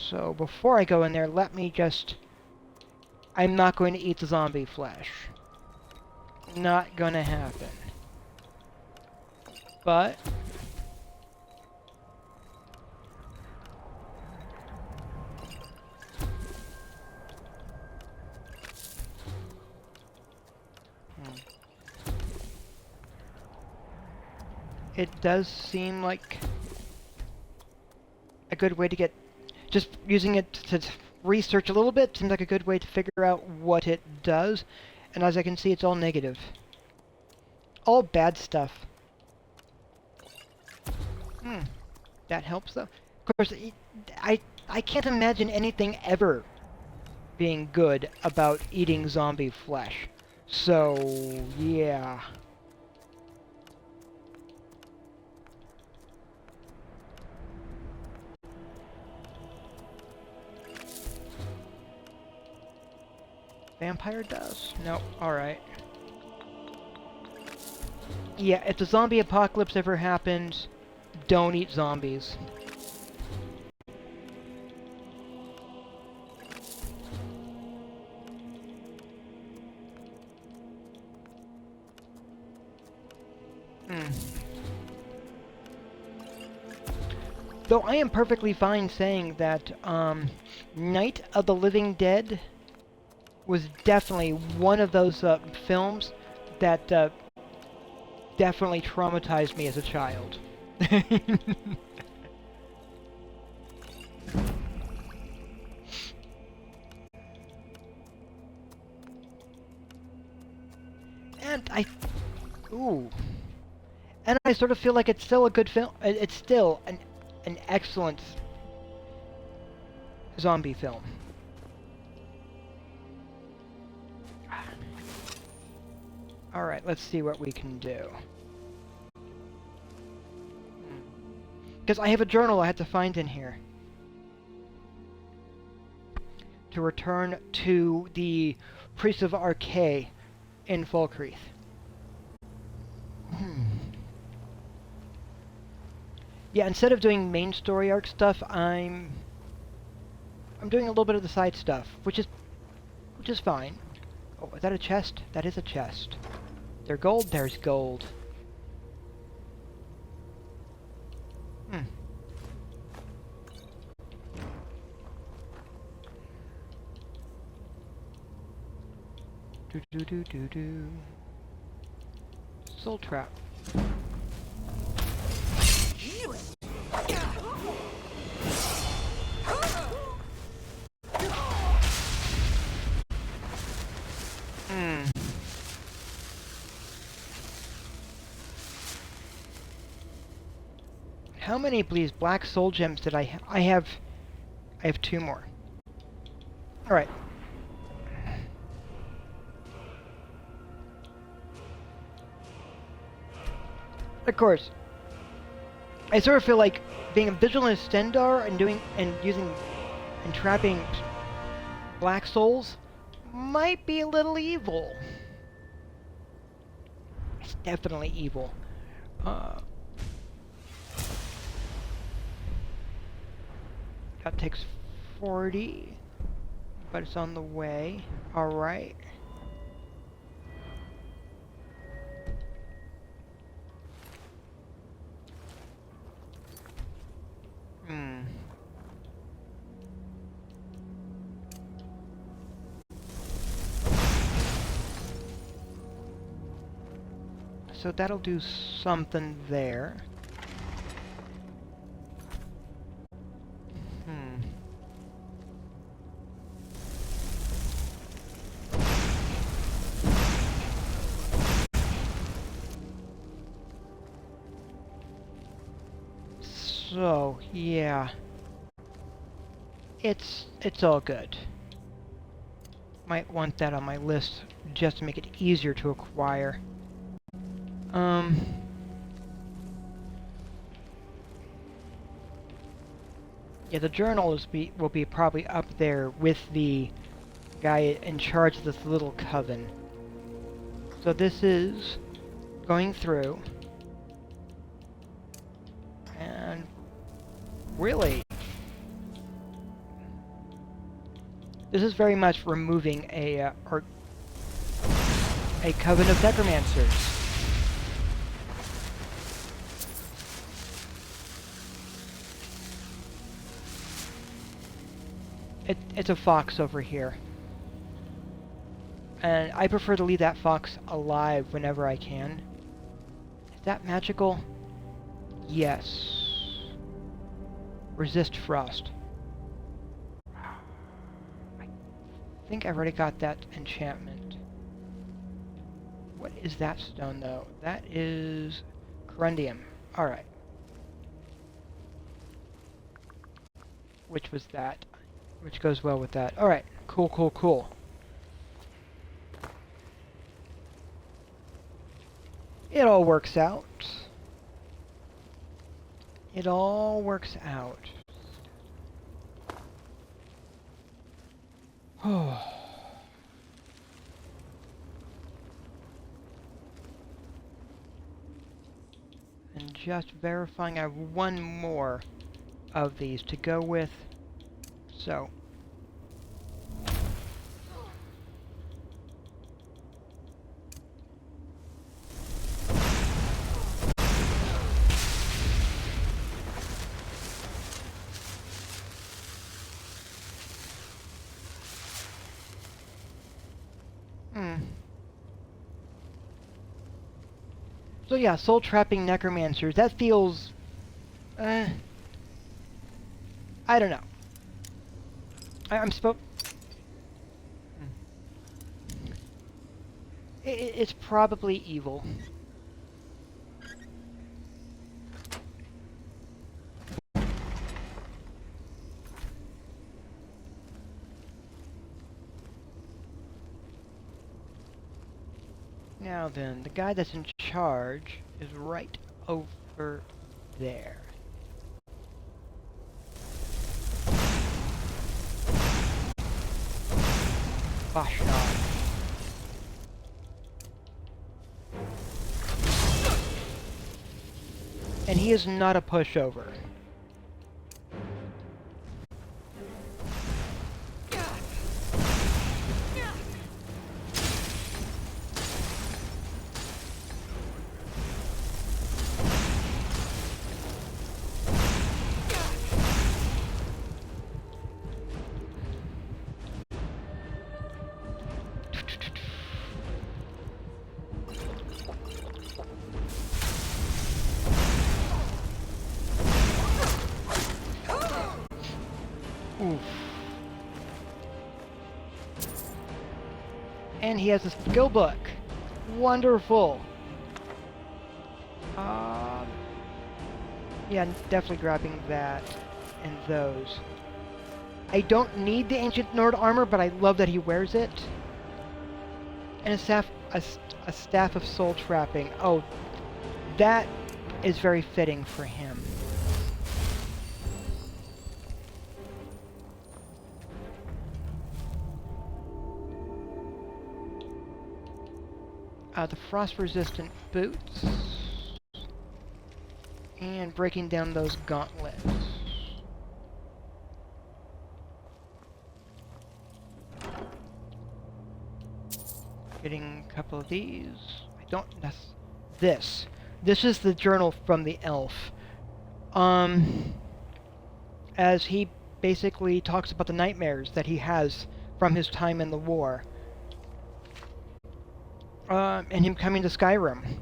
So before I go in there, let me just... I'm not going to eat the zombie flesh. Not gonna happen. But... It does seem like a good way to get... Just using it to research a little bit seems like a good way to figure out what it does. And as I can see, it's all negative. All bad stuff. That helps, though. Of course, I can't imagine anything ever being good about eating zombie flesh. So, yeah. Vampire does? No, alright. Yeah, if the zombie apocalypse ever happens, don't eat zombies. Though I am perfectly fine saying that, Night of the Living Dead was definitely one of those films that definitely traumatized me as a child. And and I sort of feel like it's still a good film. It's still an excellent zombie film. Alright, let's see what we can do. Because I have a journal I had to find in here. To return to the Priest of Archay in Falkreath. Yeah, instead of doing main story arc stuff, I'm doing a little bit of the side stuff, which is fine. Oh, is that a chest? That is a chest. There's gold? There's gold. Do. Soul trap. How many, please, black soul gems did I have? I have 2 more. Alright. Of course, I sort of feel like being a vigilant Stendar and using and trapping Black souls might be a little evil. It's definitely evil. That takes 40, but it's on the way. Alright. So that'll do something there. So, yeah. It's all good. Might want that on my list just to make it easier to acquire. Yeah, the journal will be probably up there with the guy in charge of this little coven. So this is going through, and really, this is very much removing a coven of necromancers. It's a fox over here. And I prefer to leave that fox alive whenever I can. Is that magical? Yes. Resist frost. I think I've already got that enchantment. What is that stone, though? That is corundium. Alright. Which was that? Which goes well with that. Alright. Cool, cool, cool. It all works out. It all works out. Oh. And just verifying I have one more of these to go with. So. So yeah, soul trapping necromancers, that feels I don't know. I'm supposed it's probably evil. Now then, the guy that's in charge is right over there. Vashnar. And he is not a pushover. Oof. And he has a skill book. Wonderful. Yeah, definitely grabbing that and those. I don't need the Ancient Nord armor, but I love that he wears it. And a staff of soul trapping. Oh, that is very fitting for him. The frost-resistant boots. And breaking down those gauntlets. Getting a couple of these. I don't this. This is the journal from the elf. As he basically talks about the nightmares that he has from his time in the war. And him coming to Skyrim.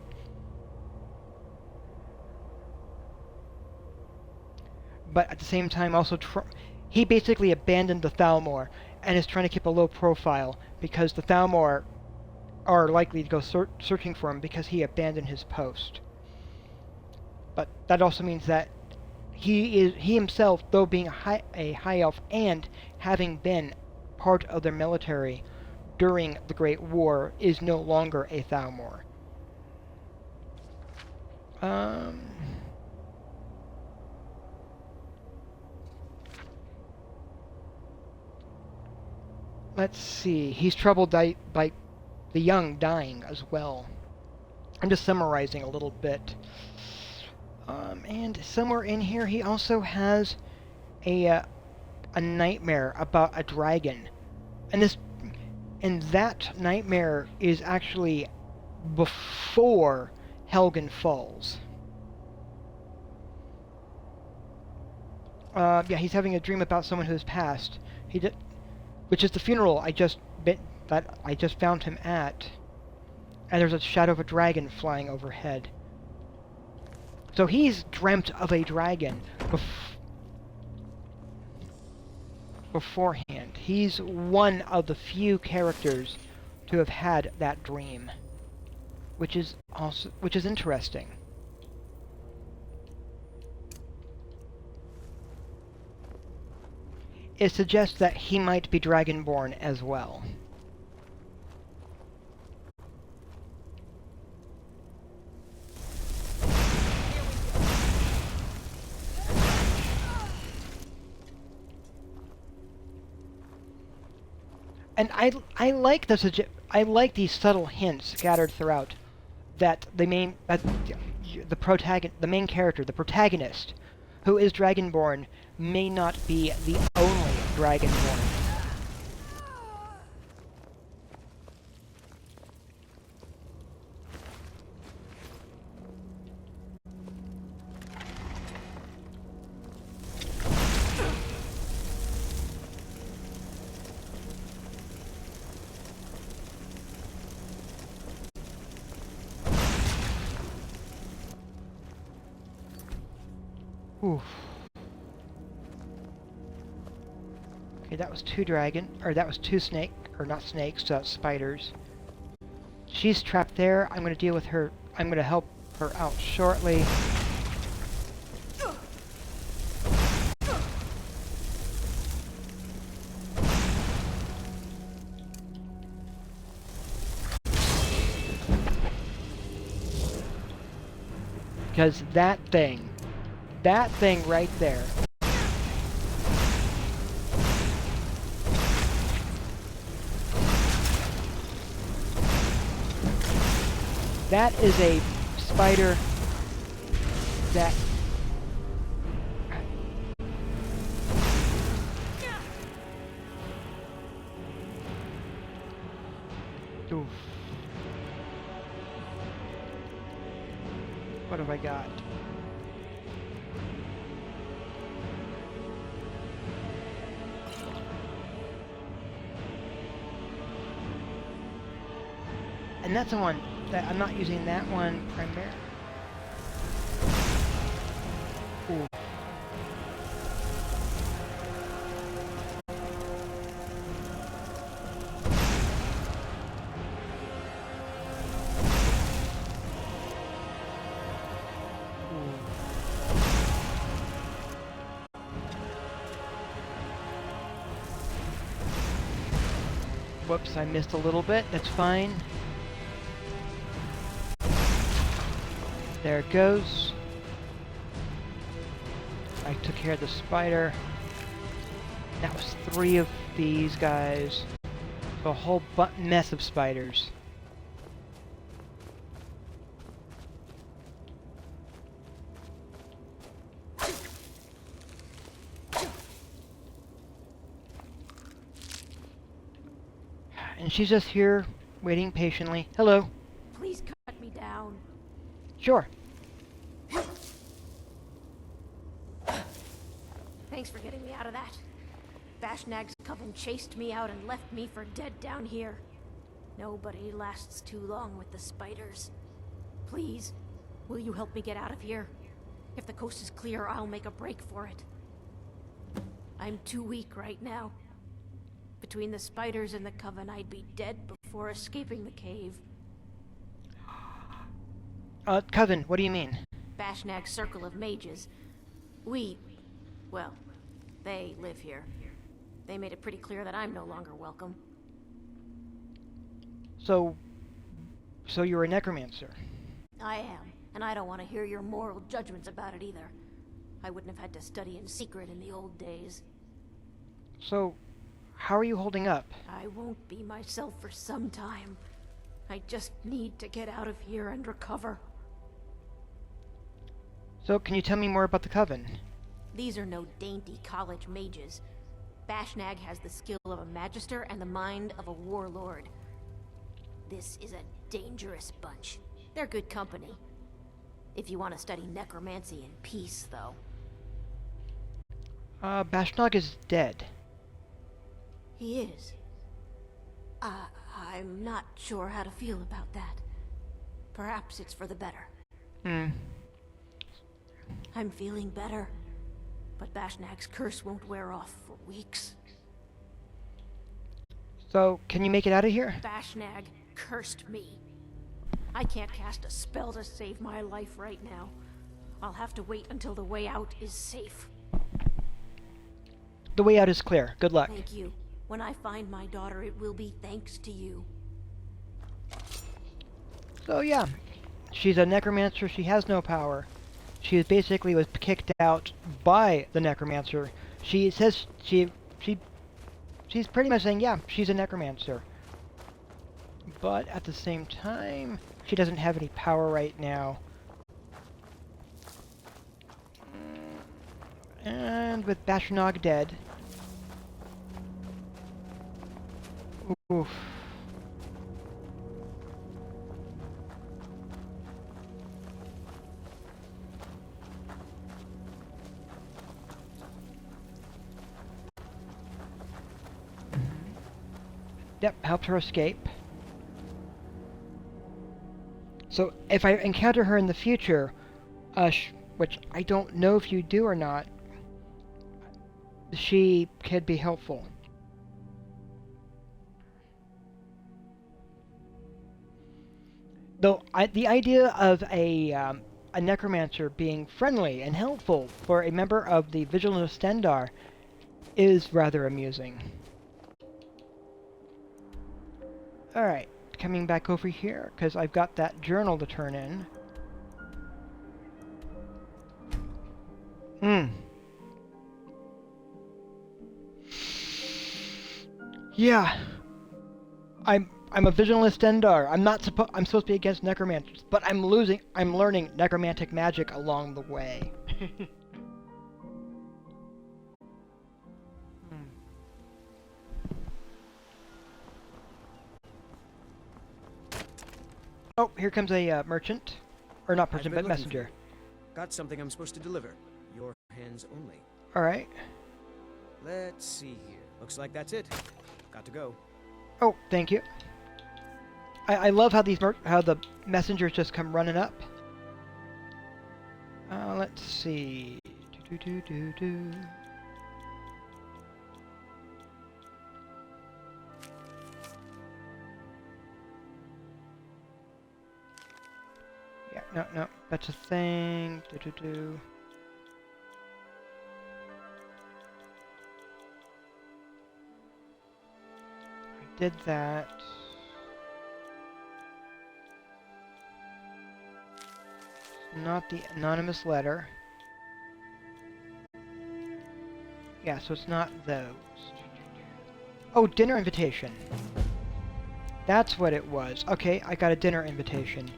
But at the same time also he basically abandoned the Thalmor and is trying to keep a low profile because the Thalmor are likely to go searching for him because he abandoned his post. But that also means that he himself, though being a high elf and having been part of their military during the Great War, is no longer a Thalmor. Let's see. He's troubled by the young dying as well. I'm just summarizing a little bit. And somewhere in here he also has a nightmare about a dragon. And that nightmare is actually before Helgen Falls. Yeah, he's having a dream about someone who has passed. Which is the funeral I just found him at. And there's a shadow of a dragon flying overhead. So he's dreamt of a dragon beforehand. He's one of the few characters to have had that dream, which is interesting. It suggests that he might be dragonborn as well. And I like these subtle hints scattered throughout that the main protagonist, who is dragonborn, may not be the only dragonborn. Oof. Okay, that was two spiders. She's trapped there. I'm gonna deal with her. I'm gonna help her out shortly. Because that thing right there. That is a spider that... Oof. What have I got? And that's the one that I'm not using that one primarily. Ooh. Whoops, I missed a little bit. That's fine. There it goes. I took care of the spider. That was 3 of these guys. So a whole mess of spiders. And she's just here, waiting patiently. Hello. Please cut me down. Sure. Thanks for getting me out of that. Bashnag's coven chased me out and left me for dead down here. Nobody lasts too long with the spiders. Please, will you help me get out of here? If the coast is clear, I'll make a break for it. I'm too weak right now. Between the spiders and the coven, I'd be dead before escaping the cave. Coven, what do you mean? Bashnag's circle of mages. Well, they live here. They made it pretty clear that I'm no longer welcome. So you're a necromancer? I am, and I don't want to hear your moral judgments about it either. I wouldn't have had to study in secret in the old days. So, how are you holding up? I won't be myself for some time. I just need to get out of here and recover. So, can you tell me more about the Coven? These are no dainty college mages. Bashnag has the skill of a magister and the mind of a warlord. This is a dangerous bunch. They're good company. If you want to study necromancy in peace, though. Bashnag is dead. He is. I'm not sure how to feel about that. Perhaps it's for the better. I'm feeling better, but Bashnag's curse won't wear off for weeks. So, can you make it out of here? Bashnag cursed me. I can't cast a spell to save my life right now. I'll have to wait until the way out is safe. The way out is clear. Good luck. Thank you. When I find my daughter, it will be thanks to you. So yeah, she's a necromancer. She has no power. She basically was kicked out by the necromancer. She says she's pretty much saying, yeah, she's a necromancer. But at the same time, she doesn't have any power right now. And with Bashnag dead. Oof. Yep, helped her escape. So if I encounter her in the future, which I don't know if you do or not, she could be helpful. Though the idea of a necromancer being friendly and helpful for a member of the Vigilant of Stendar is rather amusing. Alright, coming back over here, because I've got that journal to turn in. Yeah. I'm a Vigilant Stendar. I'm supposed to be against necromancers, but I'm learning necromantic magic along the way. Oh, here comes a merchant. Or not merchant, but messenger. Got something I'm supposed to deliver. Your hands only. Alright. Let's see here. Looks like that's it. Got to go. Oh, thank you. I love how how the messengers just come running up. Let's see. Yeah, no, that's a thing. I did that. Not the anonymous letter. Yeah, so it's not those. Oh, dinner invitation. That's what it was. Okay, I got a dinner invitation.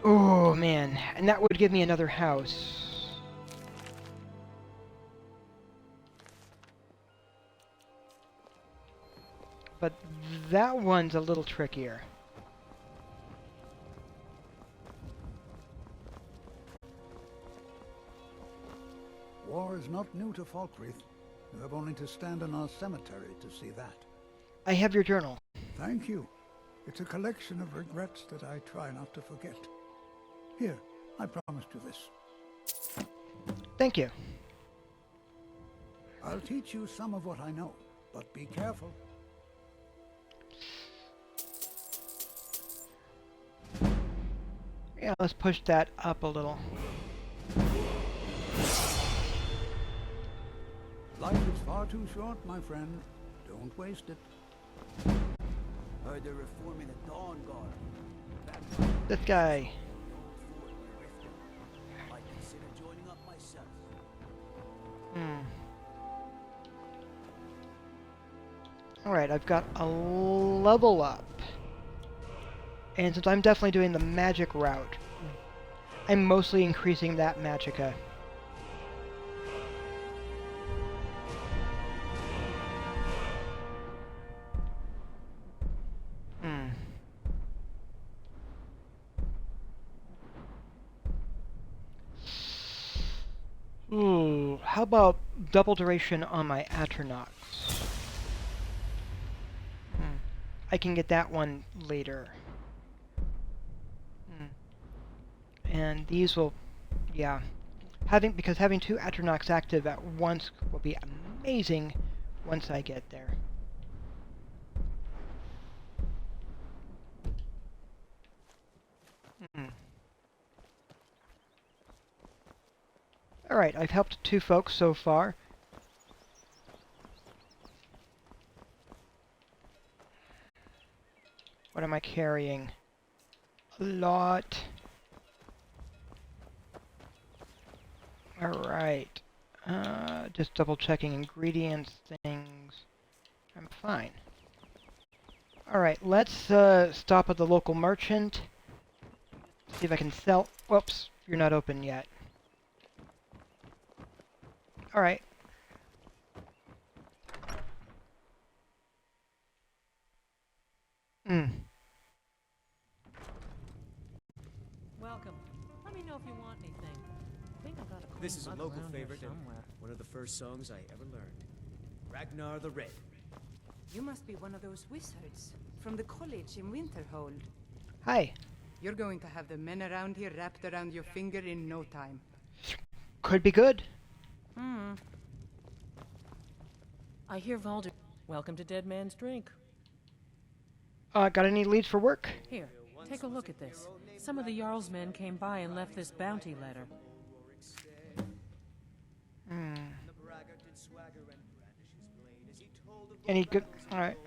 Oh, man. And that would give me another house. But that one's a little trickier. War is not new to Falkreath. You have only to stand in our cemetery to see that. I have your journal. Thank you. It's a collection of regrets that I try not to forget. Here, I promised you this. Thank you. I'll teach you some of what I know, but be careful. Yeah, let's push that up a little. Life is far too short, my friend. Don't waste it. Heard they're reforming the Dawn Guard. This guy. Might consider joining up myself. Alright, I've got a level up. And since I'm definitely doing the magic route, I'm mostly increasing that magicka. Ooh, how about double duration on my Atronox? I can get that one later. And these will, yeah. Because having two Atronox active at once will be amazing once I get there. Alright, I've helped 2 folks so far. What am I carrying? A lot. Alright. Just double checking ingredients, things. I'm fine. Alright, let's stop at the local merchant. See if I can sell. Whoops, you're not open yet. Alright. Welcome. Let me know if you want anything. I think I've got a This is a mug local around here favorite and somewhere. one of the first songs I ever learned. Ragnar the Red. You must be one of those wizards from the college in Winterhold. Hi. You're going to have the men around here wrapped around your finger in no time. Could be good. I hear Valder. Welcome to Dead Man's Drink. Got any leads for work? Here, take a look at this. Some of the Jarl's men came by and left this bounty letter. Any good? Alright.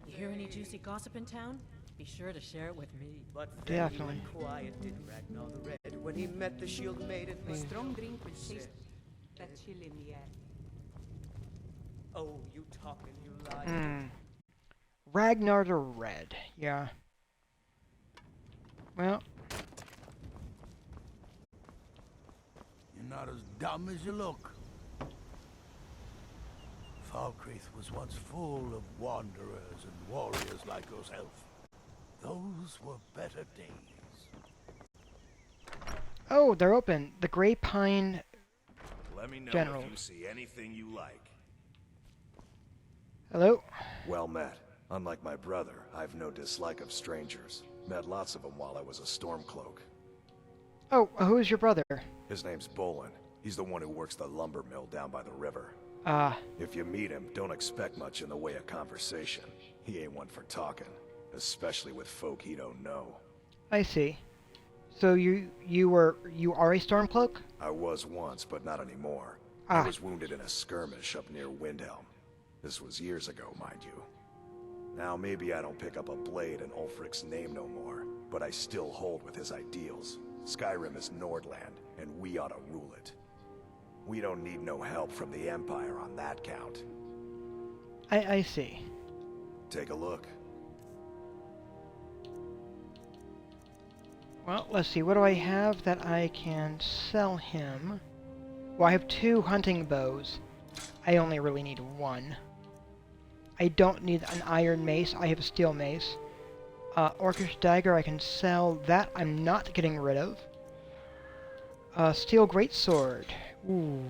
You hear any juicy gossip in town? Be sure to share it with me. But then he Definitely. went quiet, did Ragnar the Red, when he met the shield maiden. A strong drink will chase that chill in the air. Oh, you talk and you lie. Ragnar the Red. Yeah. Well. You're not as dumb as you look. Falkreath was once full of wanderers and warriors like yourself. Those were better days. Oh, they're open. The Grey Pine Let me know General. if you see anything you like. Hello? Well met. Unlike my brother, I've no dislike of strangers. Met lots of them while I was a Stormcloak. Oh, who is your brother? His name's Bolin. He's the one who works the lumber mill down by the river. If you meet him, don't expect much in the way of conversation. He ain't one for talking, especially with folk he don't know. I see. So you are a Stormcloak? I was once, but not anymore. I was wounded in a skirmish up near Windhelm. This was years ago, mind you. Now maybe I don't pick up a blade in Ulfric's name no more, but I still hold with his ideals. Skyrim is Nordland, and we ought to rule it. We don't need no help from the Empire on that count. I see. Take a look. Well, let's see. What do I have that I can sell him? Well, I have 2 hunting bows. I only really need 1. I don't need an iron mace. I have a steel mace. Orcish dagger, I can sell. That I'm not getting rid of. Steel greatsword. Ooh.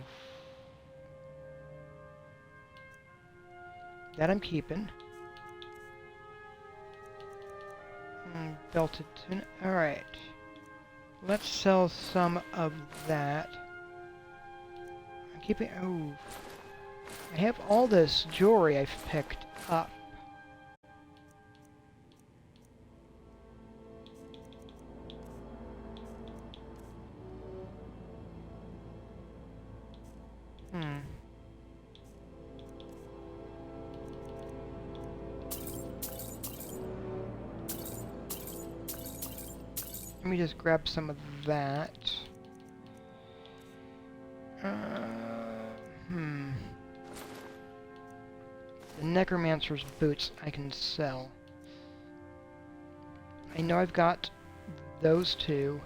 That I'm keeping. Belted tunic. Alright. Let's sell some of that. I'm keeping... Ooh. I have all this jewelry I've picked up. Let me just grab some of that. The necromancer's boots I can sell. I know I've got those two,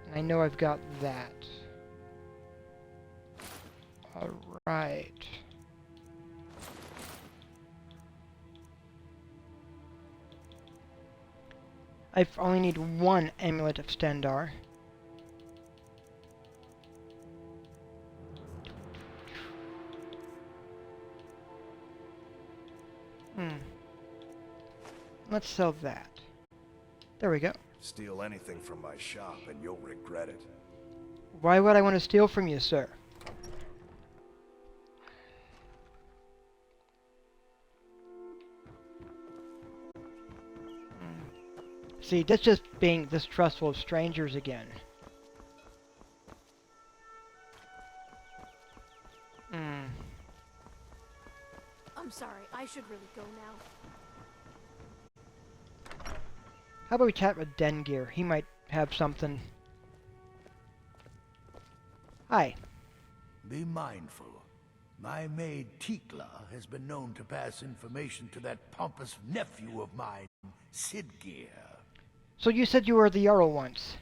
and I know I've got that. Alright. I only need one amulet of Stendar. Let's sell that. There we go. Steal anything from my shop and you'll regret it. Why would I want to steal from you, sir? See, that's just being distrustful of strangers again. I'm sorry, I should really go now. How about we chat with Dengear? He might have something. Hi. Be mindful. My maid Tikla has been known to pass information to that pompous nephew of mine, Sidgeir. So you said you were the Jarl once?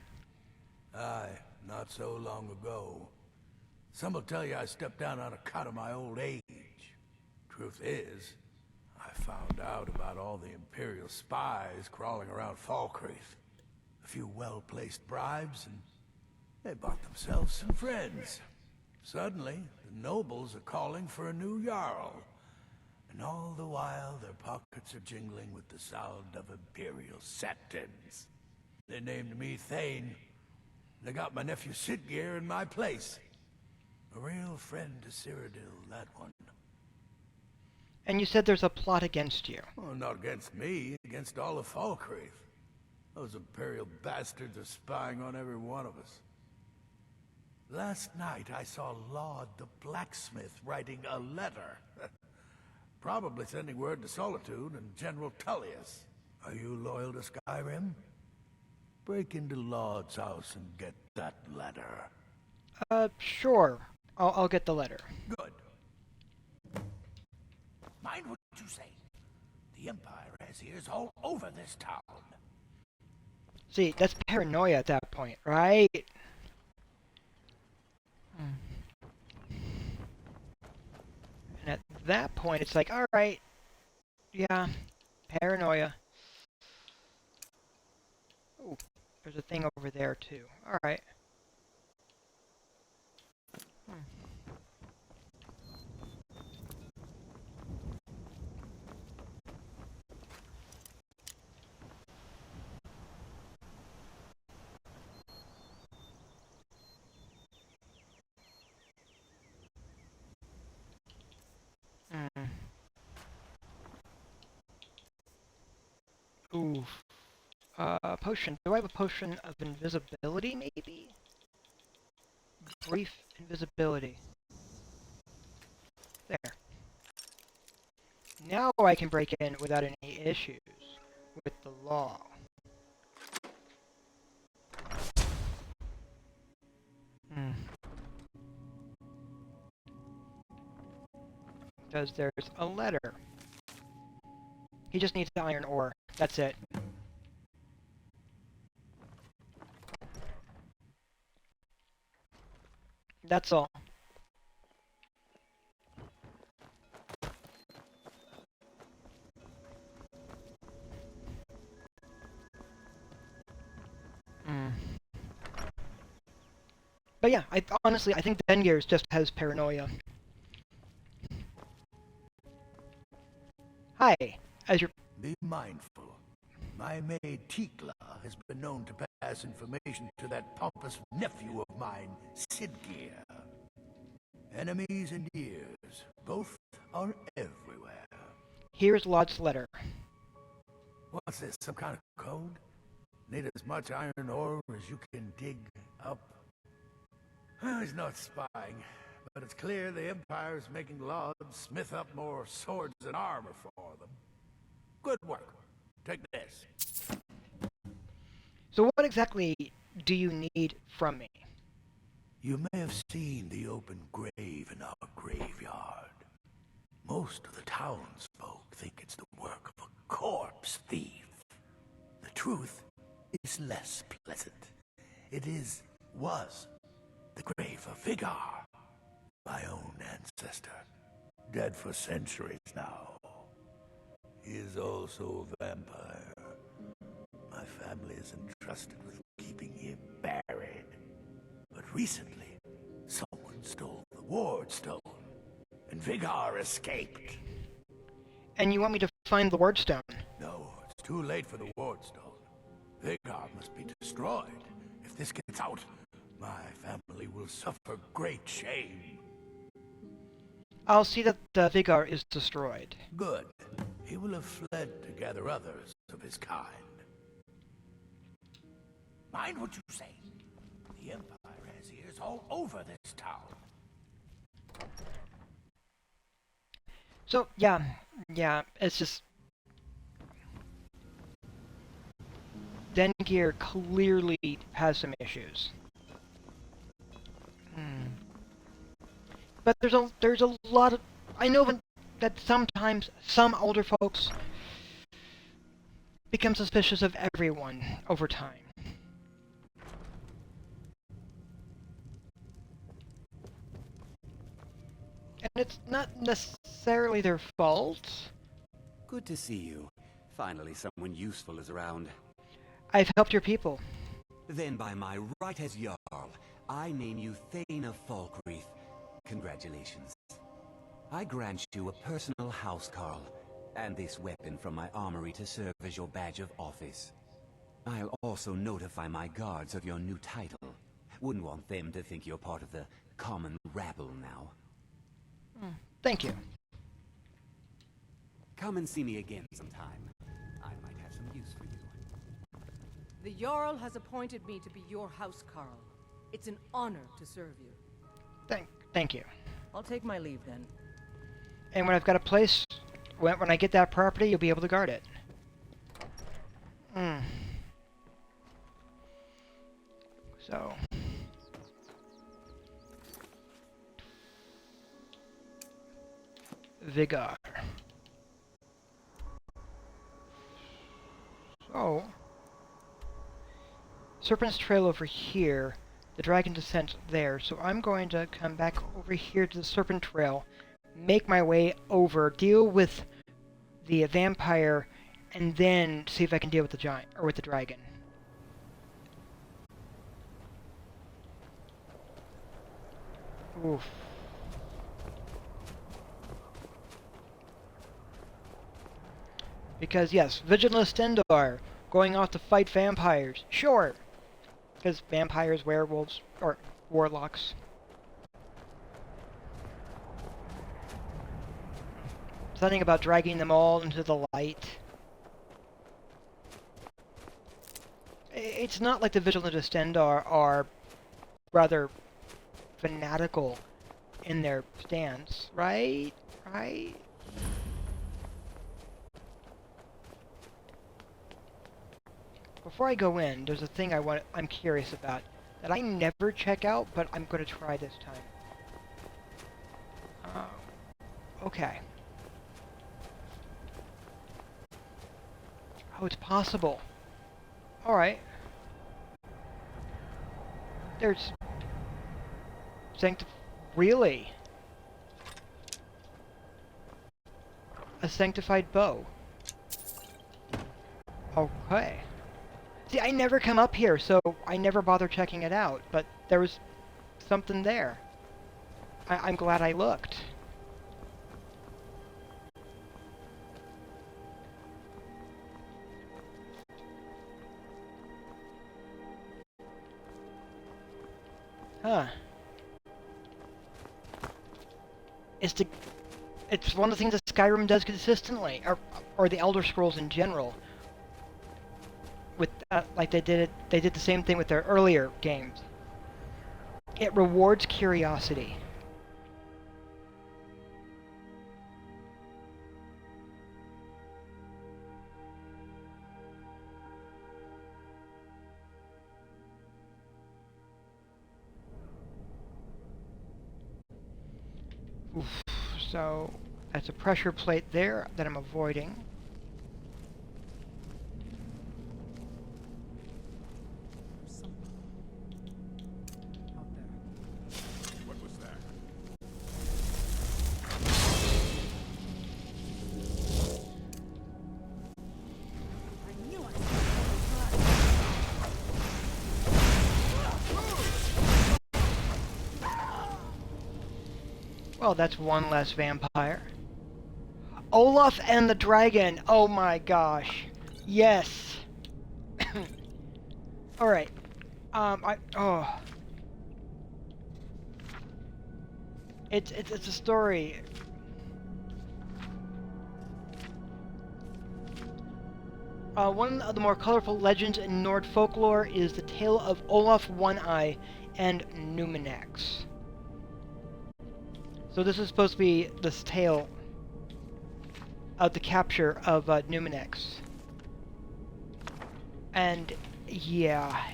Aye, not so long ago. Some will tell you I stepped down on account of my old age. Truth is, I found out about all the Imperial spies crawling around Falkreath. A few well-placed bribes, and they bought themselves some friends. Suddenly, the nobles are calling for a new Jarl. And all the while, their pockets are jingling with the sound of Imperial satins. They named me Thane. They got my nephew Sidgeir in my place. A real friend to Cyrodiil, that one. And you said there's a plot against you. Well, not against me, against all of Falkreath. Those Imperial bastards are spying on every one of us. Last night I saw Laud the blacksmith writing a letter. Probably sending word to Solitude and General Tullius. Are you loyal to Skyrim? Break into Laud's house and get that letter. Sure. I'll get the letter. Good. Mind what you say. The Empire has ears all over this town. See, that's paranoia at that point, right? And at that point, it's like, alright. Yeah, paranoia. Oh, there's a thing over there, too. Alright. Ooh. Potion. Do I have a potion of invisibility, maybe? Brief invisibility. There. Now I can break in without any issues with the law. Because there's a letter. He just needs the iron ore. That's it. That's all. But yeah, honestly, I think Dengears just has paranoia. Hi, as your... Be mindful. My maid Tikla has been known to pass information to that pompous nephew of mine, Sidgear. Enemies and ears, both are everywhere. Here's Lod's letter. What's this, some kind of code? Need as much iron ore as you can dig up? Well, he's not spying, but it's clear the Empire's making Lod smith up more swords and armor for them. Good work. Take this. So what exactly do you need from me? You may have seen the open grave in our graveyard. Most of the townsfolk think it's the work of a corpse thief. The truth is less pleasant. It was the grave of Vigar, my own ancestor, dead for centuries now. He is also a vampire. My family is entrusted with keeping him buried. But recently, someone stole the ward stone, and Vigar escaped. And you want me to find the ward stone? No, it's too late for the ward stone. Vigar must be destroyed. If this gets out, my family will suffer great shame. I'll see that Vigar is destroyed. Good. He will have fled to gather others of his kind. Mind what you say. The Empire has ears all over this town. So, yeah, it's just... Dengear clearly has some issues. But there's a lot of... I know that sometimes some older folks become suspicious of everyone over time. And it's not necessarily their fault. Good to see you. Finally, someone useful is around. I've helped your people. Then by my right as Jarl, I name you Thane of Falkreath. Congratulations. I grant you a personal housecarl, and this weapon from my armory to serve as your badge of office. I'll also notify my guards of your new title. Wouldn't want them to think you're part of the common rabble now. Thank you. Come and see me again sometime. I might have some use for you. The Jarl has appointed me to be your housecarl. It's an honor to serve you. Thank you. I'll take my leave then. And when I've got a place, when I get that property, you'll be able to guard it. So... Vigar. So... Serpent's Trail over here, the Dragon Descent there, so I'm going to come back over here to the Serpent Trail, make my way over, deal with the vampire, and then see if I can deal with the giant, or with the dragon. Oof. Because yes, Vigilant Stendar, going off to fight vampires, sure. Because vampires, werewolves, or warlocks. Something about dragging them all into the light. It's not like the Vigilant Stendar are rather fanatical in their stance, right? Right? Before I go in, there's a thing I'm curious about that I never check out, but I'm going to try this time. Okay. Oh, it's possible. Alright. There's... Really? A sanctified bow. Okay. See, I never come up here, so I never bother checking it out, but there was something there. I'm glad I looked. Huh. It's one of the things that Skyrim does consistently, or the Elder Scrolls in general. With like they did the same thing with their earlier games. It rewards curiosity. Oof. So that's a pressure plate there that I'm avoiding. What was that? Well, that's one less vampire. Olaf and the dragon! Oh my gosh. Yes! Alright. It's a story. One of the more colorful legends in Nord folklore is the tale of Olaf One-Eye and Numenex. So this is supposed to be this tale of the capture of Numenex. And yeah,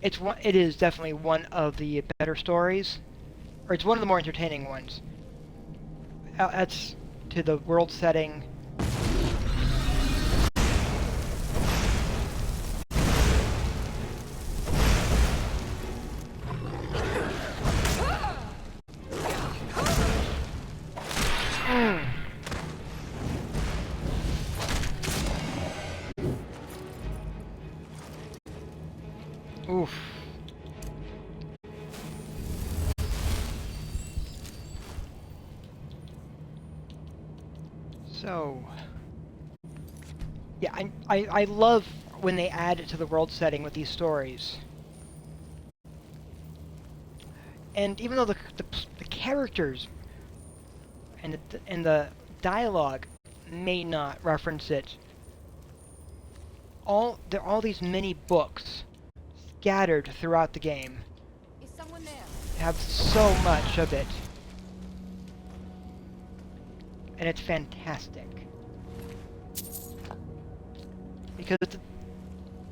it is definitely one of the better stories, or it's one of the more entertaining ones. That's to the world setting. Oof. So, yeah, I love when they add it to the world setting with these stories. And even though the characters and the dialogue may not reference it, there are all these mini books scattered throughout the game. Is someone there? Have so much of it. And it's fantastic. Because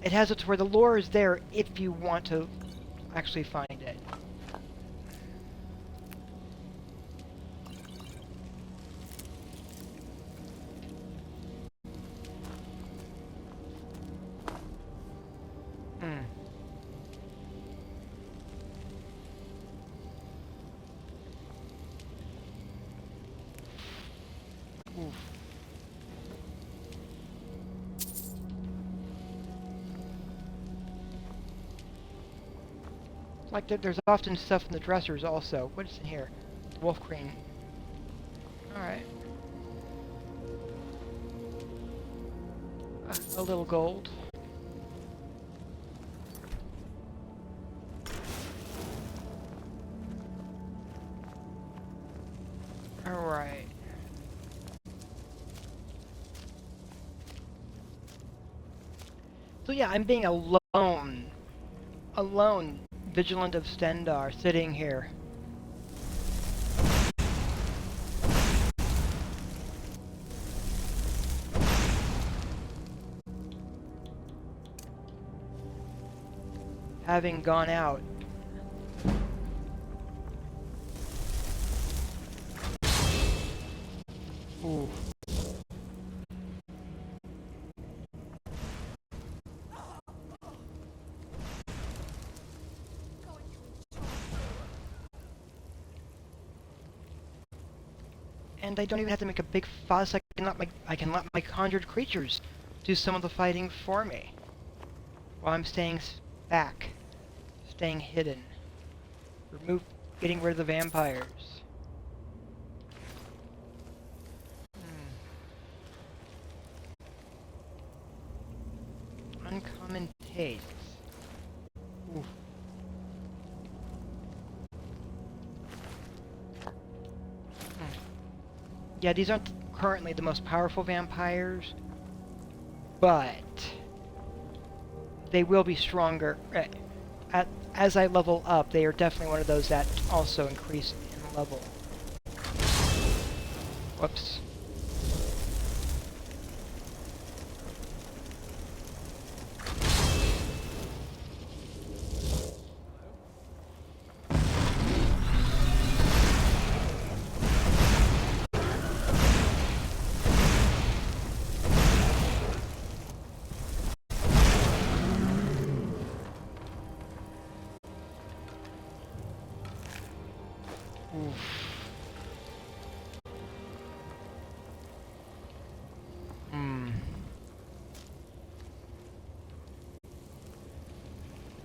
it has it to where the lore is there if you want to actually find it. Oof. Like there's often stuff in the dressers also. What is in here? Wolf cream. Alright. A little gold. Alright. So yeah, I'm being alone, vigilant of Stendar, sitting here. Having gone out. Ooh. And I don't even have to make a big fuss. I can let my conjured creatures do some of the fighting for me. while I'm staying back. Staying hidden. Getting rid of the vampires. Uncommon tastes. Oof. Yeah, these aren't currently the most powerful vampires, but they will be stronger. As I level up, they are definitely one of those that also increase in level. Whoops.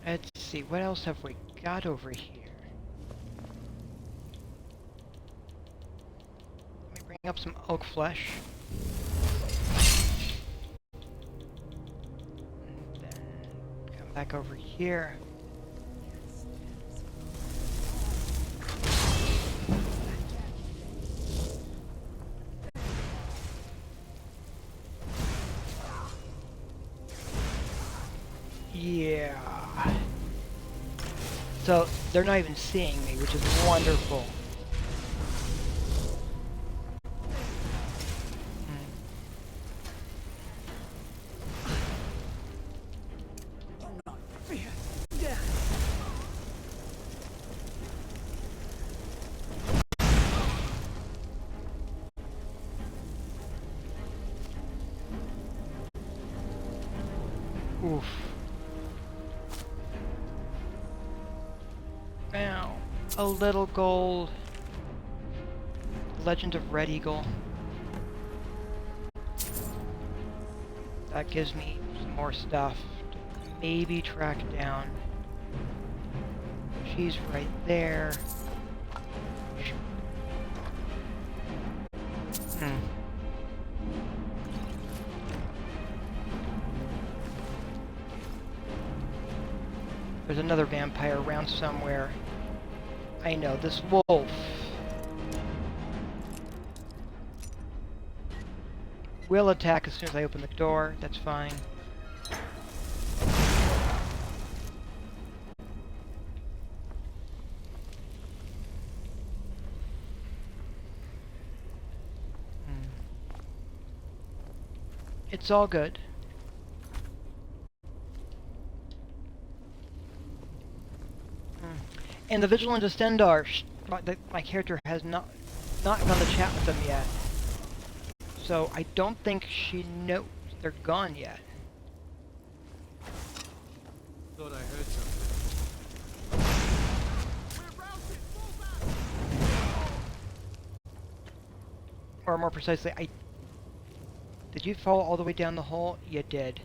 Let's see, what else have we got over here? Let me bring up some oak flesh. And then come back over here. Yeah. So, they're not even seeing me, which is wonderful. Oof. Now, a little gold. Legend of Red Eagle. That gives me some more stuff to maybe track down. She's right there. There's another vampire around somewhere. I know, this wolf. Will attack as soon as I open the door, that's fine. It's all good. And the Vigilant Astendar, my character has not gone to chat with them yet. So I don't think she knows they're gone yet. Thought I heard something. Or more precisely, did you fall all the way down the hole? You did.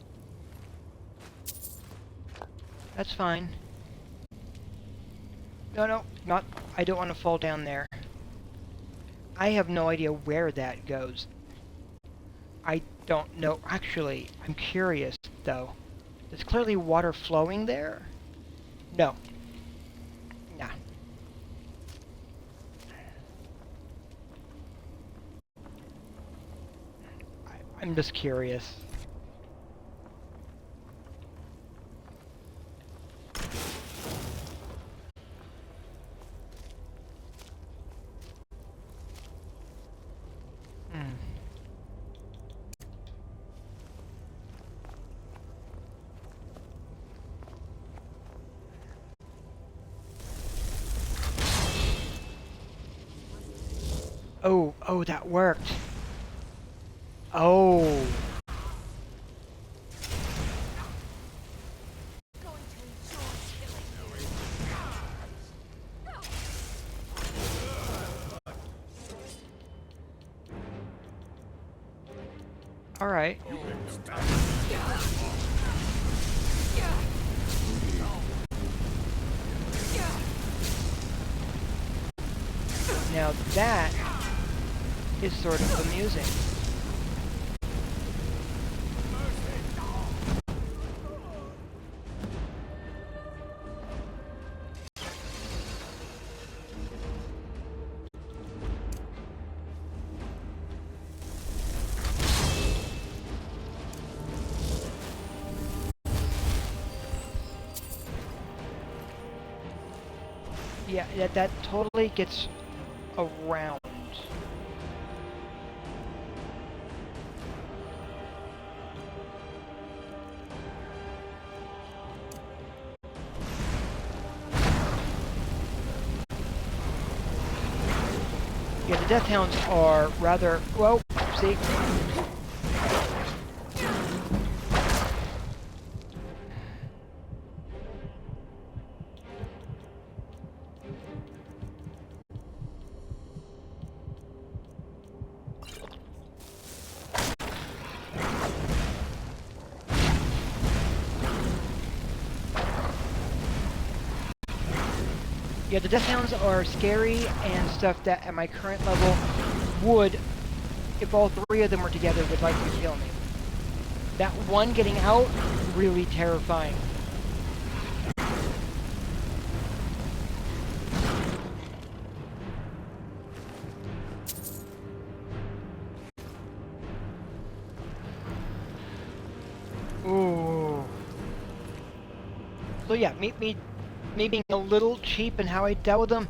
That's fine. No, I don't want to fall down there. I have no idea where that goes. I don't know. Actually, I'm curious, though. There's clearly water flowing there? No. Nah. I'm just curious. Oh, that worked. Oh. All right. Now that is sort of amusing. Yeah, that totally gets around. Yeah, the Death Hounds are rather, well, see. Yeah, the Death Hounds are scary and stuff that at my current level would, if all three of them were together, would likely kill me. That one getting out, really terrifying. Ooh. So yeah, me being a little cheap in how I dealt with them.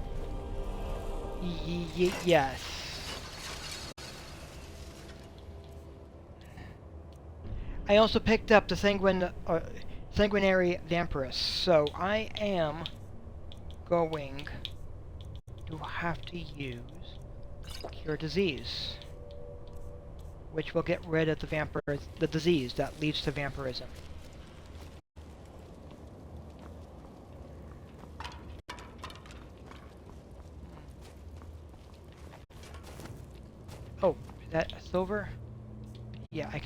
Yes. I also picked up the sanguinary vampirus, so I am going to have to use cure disease, which will get rid of the disease that leads to vampirism. Oh, is that a silver? Yeah, I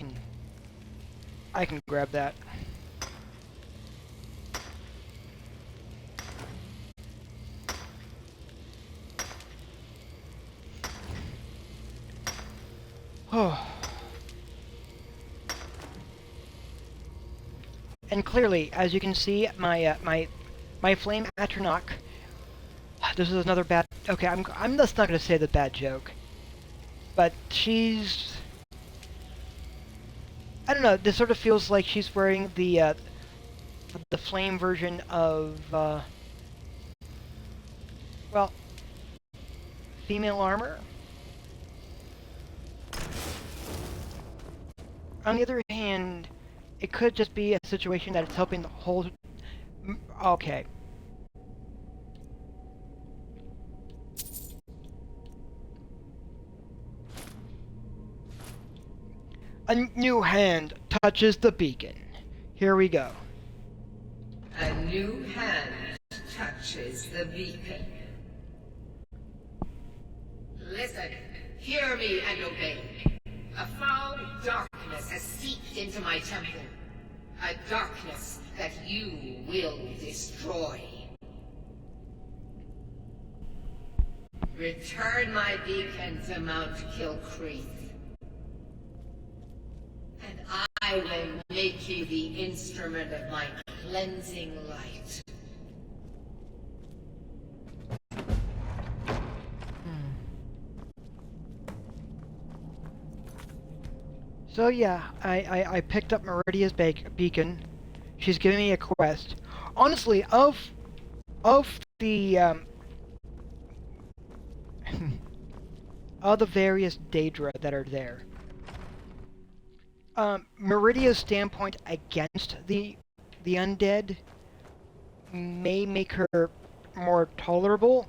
can grab that. Oh. And clearly, as you can see, my flame Atronach. This is another bad. Okay, I'm just not gonna say the bad joke. But she's, I don't know, this sort of feels like she's wearing the flame version of, well, female armor. On the other hand, it could just be a situation that it's helping the whole, okay. A new hand touches the beacon. Here we go. A new hand touches the beacon. Listen, hear me and obey. A foul darkness has seeped into my temple. A darkness that you will destroy. Return my beacon to Mount Kilcreath. And I will make you the instrument of my cleansing light. So yeah, I picked up Meridia's beacon. She's giving me a quest. Honestly, of the of the various Daedra that are there, Meridia's standpoint against the undead may make her more tolerable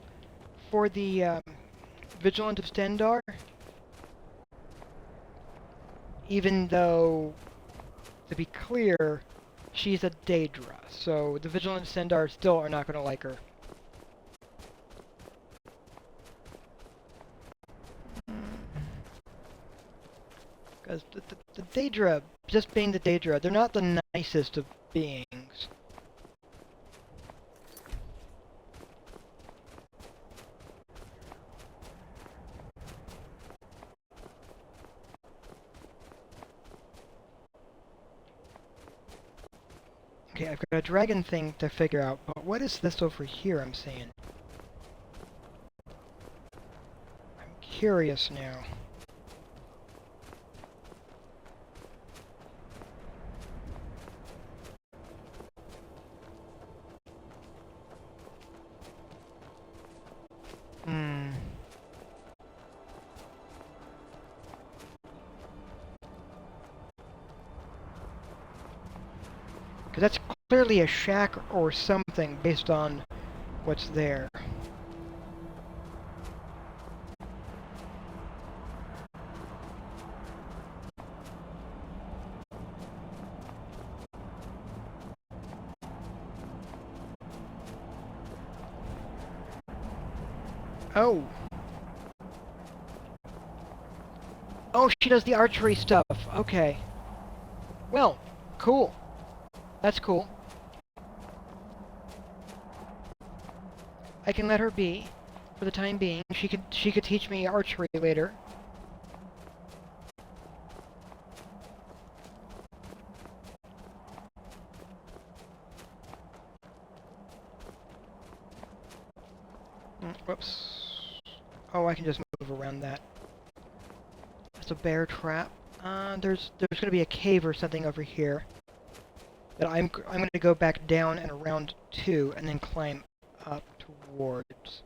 for the Vigilant of Stendarr. Even though, to be clear, she's a Daedra, so the Vigilant of Stendarr still are not going to like her. Because the Daedra, just being the Daedra, they're not the nicest of beings. Okay, I've got a dragon thing to figure out, but what is this over here I'm seeing? I'm curious now. Hmm. Because that's clearly a shack or something based on what's there. Oh. Oh, she does the archery stuff. Okay. Well, cool. That's cool. I can let her be for the time being. She could teach me archery later. Whoops. Oh, I can just move around that. That's a bear trap. There's gonna be a cave or something over here that I'm gonna go back down and around to, and then climb up towards.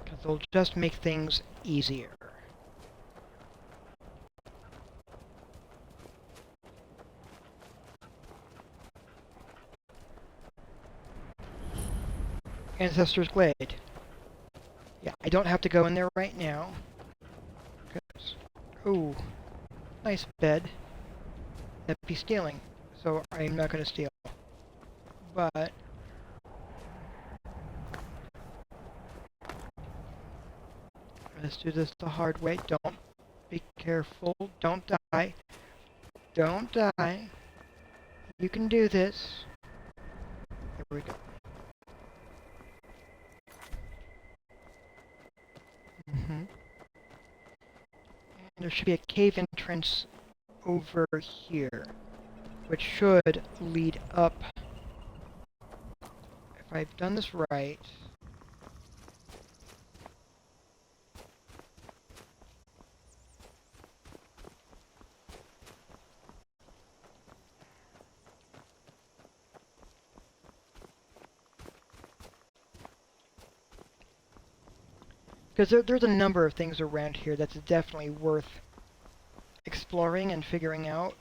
Because they'll just make things easier. Ancestor's Glade. Yeah, I don't have to go in there right now. Ooh, nice bed. That'd be stealing, so I'm not gonna steal. But let's do this the hard way. Don't be careful. Don't die. Don't die. You can do this. There we go. There should be a cave entrance over here, which should lead up. If I've done this right. Because there's a number of things around here that's definitely worth exploring and figuring out.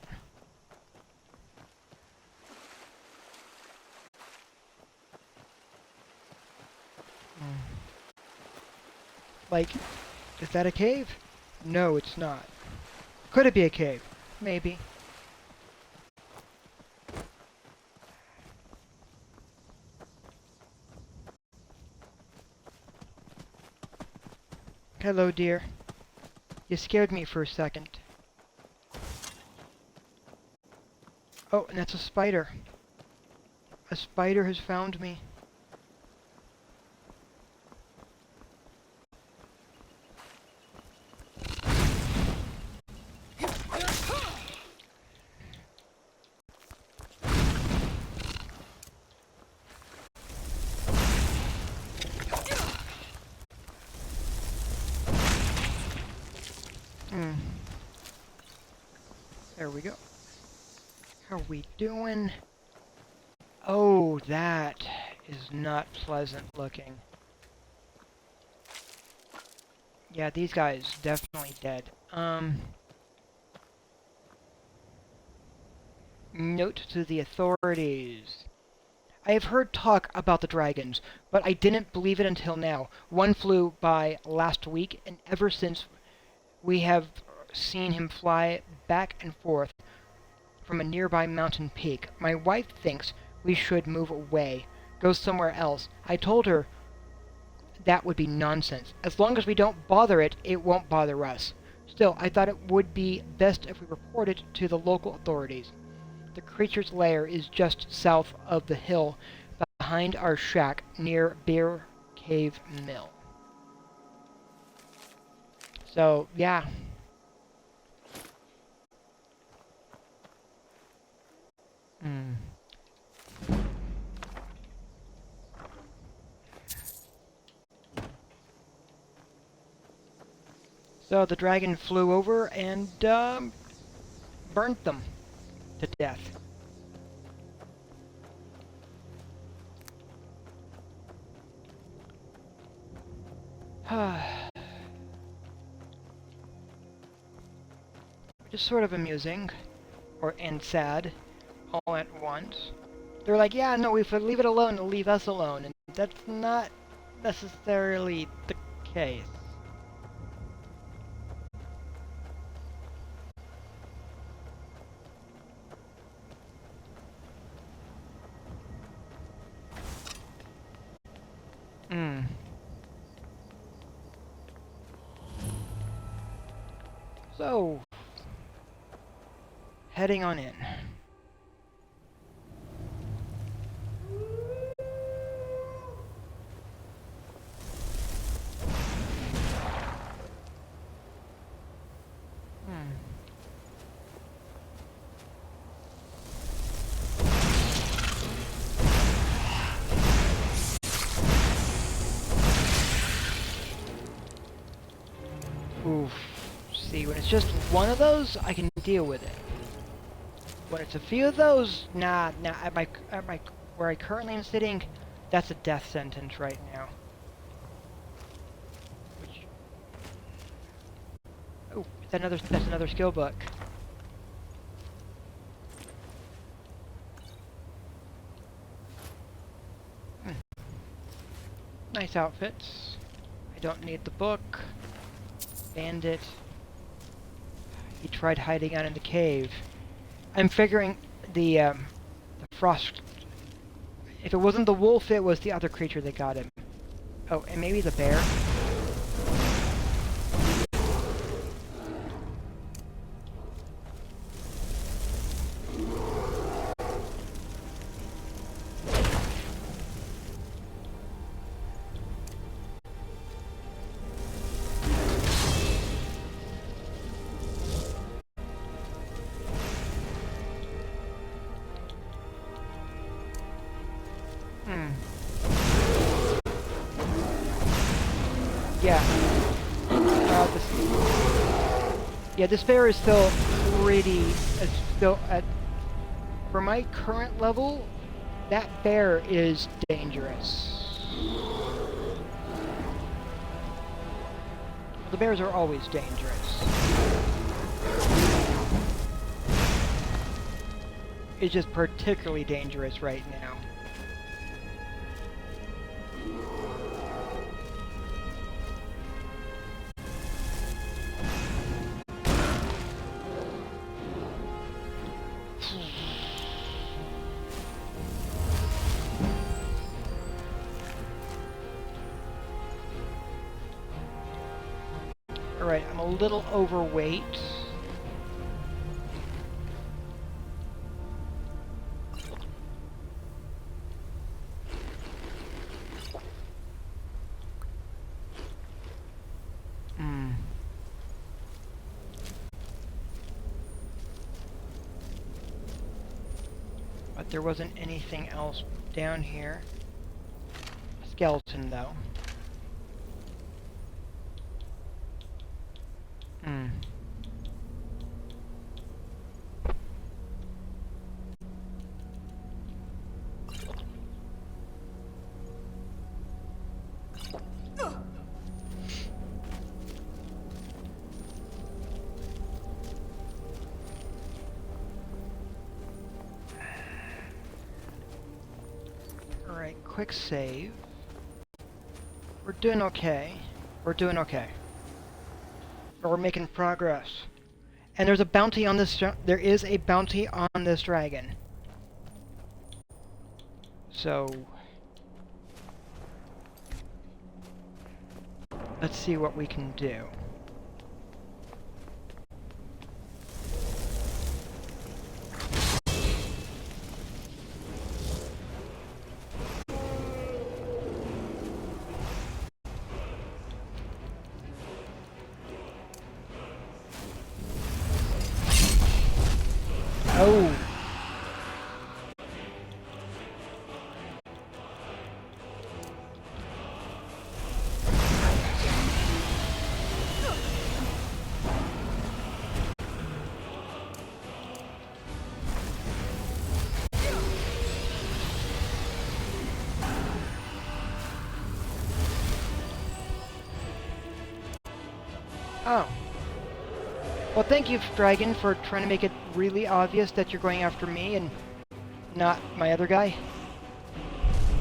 Like, is that a cave? No, it's not. Could it be a cave? Maybe. Hello, dear. You scared me for a second. Oh, and that's a spider. A spider has found me. There we go. How are we doing? Oh, that is not pleasant looking. Yeah, these guys definitely dead. Note to the authorities. I have heard talk about the dragons, but I didn't believe it until now. One flew by last week, and ever since we have seen him fly back and forth from a nearby mountain peak. My wife thinks we should move away, go somewhere else. I told her that would be nonsense. As long as we don't bother it, it won't bother us. Still, I thought it would be best if we reported to the local authorities. The creature's lair is just south of the hill behind our shack near Bear Cave Mill. So, yeah. So the dragon flew over and burnt them to death. Which is sort of amusing, and sad, all at once. They're like, yeah, no, if we leave it alone, it'll leave us alone, and that's not necessarily the case. So, heading on in. Oof. See, when it's just one of those, I can deal with it. When it's a few of those, nah, at my where I currently am sitting, that's a death sentence right now. Oh, that's another skill book. Nice outfits. I don't need the book. Bandit. He tried hiding out in the cave. I'm figuring the frost... If it wasn't the wolf, it was the other creature that got him. Oh, and maybe the bear? Yeah, this bear is still pretty... still at... For my current level, that bear is dangerous. The bears are always dangerous. It's just particularly dangerous right now. Alright, I'm a little overweight. But there wasn't anything else down here. A skeleton, though. Alright, quick save. We're doing okay. We're doing okay. We're making progress. And there's a bounty on this... There is a bounty on this dragon. So... let's see what we can do. Oh. Oh. Well, thank you, Dragon, for trying to make it really obvious that you're going after me and not my other guy.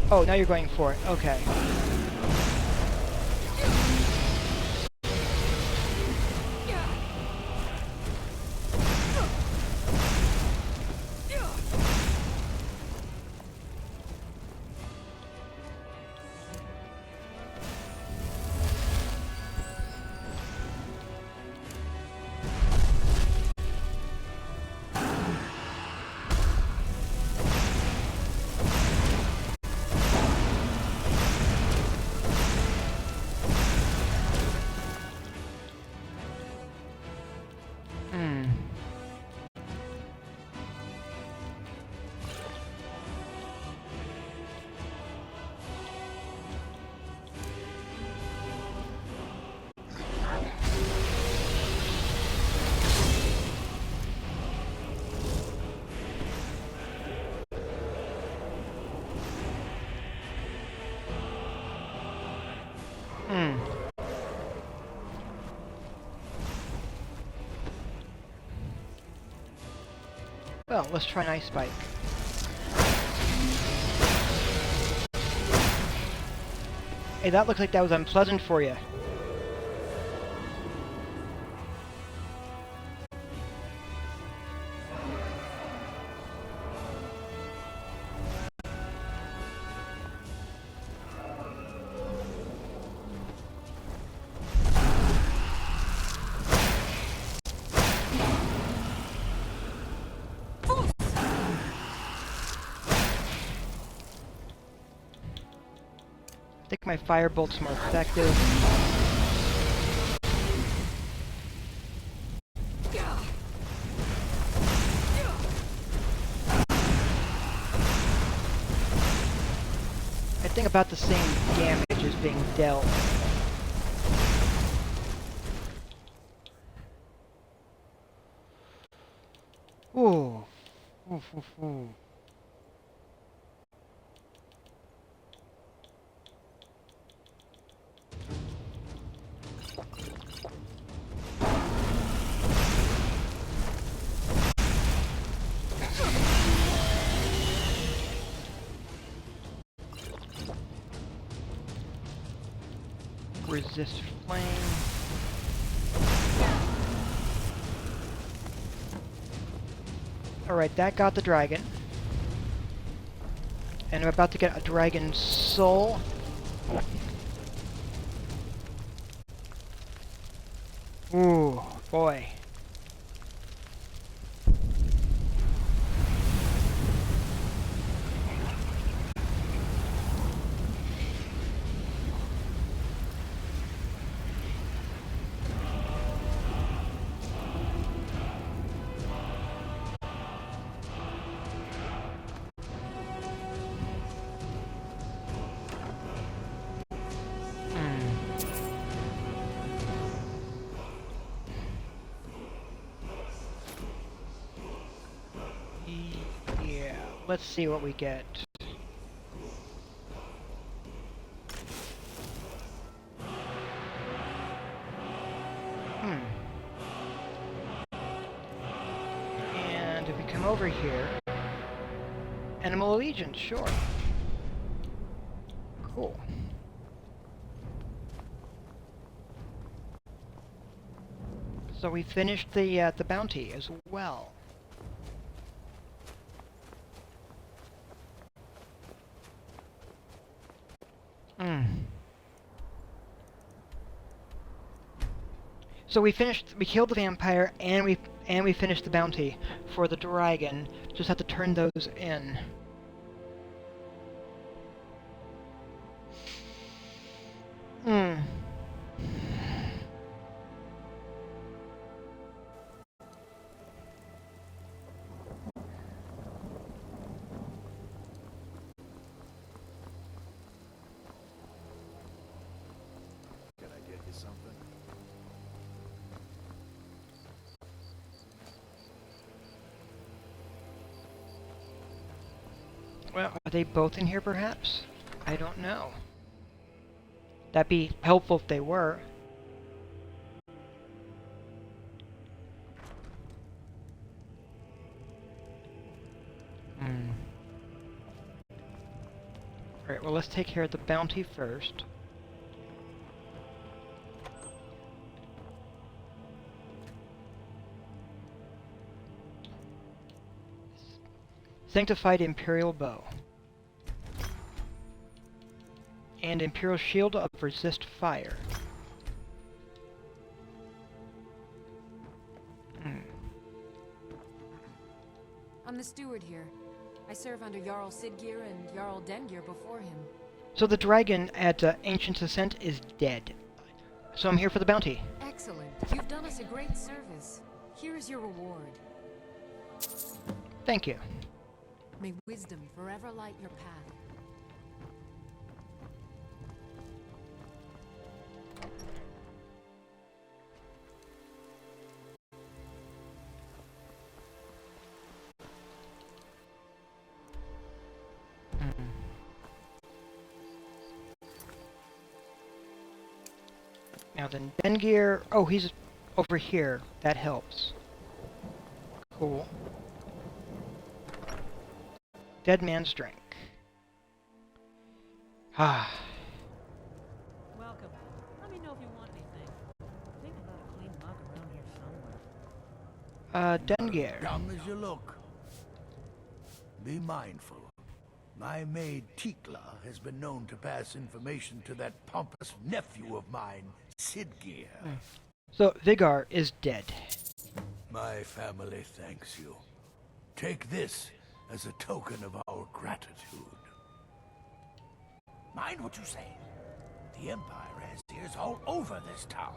Oh, now you're going for it. Okay. Well, let's try an ice spike. Hey, that looks like that was unpleasant for you. I think my firebolt's more effective. I think about the same damage is being dealt. Ooh. Ooh, ooh, ooh. Resist flame. Alright, that got the dragon. And I'm about to get a dragon soul. Ooh, boy. Yeah, let's see what we get. And if we come over here, Animal Allegiance, sure. Cool. So we finished the bounty as well. So we killed the vampire, and we finished the bounty for the dragon. Just have to turn those in. Well, are they both in here, perhaps? I don't know. That'd be helpful if they were. let's take care of the bounty first. Sanctified Imperial Bow. And Imperial Shield of Resist Fire. I'm the steward here. I serve under Jarl Sidgeir and Jarl Dengir before him. So the dragon at Ancient Ascent is dead. So I'm here for the bounty. Excellent. You've done us a great service. Here is your reward. Thank you. May wisdom forever light your path. Now then, Dengir... Oh, he's over here. That helps. Cool. Dead man's drink. Ah. Welcome. Let me know if you want anything. I think I got a clean mug around here somewhere. Dengir. Dumb as you look. Be mindful. My maid Tikla has been known to pass information to that pompous nephew of mine, Sidgeir. So, Vigar is dead. My family thanks you. Take this as a token of our gratitude. Mind what you say. The Empire has ears all over this town.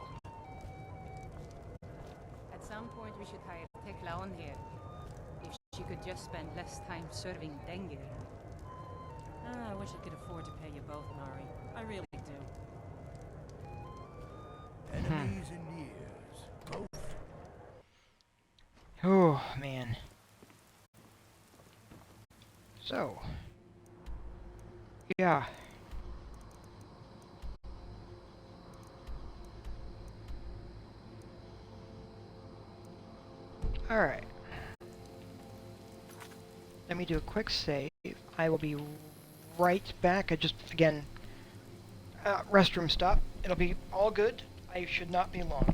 At some point we should hire Tekla on here. If she could just spend less time serving Dengir. I wish I could afford to pay you both, Nari. I really do. Enemies in years, both. Oh, man. So. Yeah. Alright. Let me do a quick save. I will be right back. I just, again, restroom stop. It'll be all good. I should not be long.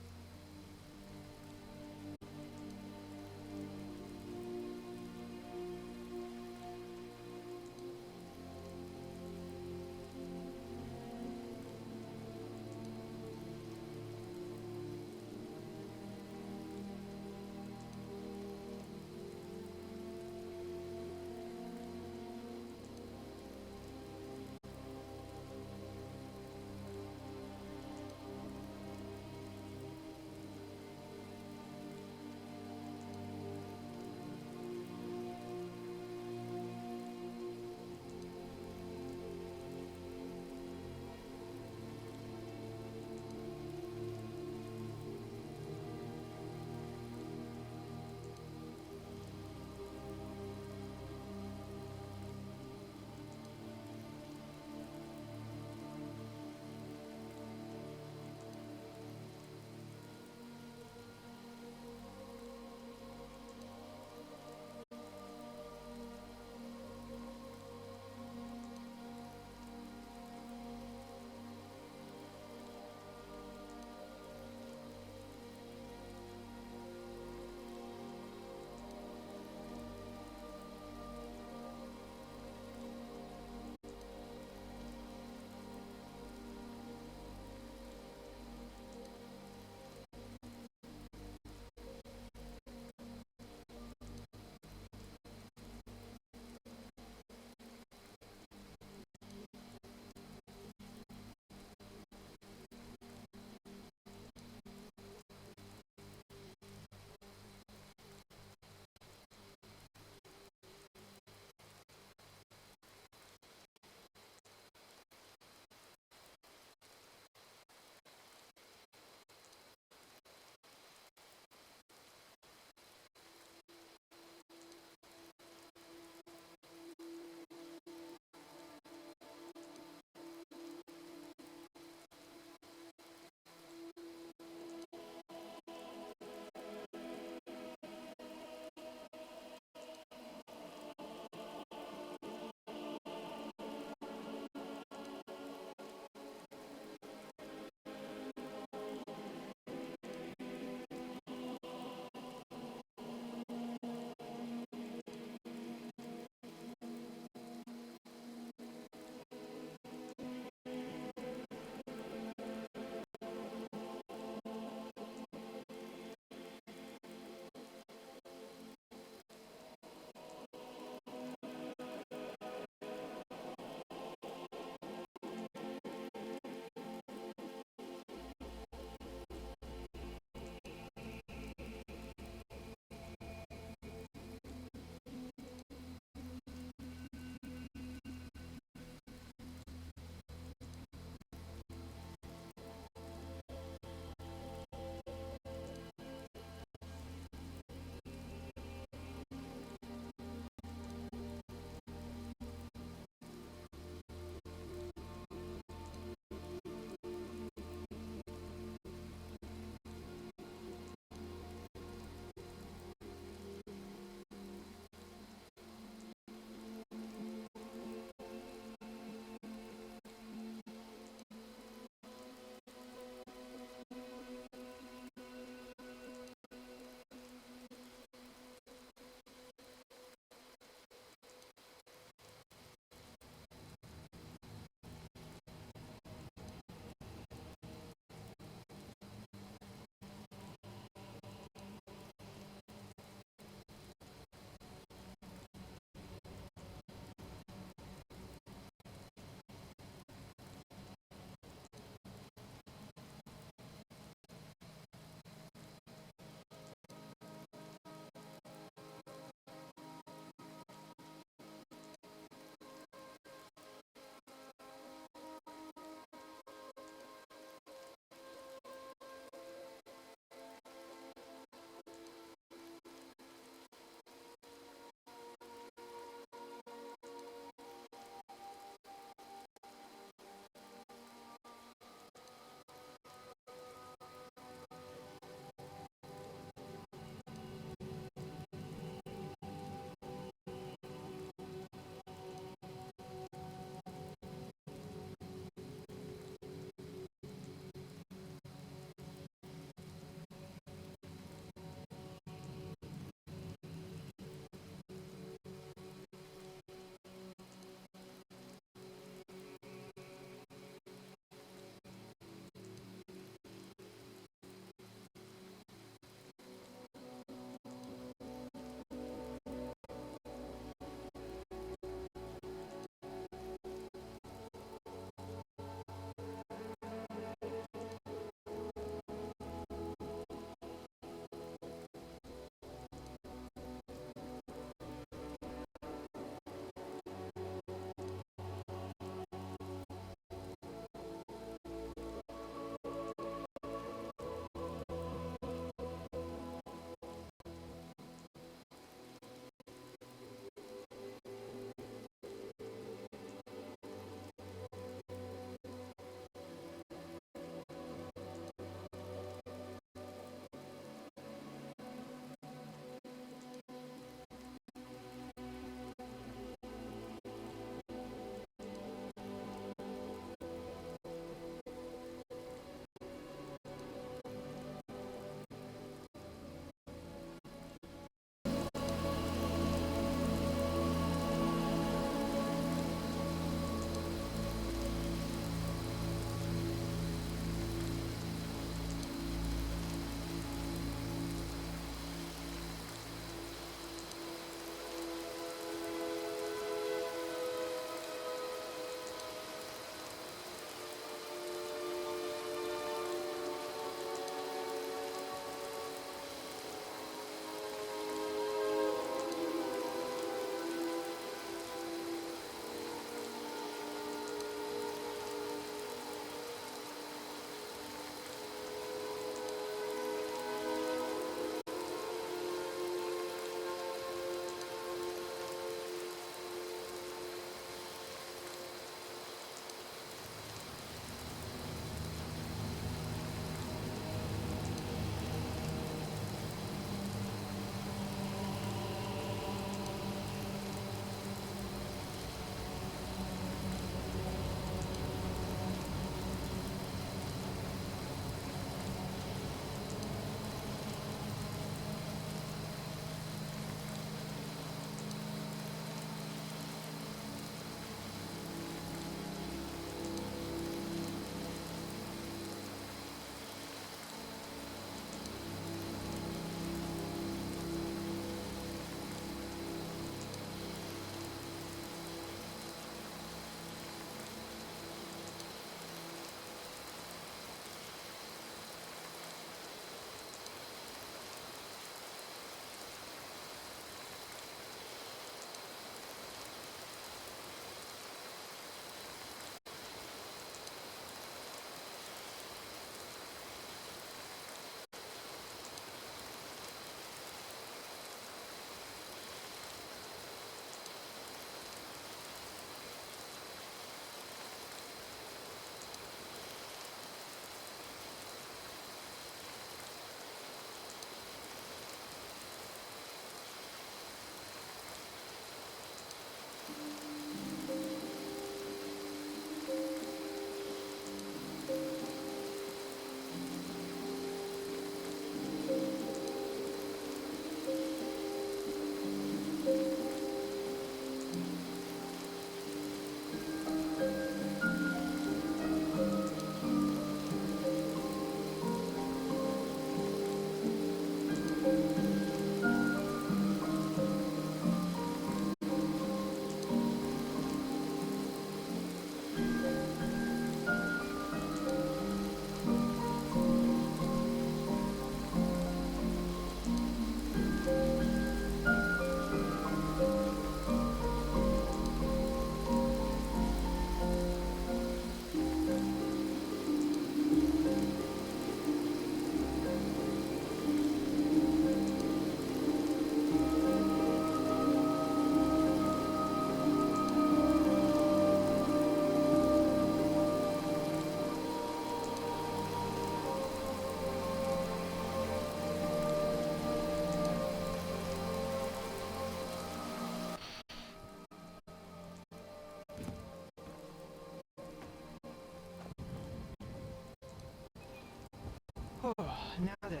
now then.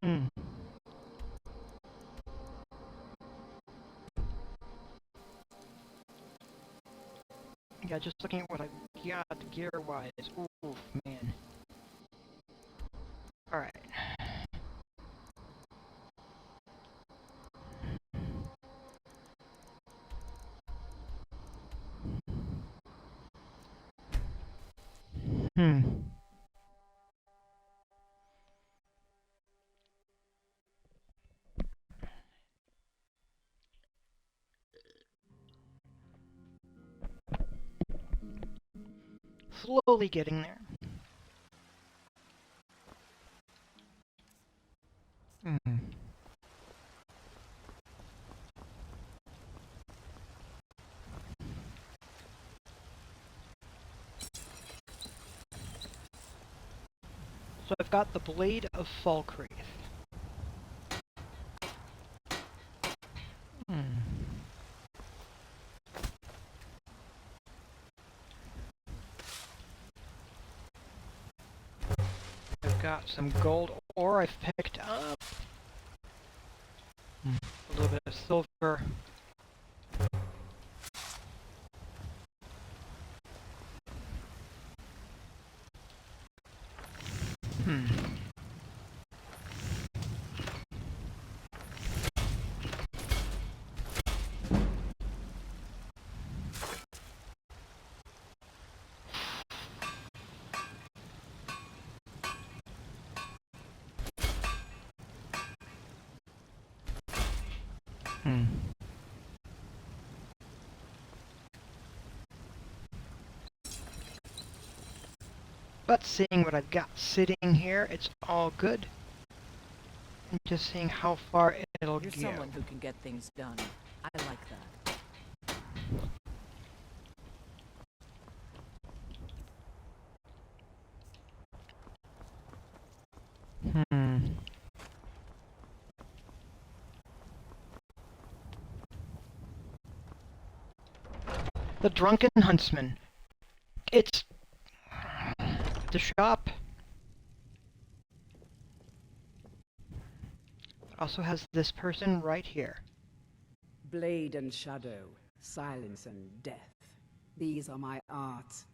Hmm. Yeah, just looking at what I got gear-wise. Oof, man. Alright. Hmm. Slowly getting there. Hmm. So I've got the Blade of Falkreath. I've got some gold ore I've picked up. A little bit of silver. But seeing what I've got sitting here, it's all good. And just seeing how far it'll You're go. someone who can get things done. I like that. The Drunken Huntsman. It's the shop. It also has this person right here. Blade and shadow, silence and death. These are my arts.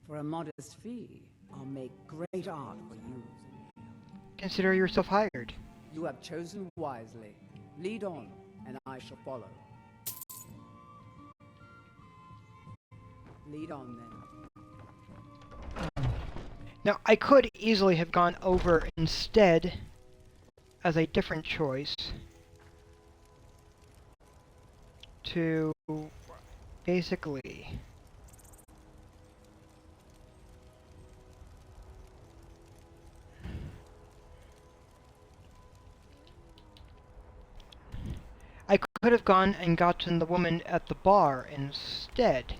For a modest fee, I'll make great art for you. Consider yourself hired. You have chosen wisely. Lead on, and I shall follow. Lead on, then. Now, I could easily have gone over instead as a different choice to basically I could have gone and gotten the woman at the bar instead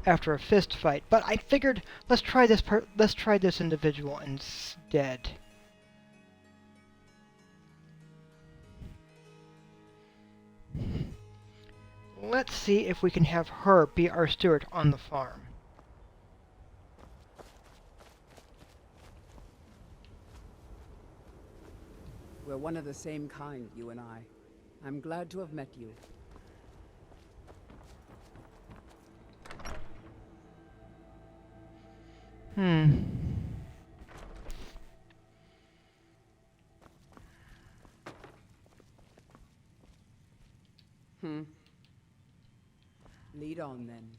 after a fist fight, but I figured let's try this individual instead. Let's see if we can have her be our steward on the farm. We're one of the same kind, you and I. I'm glad to have met you. Lead on, then.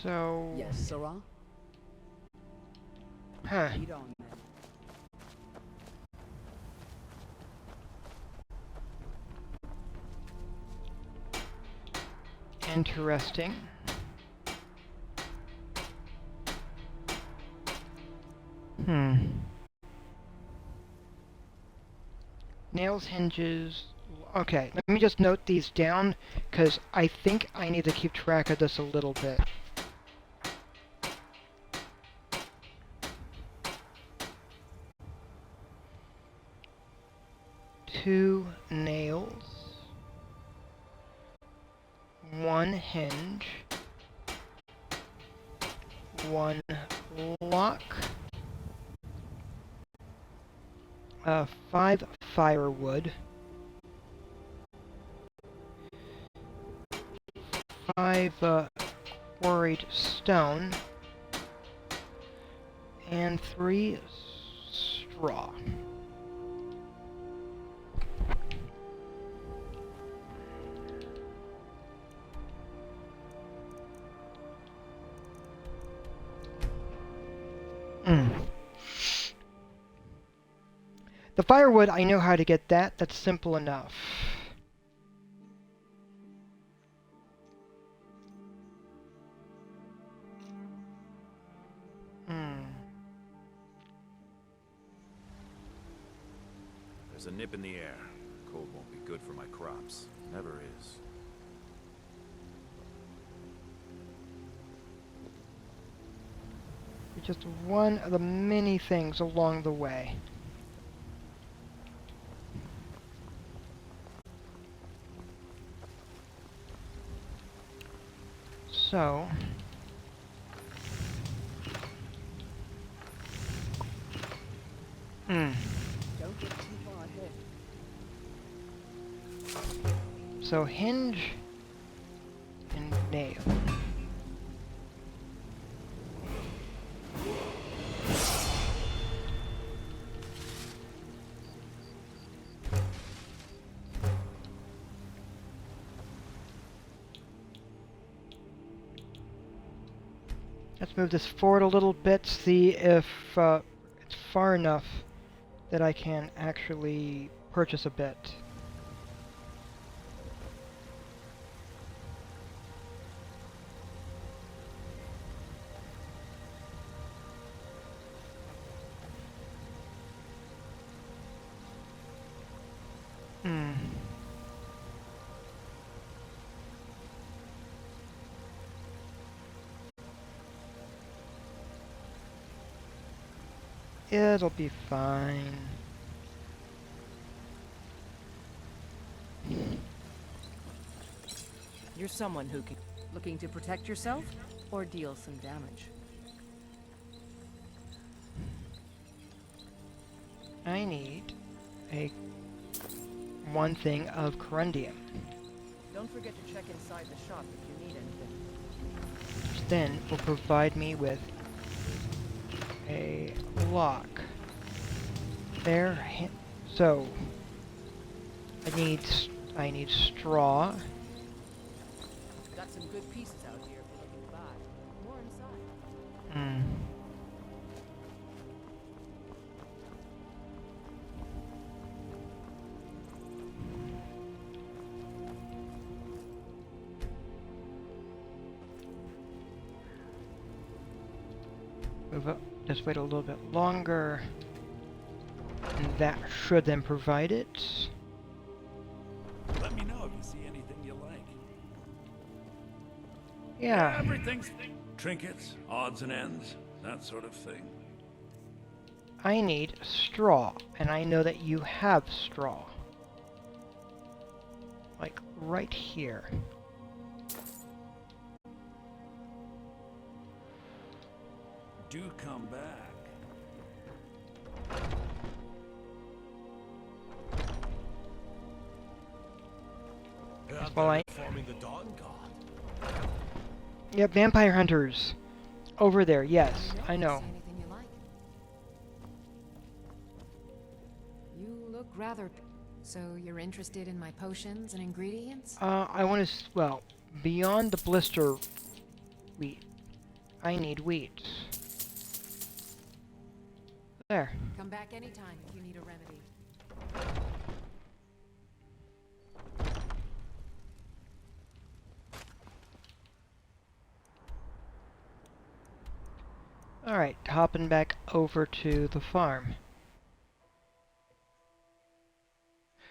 So... Yes, Sirrah? Lead on, then. Interesting. Nails, hinges... Okay, let me just note these down, because I think I need to keep track of this a little bit. 2 nails, 1 hinge, 1 lock, 5 firewood, 5 quarried stone, and 3 straw. The firewood, I know how to get that. That's simple enough. There's a nip in the air. Cold won't be good for my crops. Never is. Just one of the many things along the way. So, Don't get too far ahead. so hinge and nail. Let's move this forward a little bit, see if it's far enough that I can actually purchase a bit. It'll be fine. You're someone who can... Looking to protect yourself or deal some damage? I need one thing of corundium. Don't forget to check inside the shop if you need anything. Which then will provide me with a lock. There. So I need straw. Got some good pieces out here for looking to buy. More inside. Move up. Just wait a little bit longer. And that should then provide it. Let me know if you see anything you like. Yeah. Everything's trinkets, odds and ends, that sort of thing. I need straw, and I know that you have straw. Like right here. Do come back. Well, Forming the Dawn God. yeah, vampire hunters. Over there, yes, I know. You look rather... So you're interested in my potions and ingredients? I want to, well, beyond the blister wheat, I need wheat. There. Come back anytime if you need a remedy. Alright, hopping back over to the farm.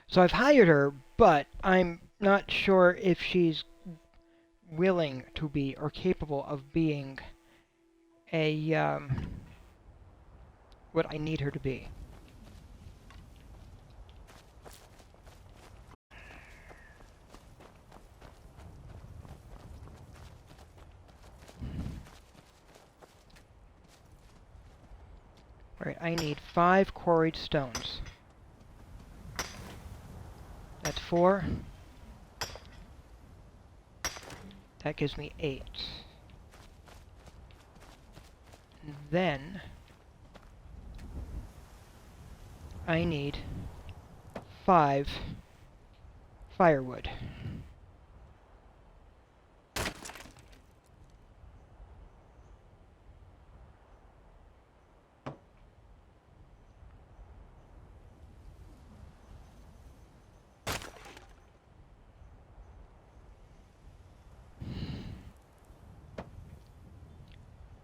So I've hired her, but I'm not sure if she's willing to be or capable of being a, what I need her to be. Alright, I need 5 quarried stones. That's 4. That gives me 8. And then I need 5 firewood.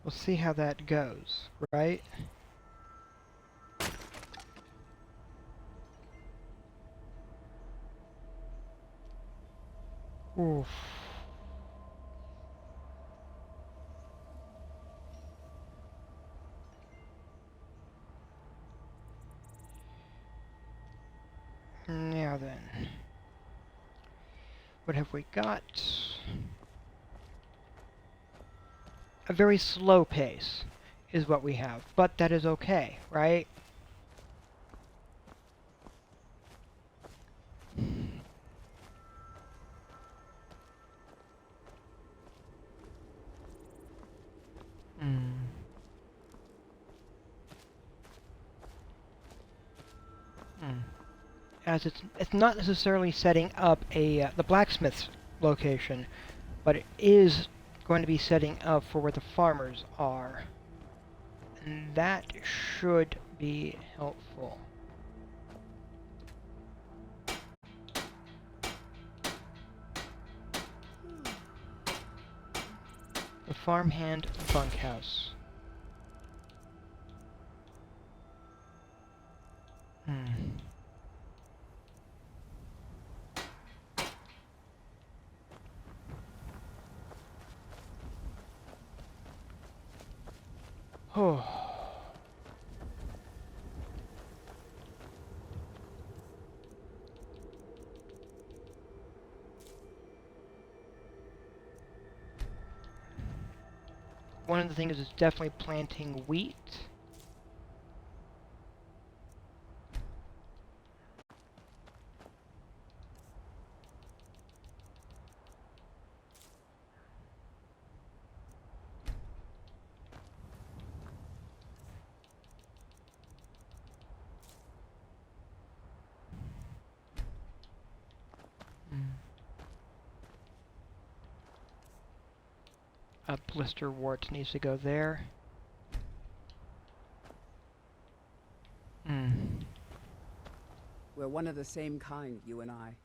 We'll see how that goes, right? Oof. Now then, what have we got? A very slow pace is what we have, but that is okay, right? As it's not necessarily setting up a the blacksmith's location, but it is going to be setting up for where the farmers are. And that should be helpful. The farmhand bunkhouse. Oh. One of the things is definitely planting wheat. A blister wart needs to go there. We're one of the same kind, you and I.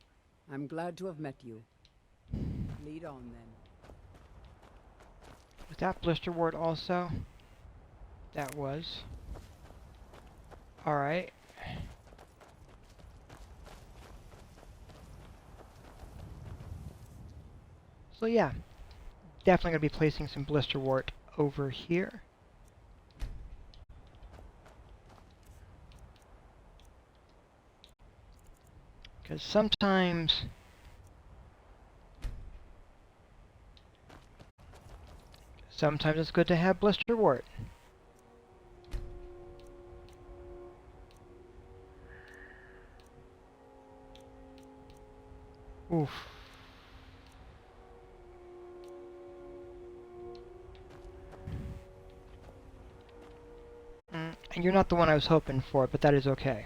I'm glad to have met you. Lead on, then. Was that blister wart also? That was. Alright. So yeah, definitely going to be placing some blister wart over here. Because sometimes it's good to have blister wart. Oof. And you're not the one I was hoping for, but that is okay.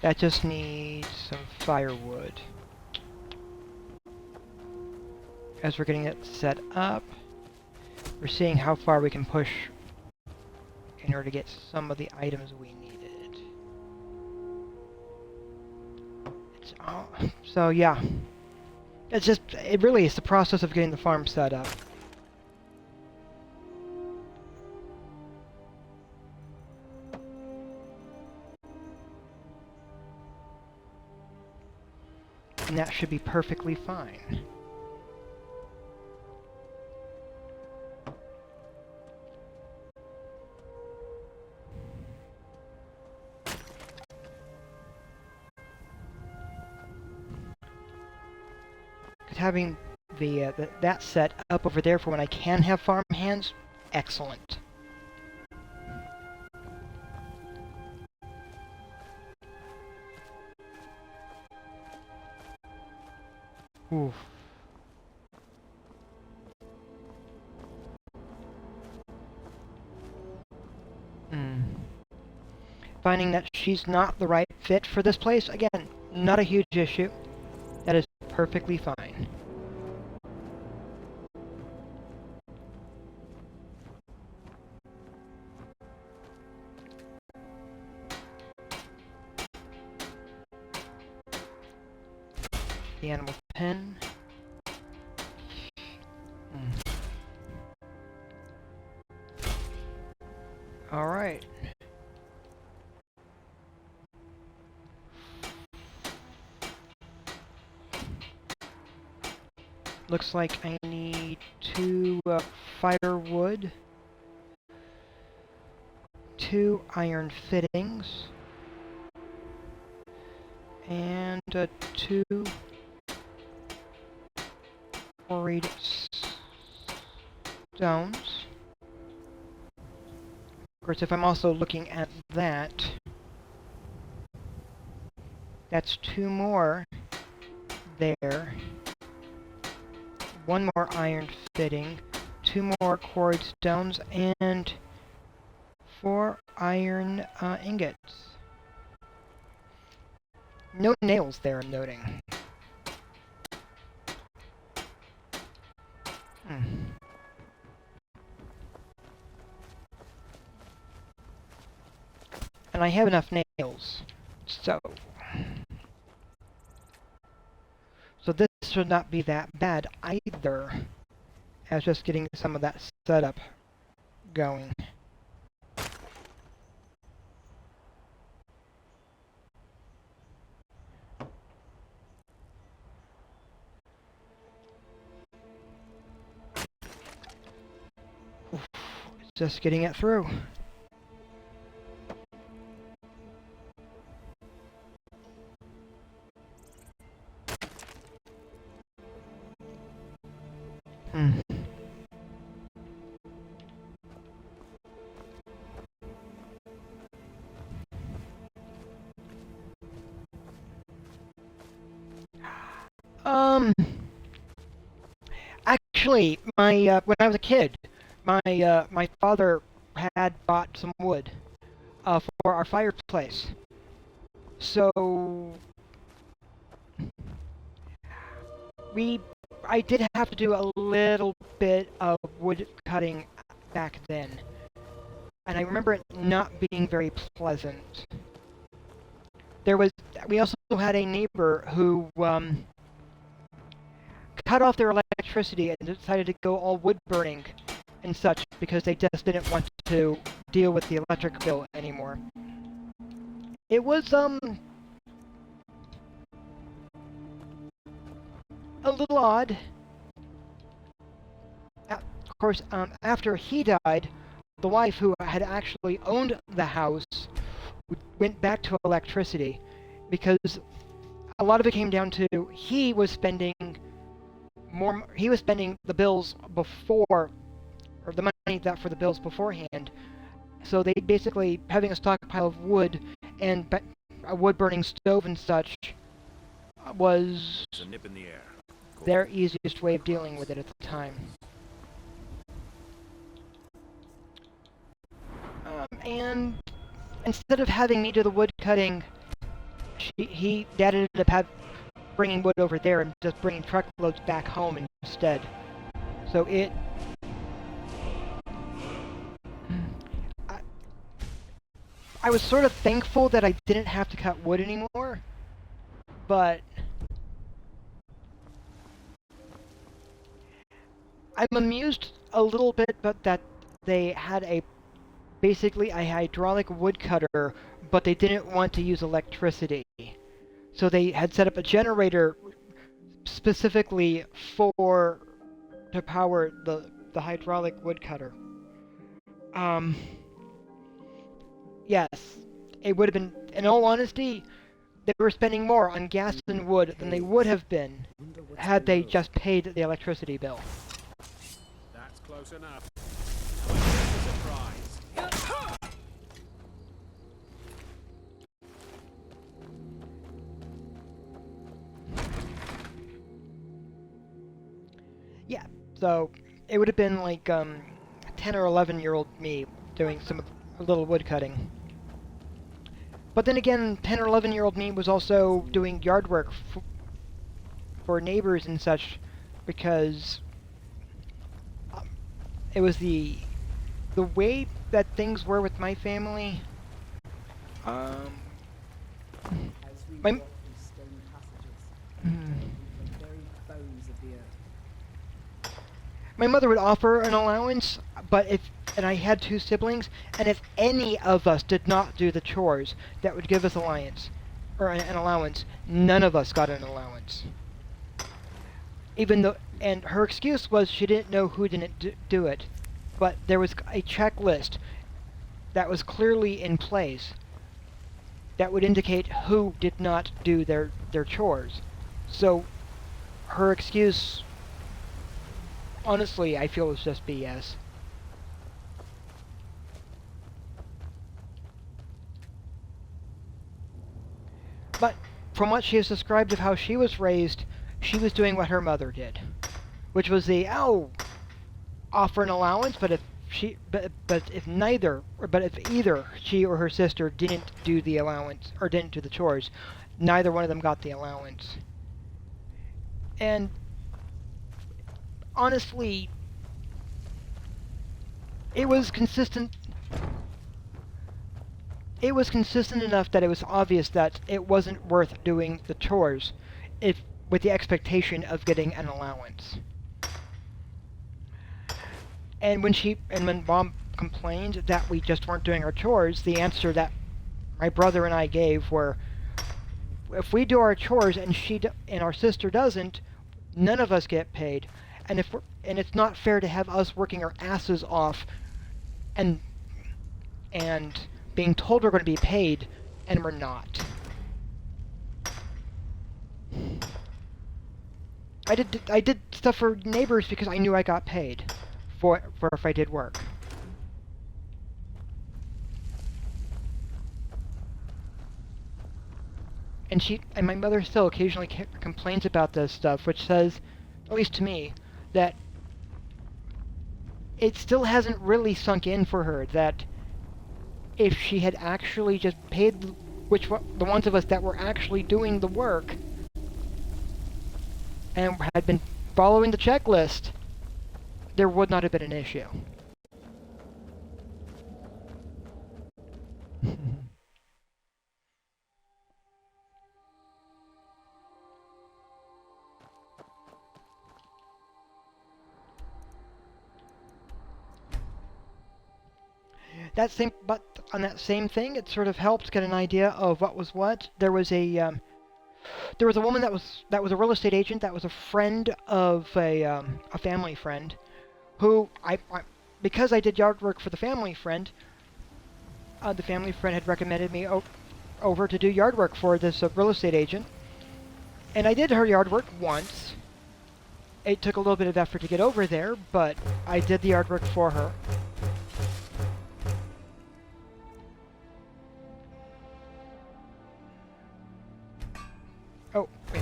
That just needs some firewood. As we're getting it set up, we're seeing how far we can push in order to get some of the items we needed. So yeah, it really is the process of getting the farm set up. And that should be perfectly fine. Having that set up over there for when I can have farm hands. Excellent. Oof. Finding that she's not the right fit for this place, again, not a huge issue. That is perfectly fine. The animal pen. All right. Looks like I need 2 firewood, 2 iron fittings, and 2 quarried stones. Of course, if I'm also looking at that, that's 2 more there. 1 more iron fitting, 2 more quarried stones, and 4 iron ingots. No nails there, I'm noting. And I have enough nails, so this should not be that bad either, as just getting some of that setup going. Oof, just getting it through. Actually, my when I was a kid, my father had bought some wood for our fireplace. So I did have to do a little bit of wood cutting back then, and I remember it not being very pleasant. We also had a neighbor who cut off their electricity and decided to go all wood burning and such because they just didn't want to deal with the electric bill anymore. It was a little odd. Of course, after he died, the wife who had actually owned the house went back to electricity because a lot of it came down to he was spending the bills before, or the money that for the bills beforehand. So they basically having a stockpile of wood and a wood burning stove and such was a nip in the air. Cool. Their easiest way of dealing with it at the time. And instead of having me do the wood cutting, Dad ended up bringing wood over there and just bringing truckloads back home instead. So I was sort of thankful that I didn't have to cut wood anymore, but I'm amused a little bit that they had basically a hydraulic wood cutter, but they didn't want to use electricity. So they had set up a generator specifically to power the hydraulic wood cutter. Yes, it would have been, in all honesty, they were spending more on gas and wood than they would have been had they just paid the electricity bill. That's close enough. Now here's the surprise. Yeah, so it would have been like 10 or 11-year-old me doing some a little wood cutting. But then again, 10 or 11-year-old me was also doing yard work for neighbors and such, because it was the way that things were with my family. My My mother would offer an allowance, and I had 2 siblings, and if any of us did not do the chores that would give us an allowance, none of us got an allowance. And her excuse was she didn't know who didn't do it, but there was a checklist that was clearly in place that would indicate who did not do their chores. So her excuse, honestly, I feel, was just BS. But from what she has described of how she was raised, she was doing what her mother did, which was offer an allowance, but if either she or her sister didn't do the allowance or didn't do the chores, neither one of them got the allowance. And honestly, it was consistent enough that it was obvious that it wasn't worth doing the chores with the expectation of getting an allowance. And when Mom complained that we just weren't doing our chores, the answer that my brother and I gave were, if we do our chores and our sister doesn't, none of us get paid. And it's not fair to have us working our asses off and being told we're going to be paid and we're not. I did stuff for neighbors because I knew I got paid for if I did work. And my mother still occasionally complains about this stuff, which says, at least to me, that it still hasn't really sunk in for her that if she had actually just paid the ones of us that were actually doing the work and had been following the checklist, there would not have been an issue. But on that same thing, it sort of helped get an idea of what was what. There was a woman that was a real estate agent that was a friend of a family friend, who because I did yard work for the family friend had recommended me over to do yard work for this real estate agent, and I did her yard work once. It took a little bit of effort to get over there, but I did the yard work for her. Oh, wait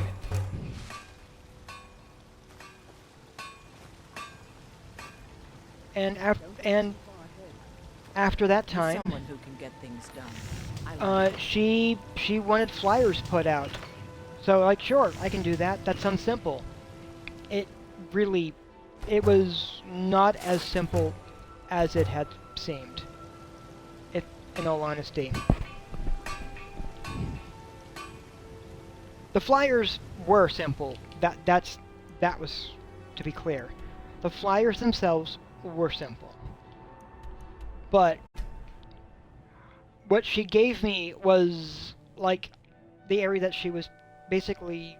a minute. And after that time, someone who can get things done. she wanted flyers put out. So, like, sure, I can do that. That sounds simple. It was not as simple as it had seemed, in all honesty. The flyers were simple. That was to be clear. The flyers themselves were simple. But what she gave me was like the area that she was basically.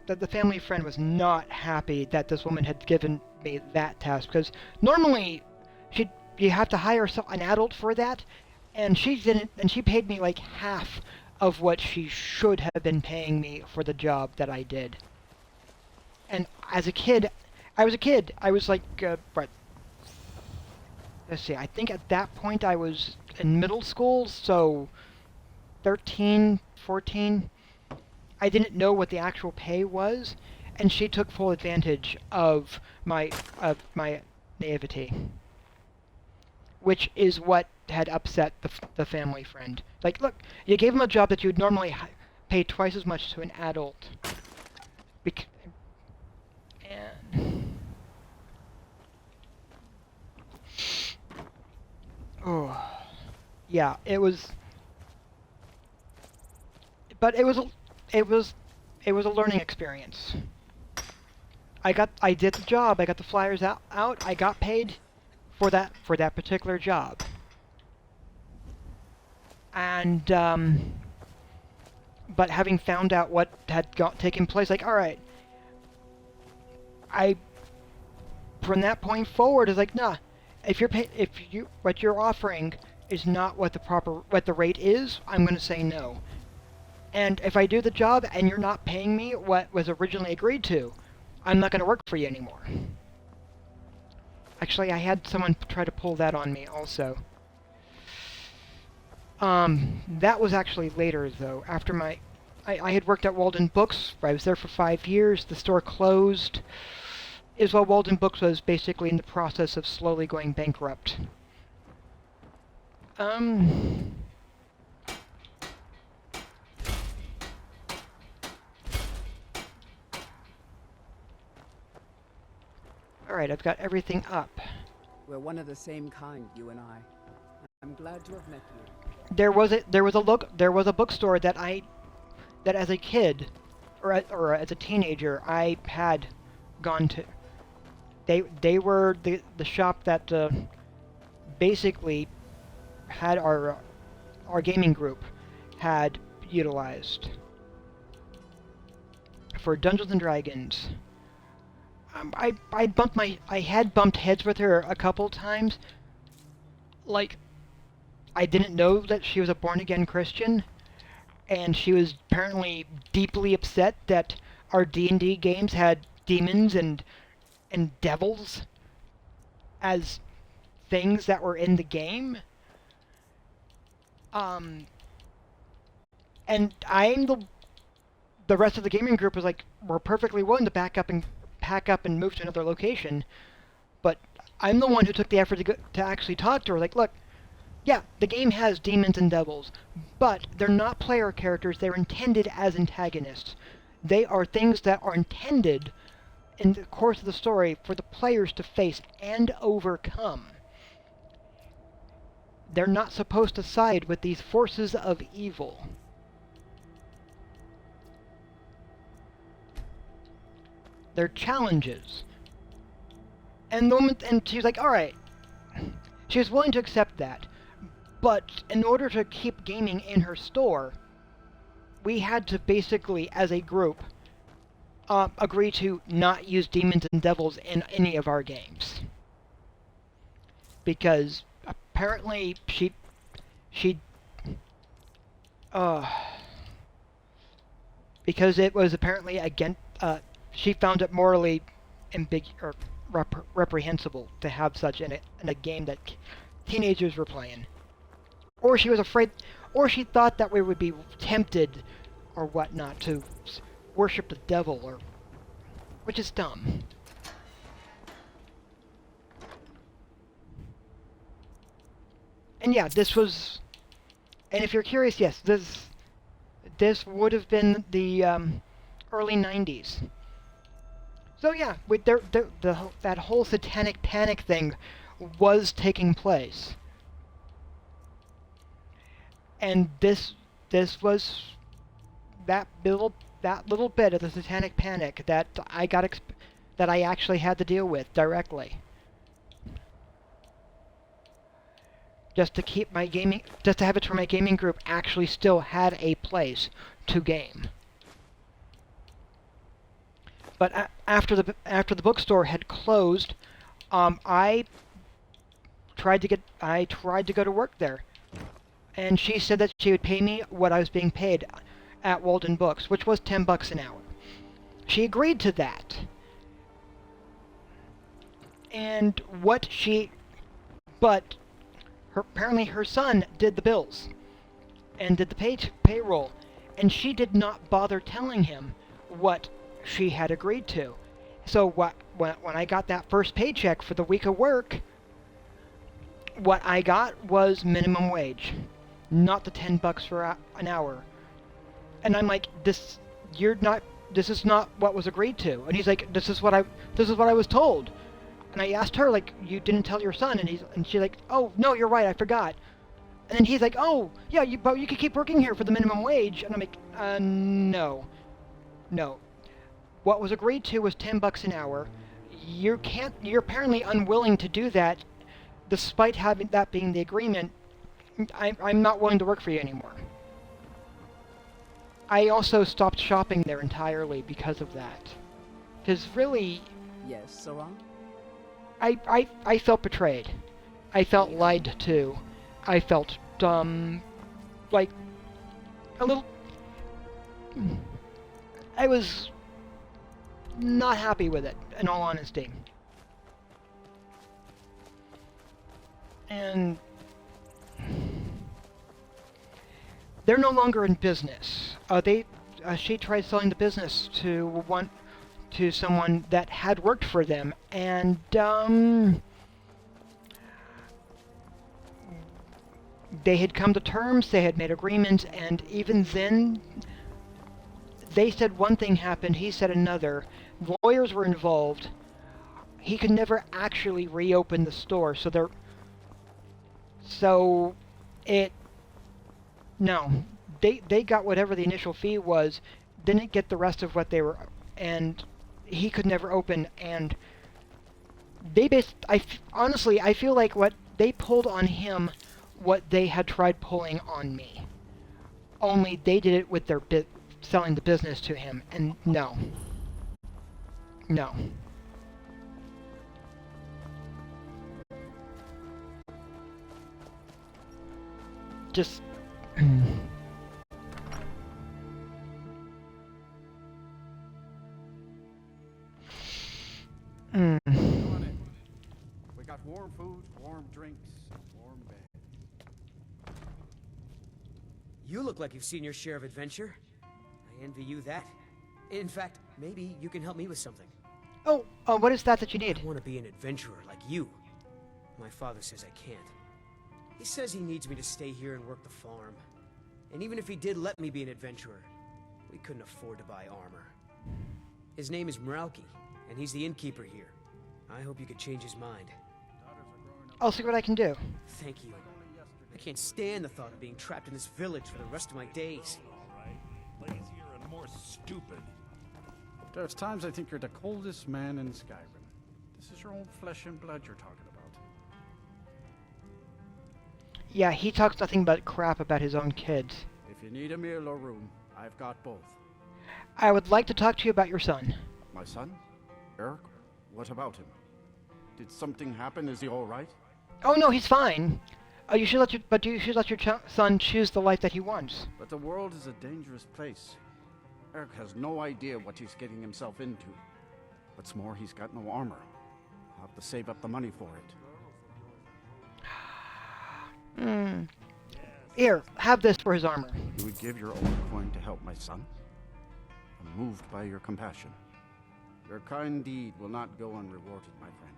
The family friend was not happy that this woman had given me that task, because normally you have to hire an adult for that, and she didn't, and she paid me like half of what she should have been paying me for the job that I did. And as a kid, I was like, what? Let's see, I think at that point I was in middle school, so 13, 14. I didn't know what the actual pay was, and she took full advantage of my naivety, which is what had upset the family friend. Like, look, you gave him a job that you would normally pay twice as much to an adult. Oh, yeah, it was. But it was a learning experience. I did the job. I got the flyers out. I got paid for that particular job. And but having found out what had taken place, like, all right, from that point forward is like, nah. What you're offering is not what the rate is, I'm going to say no. And if I do the job and you're not paying me what was originally agreed to, I'm not going to work for you anymore. Actually, I had someone try to pull that on me also. That was actually later, though. After I had worked at Walden Books. I was there for 5 years. The store closed. Is while Walden Books was basically in the process of slowly going bankrupt. Alright, I've got everything up. We're one of the same kind, you and I. I'm glad to have met you. There was a bookstore that as a kid, or as a teenager, I had gone to. They were the shop that basically had our gaming group had utilized for Dungeons and Dragons. I had bumped heads with her a couple times. Like, I didn't know that she was a born-again Christian, and she was apparently deeply upset that our D&D games had demons and devils as things that were in the game. And the rest of the gaming group was like, we're perfectly willing to pack up and move to another location, but I'm the one who took the effort to actually talk to her. Like, look, yeah, the game has demons and devils, but they're not player characters. They're intended as antagonists. They are things that are intended in the course of the story for the players to face and overcome. They're not supposed to side with these forces of evil. They're challenges. And she was like, alright. She was willing to accept that. But in order to keep gaming in her store, we had to basically, as a group, agree to not use demons and devils in any of our games. Because apparently because it was apparently against, she found it morally reprehensible to have such in a game that teenagers were playing. Or she was afraid, or she thought that we would be tempted or whatnot to worship the devil, which is dumb. And yeah, this was, and if you're curious, yes, this would have been the early 90s. So yeah, that whole satanic panic thing was taking place. And this was that little bit of the satanic panic that I actually had to deal with directly. Just to keep my gaming, just to have it where my gaming group actually still had a place to game. But after the bookstore had closed, I tried to go to work there. and she said that she would pay me what I was being paid at Walden Books, which was $10 an hour. She agreed to that. And apparently her son did the bills and did the payroll, and she did not bother telling him what she had agreed to. So when I got that first paycheck for the week of work, what I got was minimum wage, not the $10 for an hour. And I'm like, this is not what was agreed to. And he's like, this is what I was told. And I asked her, like, you didn't tell your son, and she's like, oh no, you're right, I forgot. And then he's like, oh yeah, but you could keep working here for the minimum wage. And I'm like, no. What was agreed to was $10 an hour. You're apparently unwilling to do that, despite having that being the agreement. I'm not willing to work for you anymore. I also stopped shopping there entirely because of that. Because really... Yes, Sarang? I felt betrayed. I felt lied to. I felt, like, a little... I was not happy with it, in all honesty. And... they're no longer in business. She tried selling the business to someone that had worked for them, and they had come to terms, they had made agreements, and even then, they said one thing happened, he said another. Lawyers were involved. He could never actually reopen the store, no, they got whatever the initial fee was, didn't get the rest of what they were, and he could never open, and honestly, I feel like what they pulled on him, what they had tried pulling on me. Only they did it with their selling the business to him, and no. Just... Come on in. We got warm food, warm drinks, warm bed. You look like you've seen your share of adventure. I envy you that. In fact, maybe you can help me with something. Oh, what is that you need? I want to be an adventurer like you. My father says I can't. He says he needs me to stay here and work the farm. And even if he did let me be an adventurer, we couldn't afford to buy armor. His name is Meralki, and he's the innkeeper here. I hope you could change his mind. I'll see what I can do. Thank you. I can't stand the thought of being trapped in this village for the rest of my days. Lazier and more stupid. There's times I think you're the coldest man in Skyrim. This is your own flesh and blood you're talking about. Yeah, he talks nothing but crap about his own kids. If you need a meal or room, I've got both. I would like to talk to you about your son. My son? Eric? What about him? Did something happen? Is he all right? Oh no, he's fine. You should let your son choose the life that he wants. But the world is a dangerous place. Eric has no idea what he's getting himself into. What's more, he's got no armor. I'll have to save up the money for it. Here, have this for his armor. You would give your own coin to help my son? I'm moved by your compassion. Your kind deed will not go unrewarded, my friend.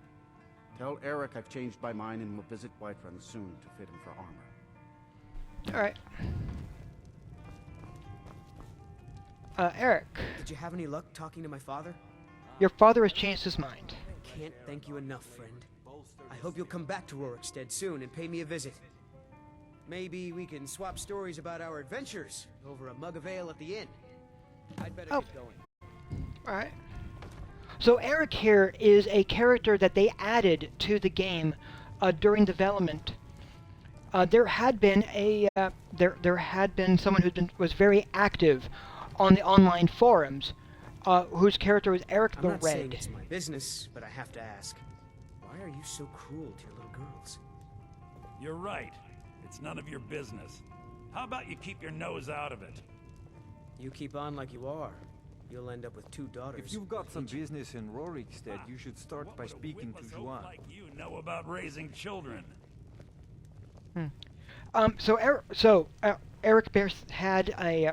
Tell Eric I've changed my mind and will visit Whiterun soon to fit him for armor. Alright. Eric. Did you have any luck talking to my father? Your father has changed his mind. Can't thank you enough, friend. I hope you'll come back to Rorikstead soon and pay me a visit. Maybe we can swap stories about our adventures over a mug of ale at the inn. I'd better get going. Alright. So Eric here is a character that they added to the game during development. There had been someone who was very active on the online forums, whose character was Eric the I'm not Red. saying it's my business, but I have to ask. Why are you so cruel to your little girls? You're right. It's none of your business. How about you keep your nose out of it? You keep on like you are. You'll end up with 2 daughters. If you've got some business in Rorikstead, you should start by speaking to Juan. Like you know about raising children. Eric Bear had a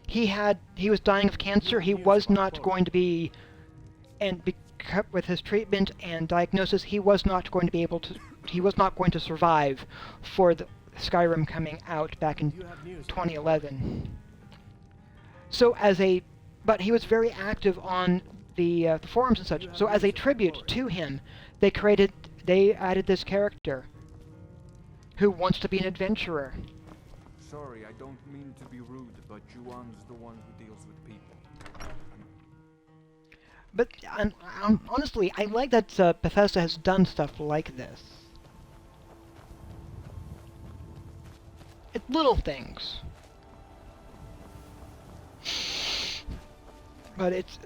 he was dying of cancer. He was not going to be, with his treatment and diagnosis, he was not going to survive for the Skyrim coming out back in 2011. But he was very active on the forums and such. So as a tribute to him, they added this character who wants to be an adventurer. Sorry, I don't mean to be rude, but Juan's the one who deals with people. But honestly, I like that Bethesda has done stuff like this. It's little things, but it's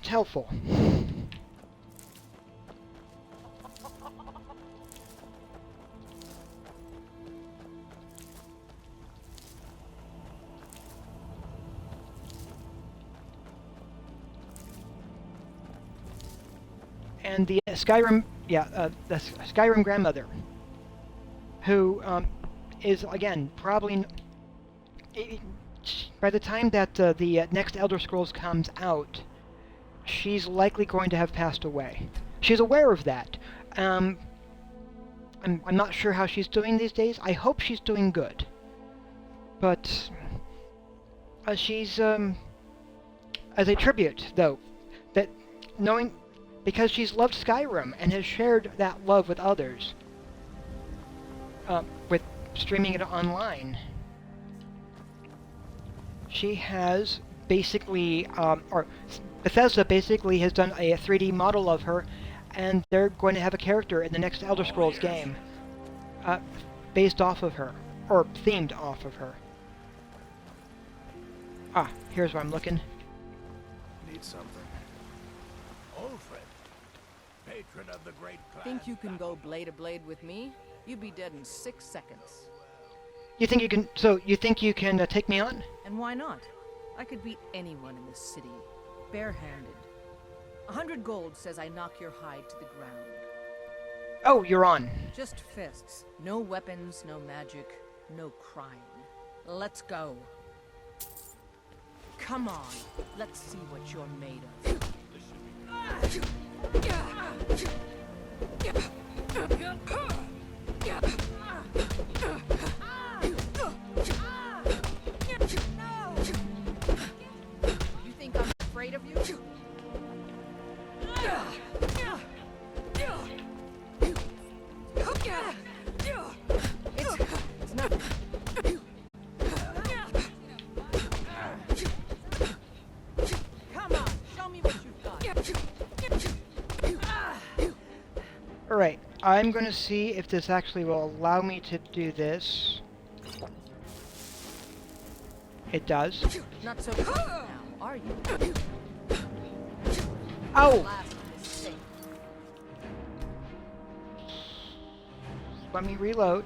helpful. And the Skyrim grandmother, who is again probably by the time that the next Elder Scrolls comes out, she's likely going to have passed away. She's aware of that. I'm not sure how she's doing these days. I hope she's doing good. But she's as a tribute, though, that knowing. Because she's loved Skyrim and has shared that love with others, with streaming it online. She has basically, or Bethesda basically has done a 3D model of her, and they're going to have a character in the next Elder Scrolls game, based off of her, or themed off of her. Ah, here's where I'm looking. Need something. Patron of the great clan. Think you can go blade to blade with me? You'd be dead in 6 seconds. You think you can? So you think you can take me on? And why not? I could beat anyone in this city, barehanded. 100 gold says I knock your hide to the ground. Oh, you're on. Just fists. No weapons, no magic, no crime. Let's go. Come on, let's see what you're made of. You think I'm afraid of you? It's not. Come on, show me what you've got. Alright, I'm going to see if this actually will allow me to do this. It does. Not so close now, are you? Oh! Let me reload.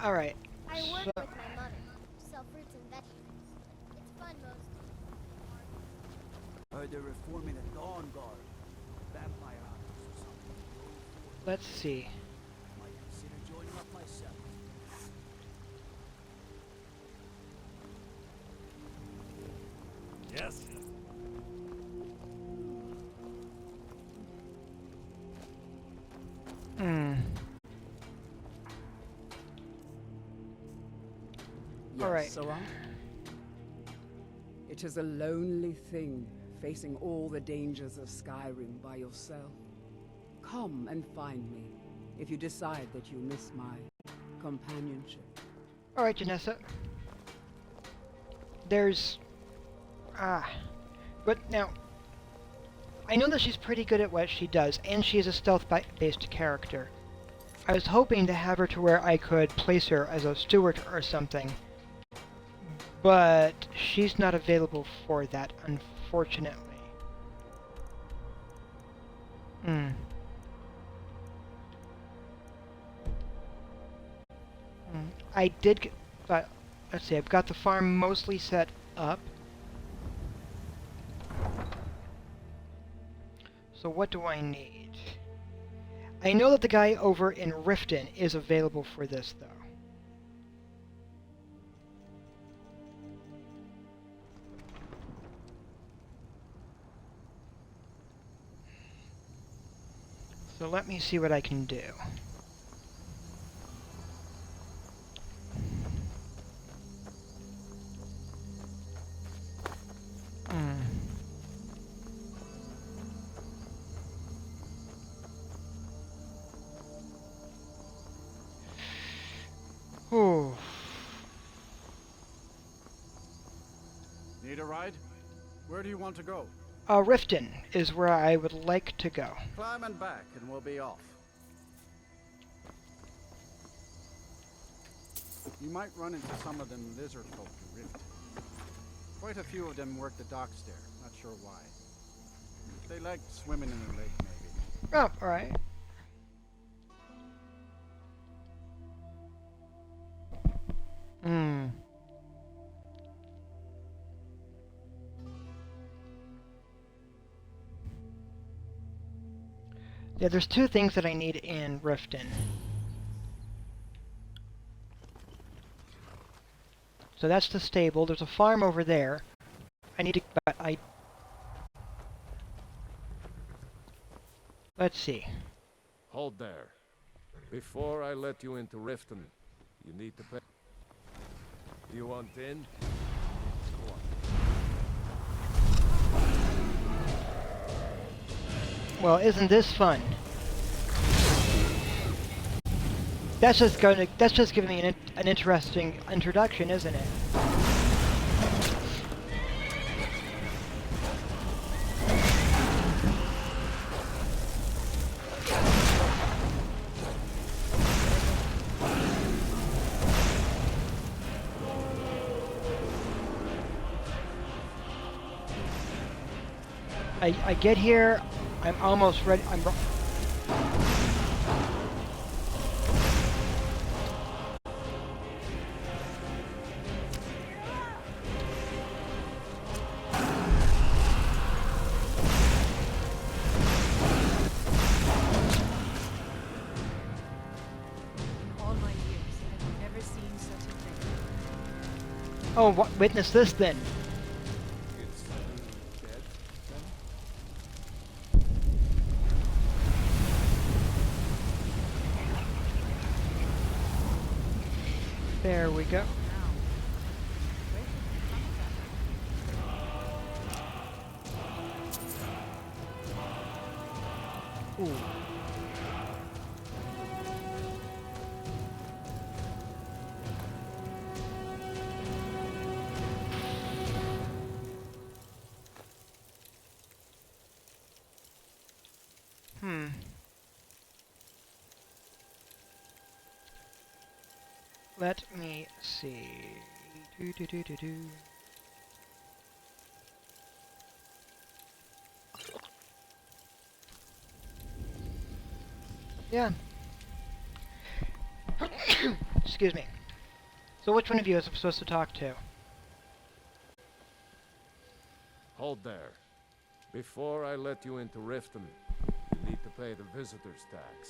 All right. I work with my mother, sell fruits and vegetables. It's fun most. Heard they're reforming the Dawn Guard. Vampire hunters or something. Let's see. Might consider joining up myself. Yes? Yes, All right. Sirrah? It is a lonely thing, facing all the dangers of Skyrim by yourself. Come and find me, if you decide that you miss my companionship. All right, Janessa. There's... But now... I know that she's pretty good at what she does, and she is a stealth-based character. I was hoping to have her to where I could place her as a steward or something. But she's not available for that, unfortunately. I did get, but let's see, I've got the farm mostly set up. So what do I need? I know that the guy over in Riften is available for this, though. So let me see what I can do. Oh. Need a ride? Where do you want to go? Riften is where I would like to go. Climb and back, and we'll be off. You might run into some of them lizard folk in Rift. Quite a few of them work the docks there. Not sure why. They like swimming in the lake, maybe. Oh, alright. Yeah, there's two things that I need in Riften. So that's the stable. There's a farm over there. I need to... but I... Let's see. Hold there. Before I let you into Riften, you need to pay. Do you want in? Go on. Well, isn't this fun? That's just giving me an interesting introduction, isn't it? I get here, I'm almost ready. Oh, witness this then. There we go. Ooh. Let me see. Yeah. Excuse me. So which one of you is I'm supposed to talk to? Hold there. Before I let you into Riften, you need to pay the visitor's tax.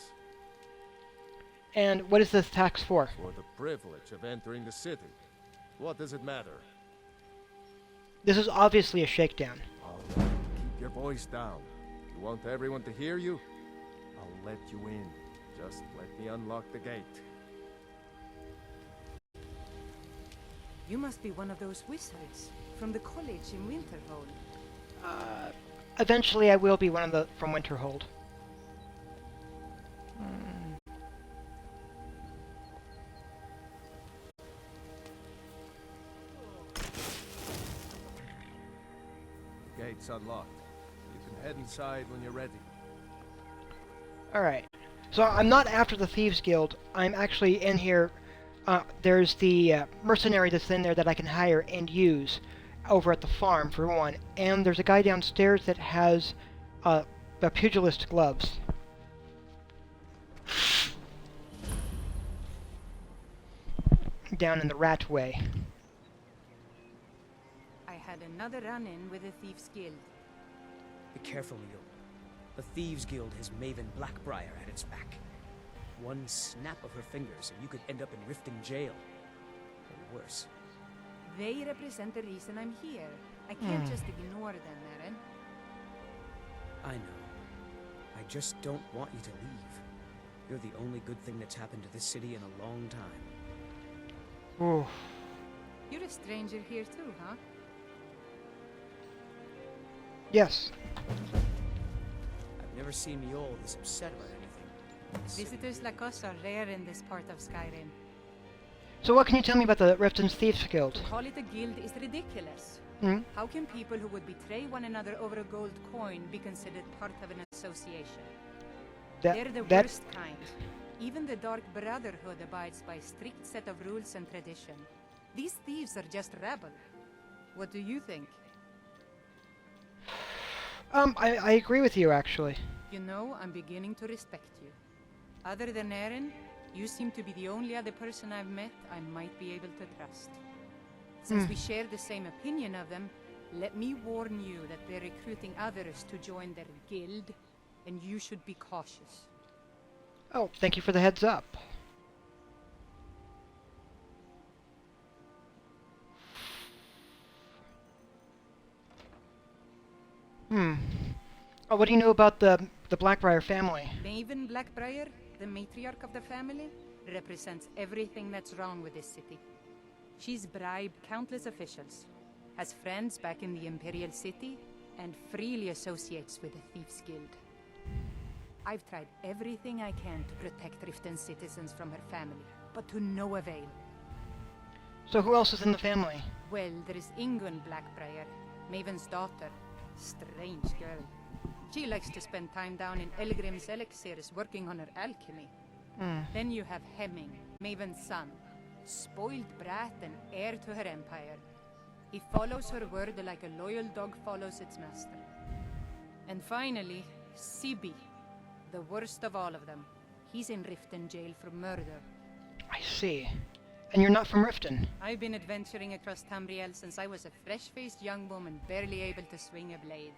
And what is this tax for? For the privilege of entering the city. What does it matter? This is obviously a shakedown. All right, keep your voice down. You want everyone to hear you? I'll let you in. Just let me unlock the gate. You must be one of those wizards from the college in Winterhold. Eventually I will be one of the from Winterhold. The gate's unlocked. You can head inside when you're ready. Alright. So I'm not after the Thieves Guild. I'm actually in here. There's the mercenary that's in there that I can hire and use over at the farm, for one. And there's a guy downstairs that has the pugilist gloves. Down in the rat way. I had another run-in with the Thieves Guild. Be careful, Mule. The Thieves Guild has Maven Blackbriar at its back. One snap of her fingers and you could end up in Riften jail. Or worse. They represent the reason I'm here. I can't just ignore them, Eren. I know. I just don't want you to leave. You're the only good thing that's happened to this city in a long time. Ooh. You're a stranger here too, huh? Yes. I've never seen Mule this upset about anything. Visitors like us are rare in this part of Skyrim. So what can you tell me about the Riften's Thieves Guild? To call it a guild is ridiculous. How can people who would betray one another over a gold coin be considered part of an association? They're the worst kind. Even the Dark Brotherhood abides by a strict set of rules and tradition. These thieves are just rabble. What do you think? I agree with you, actually. You know, I'm beginning to respect you. Other than Eren, you seem to be the only other person I've met I might be able to trust. Since we share the same opinion of them, let me warn you that they're recruiting others to join their guild, and you should be cautious. Oh, thank you for the heads up. Oh, what do you know about the Blackbriar family? Maven Blackbriar, the matriarch of the family, represents everything that's wrong with this city. She's bribed countless officials, has friends back in the Imperial City, and freely associates with the Thieves Guild. I've tried everything I can to protect Riften's citizens from her family, but to no avail. So who else is in the family? Well, there is Ingun Blackbriar, Maven's daughter. Strange girl. She likes to spend time down in Elgrim's elixirs working on her alchemy. Then you have Hemming, Maven's son. Spoiled brat and heir to her empire. He follows her word like a loyal dog follows its master. And finally, Sibi, the worst of all of them. He's in Riften jail for murder. I see. And you're not from Riften? I've been adventuring across Tamriel since I was a fresh-faced young woman barely able to swing a blade.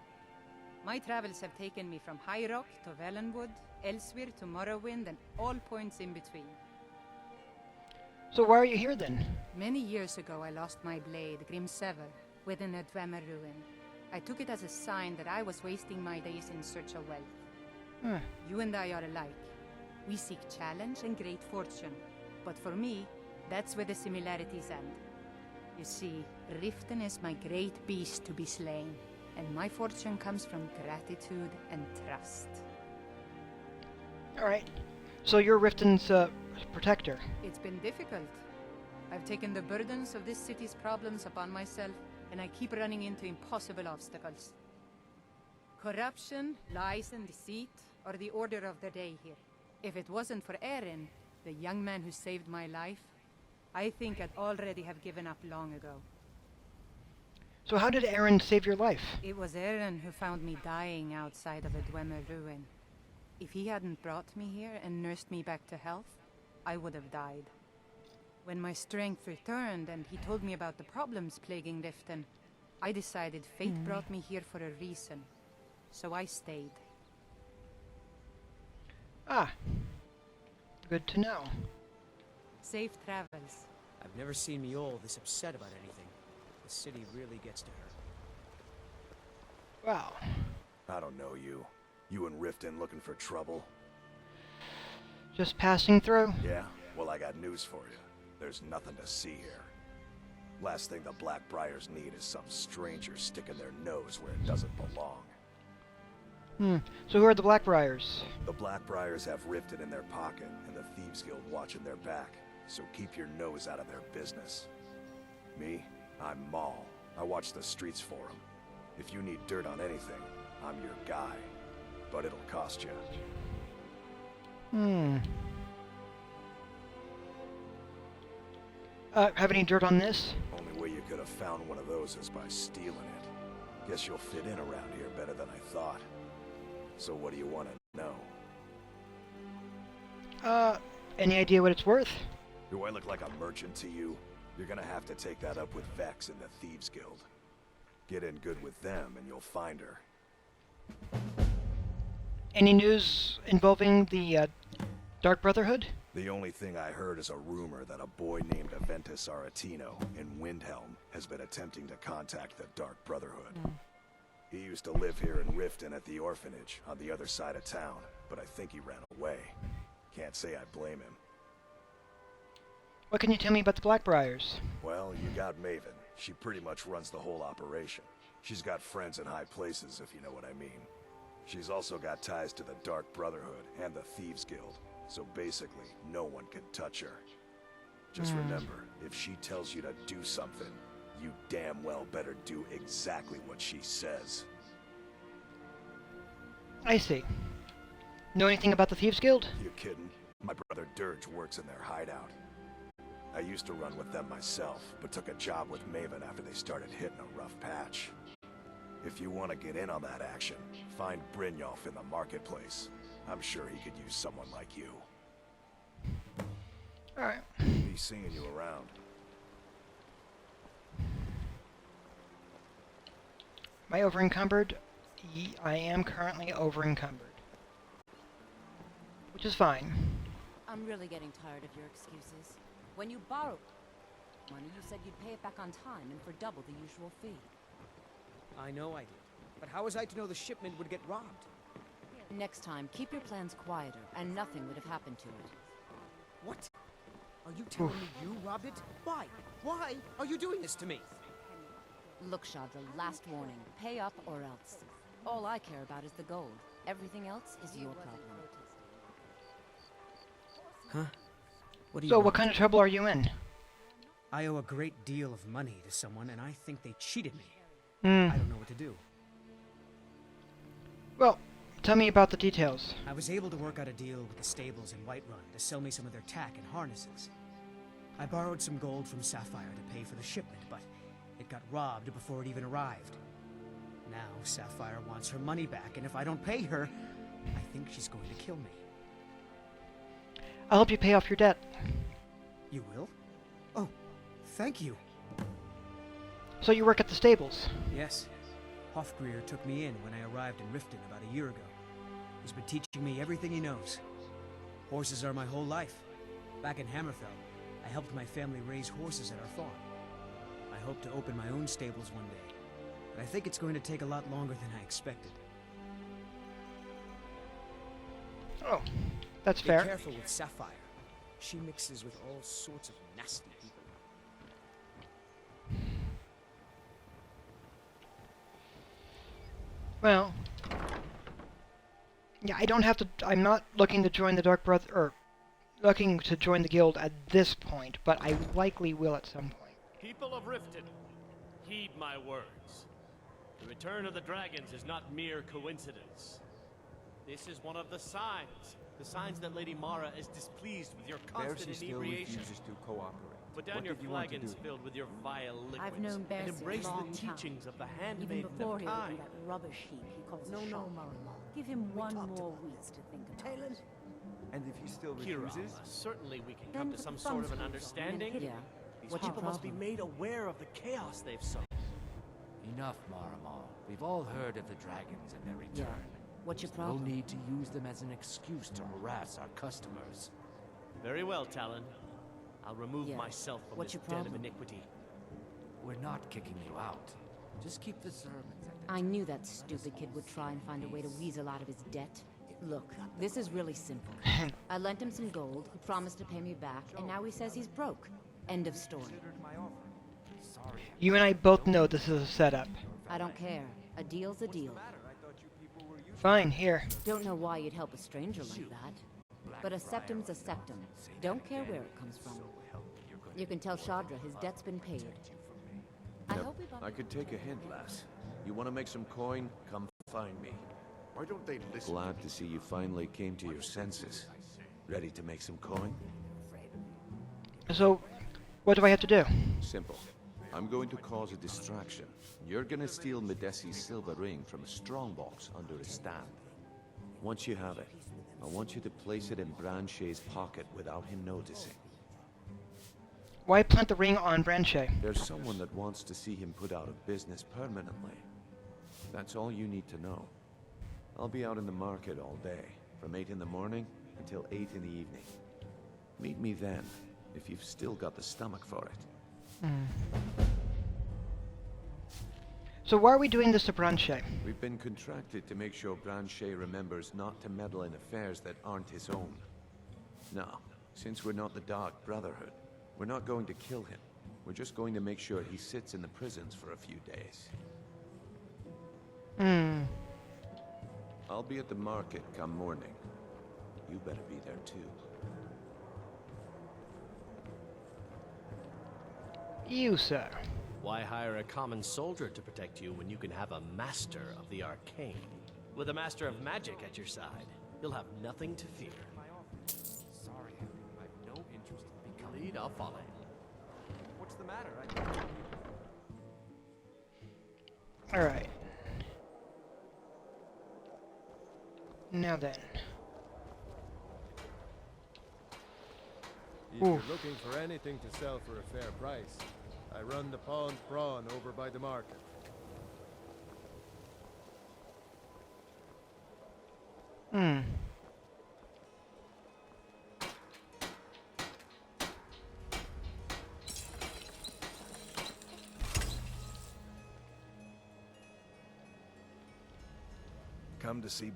My travels have taken me from High Rock to Valenwood, Elsewhere to Morrowind, and all points in between. So why are you here then? Many years ago I lost my blade, Grimsever, within a Dwemer ruin. I took it as a sign that I was wasting my days in search of wealth. You and I are alike. We seek challenge and great fortune. But for me, that's where the similarities end. You see, Riften is my great beast to be slain, and my fortune comes from gratitude and trust. Alright. So you're Riften's, protector. It's been difficult. I've taken the burdens of this city's problems upon myself, and I keep running into impossible obstacles. Corruption, lies and deceit are the order of the day here. If it wasn't for Eren, the young man who saved my life, I think I'd already have given up long ago. So how did Eren save your life? It was Eren who found me dying outside of a Dwemer ruin. If he hadn't brought me here and nursed me back to health, I would have died. When my strength returned and he told me about the problems plaguing Riften, I decided fate brought me here for a reason. So I stayed. Ah. Good to know. Safe travels. I've never seen Mule this upset about anything. The city really gets to her. Wow. I don't know you. You and Riften looking for trouble? Just passing through? Yeah? Well, I got news for you. There's nothing to see here. Last thing the Blackbriars need is some stranger sticking their nose where it doesn't belong. So who are the Blackbriars? The Blackbriars have Riften in their pocket, and the Thieves Guild watching their back. So keep your nose out of their business. Me? I'm Maul. I watch the streets for them. If you need dirt on anything, I'm your guy. But it'll cost you. Have any dirt on this? Only way you could have found one of those is by stealing it. Guess you'll fit in around here better than I thought. So what do you want to know? Any idea what it's worth? Do I look like a merchant to you? You're gonna have to take that up with Vex in the Thieves Guild. Get in good with them and you'll find her. Any news involving the Dark Brotherhood? The only thing I heard is a rumor that a boy named Aventus Aretino in Windhelm has been attempting to contact the Dark Brotherhood. He used to live here in Riften at the orphanage on the other side of town, but I think he ran away. Can't say I blame him. What can you tell me about the Blackbriars? Well, you got Maven. She pretty much runs the whole operation. She's got friends in high places, if you know what I mean. She's also got ties to the Dark Brotherhood and the Thieves Guild, so basically, no one can touch her. Just remember, if she tells you to do something, you damn well better do exactly what she says. I see. Know anything about the Thieves Guild? You kidding? My brother Dirge works in their hideout. I used to run with them myself, but took a job with Maven after they started hitting a rough patch. If you want to get in on that action, find Brynjolf in the marketplace. I'm sure he could use someone like you. Alright. Be seeing you around. Am I over-encumbered? I am currently over-encumbered. Which is fine. I'm really getting tired of your excuses. When you borrowed money, you said you'd pay it back on time and for double the usual fee. I know I did. But how was I to know the shipment would get robbed? Next time, keep your plans quieter, and nothing would have happened to it. What? Are you telling me you robbed it? Why? Why are you doing this to me? Look, Chandra, last warning. Pay up or else. All I care about is the gold. Everything else is your problem. Huh? What do you So want? what kind of trouble are you in? I owe a great deal of money to someone, and I think they cheated me. Hmm. I don't know what to do. Well, tell me about the details. I was able to work out a deal with the stables in Whiterun to sell me some of their tack and harnesses. I borrowed some gold from Sapphire to pay for the shipment, but it got robbed before it even arrived. Now Sapphire wants her money back, and if I don't pay her, I think she's going to kill me. I'll help you pay off your debt. You will? Oh, thank you. So you work at the stables? Yes. Hofgreer took me in when I arrived in Riften about a year ago. He's been teaching me everything he knows. Horses are my whole life. Back in Hammerfell, I helped my family raise horses at our farm. I hope to open my own stables one day, but I think it's going to take a lot longer than I expected. Oh, that's Be fair. careful with Sapphire. She mixes with all sorts of nasty people. Well, yeah, I don't have to. I'm not looking to join the Dark Brother, or looking to join the guild at this point, but I likely will at some point. People of Riften, heed my words. The return of the dragons is not mere coincidence. This is one of the signs that Lady Mara is displeased with your constant Bercy still inebriation. refuses to cooperate. Put down What your did you want to flagons do? filled with your vile liquids. I've known Bercy and embrace a long the time. teachings of the Even handmaiden before of he time. opened that rubbish heap he calls No, a no, shop. Marama. Give him We one talked more about week to think about it. And if he still Kirama, refuses? certainly we can Then come to put some the sort of an thumbscrews on and understanding. hit him. These What's your people must be problem? made aware of the chaos they've sown. Enough, Maramal. We've all heard of the dragons and their return. Yeah. What's your There's problem? no need to use them as an excuse to harass our customers. Very well, Talon. I'll remove Yeah. myself from What's this your den of problem? iniquity. We're not kicking you out. Just keep the sermons at the I knew that stupid kid would try and find a way to weasel out of his debt. Look, this is really simple. I lent him some gold, he promised to pay me back, and now he says he's broke. End of story. You and I both know this is a setup. I don't care. A deal's a deal. Fine, here. Don't know why you'd help a stranger like that. But a septum's a septum. Don't care where it comes from. You can tell Shadra his debt's been paid. I hope we I could take a hint, lass. You want to make some coin? Come find me. Why don't they listen? Glad to see you finally came to your senses. Ready to make some coin? So, what do I have to do? Simple. I'm going to cause a distraction. You're gonna steal Medesi's silver ring from a strongbox under a stand. Once you have it, I want you to place it in Branche's pocket without him noticing. Why plant the ring on Branche? There's someone that wants to see him put out of business permanently. That's all you need to know. I'll be out in the market all day, from 8 in the morning until 8 in the evening. Meet me then, if you've still got the stomach for it. So why are we doing this to Branche? We've been contracted to make sure Branche remembers not to meddle in affairs that aren't his own. Now, since we're not the Dark Brotherhood, we're not going to kill him. We're just going to make sure he sits in the prisons for a few days. I'll be at the market come morning. You better be there too. You, sir. Why hire a common soldier to protect you when you can have a master of the arcane? With a master of magic at your side, you'll have nothing to fear. Sorry, I have no interest in becoming... Lead, I'll follow. What's the matter? Alright. Now then. If you're looking for anything to sell for a fair price, I run the Pawned Prawn over by the market. Come to see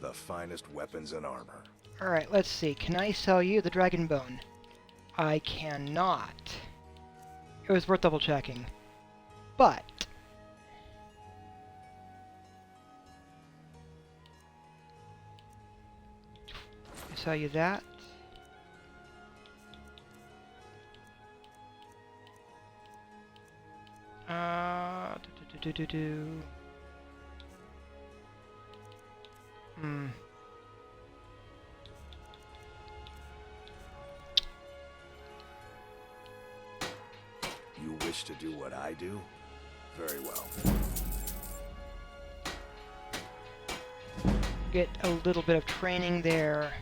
the finest weapons and armor. Alright, let's see. Can I sell you the Dragon Bone? I cannot. It was worth double checking. But I sell you that. You wish to do what I do? Very well. Get a little bit of training there.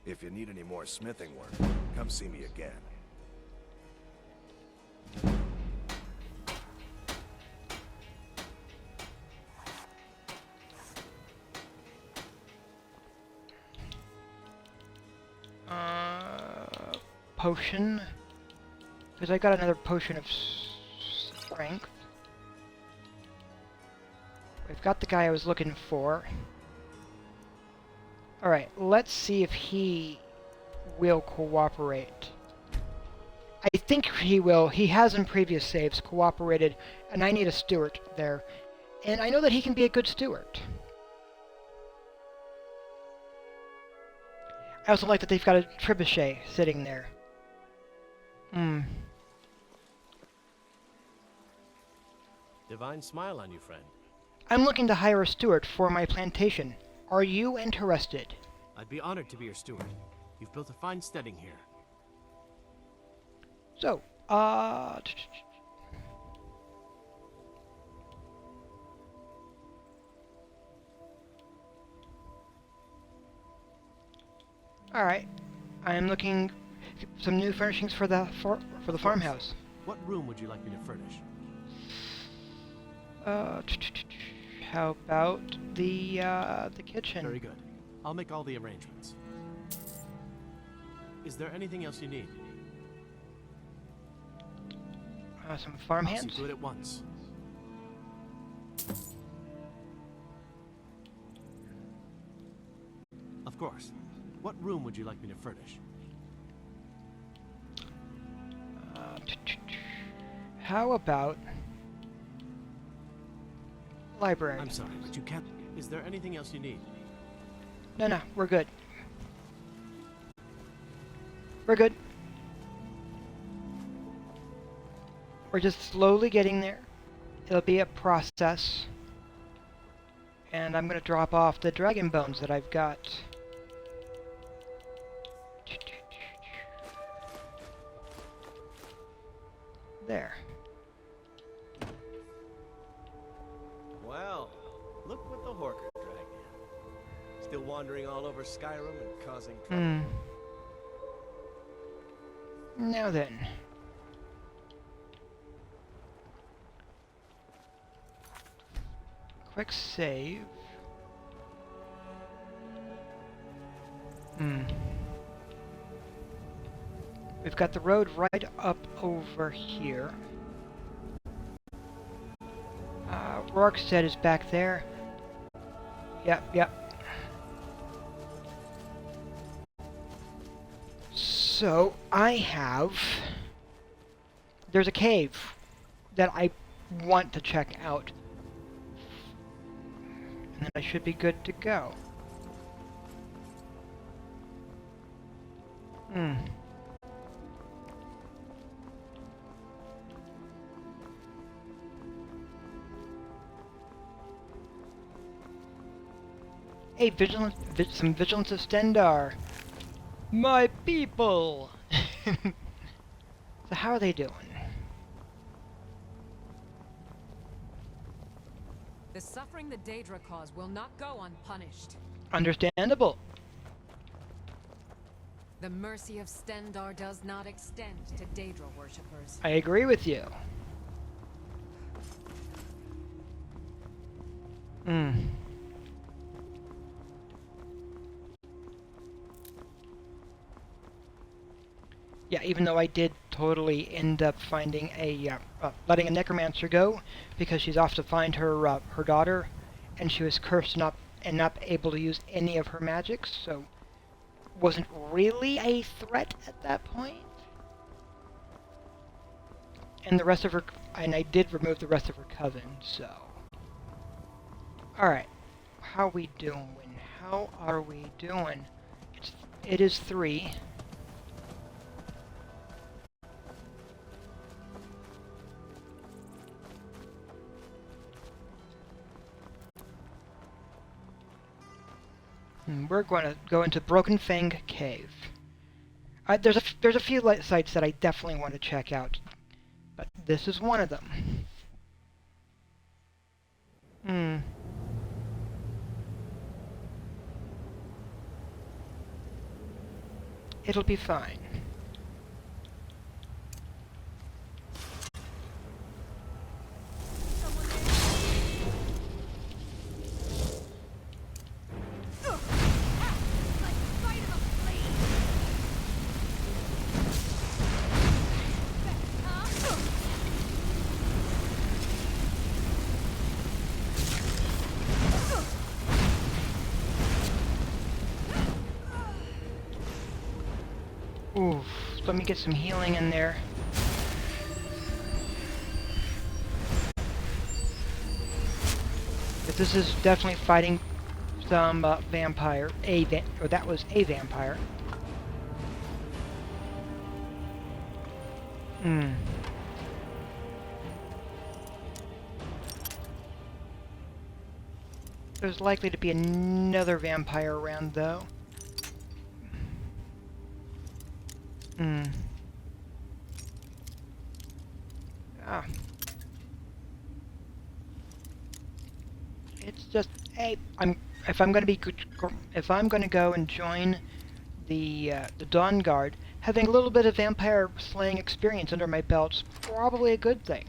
If you need any more smithing work, come see me again. Potion, because I got another potion of strength. We've got the guy I was looking for. Alright, let's see if he will cooperate. I think he will. He has in previous saves cooperated, and I need a steward there. And I know that he can be a good steward. I also like that they've got a trebuchet sitting there. Divine smile on you, friend. I'm looking to hire a steward for my plantation. Are you interested? I'd be honored to be your steward. You've built a fine steading here. So, alright. I'm looking some new furnishings for the farmhouse. What room would you like me to furnish? How about the kitchen? Very good. I'll make all the arrangements. Is there anything else you need? Some farmhands? I'll see to it at once. Of course. What room would you like me to furnish? How about library? I'm sorry, but you can't. Is there anything else you need? No, we're good. We're good. We're just slowly getting there. It'll be a process. And I'm going to drop off the dragon bones that I've got. There. Well, look what the Horker dragged in. Still wandering all over Skyrim and causing trouble. Now then. Quick save. We've got the road right up over here. Rorkstead is back there. Yep. So, there's a cave that I want to check out. And then I should be good to go. Hey, some vigilance of Stendar. My people! So how are they doing? The suffering the Daedra cause will not go unpunished. Understandable. The mercy of Stendar does not extend to Daedra worshippers. I agree with you. Yeah, even though I did totally end up finding letting a necromancer go because she's off to find her her daughter, and she was cursed and not able to use any of her magics, so wasn't really a threat at that point. And the rest of her, and I did remove the rest of her coven, so. All right, how we doing? How are we doing? It is 3. We're going to go into Broken Fang Cave. There's a few sites that I definitely want to check out, but this is one of them. It'll be fine. Oof, let me get some healing in there. But this is definitely fighting some vampire. That was a vampire. There's likely to be another vampire around, though. It's just, hey, if I'm going to go and join the Dawn Guard, having a little bit of vampire slaying experience under my belt's probably a good thing.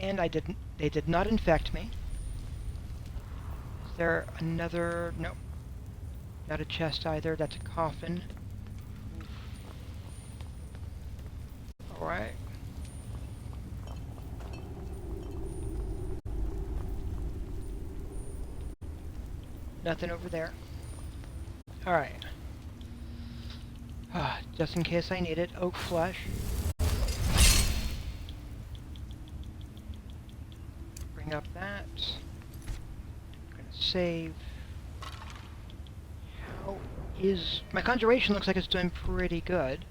And they did not infect me. Is there another? No. Not a chest either, that's a coffin. Alright. Nothing over there. Alright. Just in case I need it, oak flesh. Bring up that. I'm gonna save. How is my conjuration? Looks like it's doing pretty good.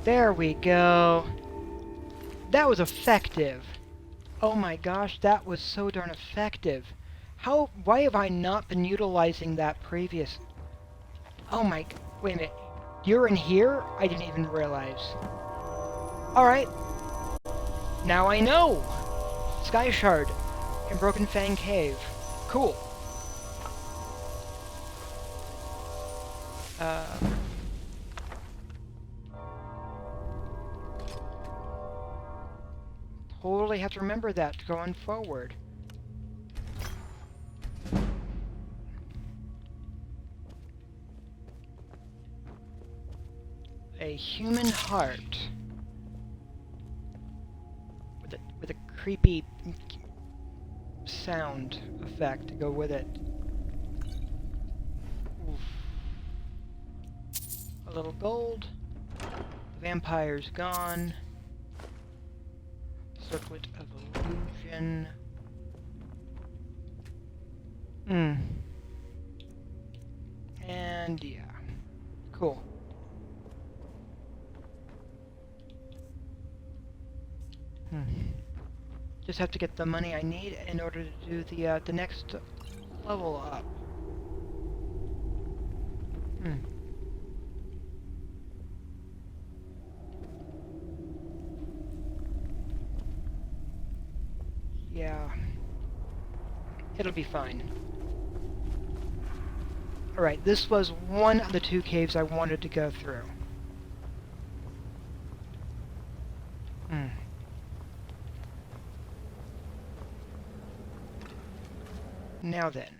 There we go. That was effective. Oh my gosh, that was so darn effective. Why have I not been utilizing that previous? Oh my, wait a minute. You're in here? I didn't even realize. Alright. Now I know! Sky Shard in Broken Fang Cave. Cool. Totally have to remember that going forward. A human heart with a creepy sound effect to go with it. Oof. A little gold. The vampire's gone. Circlet of illusion. And yeah. Cool. Just have to get the money I need in order to do the next level up. Yeah. It'll be fine. Alright, this was one of the 2 caves I wanted to go through. Now then.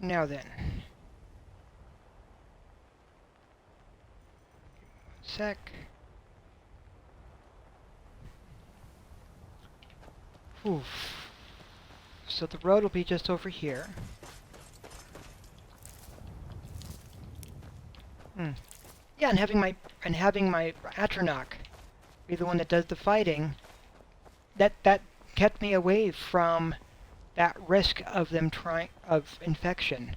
Now then. Sec. Oof. So the road will be just over here. Yeah, and having my Atronach be the one that does the fighting, that kept me away from that risk of them of infection.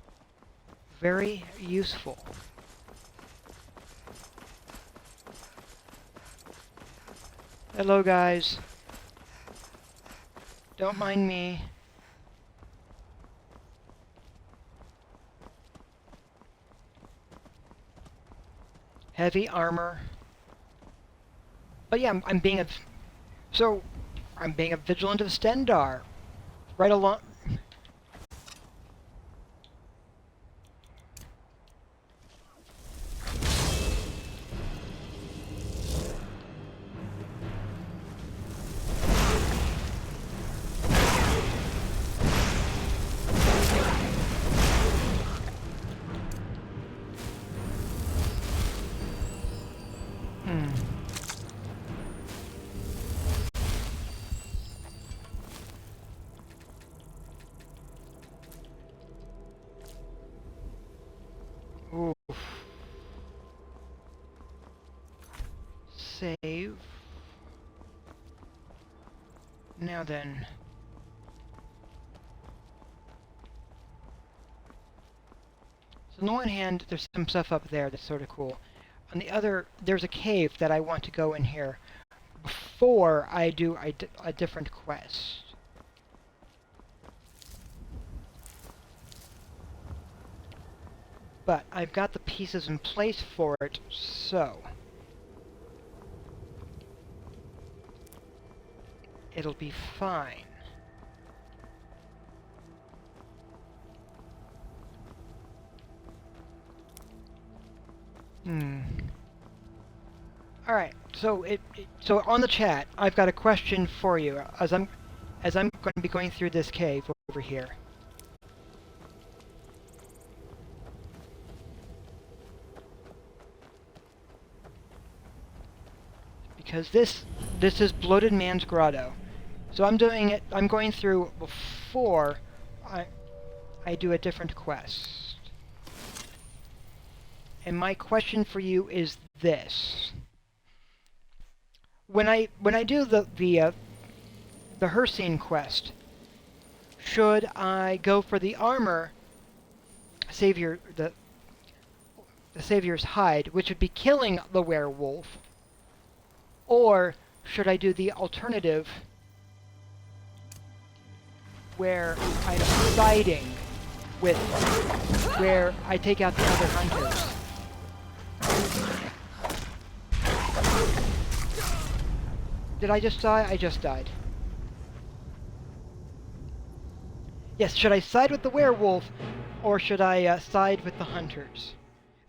Very useful. Hello, guys. Don't mind me. Heavy armor. But yeah, I'm being a vigilant of Stendar. Right along. Save. Now then. So on the one hand, there's some stuff up there that's sort of cool. On the other, there's a cave that I want to go in here before I do a different quest. But I've got the pieces in place for it, so it'll be fine. All right. So so on the chat, I've got a question for you as I'm going to be going through this cave over here. Because this is Bloated Man's Grotto. So I'm going through before I do a different quest. And my question for you is this. When I do the Hersine quest, should I go for the armor, the Savior's hide, which would be killing the werewolf, or should I do the alternative where I'm siding with where I take out the other hunters? Did I just die? I just died. Yes, should I side with the werewolf, or should I side with the hunters?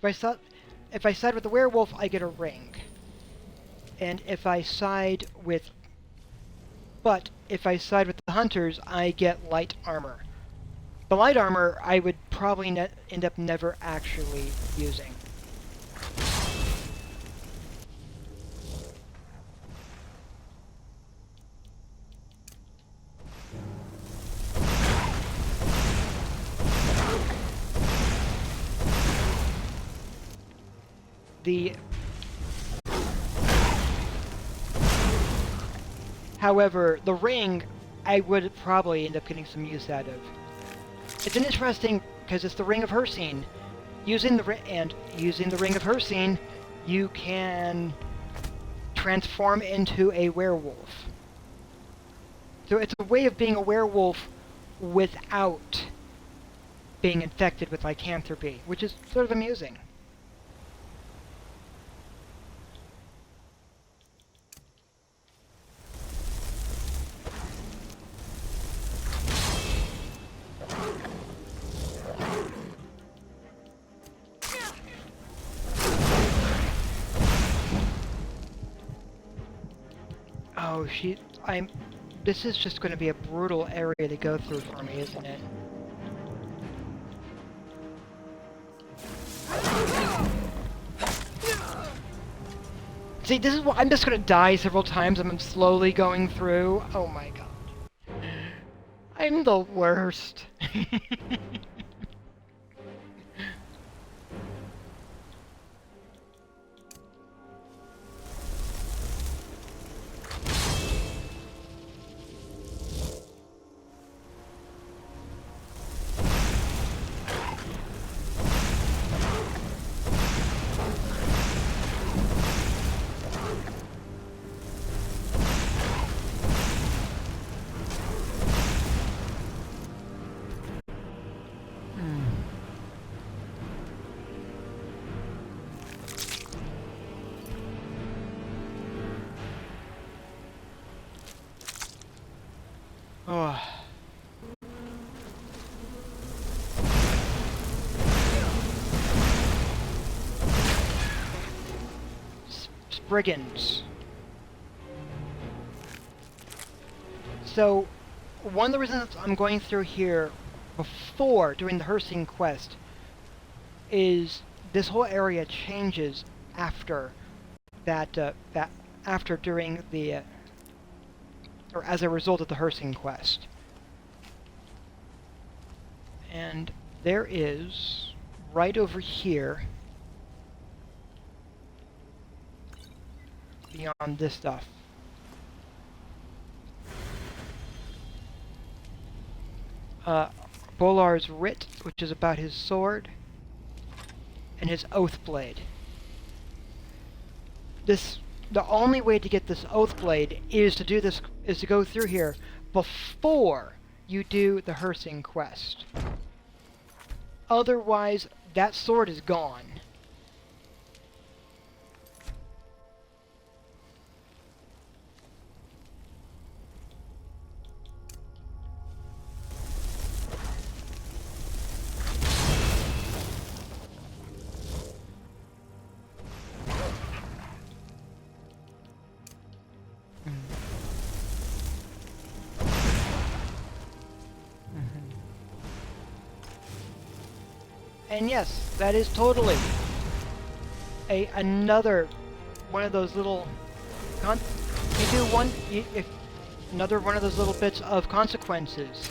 If I side with the werewolf, I get a ring. And if I side with... But if I side with the hunters, I get light armor. The light armor I would probably end up never actually using. However, the ring, I would probably end up getting some use out of. It's an interesting, because it's the Ring of Hersine. Using the Ring of Hersine, you can transform into a werewolf. So it's a way of being a werewolf without being infected with lycanthropy, which is sort of amusing. Oh, this is just going to be a brutal area to go through for me, isn't it? See, this is what I'm just going to die several times. I'm slowly going through. Oh my god. I'm the worst. Oh. Brigands. So, one of the reasons I'm going through here before doing the Hersine quest is this whole area changes after during the or as a result of the Hersine quest. And there is right over here, beyond this stuff, Bolar's Writ, which is about his sword, and his Oath Blade. The only way to get this Oath Blade is to go through here before you do the Hersine quest. Otherwise, that sword is gone. And yes, that is totally another one of those little another one of those little bits of consequences.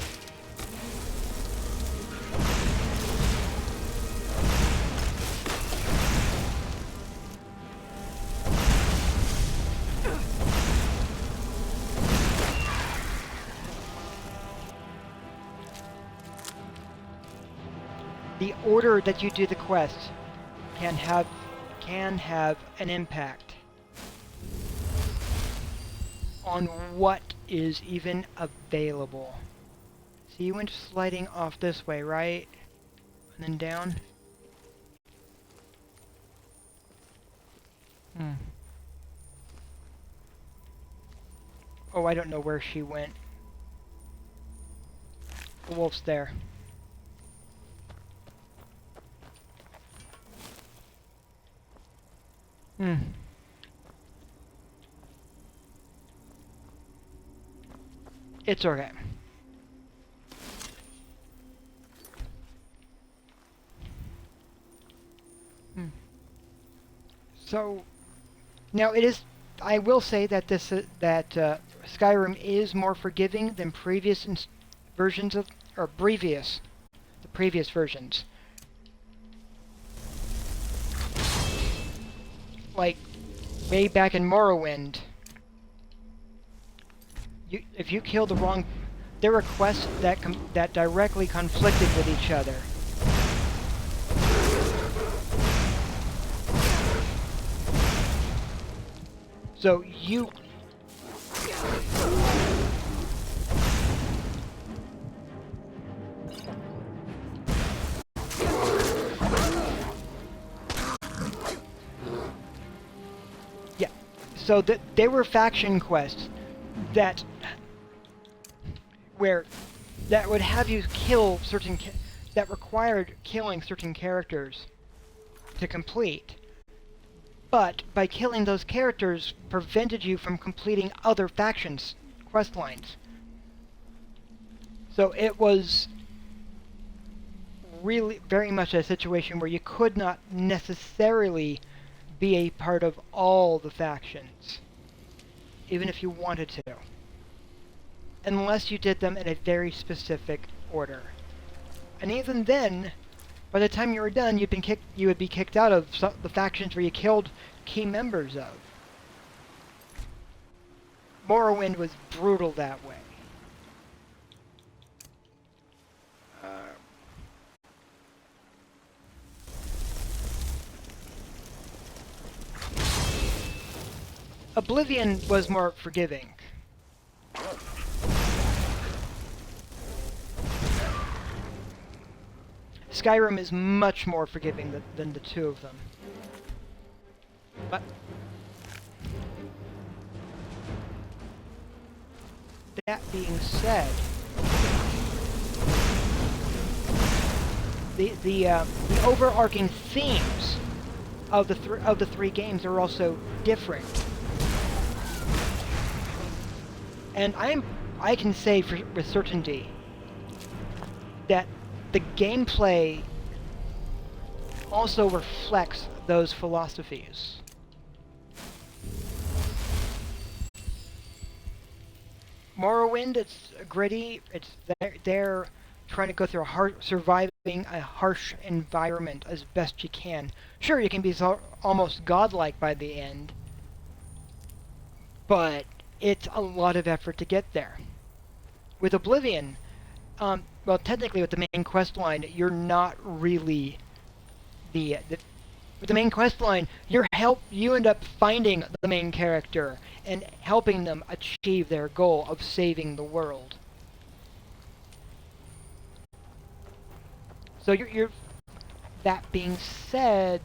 order that you do the quest can have an impact on what is even available. So you went sliding off this way, right? And then down? Oh, I don't know where she went. The wolf's there. It's okay. So, now it is. I will say that Skyrim is more forgiving than previous versions of, or the previous versions. Like way back in Morrowind, if you kill the wrong, there were quests that directly conflicted with each other. So you... Yeah, so there were faction quests that would have you kill certain... that required killing certain characters to complete. But by killing those characters prevented you from completing other factions' quest lines. So it was really very much a situation where you could not necessarily be a part of all the factions, even if you wanted to, unless you did them in a very specific order. And even then, by the time you were done, you would be kicked out of the factions where you killed key members of. Morrowind was brutal that way. Oblivion was more forgiving. Skyrim is much more forgiving than the two of them. But that being said, the overarching themes of the three games are also different. And I can say with certainty that the gameplay also reflects those philosophies. Morrowind, it's gritty. It's they're trying to go through surviving a harsh environment as best you can. Sure, you can be almost godlike by the end, but it's a lot of effort to get there. With Oblivion, well, technically with the main quest line, you're not really with the main quest line, you end up finding the main character and helping them achieve their goal of saving the world. So that being said,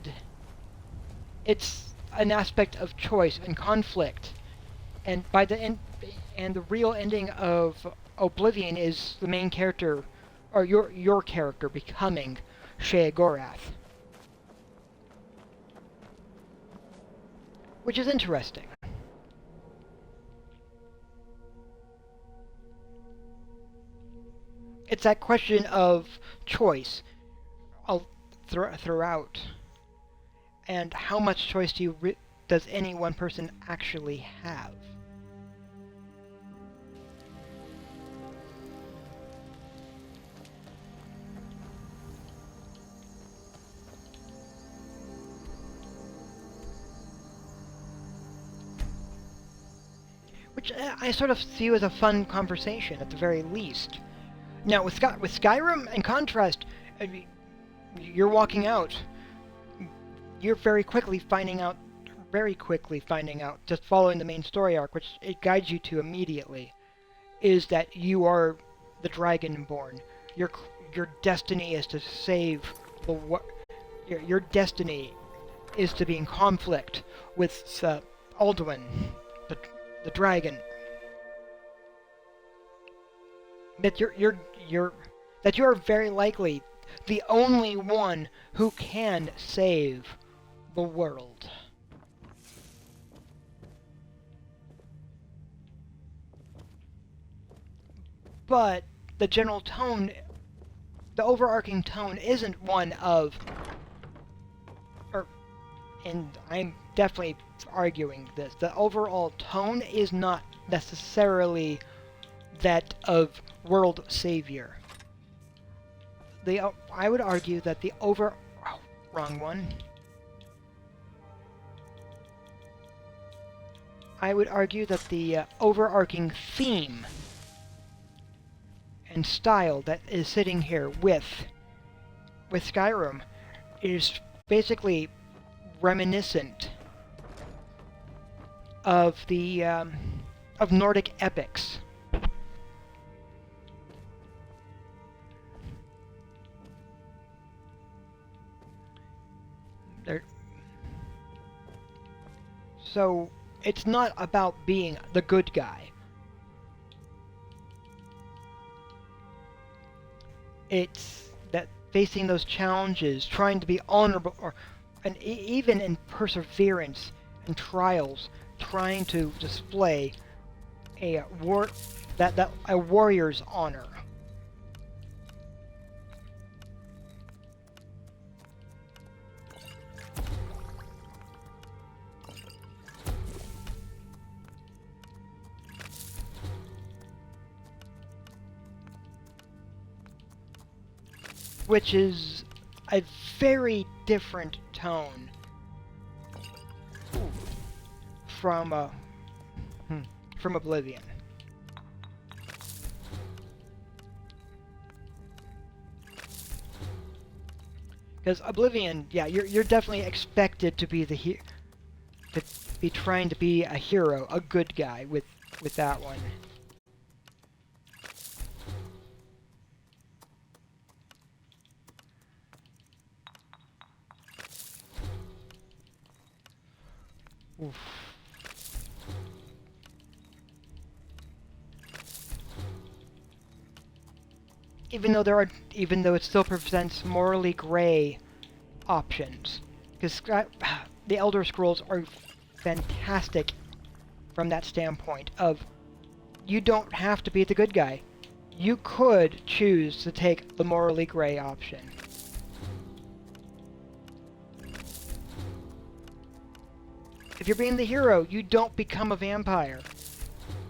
it's an aspect of choice and conflict, and by the end, and the real ending of Oblivion is the main character, or your character becoming Sheogorath, which is interesting. It's that question of choice throughout, and how much choice does any one person actually have? Which I sort of see as a fun conversation at the very least. Now with Skyrim, in contrast, you're walking out. You're very quickly finding out, just following the main story arc, which it guides you to immediately, is that you are the Dragonborn. Your destiny is to save the your destiny is to be in conflict with Alduin, the dragon. That you're very likely the only one who can save the world. But the general tone, the overarching tone isn't one of, and I'm definitely arguing this, the overall tone is not necessarily that of world savior. I would argue that the wrong one. I would argue that the overarching theme and style that is sitting here with Skyrim is basically reminiscent of the of Nordic epics. So it's not about being the good guy. It's that facing those challenges, trying to be honorable, and even in perseverance and trials, trying to display a warrior's honor. Which is a very different tone from Oblivion. Because Oblivion, yeah, you're definitely expected to be to be trying to be a hero, a good guy with that one. Oof. Even though it still presents morally gray options, because the Elder Scrolls are fantastic from that standpoint of you don't have to be the good guy. You could choose to take the morally gray option. If you're being the hero, you don't become a vampire,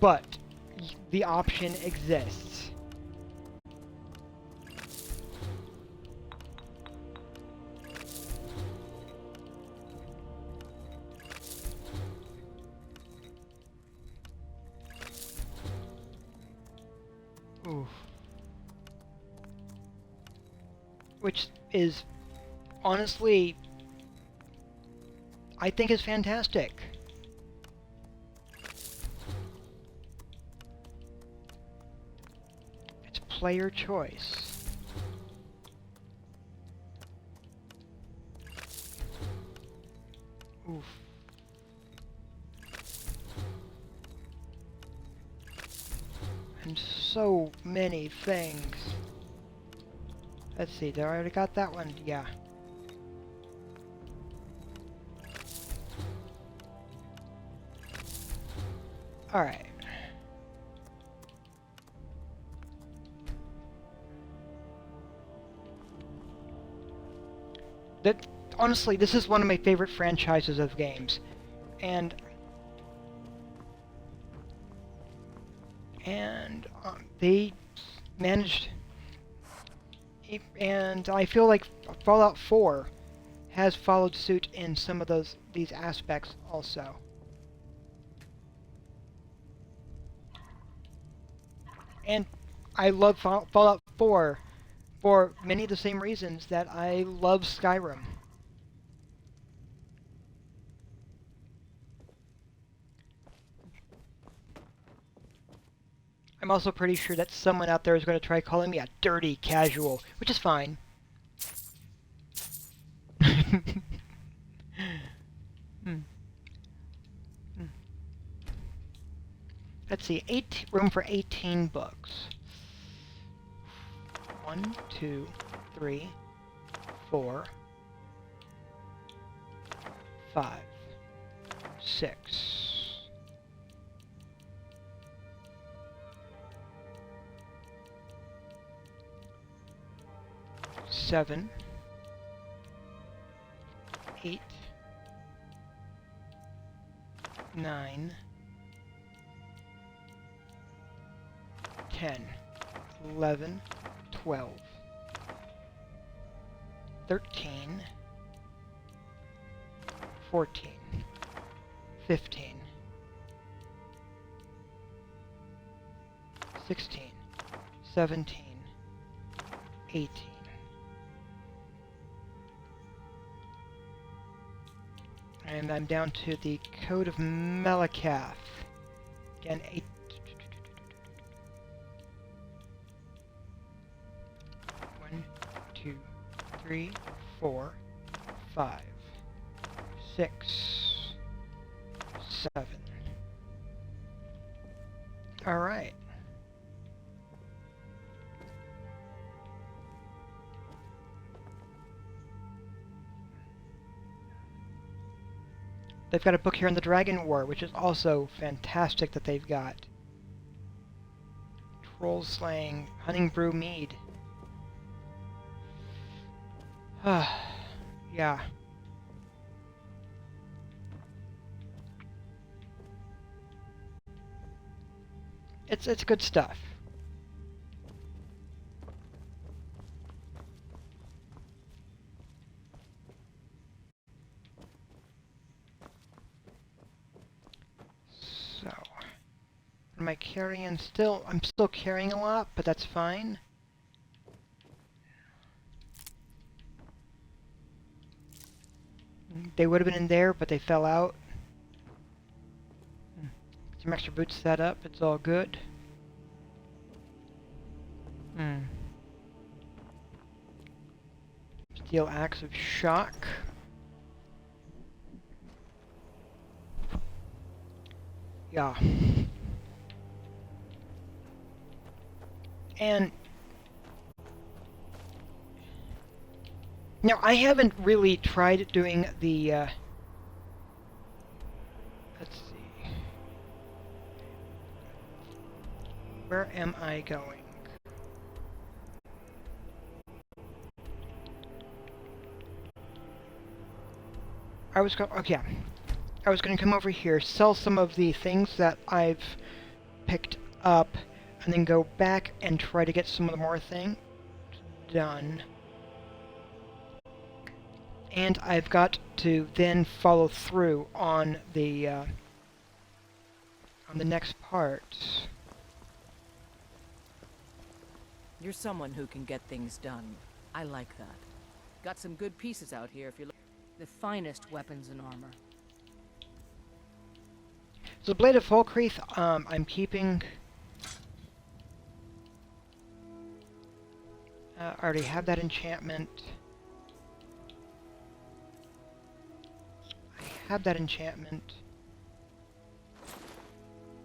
but the option exists. Oof. Which is, honestly, I think is fantastic. It's player choice. Oof. And so many things. Let's see, did I already got that one? Yeah. Alright. Honestly, this is one of my favorite franchises of games. And they managed, and I feel like Fallout 4 has followed suit in some of these aspects also. And I love Fallout 4 for many of the same reasons that I love Skyrim. I'm also pretty sure that someone out there is going to try calling me a dirty casual, which is fine. Let's see, room for 18 books. 1, 2, 3, 4, 5, 6. 7, 8, 9, 10, 11, 12, 13, 14, 15, 16, 17, 18. And I'm down to the Code of Malakath. Again, 8. 1, 2, 3, 4, 5, 6, 7. All right. They've got a book here on the Dragon War, which is also fantastic that they've got. Troll slaying, hunting brew mead. Yeah. It's good stuff. So, am I carrying still? I'm still carrying a lot, but that's fine. They would have been in there, but they fell out. Some extra boots set up. It's all good. Steel axe of shock. Yeah. And now I haven't really tried doing the let's see. Where am I going? I was going to come over here, sell some of the things that I've picked up, and then go back and try to get some of the more things done. And I've got to then follow through on the next part. You're someone who can get things done. I like that. Got some good pieces out here if you look. The finest weapons and armor. So the Blade of Falkreath, I'm keeping. I already have that enchantment. I have that enchantment.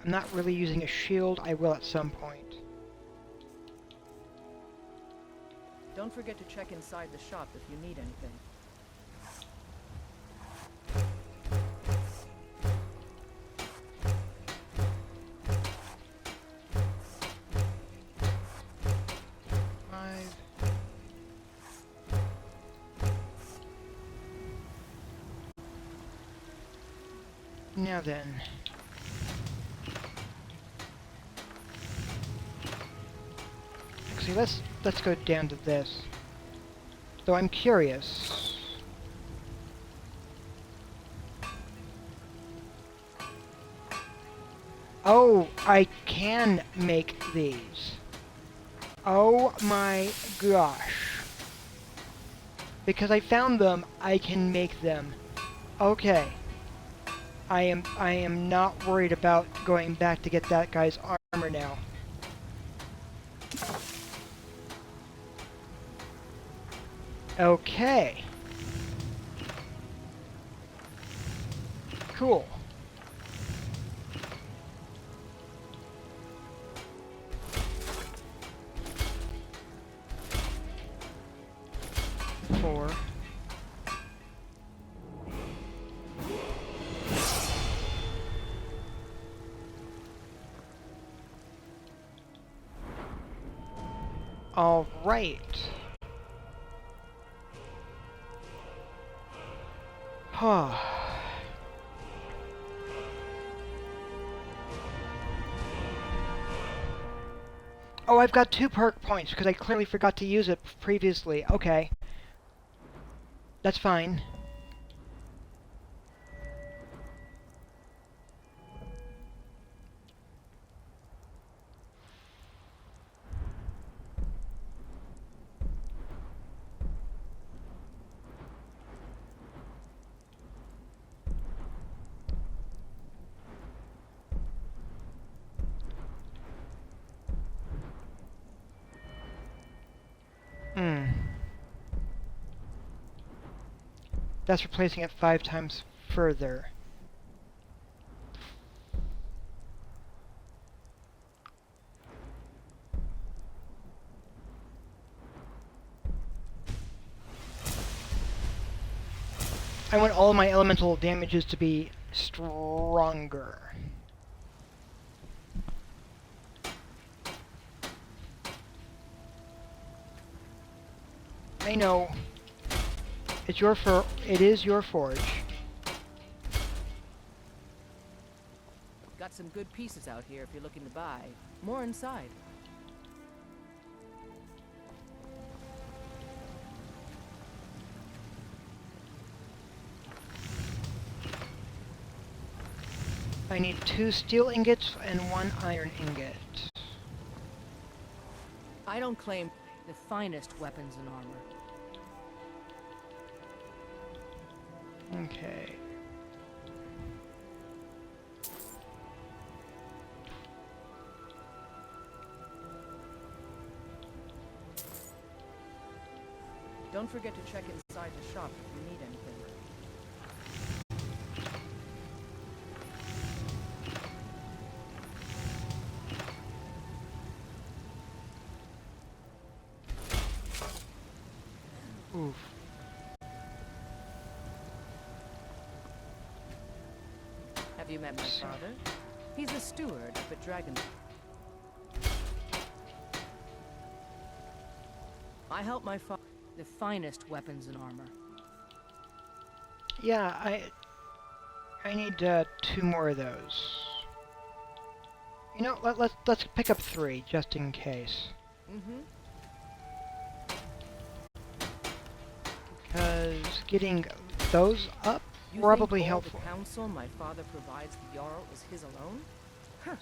I'm not really using a shield. I will at some point. Don't forget to check inside the shop if you need anything. Now then. Actually, let's go down to this. Though I'm curious. Oh, I can make these. Oh my gosh. Because I found them, I can make them. Okay. I am not worried about going back to get that guy's armor now. Okay. Cool. Four. All right. Huh. Oh, I've got 2 perk points because I clearly forgot to use it previously. Okay. That's fine. That's replacing it 5 times further. I want all my elemental damages to be stronger. I know. It is your forge. Got some good pieces out here if you're looking to buy. More inside. I need 2 steel ingots and 1 iron ingot. I don't claim the finest weapons and armor. Okay. Don't forget to check inside the shop if you need anything. Oof. Have you met my father? He's a steward up at Dragon. I help my father the finest weapons and armor. Yeah, I need 2 more of those. You know, let's pick up 3 just in case. Because getting those up probably think all helpful. The counsel my father provides the Jarl is his alone? Huh.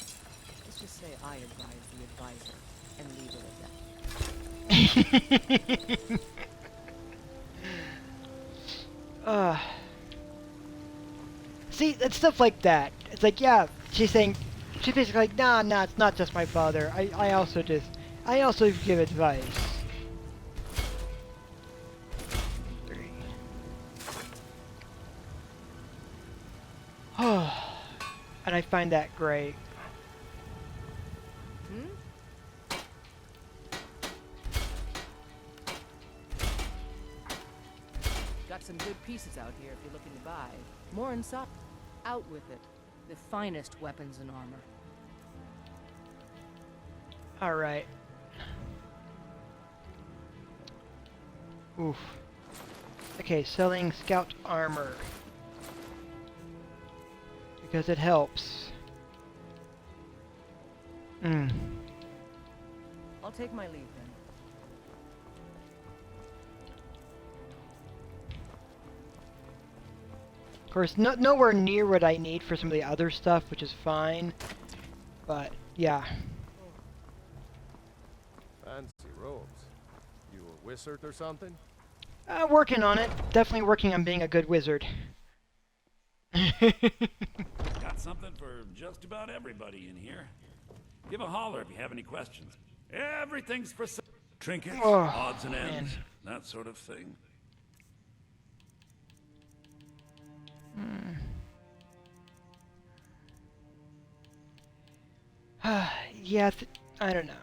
Let's just say I advise the advisor and leave it at that. See, it's stuff like that. It's like, yeah, she's basically like, nah, it's not just my father. I also give advice. 3. And I find that great. Got some good pieces out here if you're looking to buy. More inside. Out with it. The finest weapons and armor. Alright. Oof. Okay, selling scout armor. Because it helps. I'll take my leave then. Of course, nowhere near what I need for some of the other stuff, which is fine. But, yeah. Fancy wizard or something? Working on it. Definitely working on being a good wizard. Got something for just about everybody in here. Give a holler if you have any questions. Everything's for sale. Trinkets, odds and ends, that sort of thing. Yeah, I don't know.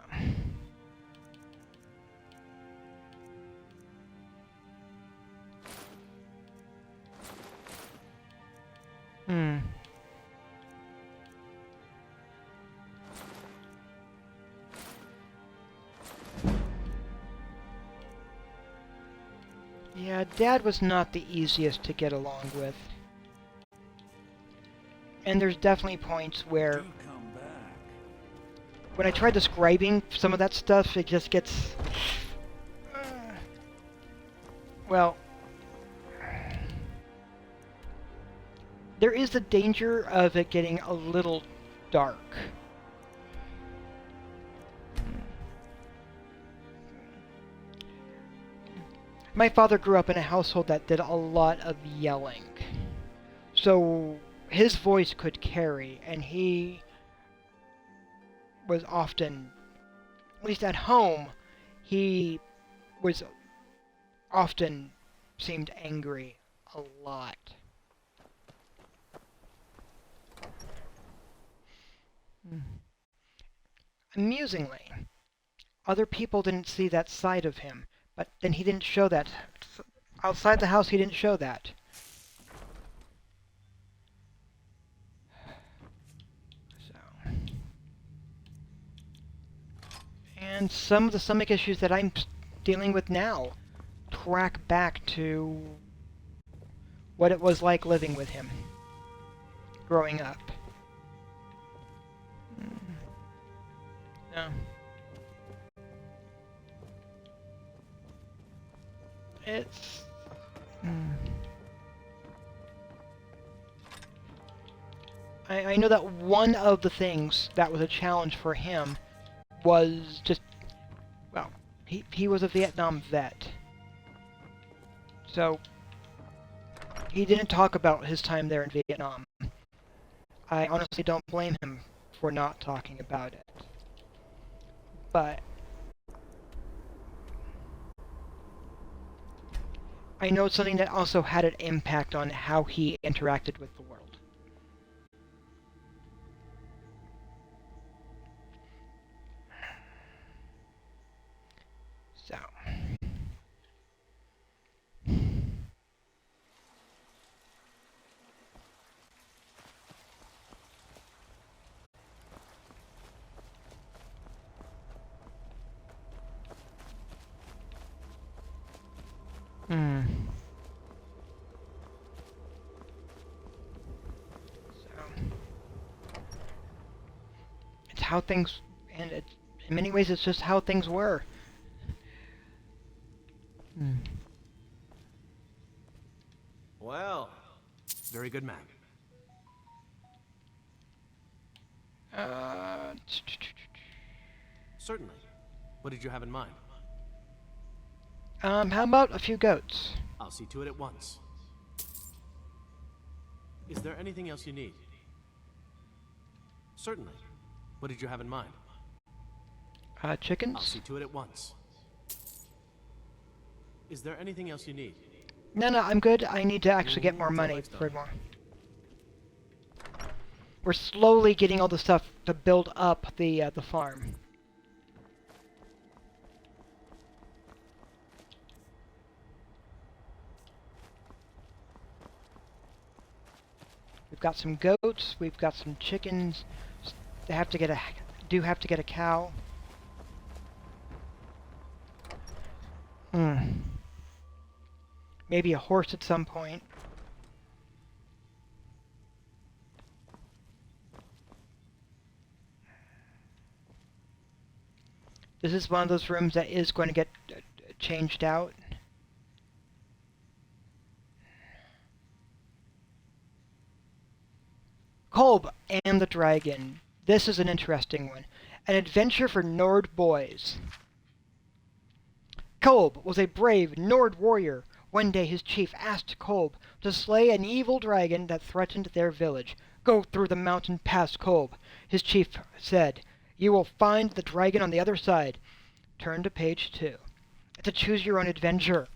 Yeah, Dad was not the easiest to get along with. And there's definitely points where when I try describing some of that stuff, it just gets... well... there is the danger of it getting a little dark. My father grew up in a household that did a lot of yelling. So his voice could carry, and he was often, at least at home, he was often seemed angry a lot. Amusingly, other people didn't see that side of him, but then he didn't show that. Outside the house, he didn't show that. So. And some of the stomach issues that I'm dealing with now track back to what it was like living with him growing up. No. It's... I know that one of the things that was a challenge for him was just... well, he was a Vietnam vet. So, he didn't talk about his time there in Vietnam. I honestly don't blame him for not talking about it. But I know it's something that also had an impact on how he interacted with the world. So. It's how things, and it's, in many ways it's just how things were. Well, very good man. Certainly. What did you have in mind? How about a few goats? I'll see to it at once. Is there anything else you need? Certainly. What did you have in mind? Chickens? I'll see to it at once. Is there anything else you need? No, I'm good. I need to actually get more money for more. We're slowly getting all the stuff to build up the farm. We've got some goats. We've got some chickens. They have to get a a cow. Maybe a horse at some point. This is one of those rooms that is going to get changed out. Kolb and the Dragon. This is an interesting one. An adventure for Nord boys. Kolb was a brave Nord warrior. One day his chief asked Kolb to slay an evil dragon that threatened their village. Go through the mountain past Kolb, his chief said. You will find the dragon on the other side. Turn to page 2. It's a choose-your-own-adventure.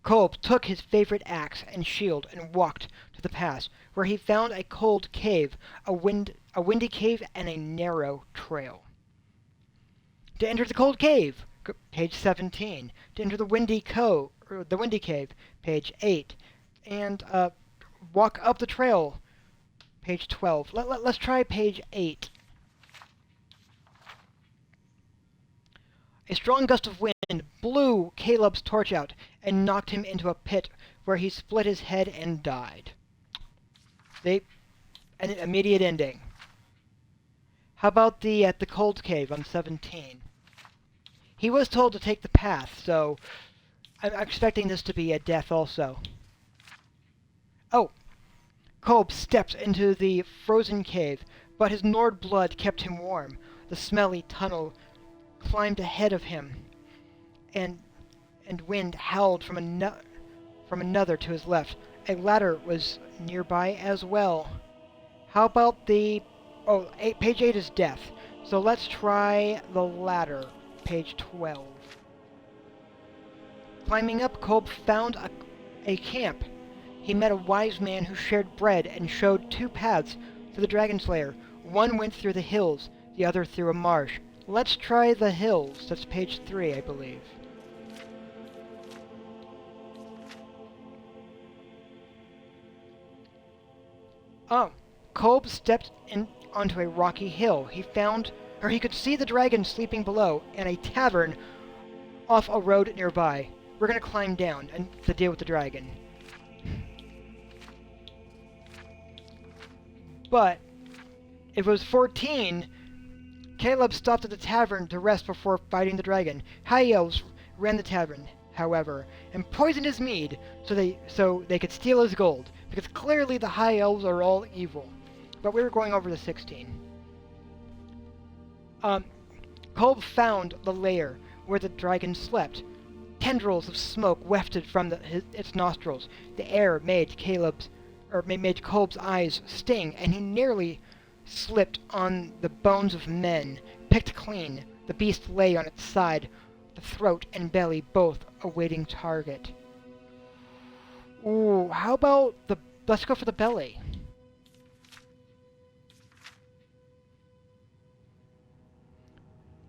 Kolb took his favorite axe and shield and walked to the pass, where he found a cold cave, a windy cave, and a narrow trail. To enter the cold cave, page 17. To enter the windy cave, page 8. And walk up the trail, page 12. Let's try page 8. A strong gust of wind blew Caleb's torch out and knocked him into a pit where he split his head and died. An immediate ending. How about the cold cave on 17? He was told to take the path, so I'm expecting this to be a death also. Oh, Kolb stepped into the frozen cave, but his Nord blood kept him warm. The smelly tunnel climbed ahead of him, and wind howled from another to his left. A ladder was nearby as well. How about the... Oh, page 8 is death. So let's try the ladder, page 12. Climbing up, Kolb found a camp. He met a wise man who shared bread and showed 2 paths to the Dragon's Lair. One went through the hills, the other through a marsh. Let's try the hills. That's page 3, I believe. Oh, Kolb stepped onto a rocky hill. He could see the dragon sleeping below and a tavern off a road nearby. We're gonna climb down and to deal with the dragon. But if it was 14, Caleb stopped at the tavern to rest before fighting the dragon. High elves ran the tavern, however, and poisoned his mead so they could steal his gold, because clearly the high elves are all evil. But we were going over the 16. Kolb found the lair where the dragon slept. Tendrils of smoke wafted from its nostrils. The air made Kolb's eyes sting, and he nearly slipped on the bones of men. Picked clean, the beast lay on its side, the throat and belly both awaiting target. Ooh, how about let's go for the belly.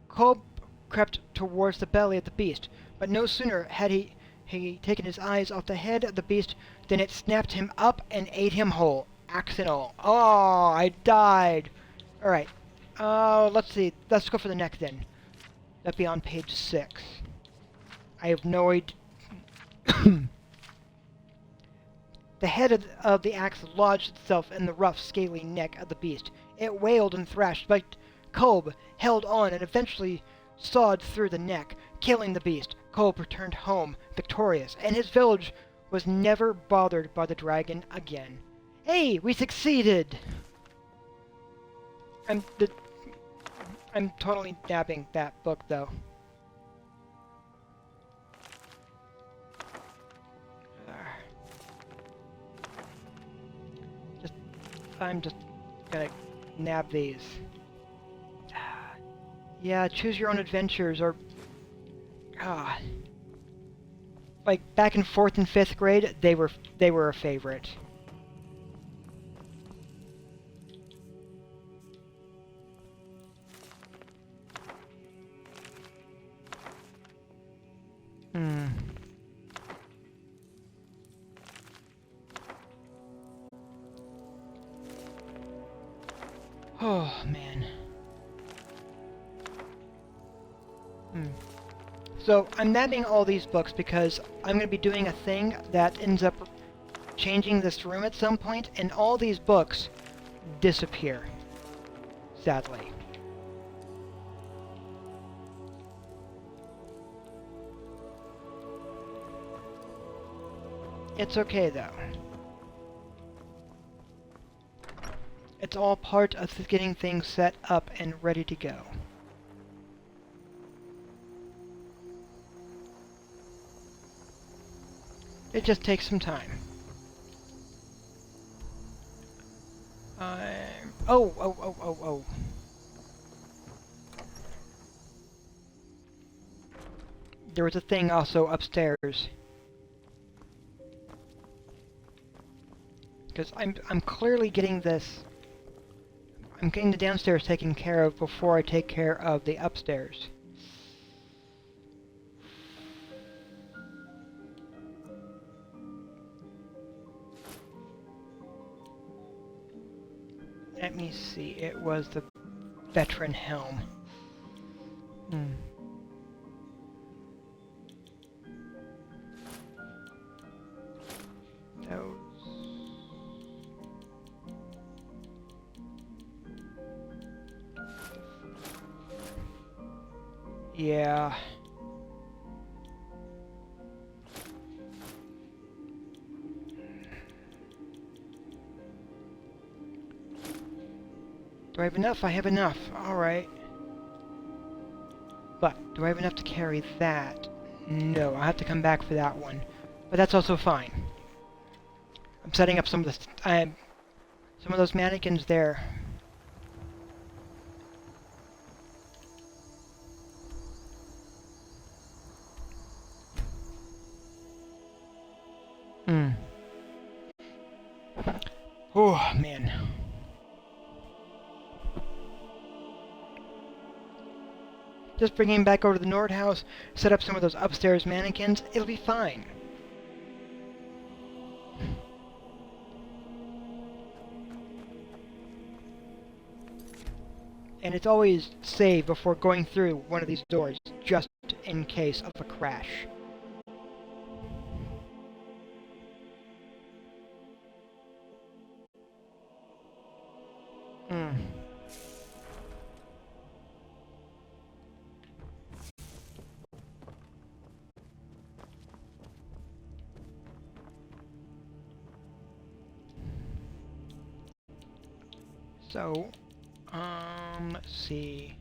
Kolb crept towards the belly of the beast, but no sooner had he taken his eyes off the head of the beast than it snapped him up and ate him whole, axe and all. Oh, I died. Alright, let's see. Let's go for the neck then. That'd be on page 6. I have no idea. The head of the axe lodged itself in the rough, scaly neck of the beast. It wailed and thrashed, but Kolb held on and eventually sawed through the neck, killing the beast. Kolb returned home, victorious, and his village was never bothered by the dragon again. Hey, we succeeded! I'm totally dabbing that book, though. I'm just gonna nab these. Yeah, choose your own adventures, or... like, back in 4th and 5th grade, they were a favorite. Oh, man. So, I'm nabbing all these books because I'm going to be doing a thing that ends up changing this room at some point, and all these books disappear. Sadly. It's okay, though. It's all part of getting things set up and ready to go. It just takes some time. Oh. There was a thing also upstairs. Because I'm clearly getting this... I'm getting the downstairs taken care of before I take care of the upstairs. Let me see, it was the veteran helm. Those. Yeah. Do I have enough? I have enough. Alright. But, do I have enough to carry that? No, I have to come back for that one. But that's also fine. I'm setting up some of those mannequins there. Oh, man. Just bring him back over to the Nord house, set up some of those upstairs mannequins, it'll be fine. And it's always save before going through one of these doors, just in case of a crash. So, let's see.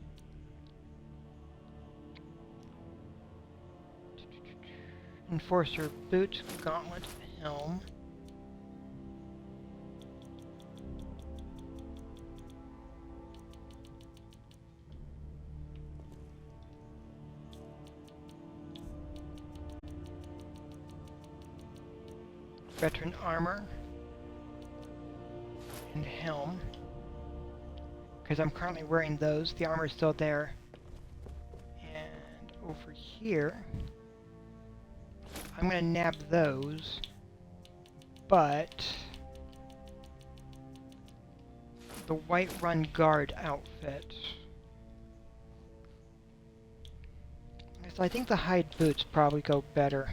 Enforcer, boots, gauntlet, helm. Veteran armor. And helm. Because I'm currently wearing those. The armor is still there. And over here, I'm going to nab those. But the White Run Guard outfit. So I think the hide boots probably go better.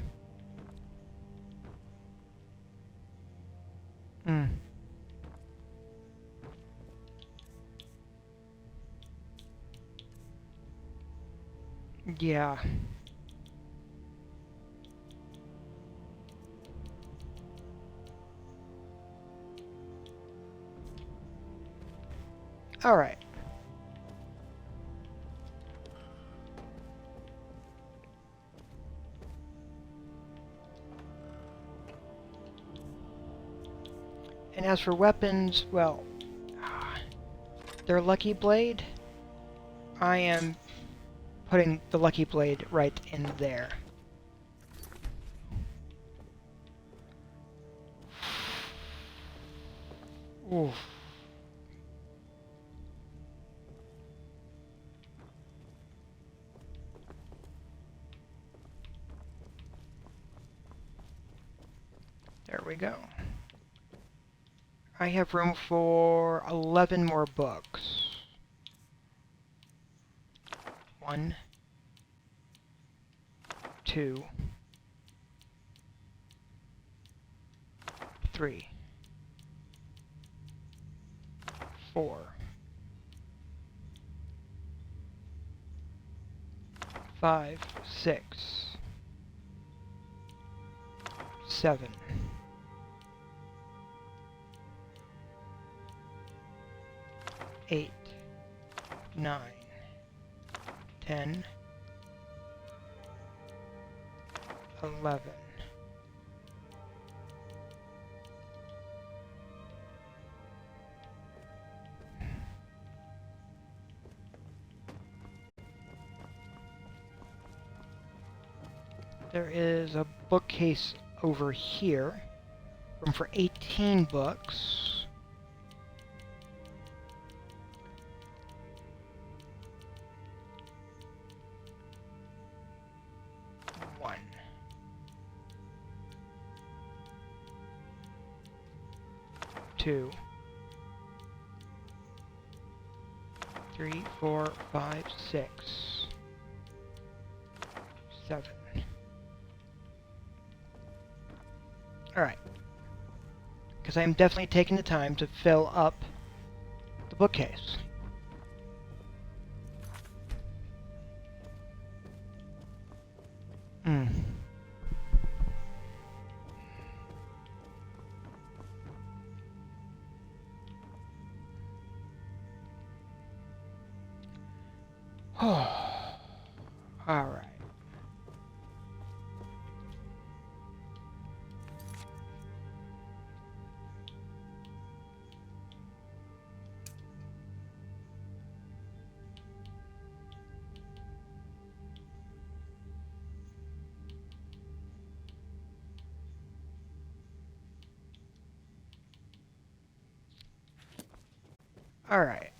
Yeah. All right. And as for weapons, well, their Lucky Blade, I am putting the Lucky Blade right in there. Ooh. There we go. I have room for 11 more books. 1, 2, 3, 4, 5, 6, 7, 8, 9, 10, 11, There is a bookcase over here. Room for 18 books. One. 2. 3, 4, 5, 6. 7. Alright. Because I'm definitely taking the time to fill up the bookcase. Alright. Alright.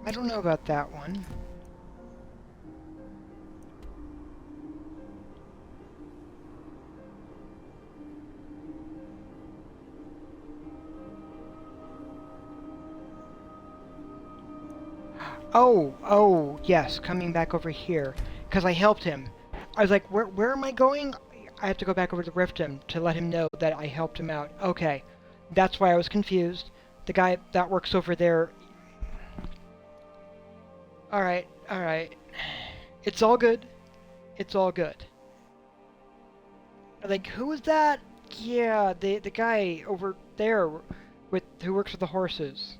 I don't know about that one. Oh, yes, coming back over here. Because I helped him. I was like, where am I going? I have to go back over to Riften to let him know that I helped him out. Okay, that's why I was confused. The guy that works over there... Alright. It's all good. It's all good. Like, who is that? Yeah, the guy over there who works with the horses.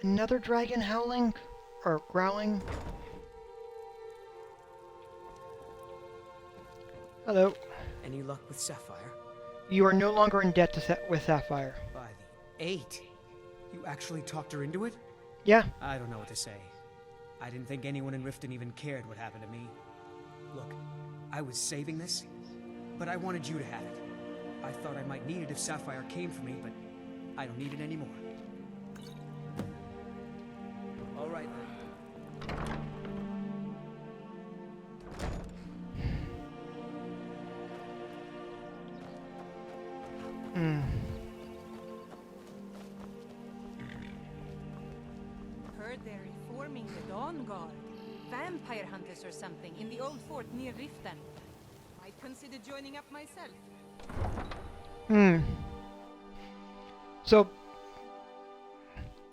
Another dragon howling? Or growling? Hello. Any luck with Sapphire? You are no longer in debt with Sapphire. By the 8. You actually talked her into it? Yeah. I don't know what to say. I didn't think anyone in Riften even cared what happened to me. Look, I was saving this, but I wanted you to have it. I thought I might need it if Sapphire came for me, but I don't need it anymore. All right, then. Heard they're reforming the Dawn Guard. Vampire hunters or something in the old fort near Riften. Might consider joining up myself.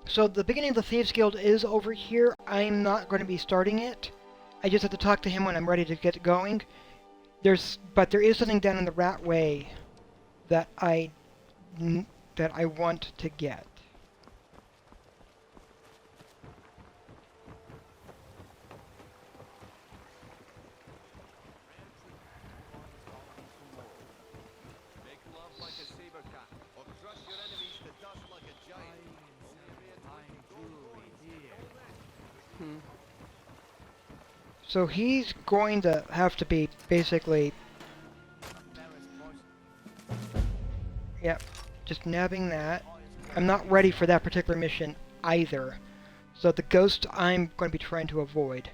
So the beginning of the Thieves Guild is over here. I'm not going to be starting it. I just have to talk to him when I'm ready to get going. But there is something down in the Rat Way that I want to get. Make love like a saber cat, or crush your enemies to dust like a giant. So he's going to have to be basically... Yep, just nabbing that. I'm not ready for that particular mission either. So the ghost I'm going to be trying to avoid.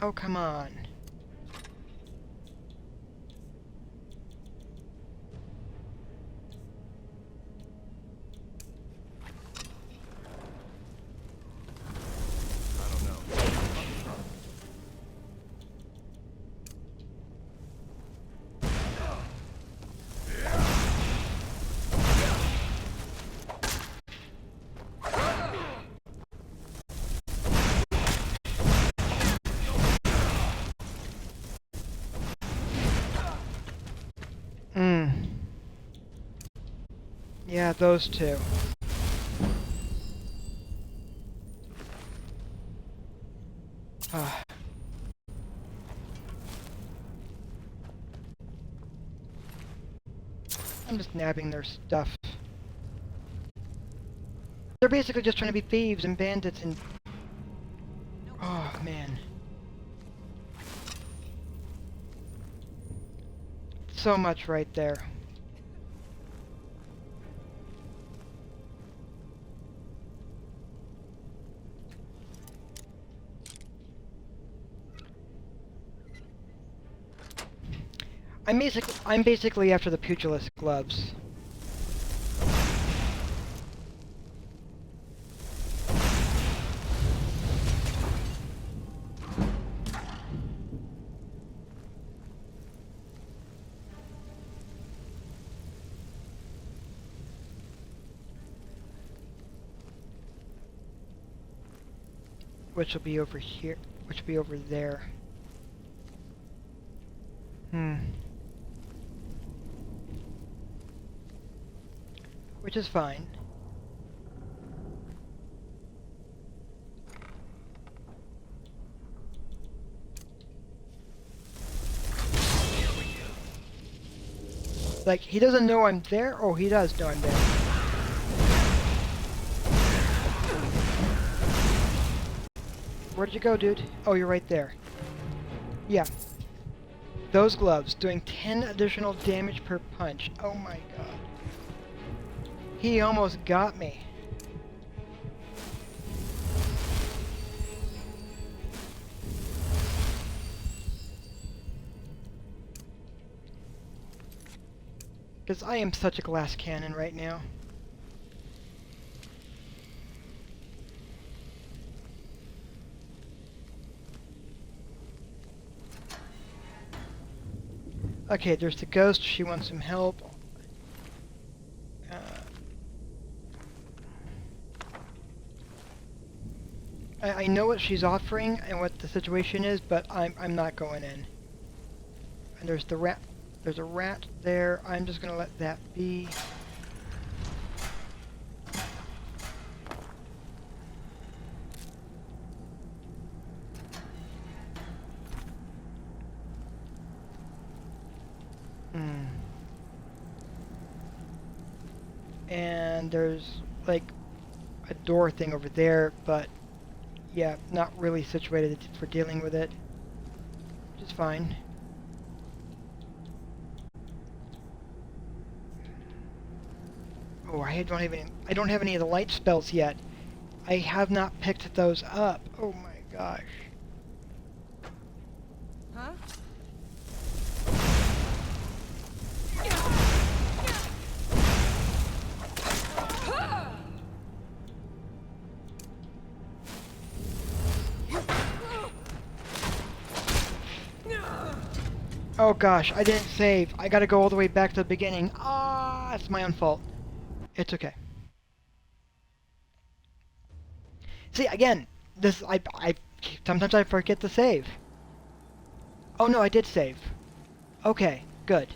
Oh, come on. Yeah, those two. I'm just nabbing their stuff. They're basically just trying to be thieves and bandits and... Oh, man. So much right there. I'm basically after the pugilist gloves. Which will be over here, which will be over there. Which is fine. Like, he doesn't know I'm there? Oh, he does know I'm there. Where'd you go, dude? Oh, you're right there. Yeah. Those gloves, doing 10 additional damage per punch. Oh my god. He almost got me. Because I am such a glass cannon right now. Okay, there's the ghost. She wants some help. I know what she's offering and what the situation is, but I'm not going in. And there's the rat. There's a rat there. I'm just gonna let that be. And there's like a door thing over there, but yeah, not really situated for dealing with it. Which is fine. Oh, I don't have any of the light spells yet. I have not picked those up. Oh my gosh. Huh? Oh gosh, I didn't save. I gotta go all the way back to the beginning. Ah, it's my own fault. It's okay. See, again, this I sometimes I forget to save. Oh no, I did save. Okay, good.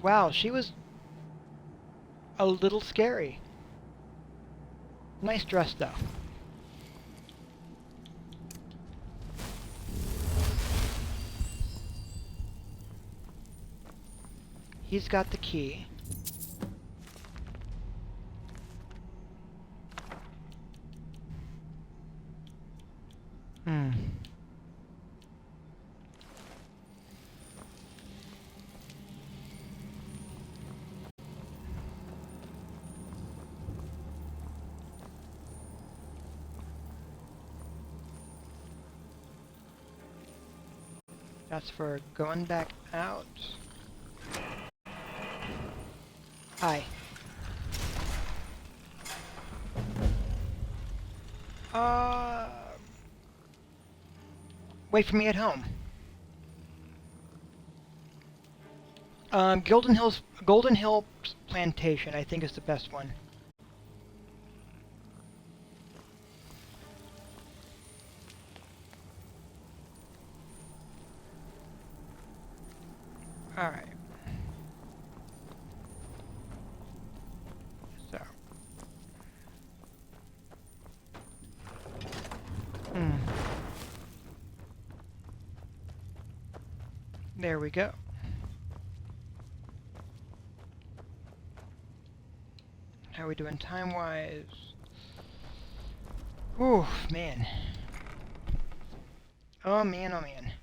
Wow, she was a little scary. Nice dress, though. He's got the key. Hmm. That's for going back out. Hi. Wait for me at home. Golden Hill Plantation, I think is the best one. Alright. So. There we go. How are we doing time-wise? Ooh, man. Oh, man, oh, man.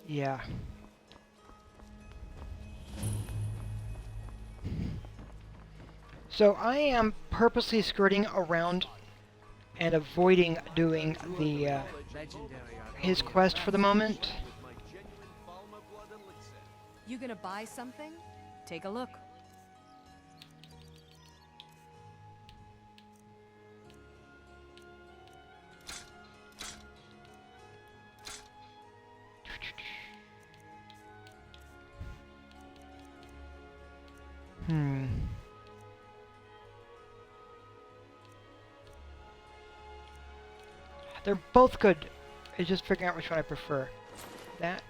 Yeah. So I am purposely skirting around and avoiding doing the his quest for the moment. You gonna buy something? Take a look. They're both good. It's just figuring out which one I prefer. That.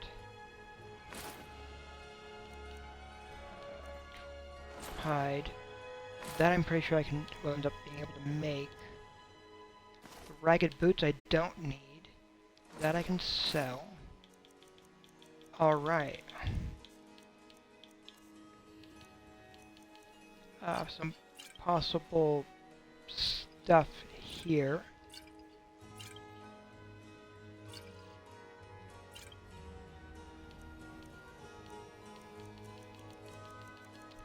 Hide. That I'm pretty sure I will end up being able to make. The ragged boots I don't need. That I can sell. Alright. Some possible stuff here.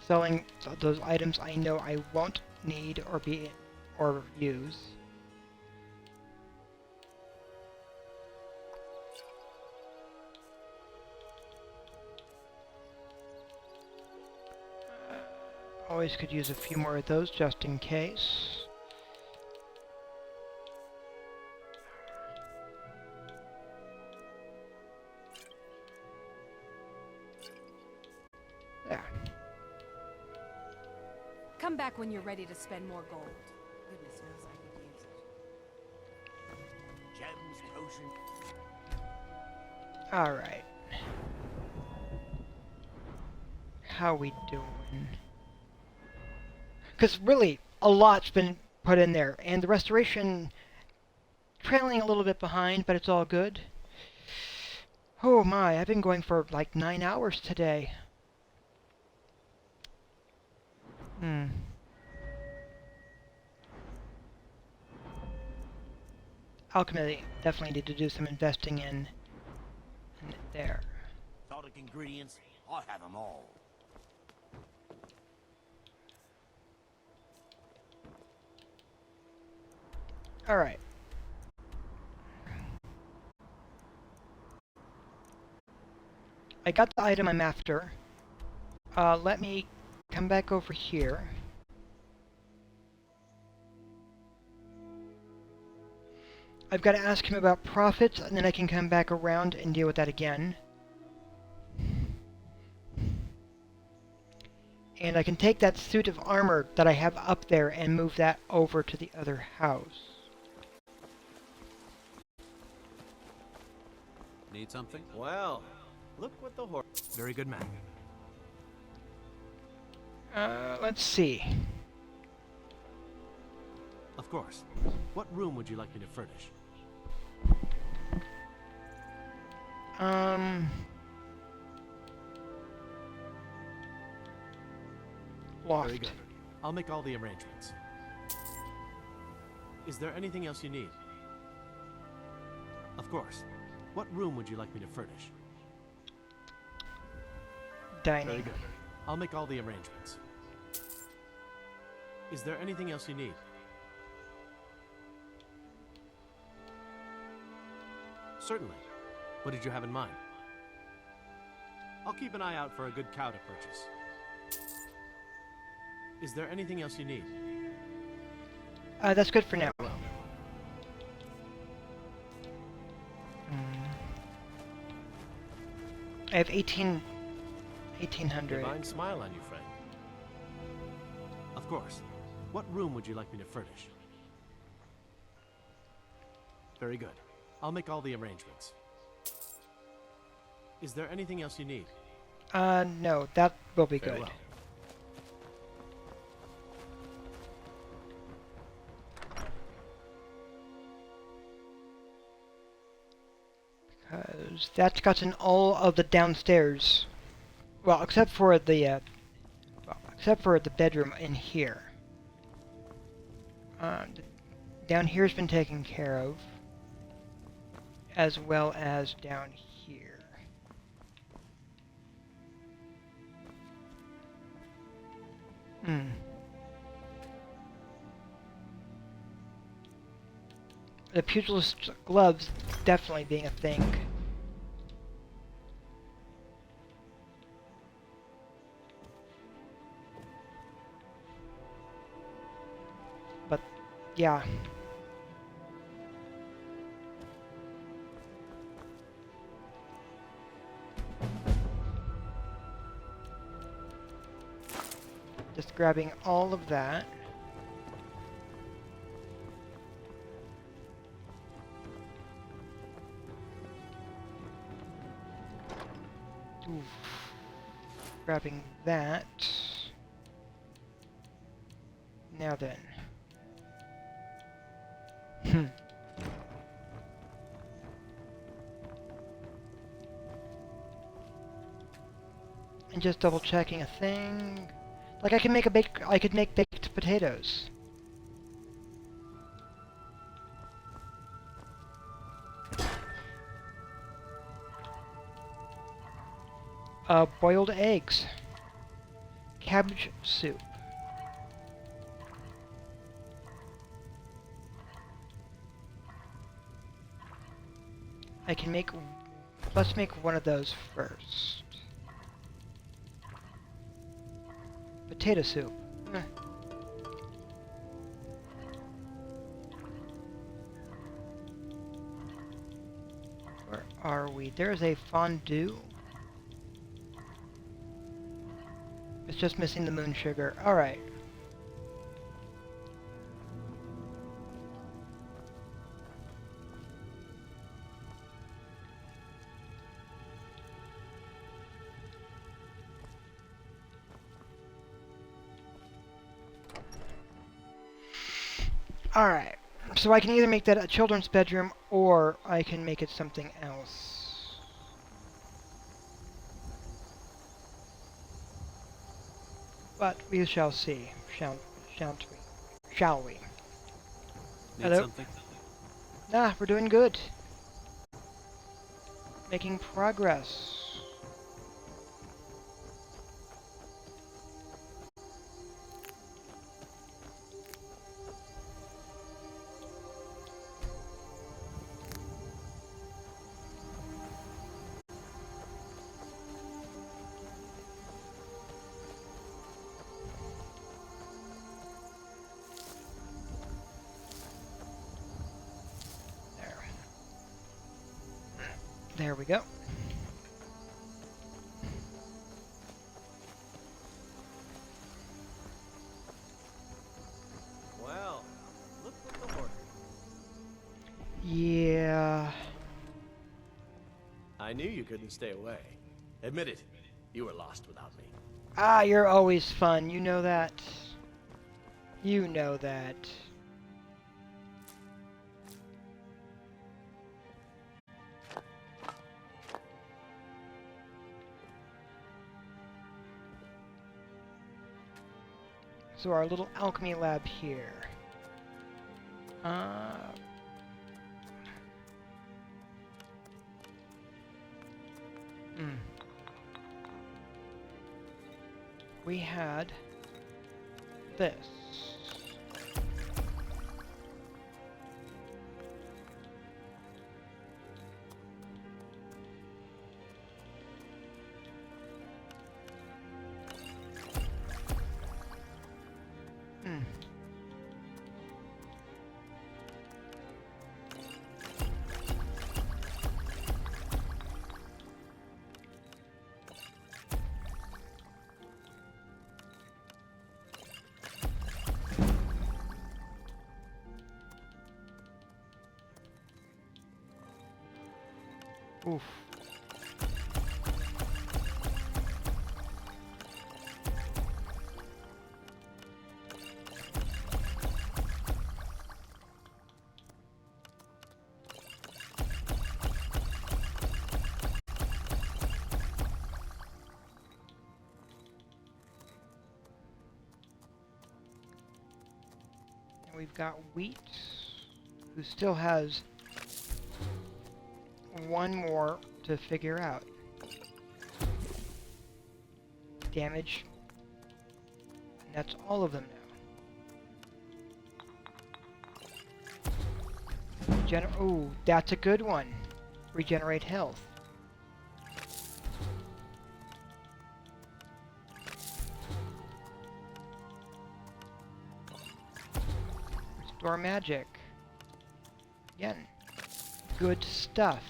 Selling those items I know I won't need or use. Always could use a few more of those just in case. There. Come back when you're ready to spend more gold. Goodness knows I could use it. Gems, potion. Alright. How we doing? Because really, a lot's been put in there, and the restoration trailing a little bit behind, but it's all good. Oh my, I've been going for like 9 hours today. Alchemy, definitely need to do some investing in there. Exotic ingredients, I have them all. Alright. I got the item I'm after. Let me come back over here. I've got to ask him about profits, and then I can come back around and deal with that again. And I can take that suit of armor that I have up there and move that over to the other house. Need something? Well, look what the horse... Very good man. Let's see. Of course. What room would you like me to furnish? Loft. Very good. I'll make all the arrangements. Is there anything else you need? Of course. What room would you like me to furnish? Dining. Very good. I'll make all the arrangements. Is there anything else you need? Certainly. What did you have in mind? I'll keep an eye out for a good cow to purchase. Is there anything else you need? That's good for now. I have 1800. Divine smile on you, friend. Of course. What room would you like me to furnish? Very good. I'll make all the arrangements. Is there anything else you need? No, that will be Very good. well. Because that's gotten all of the downstairs. Well, except for the bedroom in here. Down here's been taken care of, as well as down here. The pugilist gloves definitely being a thing. But, yeah. Just grabbing all of that. Oof. Grabbing that. Now then. And just double checking a thing. Like I could make baked potatoes. Boiled eggs. Cabbage soup. I can make... Let's make one of those first. Potato soup. Where are we? There's a fondue. It's just missing the moon sugar. Alright. Alright. So I can either make that a children's bedroom, or I can make it something else. But we shall see, shan't we? Shall we? Need Hello? something? Nah, we're doing good. Making progress. There we go. Well, look what the order. Yeah. I knew you couldn't stay away. Admit it. You were lost without me. Ah, you're always fun. You know that. You know that. So our little alchemy lab here. We had this. Oof. And we've got Wheat, who still has one more to figure out. Damage. And that's all of them now. Oh, that's a good one. Regenerate health. Restore magic. Again. Good stuff.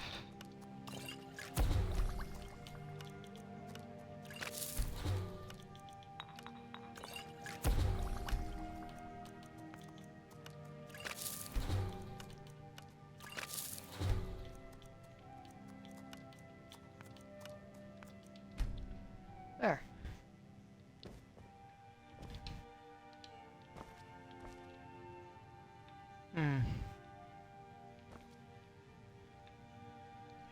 There.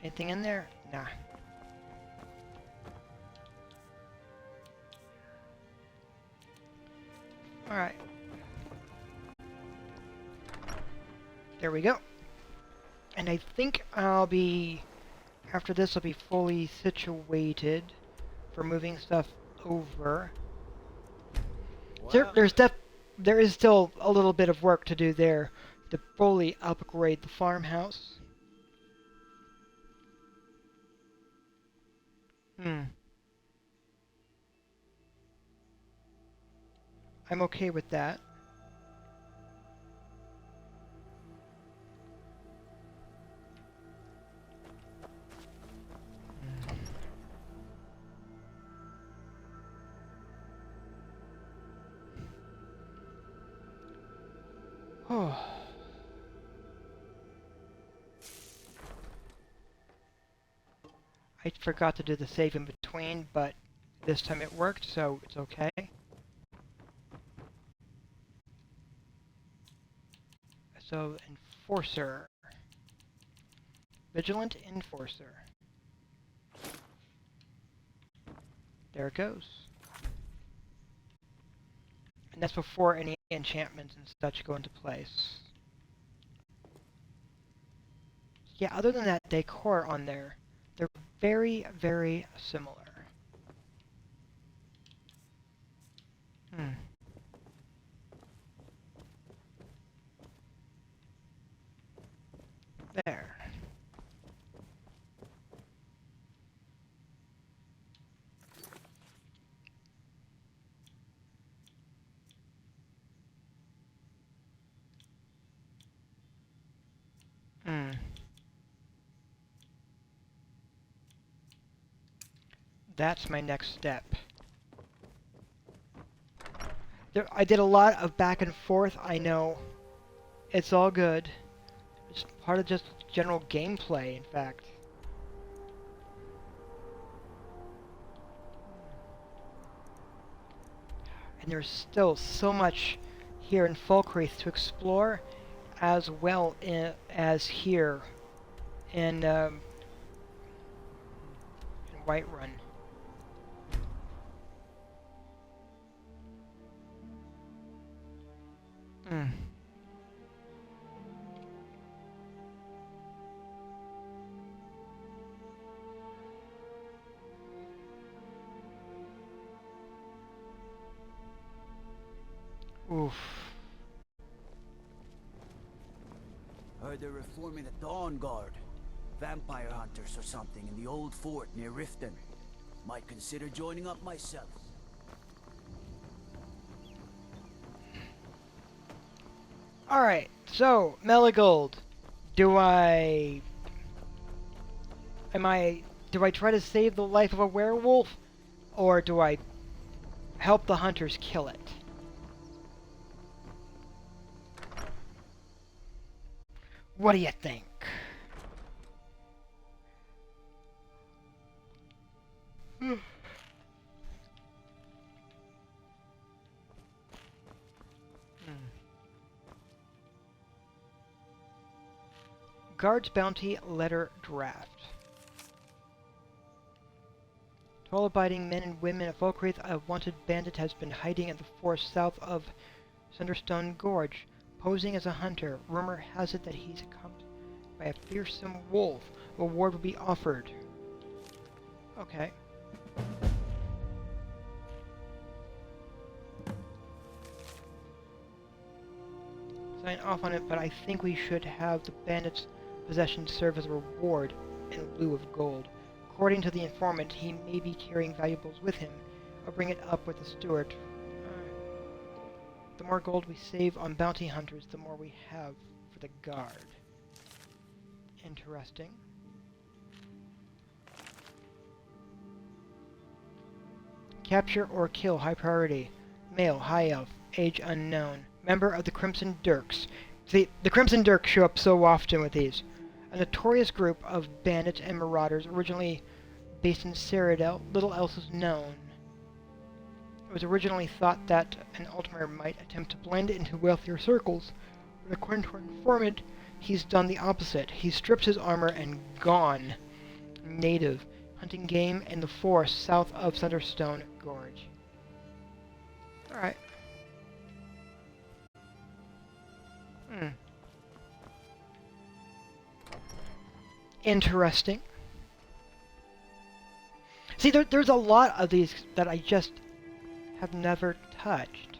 Anything in there? Nah. Alright. There we go. And I think I'll be... After this, I'll be fully situated for moving stuff over. Well, There is still a little bit of work to do there to fully upgrade the farmhouse. I'm okay with that. Oh. I forgot to do the save in between, but this time it worked, so it's okay. So, Enforcer. Vigilant Enforcer. There it goes. And that's before any enchantments and such go into place. Yeah, other than that decor on there, they're very, very similar. There. that's my next step. I did a lot of back and forth, I know. It's all good. It's part of just general gameplay, in fact. And there's still so much here in Falkreath to explore, as well as here in Whiterun. Oof. Heard they're reforming the Dawn Guard. Vampire hunters or something in the old fort near Riften. Might consider joining up myself. Alright, so, Meligold. Do I try to save the life of a werewolf? Or do I help the hunters kill it? What do you think? Guard's Bounty Letter Draft. To all abiding men and women of Falkreath, a wanted bandit has been hiding in the forest south of Sunderstone Gorge. Posing as a hunter, rumor has it that he's accompanied by a fearsome wolf. A reward will be offered. Okay. Sign off on it, but I think we should have the bandit's possession serve as a reward in lieu of gold. According to the informant, he may be carrying valuables with him. I'll bring it up with the steward. The more gold we save on bounty hunters, the more we have for the guard. Interesting. Capture or kill, high priority. Male, high elf, age unknown. Member of the Crimson Dirks. See, the Crimson Dirks show up so often with these. A notorious group of bandits and marauders originally based in Cyrodiil, little else is known. It was originally thought that an Altmer might attempt to blend into wealthier circles, but according to our informant, he's done the opposite. He stripped his armor and gone native, hunting game in the forest south of Sunderstone Gorge. Alright. Interesting. See, there's a lot of these that I just have never touched.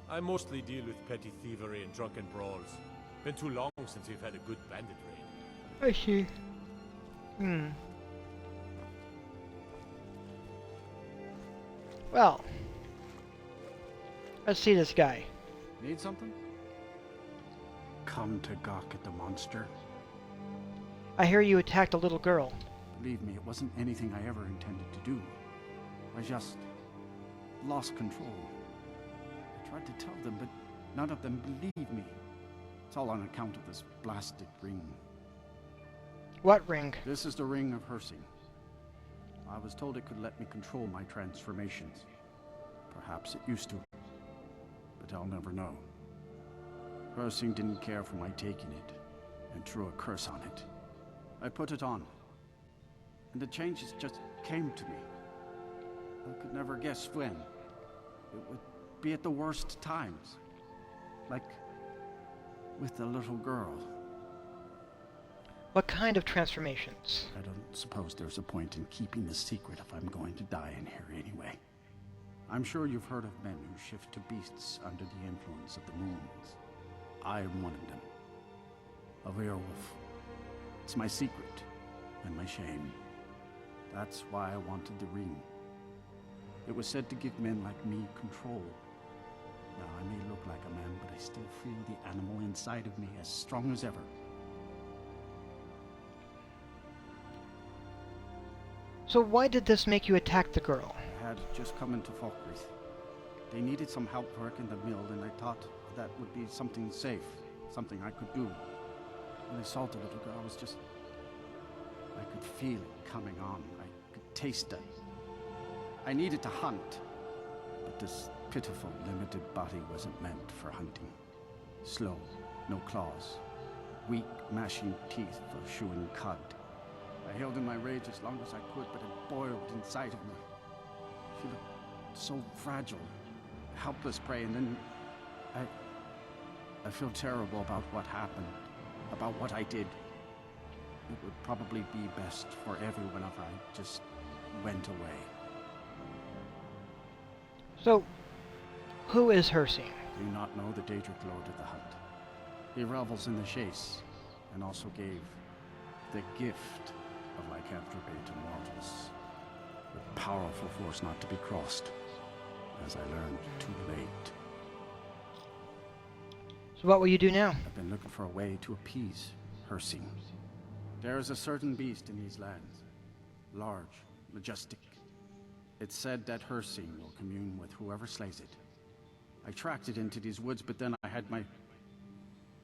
I mostly deal with petty thievery and drunken brawls. Been too long since we've had a good bandit raid. I see. Well, let's see this guy. Need something? Come to gawk at the monster. I hear you attacked a little girl. Believe me, it wasn't anything I ever intended to do. I just lost control. I tried to tell them, but none of them believed me. It's all on account of this blasted ring. What ring? This is the Ring of Hersing. I was told it could let me control my transformations. Perhaps it used to, but I'll never know. Hersing didn't care for my taking it, and threw a curse on it. I put it on, and the changes just came to me. I could never guess when. It would be at the worst times. Like with the little girl. What kind of transformations? I don't suppose there's a point in keeping the secret if I'm going to die in here anyway. I'm sure you've heard of men who shift to beasts under the influence of the moons. I am one of them. A werewolf. It's my secret and my shame. That's why I wanted the ring. It was said to give men like me control. Now, I may look like a man, but I still feel the animal inside of me as strong as ever. So why did this make you attack the girl? I had just come into Falkreath. They needed some help work in the mill, and I thought that would be something safe, something I could do. When I saw the little girl, I was just... I could feel it coming on. I could taste it. I needed to hunt, but this pitiful, limited body wasn't meant for hunting. Slow, no claws, weak, mashing teeth for chewing cud. I held in my rage as long as I could, but it boiled inside of me. She looked so fragile, helpless prey, and then I feel terrible about what happened, about what I did. It would probably be best for everyone if I just went away. So, who is Hersine? Do you not know the Daedric Lord of the Hunt? He revels in the chase, and also gave the gift of lycanthropy to mortals. A powerful force not to be crossed, as I learned too late. So what will you do now? I've been looking for a way to appease Hersine. There is a certain beast in these lands, large, majestic. It's said that Hersine will commune with whoever slays it. I tracked it into these woods, but then I had my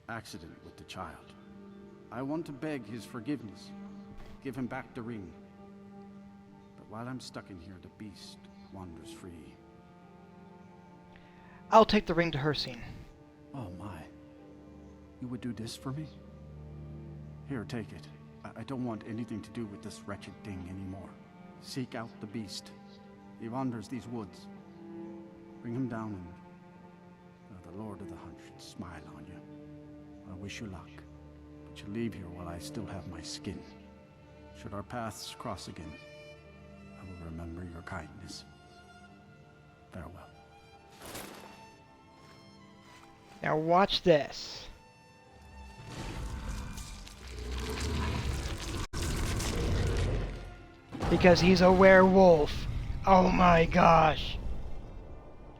accident with the child. I want to beg his forgiveness, give him back the ring. But while I'm stuck in here, the beast wanders free. I'll take the ring to Hersine. Oh my. You would do this for me? Here, take it. I don't want anything to do with this wretched thing anymore. Seek out the beast. He wanders these woods. Bring him down and the Lord of the Hunt should smile on you. I wish you luck, but you leave here while I still have my skin. Should our paths cross again, I will remember your kindness. Farewell. Now watch this. Because he's a werewolf. Oh my gosh.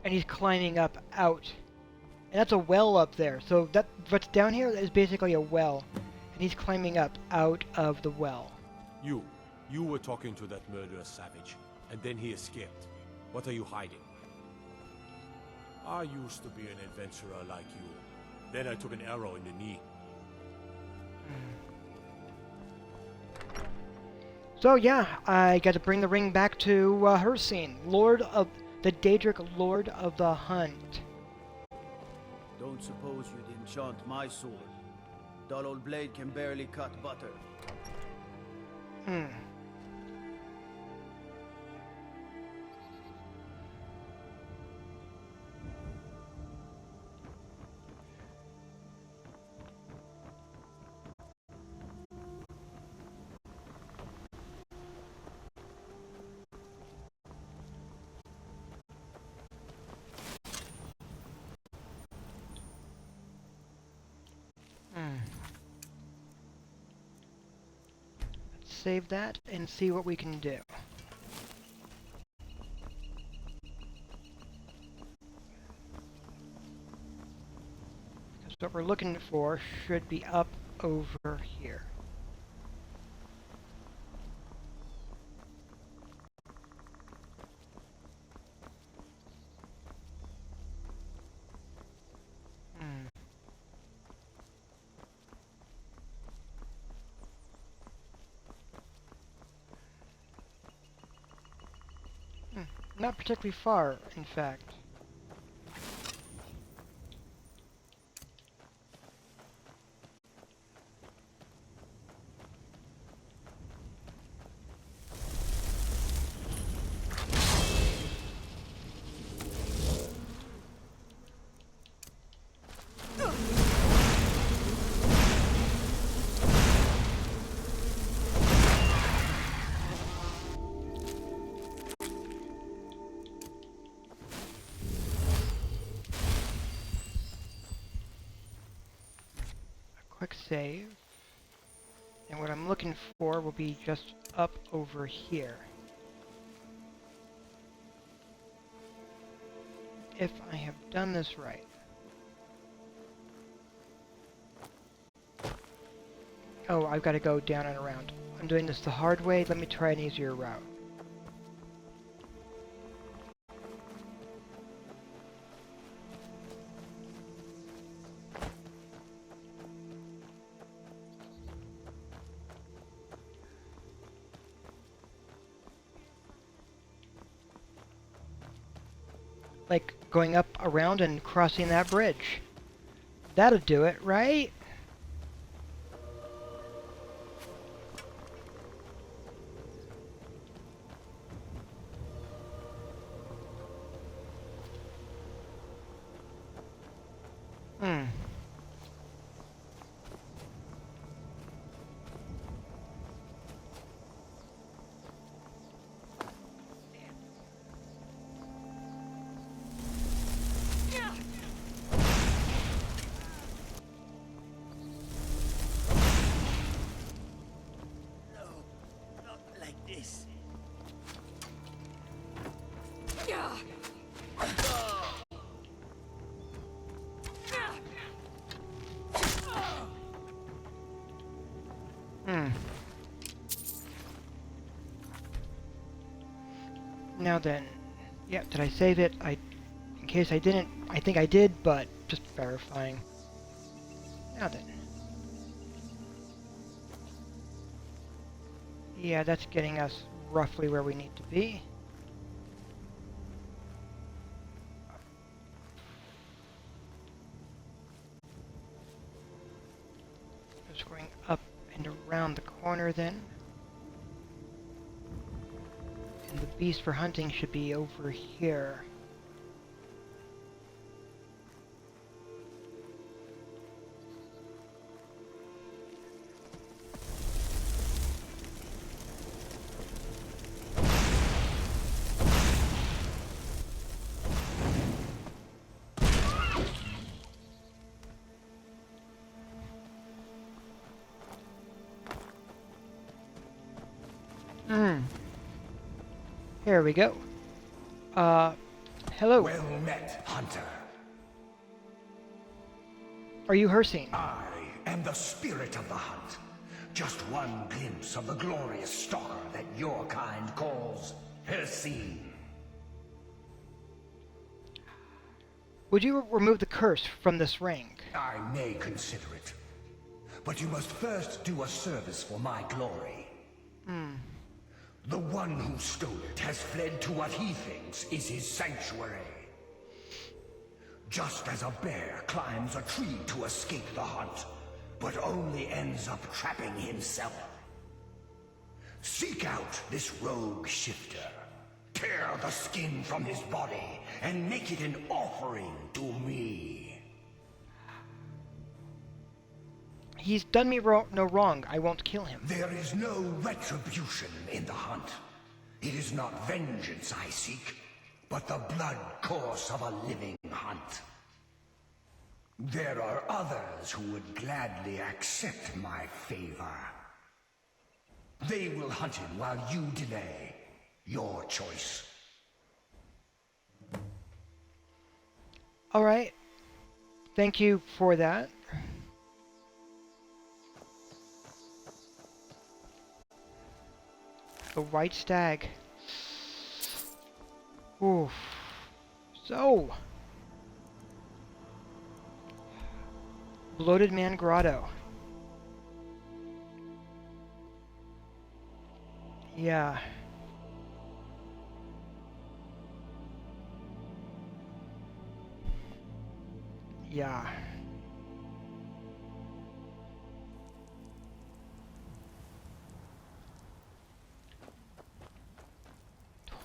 And he's climbing up out. And that's a well up there. So that what's down here is basically a well. And he's climbing up out of the well. You were talking to that murderous savage, and then he escaped. What are you hiding? I used to be an adventurer like you. Then I took an arrow in the knee. So yeah, I got to bring the ring back to Hersine, the Daedric Lord of the Hunt. Don't suppose you'd enchant my sword. Dull old blade can barely cut butter. Let's save that and see what we can do. Because what we're looking for should be up over here. Not particularly far, in fact. Quick save. And what I'm looking for will be just up over here. If I have done this right. Oh, I've got to go down and around. I'm doing this the hard way. Let me try an easier route. Like going up around and crossing that bridge. That'll do it, right? Now then, yeah, did I save it? In case I didn't, I think I did, but just verifying. Now then. Yeah, that's getting us roughly where we need to be. Just going up and around the corner then. And the beast for hunting should be over here. Here we go. Hello. Well met, hunter. Are you Hircine? I am the spirit of the hunt. Just one glimpse of the glorious stalker that your kind calls Hircine. Would you remove the curse from this ring? I may consider it. But you must first do a service for my glory. The one who stole it has fled to what he thinks is his sanctuary. Just as a bear climbs a tree to escape the hunt, but only ends up trapping himself. Seek out this rogue shifter. Tear the skin from his body and make it an offering to me. He's done me no wrong. I won't kill him. There is no retribution in the hunt. It is not vengeance I seek, but the blood course of a living hunt. There are others who would gladly accept my favor. They will hunt him while you delay. Your choice. All right. Thank you for that. The white stag. Oof. So. Bloated Man Grotto. Yeah. Yeah.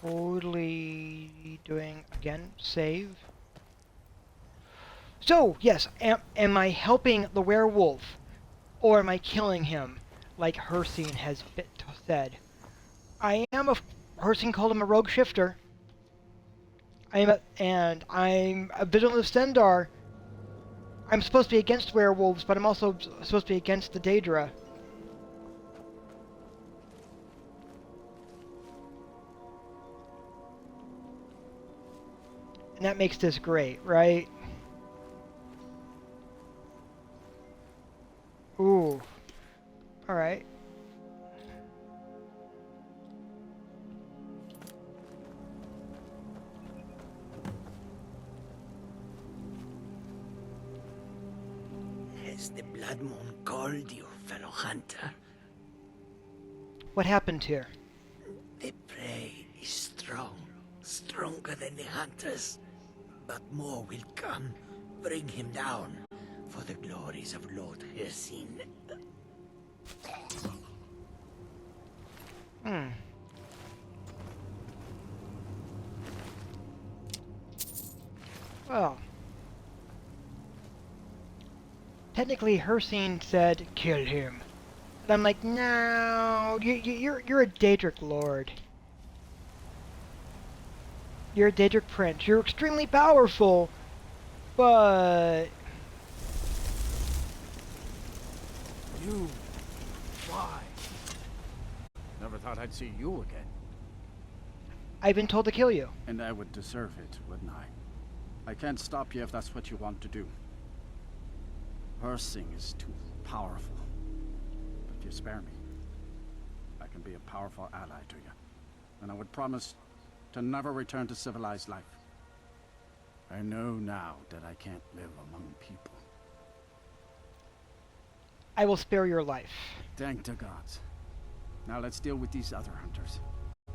Totally doing, again, save. So, yes, am I helping the werewolf? Or am I killing him, like Hircine has said? I am Hircine called him a rogue shifter. I'm a vigilant of Stendar. I'm supposed to be against werewolves, but I'm also supposed to be against the Daedra. And that makes this great, right? Ooh. Alright. Has the Blood Moon called you, fellow hunter? What happened here? The prey is strong, stronger than the hunters. But more will come. Bring him down for the glories of Lord Hircine. Well, technically Hircine said, kill him. And I'm like, no, you're a Daedric Lord. You're a Daedric Prince. You're extremely powerful, but... You? Why? Never thought I'd see you again. I've been told to kill you. And I would deserve it, wouldn't I? I can't stop you if that's what you want to do. Hircine is too powerful. But if you spare me, I can be a powerful ally to you. And I would promise to never return to civilized life. I know now that I can't live among people. I will spare your life. Thank the gods. Now let's deal with these other hunters.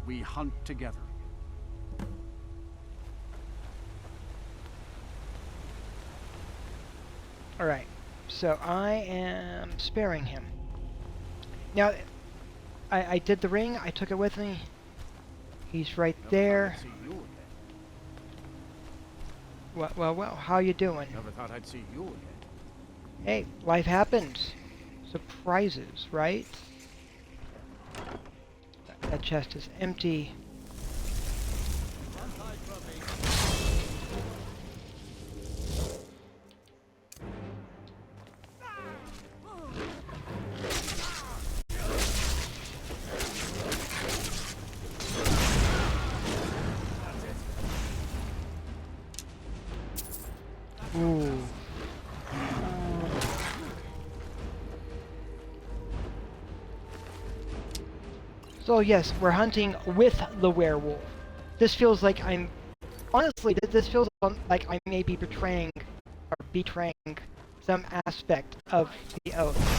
We hunt together. Alright, so I am sparing him. Now, I did the ring, I took it with me. He's right there. Well, how you doing? Never thought I'd see you again. Hey, life happens. Surprises, right? That chest is empty. Ooh. So yes, we're hunting with the werewolf. This feels like I'm... Honestly, this feels like I may be betraying some aspect of the oath.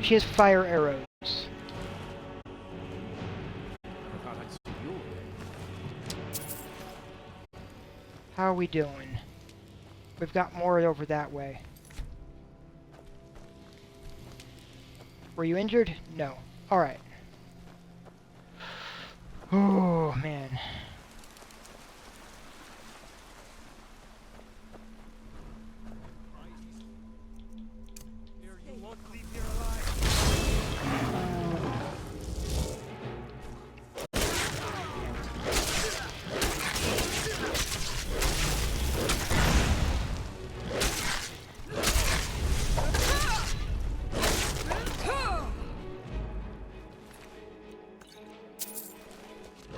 She has fire arrows. How are we doing? We've got more over that way. Were you injured? No. Alright. Oh, man.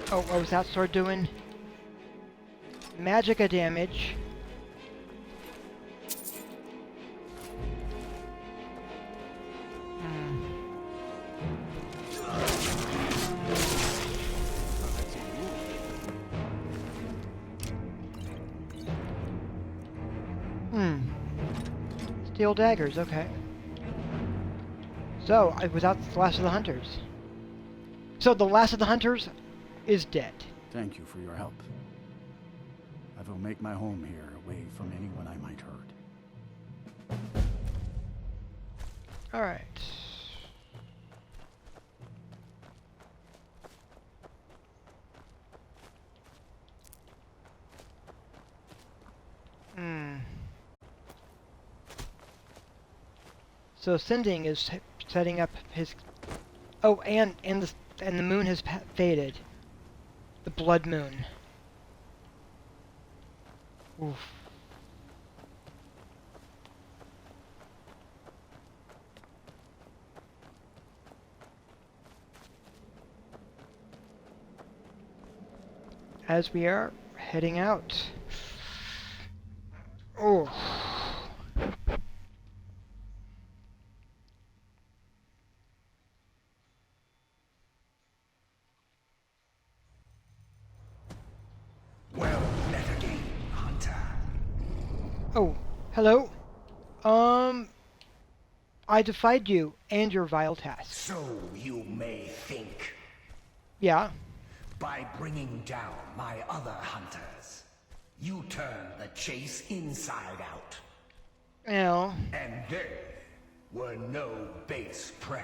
Oh, what was that sword doing? Magicka damage. Steel daggers, okay. So, I was out the last of the hunters. So, the last of the hunters is dead. Thank you for your help. I will make my home here, away from anyone I might hurt. Alright. So Sinding is setting up his... Oh, and the moon has faded. The blood moon. Oof. As we are heading out. Oh. Well met again, Hunter. Oh, hello. I defied you and your vile task. So you may think. Yeah. By bringing down my other hunters, you turn the chase inside out. Well. And they were no base prey.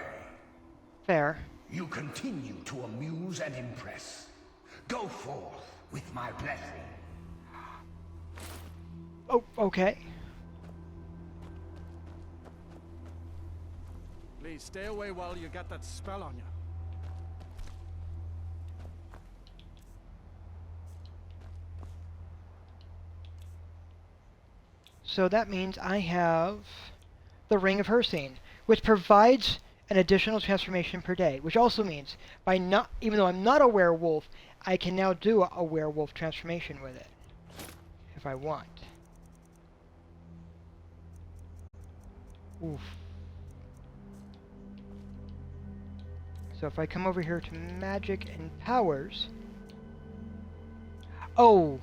Fair. You continue to amuse and impress. Go forth with my blessing. Oh, okay. Please stay away while you got that spell on you. So that means I have the Ring of Hersine, which provides an additional transformation per day, which also means even though I'm not a werewolf, I can now do a werewolf transformation with it if I want. Oof. So if I come over here to magic and powers. Oh!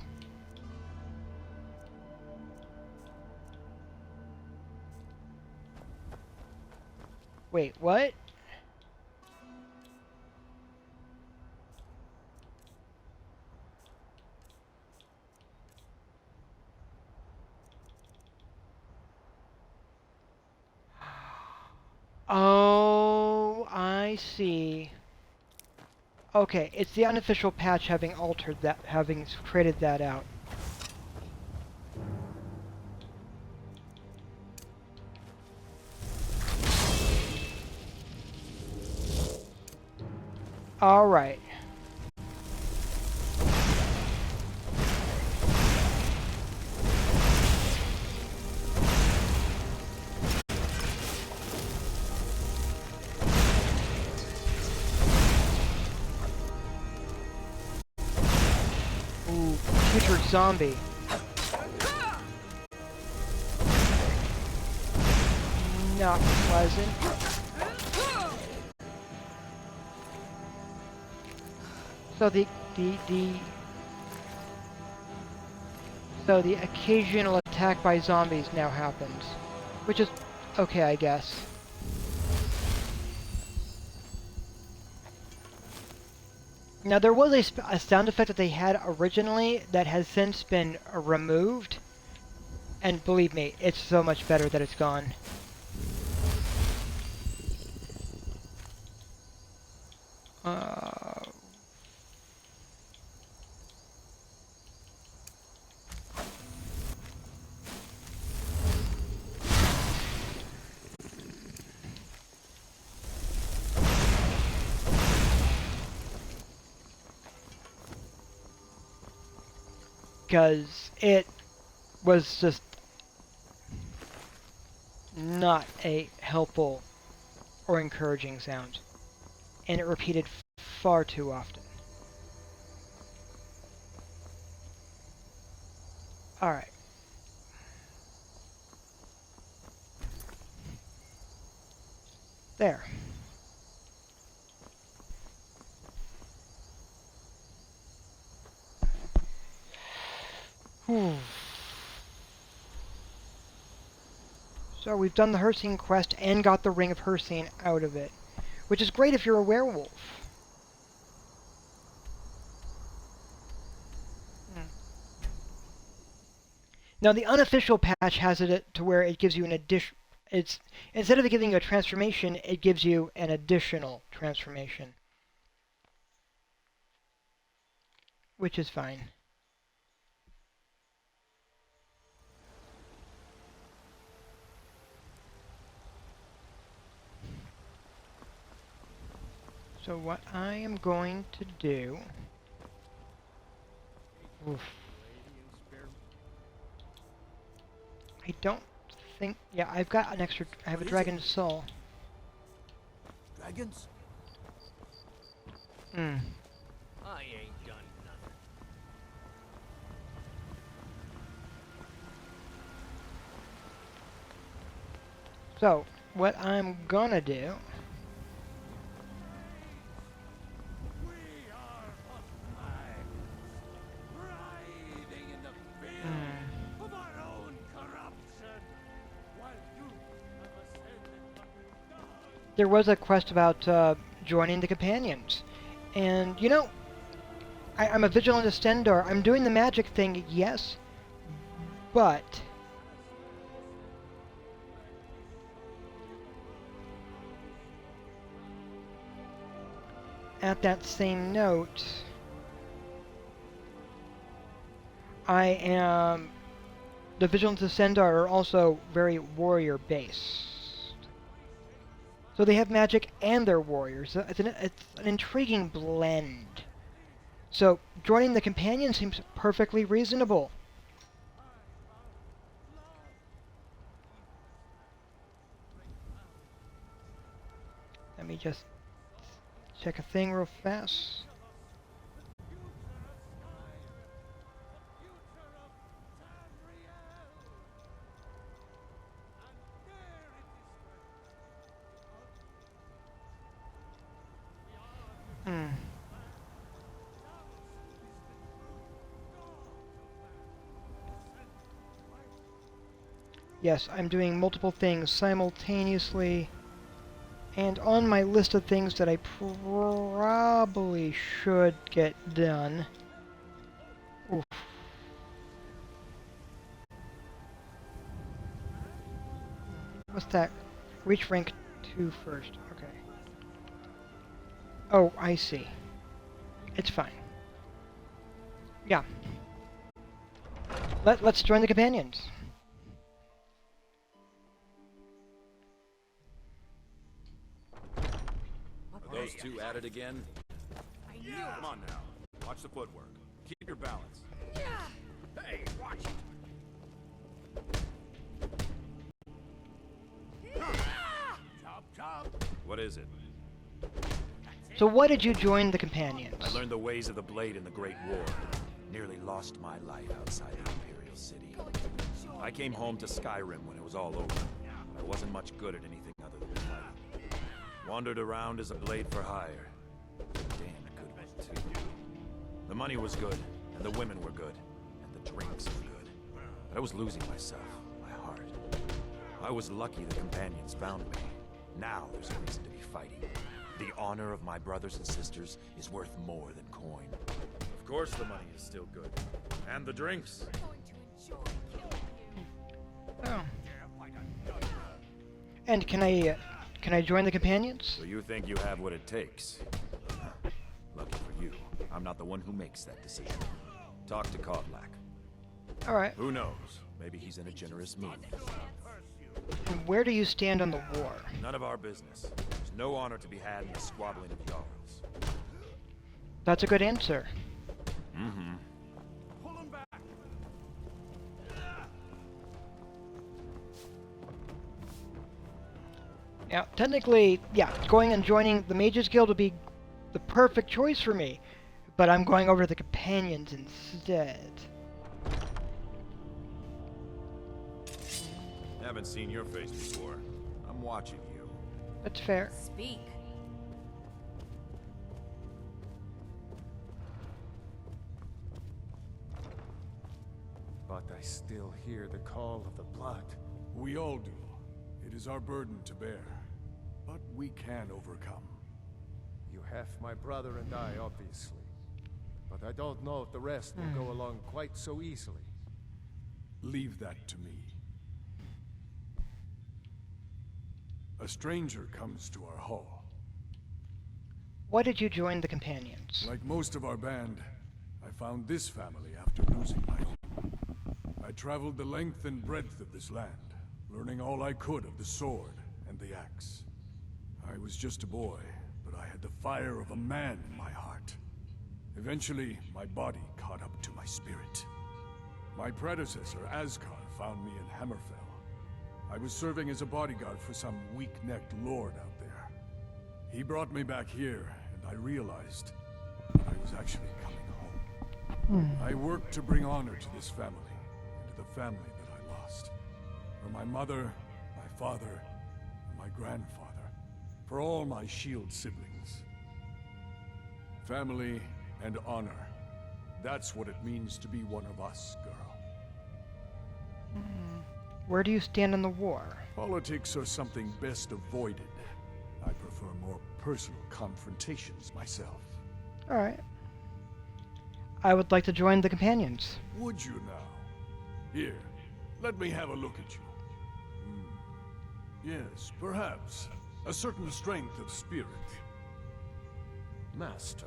Wait, what? Oh, I see. Okay, it's the unofficial patch having created that out. All right. Ooh, putrid zombie. Not pleasant. So the occasional attack by zombies now happens, which is okay, I guess. Now there was a sound effect that they had originally that has since been removed, and believe me, it's so much better that it's gone. Because it was just not a helpful or encouraging sound, and it repeated far too often. Alright. There. So we've done the Hersine quest and got the Ring of Hersine out of it, which is great if you're a werewolf. Now the unofficial patch has it to where it gives you an addition. It's instead of giving you a transformation, it gives you an additional transformation, which is fine. So what I am going to do... Oof. I don't think... Yeah, I've got an extra... I have a dragon's soul. Dragons? I ain't done nothing. So, what I'm gonna do... There was a quest about joining the companions. And, you know, I'm a vigilant ascendar. I'm doing the magic thing, yes, but... At that same note, I am... The Vigilant Ascendar are also very warrior-based. So they have magic and they're warriors. It's an intriguing blend. So joining the companion seems perfectly reasonable. Let me just check a thing real fast. Yes, I'm doing multiple things simultaneously, and on my list of things that I probably should get done. Oof. What's that? Reach rank 2 first. Okay. Oh, I see. It's fine. Yeah. Let's join the companions. Those two at it again? Come on now. Watch the footwork. Keep your balance. Hey, watch it. Chop, chop. What is it? So why did you join the companions? I learned the ways of the blade in the Great War. Nearly lost my life outside the Imperial City. I came home to Skyrim when it was all over. I wasn't much good at anything other than fighting. Wandered around as a blade for hire. Damn good one, too. The money was good, and the women were good, and the drinks were good. But I was losing myself, my heart. I was lucky the companions found me. Now there's a reason to be fighting. The honor of my brothers and sisters is worth more than coin. Of course the money is still good. And the drinks. Oh. And can I join the companions? So you think you have what it takes? Lucky for you, I'm not the one who makes that decision. Talk to Kovlak. All right. Who knows? Maybe he's in a generous mood. And where do you stand on the war? None of our business. There's no honor to be had in the squabbling of Jarls. That's a good answer. Mm-hmm. Pull him back. Now, technically, yeah, going and joining the Mages Guild would be the perfect choice for me, but I'm going over to the companions instead. Haven't seen your face before. I'm watching you. That's fair. Speak. But I still hear the call of the blood. We all do. It is our burden to bear. But we can overcome. You have my brother and I, obviously. But I don't know if the rest will go along quite so easily. Leave that to me. A stranger comes to our hall. Why did you join the companions? Like most of our band, I found this family after losing my own. I traveled the length and breadth of this land, learning all I could of the sword and the axe. I was just a boy, but I had the fire of a man in my heart. Eventually, my body caught up to my spirit. My predecessor, Ascar, found me in Hammerfell. I was serving as a bodyguard for some weak-necked lord out there. He brought me back here, and I realized that I was actually coming home. I worked to bring honor to this family, and to the family that I lost. For my mother, my father, and my grandfather. For all my shield siblings. Family and honor. That's what it means to be one of us, girl. Where do you stand on the war? Politics are something best avoided. I prefer more personal confrontations myself. Alright. I would like to join the companions. Would you now? Here, let me have a look at you. Yes, perhaps. A certain strength of spirit. Master,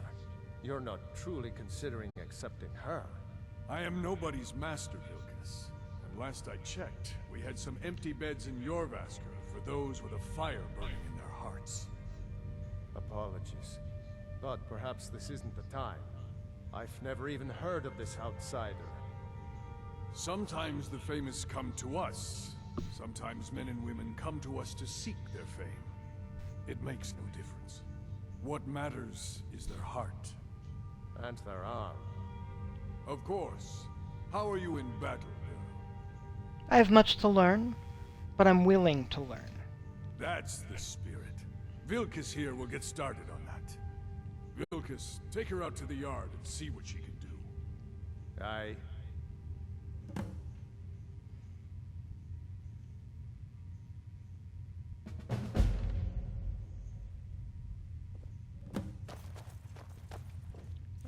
you're not truly considering accepting her. I am nobody's master, Vilkas. And last I checked, we had some empty beds in Jorvaskr for those with a fire burning in their hearts. Apologies, but perhaps this isn't the time. I've never even heard of this outsider. Sometimes the famous come to us. Sometimes men and women come to us to seek their fame. It makes no difference. What matters is their heart. And their arm. Of course. How are you in battle, Bill? I have much to learn, but I'm willing to learn. That's the spirit. Vilkas here will get started on that. Vilkas, take her out to the yard and see what she can do. Aye.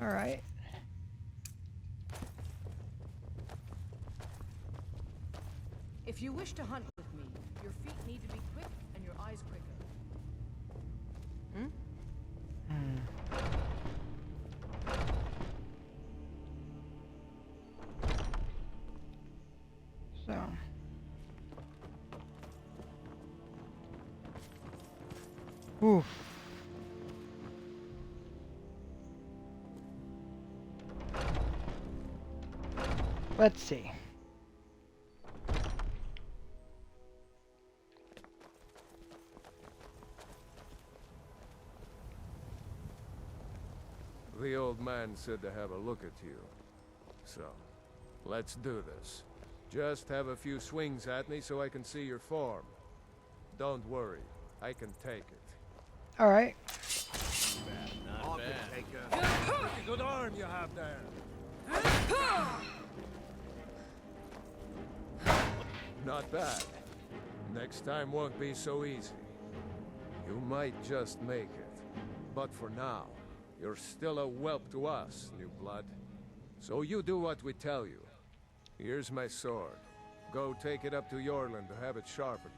Alright. If you wish to hunt with me, your feet need to be quick and your eyes quicker. So. Oof. Let's see. The old man said to have a look at you. So, let's do this. Just have a few swings at me so I can see your form. Don't worry, I can take it. Alright. Not bad. Pretty good arm you have there. Not bad. Next time won't be so easy. You might just make it. But for now, you're still a whelp to us, new blood. So you do what we tell you. Here's my sword. Go take it up to Yorland to have it sharpened.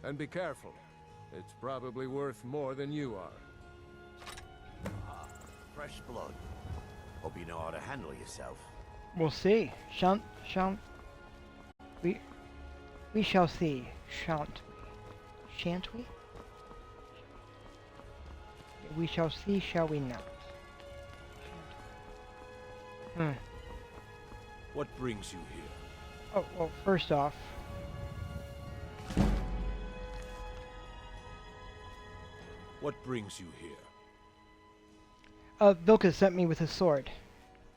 And be careful. It's probably worth more than you are. Fresh blood. Hope you know how to handle yourself. We'll see. We shall see, shan't we? Shan't we? We shall see, shall we not? What brings you here? Oh, well, first off... What brings you here? Vilkas sent me with his sword.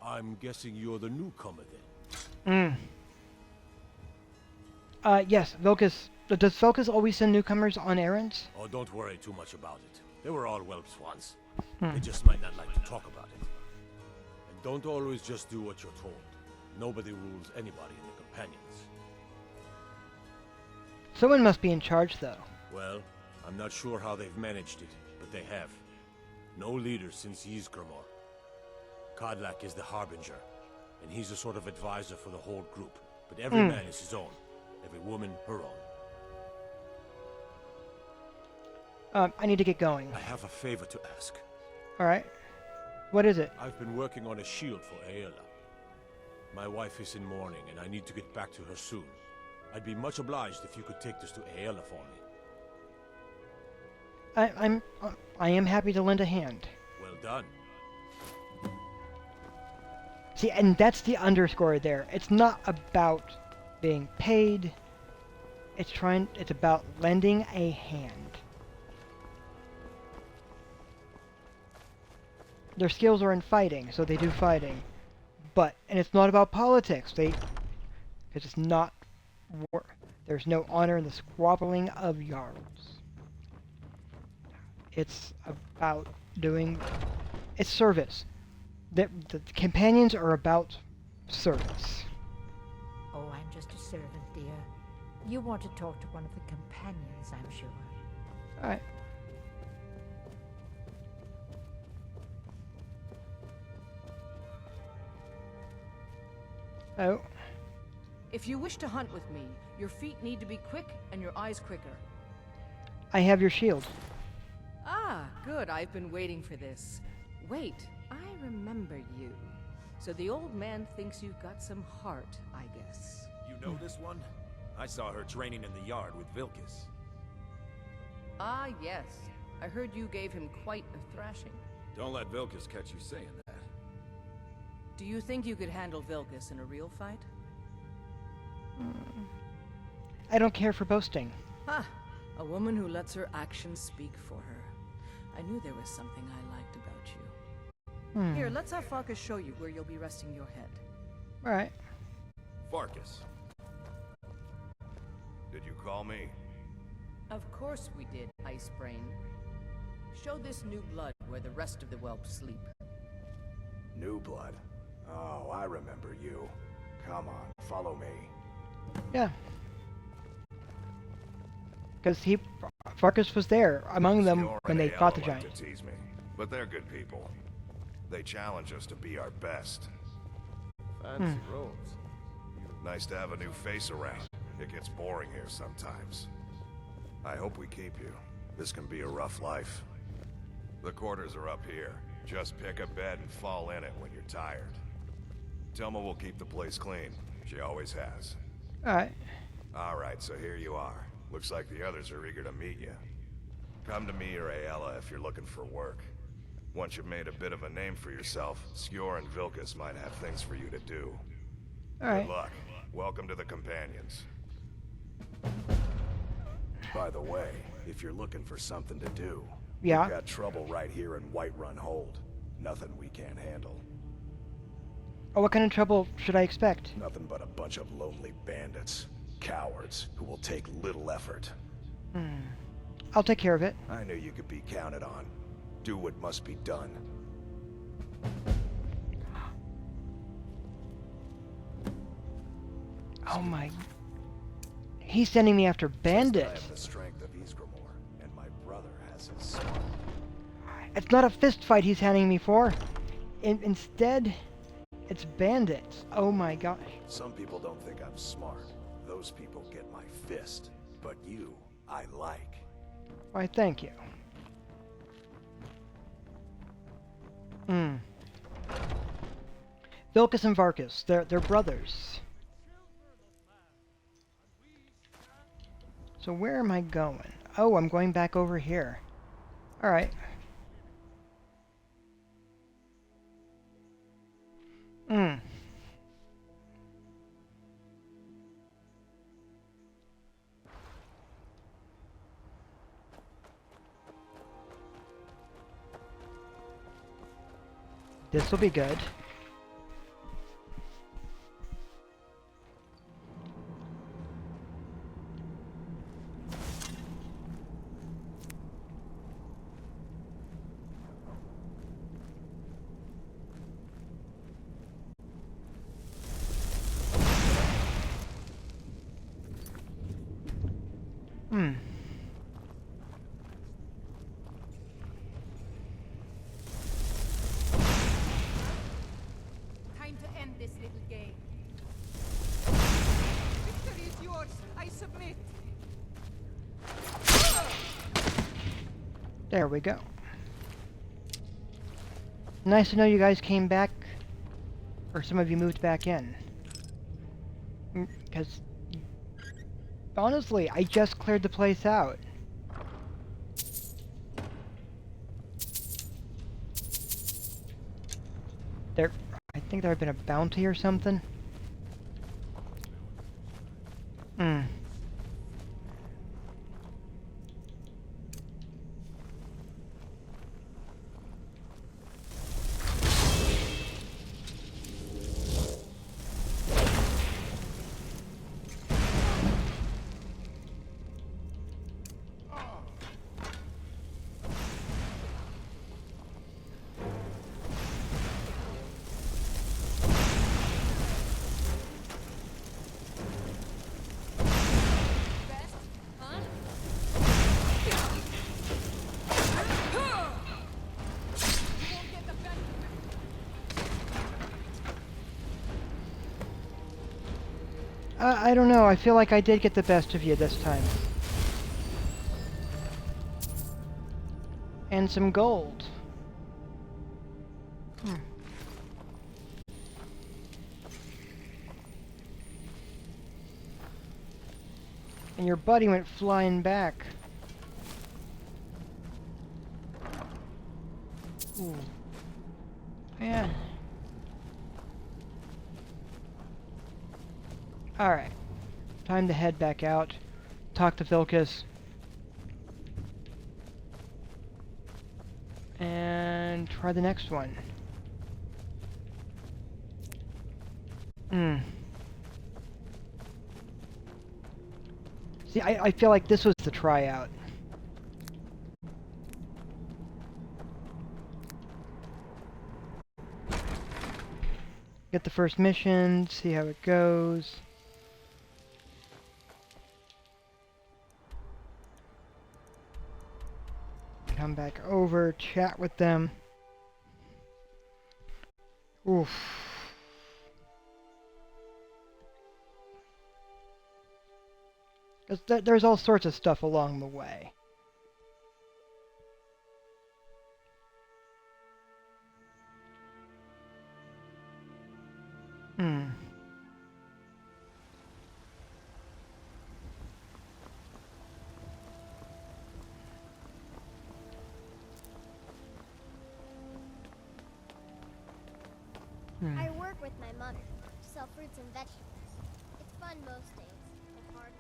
I'm guessing you're the newcomer then. Yes, Vilkas... Does Vilkas always send newcomers on errands? Oh, don't worry too much about it. They were all whelps once. They just might not like to talk about it. And don't always just do what you're told. Nobody rules anybody in the companions. Someone must be in charge, though. Well, I'm not sure how they've managed it, but they have. No leader since Ysgramor. Kodlak is the Harbinger, and he's a sort of advisor for the whole group. But every man is his own. Every woman, her own. I need to get going. I have a favor to ask. Alright. What is it? I've been working on a shield for Aela. My wife is in mourning, and I need to get back to her soon. I'd be much obliged if you could take this to Aela for me. I am happy to lend a hand. Well done. See, and that's the underscore there. It's not about being paid. It's about lending a hand. Their skills are in fighting, so they do fighting. And it's not about politics. Because it's not war. There's no honor in the squabbling of yards. It's about it's service. The companions are about service. Oh, I'm just a servant, dear. You want to talk to one of the companions, I'm sure. Alright. Oh. If you wish to hunt with me, your feet need to be quick and your eyes quicker. I have your shield. Ah, good. I've been waiting for this. Wait, I remember you. So the old man thinks you've got some heart, I guess. You know this one? I saw her training in the yard with Vilkas. Ah, yes. I heard you gave him quite a thrashing. Don't let Vilkas catch you saying that. Do you think you could handle Vilkas in a real fight? I don't care for boasting. Ha! A woman who lets her actions speak for her. I knew there was something I liked about you. Here, let's have Farkas show you where you'll be resting your head. Alright. Farkas. Did you call me? Of course we did, Ice Brain. Show this new blood where the rest of the whelps sleep. New blood? Oh, I remember you. Come on, follow me. Yeah. Because Farkas was there among them when they fought the giant. To tease me, but they're good people. They challenge us to be our best. Fancy robes. Nice to have a new face around. It gets boring here sometimes. I hope we keep you. This can be a rough life. The quarters are up here. Just pick a bed and fall in it when you're tired. Telma will keep the place clean. She always has. Alright. Alright, so here you are. Looks like the others are eager to meet you. Come to me or Ayala if you're looking for work. Once you've made a bit of a name for yourself, Skjor and Vilkas might have things for you to do. Alright. Good luck. Welcome to the Companions. By the way, if you're looking for something to do, we've got trouble right here in Whiterun Hold. Nothing we can't handle. Oh, what kind of trouble should I expect? Nothing but a bunch of lonely bandits. Cowards who will take little effort. I'll take care of it. I knew you could be counted on. Do what must be done. Oh my... He's sending me after bandits. I have the strength of Ysgramor, and my brother has his sword. It's not a fist fight he's handing me for. Instead, it's bandits. Oh my gosh. Some people don't think I'm smart. Those people get my fist. But you, I like. Why, thank you. Vilkas and Varkas, they're brothers. So where am I going? Oh, I'm going back over here. Alright. This will be good. Time to end this little game. Victory is yours. I submit. There we go. Nice to know you guys came back, or some of you moved back in. Because, honestly, I just cleared the place out. I think there had been a bounty or something. Hmm. I don't know. I feel like I did get the best of you this time. And some gold. Hmm. And your buddy went flying back. Ooh. Yeah. Alright. Time to head back out. Talk to Vilcus. And try the next one. See, I feel like this was the tryout. Get the first mission, see how it goes. Come back over, chat with them. Oof. There's all sorts of stuff along the way. I work with my mother to sell fruits and vegetables. It's fun most days, and hard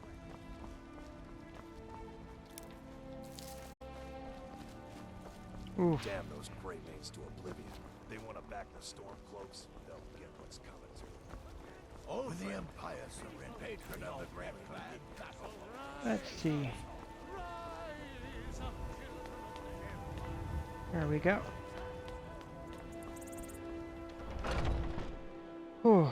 work. Oof. Damn those Grey Manes to oblivion. They want to back the Stormcloaks, they'll get what's coming to them. When the Empire surrendered, patron of the Grand Clan. Let's see. There we go. Whew.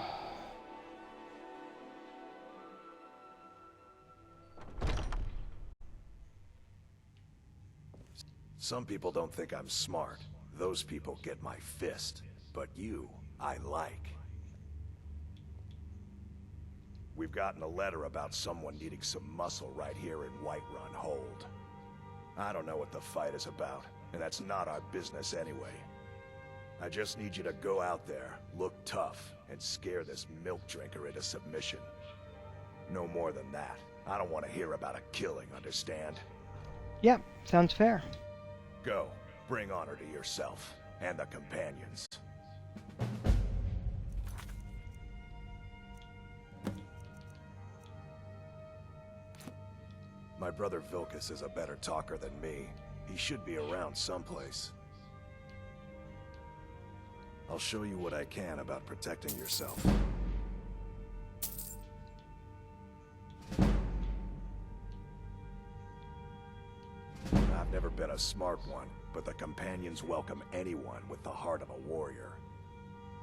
Some people don't think I'm smart. Those people get my fist. But you, I like. We've gotten a letter about someone needing some muscle right here in Whiterun Hold. I don't know what the fight is about, and that's not our business anyway. I just need you to go out there, look tough, and scare this milk drinker into submission. No more than that. I don't want to hear about a killing, understand? Yep, sounds fair. Go. Bring honor to yourself, and the companions. My brother Vilcus is a better talker than me. He should be around someplace. I'll show you what I can about protecting yourself. I've never been a smart one, but the companions welcome anyone with the heart of a warrior.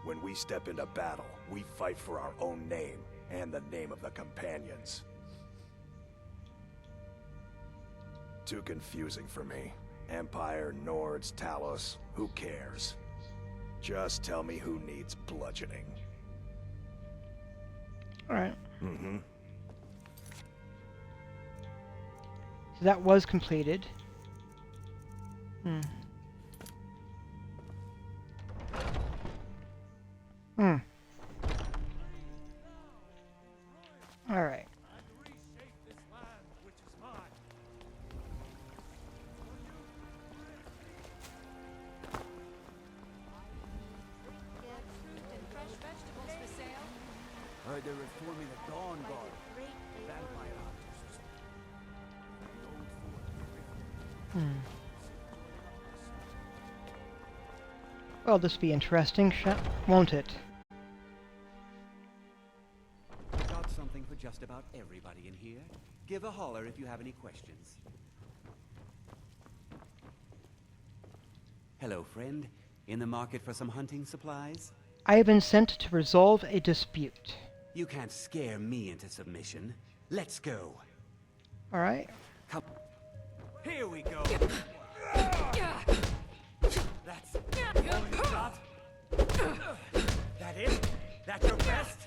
When we step into battle, we fight for our own name, and the name of the companions. Too confusing for me. Empire, Nords, Talos, who cares? Just tell me who needs bludgeoning. Alright. Mm-hmm. So that was completed. Alright. Well, this will be interesting, won't it? Got something for just about everybody in here. Give a holler if you have any questions. Hello, friend. In the market for some hunting supplies? I have been sent to resolve a dispute. You can't scare me into submission. Let's go. All right. Come. Here we go. That's all you got? That it? That's your best?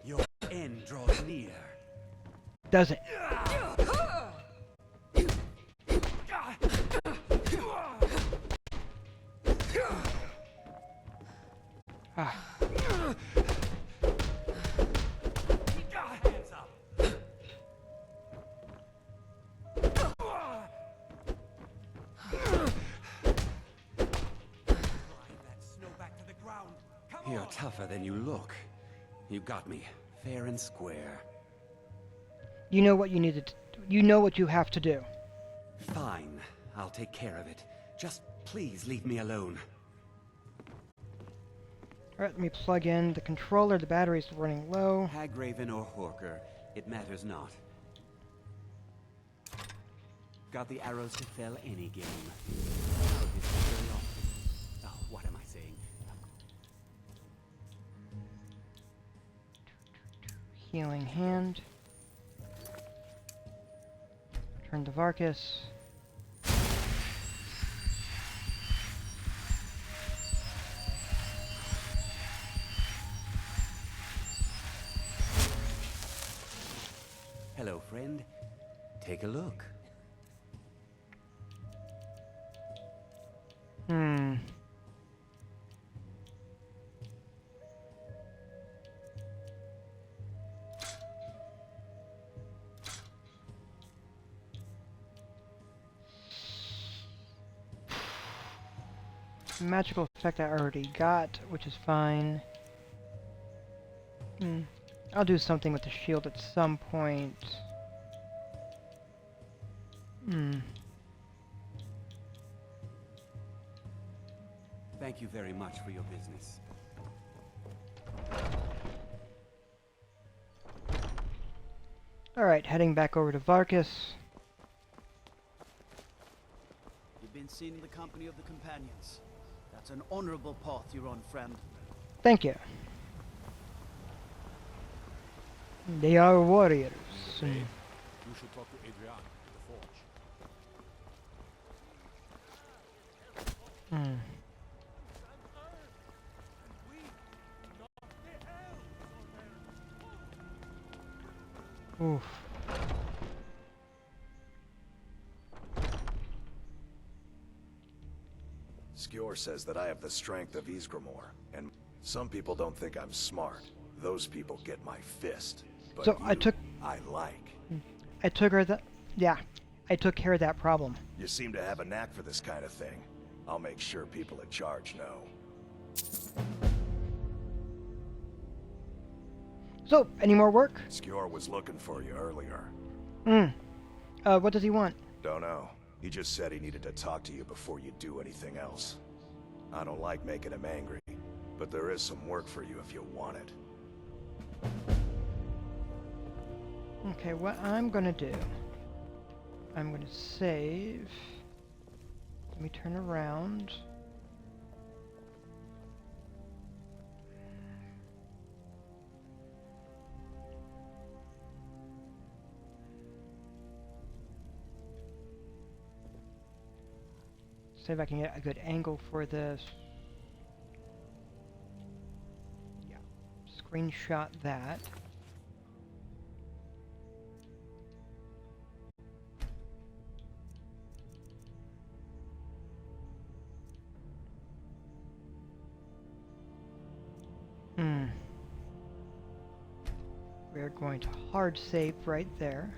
Your end draws near. Does it? Ah. Hands up. You're tougher than you look. You got me, fair and square. You know what you needed to, you know what you have to do. Fine, I'll take care of it. Just please leave me alone. Alright, let me plug in the controller. The battery's running low. Hagraven or Horker, it matters not. Got the arrows to fell any game. How did you very often? Oh, what am I saying? Healing hand. Turn to Varkas. Hello, friend. Take a look. Magical effect I already got, which is fine. I'll do something with the shield at some point. Thank you very much for your business. Alright, heading back over to Varkas. You've been seen in the company of the companions. That's an honorable path you're on, friend. Thank you. They are warriors. You should talk to Adrian at the forge. Oof. Skjor says that I have the strength of Ysgramor, and some people don't think I'm smart. Those people get my fist. But So you, I like. I took her that. Yeah, I took care of that problem. You seem to have a knack for this kind of thing. I'll make sure people in charge know. So, any more work? Skjor was looking for you earlier. What does he want? Don't know. He just said he needed to talk to you before you do anything else. I don't like making him angry, but there is some work for you if you want it. Okay, what I'm gonna do, I'm gonna save. Let me turn around. See if I can get a good angle for this. Yeah, screenshot that. We're going to hard save right there.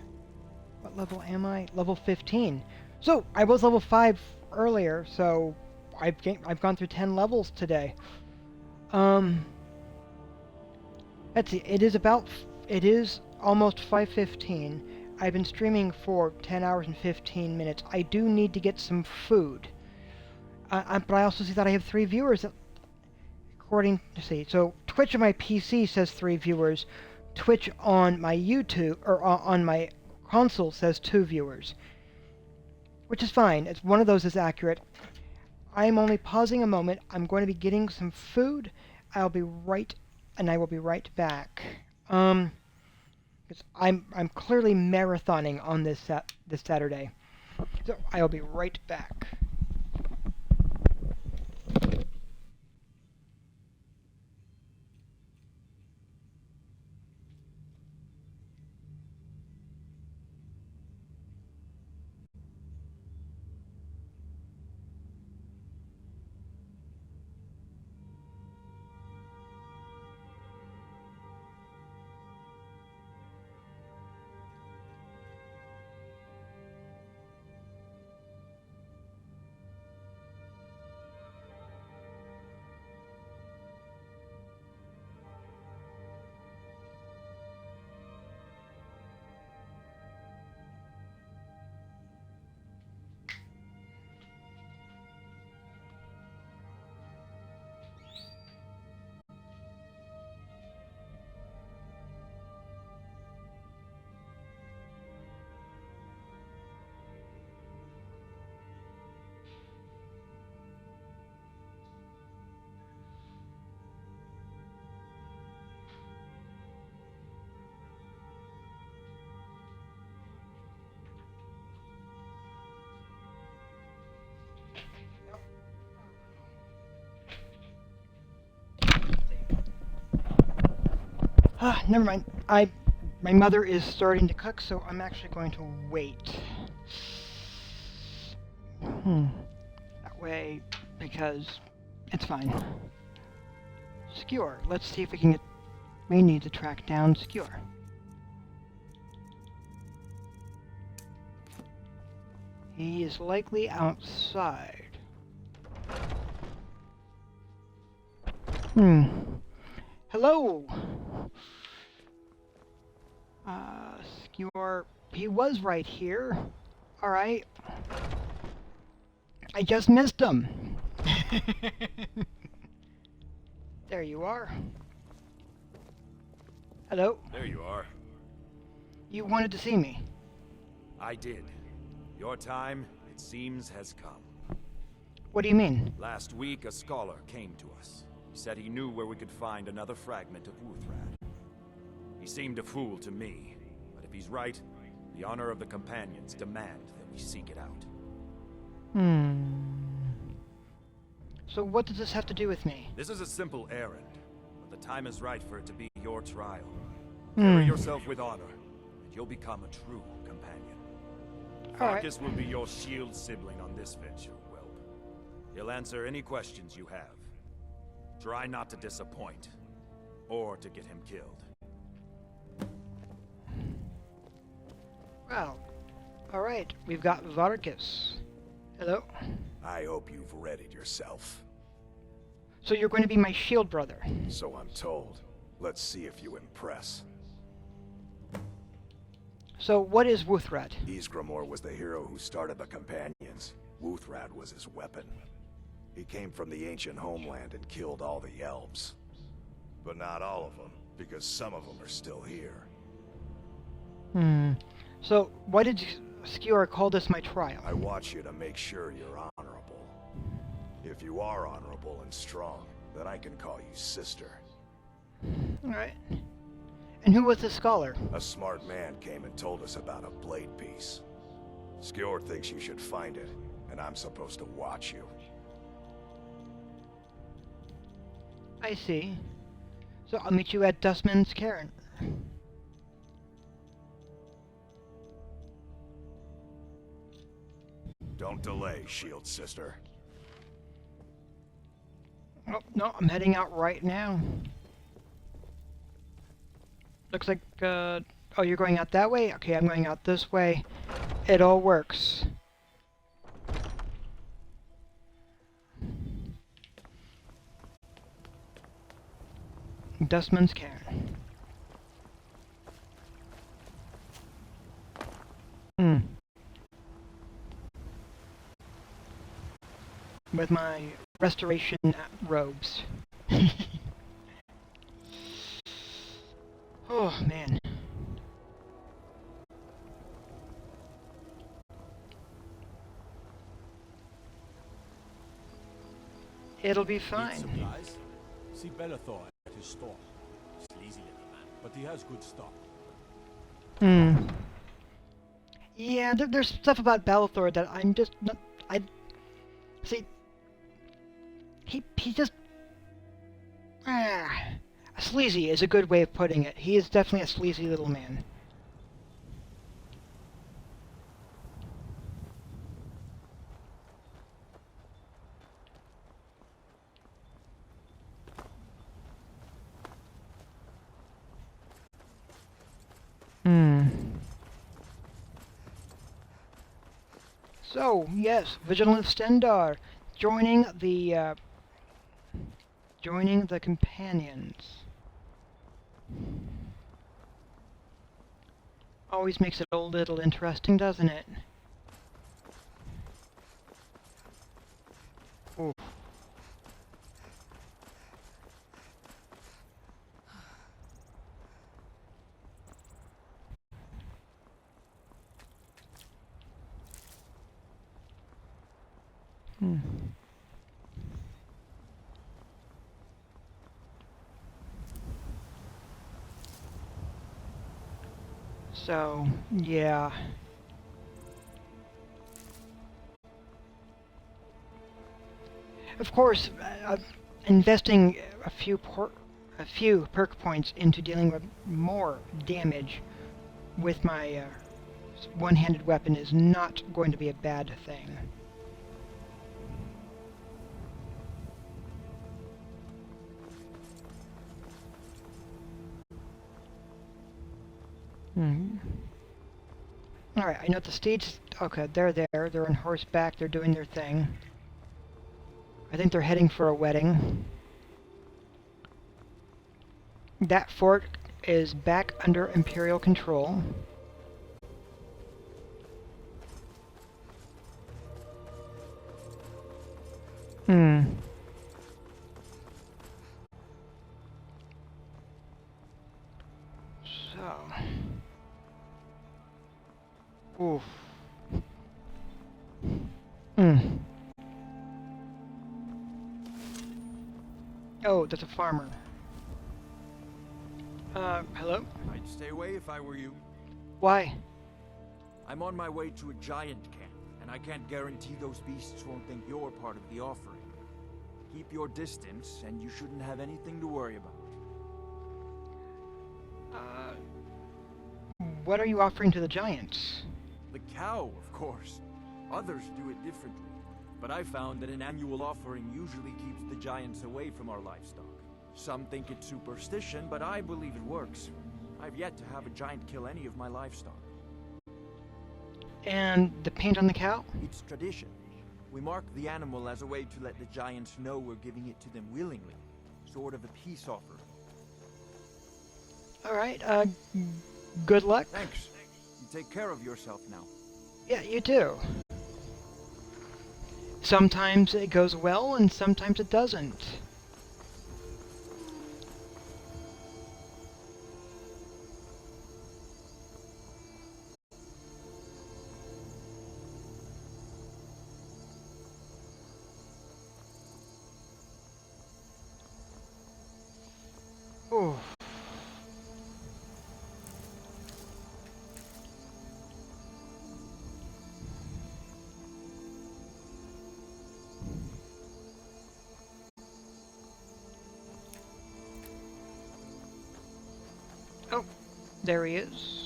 What level am I? Level 15. So I was level 5 earlier, so I've gone through 10 levels today. Let's see, it is almost 5:15. I've been streaming for 10 hours and 15 minutes. I do need to get some food. But I also see that I have 3 viewers. So Twitch on my PC says 3 viewers. Twitch on my YouTube, or on my console says 2 viewers. Which is fine. One of those is accurate. I'm only pausing a moment. I'm going to be getting some food. I will be right back. Because I'm clearly marathoning on this Saturday. So I'll be right back. Never mind. My mother is starting to cook, so I'm actually going to wait. That way, because it's fine. Skewer. Let's see if we can get... We need to track down Skewer. He is likely outside. Hello! Skewer, he was right here. Alright. I just missed him. There you are. Hello? There you are. You wanted to see me. I did. Your time, it seems, has come. What do you mean? Last week, a scholar came to us. He said he knew where we could find another fragment of Wuthrad. He seemed a fool to me, but if he's right, the honor of the Companions demand that we seek it out. So what does this have to do with me? This is a simple errand, but the time is right for it to be your trial. Carry yourself with honor, and you'll become a true companion. Farkas will be your shield sibling on this venture, Whelp. He'll answer any questions you have. Try not to disappoint, or to get him killed. Well, alright, we've got Varkas. Hello? I hope you've readied yourself. So you're going to be my shield brother? So I'm told. Let's see if you impress. So what is Wuthrad? Ysgramor was the hero who started the Companions. Wuthrad was his weapon. He came from the ancient homeland and killed all the elves. But not all of them, because some of them are still here. So why did Skewer call this my trial? I want you to make sure you're honorable. If you are honorable and strong, then I can call you sister. Alright. And who was the scholar? A smart man came and told us about a blade piece. Skjord thinks you should find it, and I'm supposed to watch you. I see. So I'll meet you at Dustman's Cairn. Don't delay, shield sister. Oh, no, I'm heading out right now. Looks like, oh, you're going out that way? Okay, I'm going out this way. It all works. Dustman's Cairn. with my restoration robes. Oh, man. It'll be fine. Supplies? See Bellathor at his store. Sleazy little man, but he has good stock. Hmm. Yeah, there's stuff about Bellathor that I'm just not... See... He just... Sleazy is a good way of putting it. He is definitely a sleazy little man. So, yes, Vigilant Stendar joining the companions. Always makes it a little interesting, doesn't it? Oof. So, yeah. Of course, investing a few perk points into dealing with more damage with my one-handed weapon is not going to be a bad thing. Alright, I know the steeds... Okay, they're there. They're on horseback. They're doing their thing. I think they're heading for a wedding. That fort is back under Imperial control. So... Oof. Oh, that's a farmer. Hello? I'd stay away if I were you. Why? I'm on my way to a giant camp, and I can't guarantee those beasts won't think you're part of the offering. Keep your distance, and you shouldn't have anything to worry about. What are you offering to the giants? The cow, of course. Others do it differently. But I found that an annual offering usually keeps the giants away from our livestock. Some think it's superstition, but I believe it works. I've yet to have a giant kill any of my livestock. And the paint on the cow? It's tradition. We mark the animal as a way to let the giants know we're giving it to them willingly. Sort of a peace offering. Alright, good luck. Thanks. You take care of yourself now. Yeah, you too. Sometimes it goes well, and sometimes it doesn't. Oh. Oh, there he is.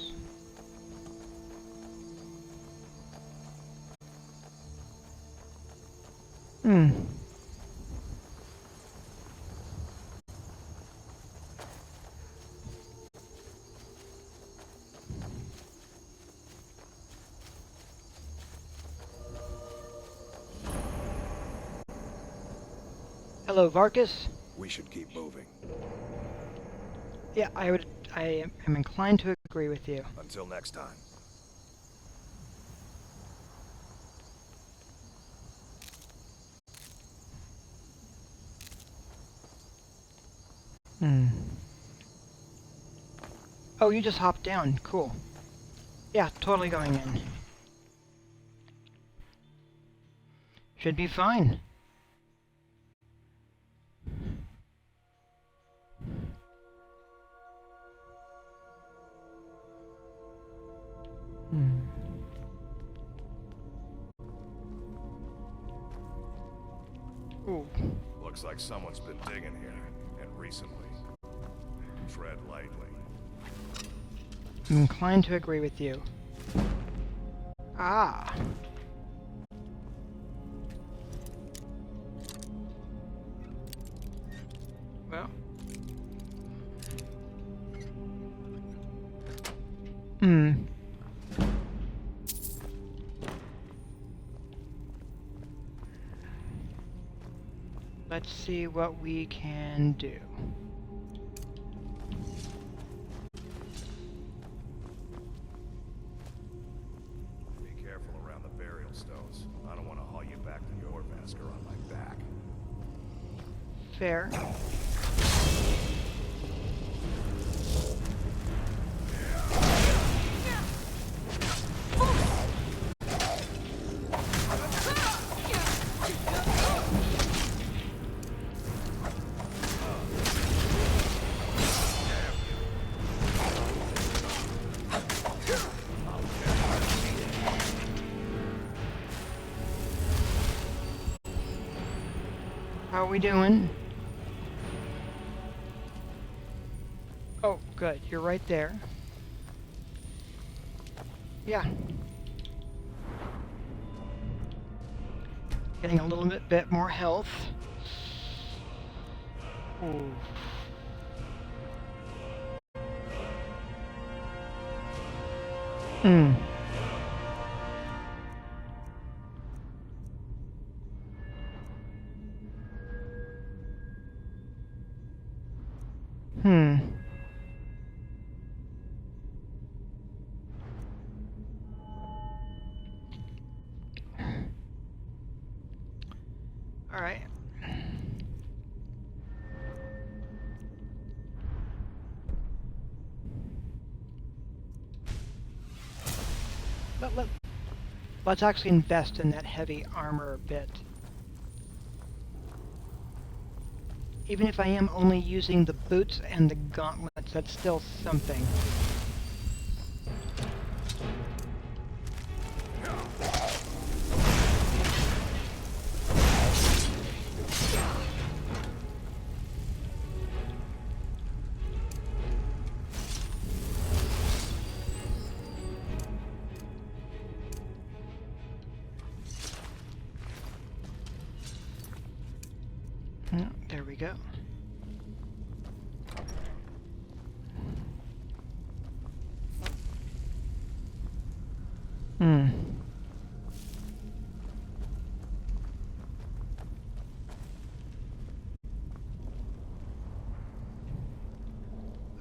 Hello, Varkas. We should keep moving. Yeah, I am inclined to agree with you. Until next time. Oh, you just hopped down. Cool. Yeah, totally going in. Should be fine. Ooh. Looks like someone's been digging here, and recently. Tread lightly. I'm inclined to agree with you. Ah. Well. Let's see what we can do. Be careful around the burial stones. I don't want to haul you back to Jorvasker on my back. Fair. How are we doing? Oh, good. You're right there. Yeah. Getting a little bit more health. Ooh. All right. Let's actually invest in that heavy armor a bit. Even if I am only using the boots and the gauntlets, that's still something. There we go.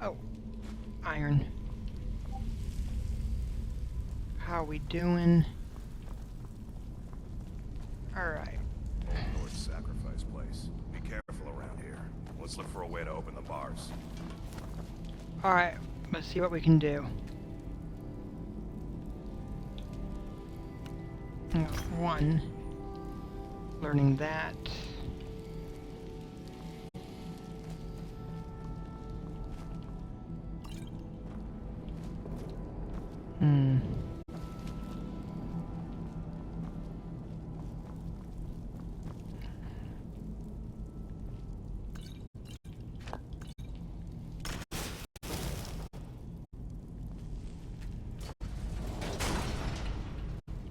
Oh, iron. How we doing? All right. Lord's sacrifice place. Be careful around here. Let's look for a way to open the bars. All right, let's see what we can do. One, learning that.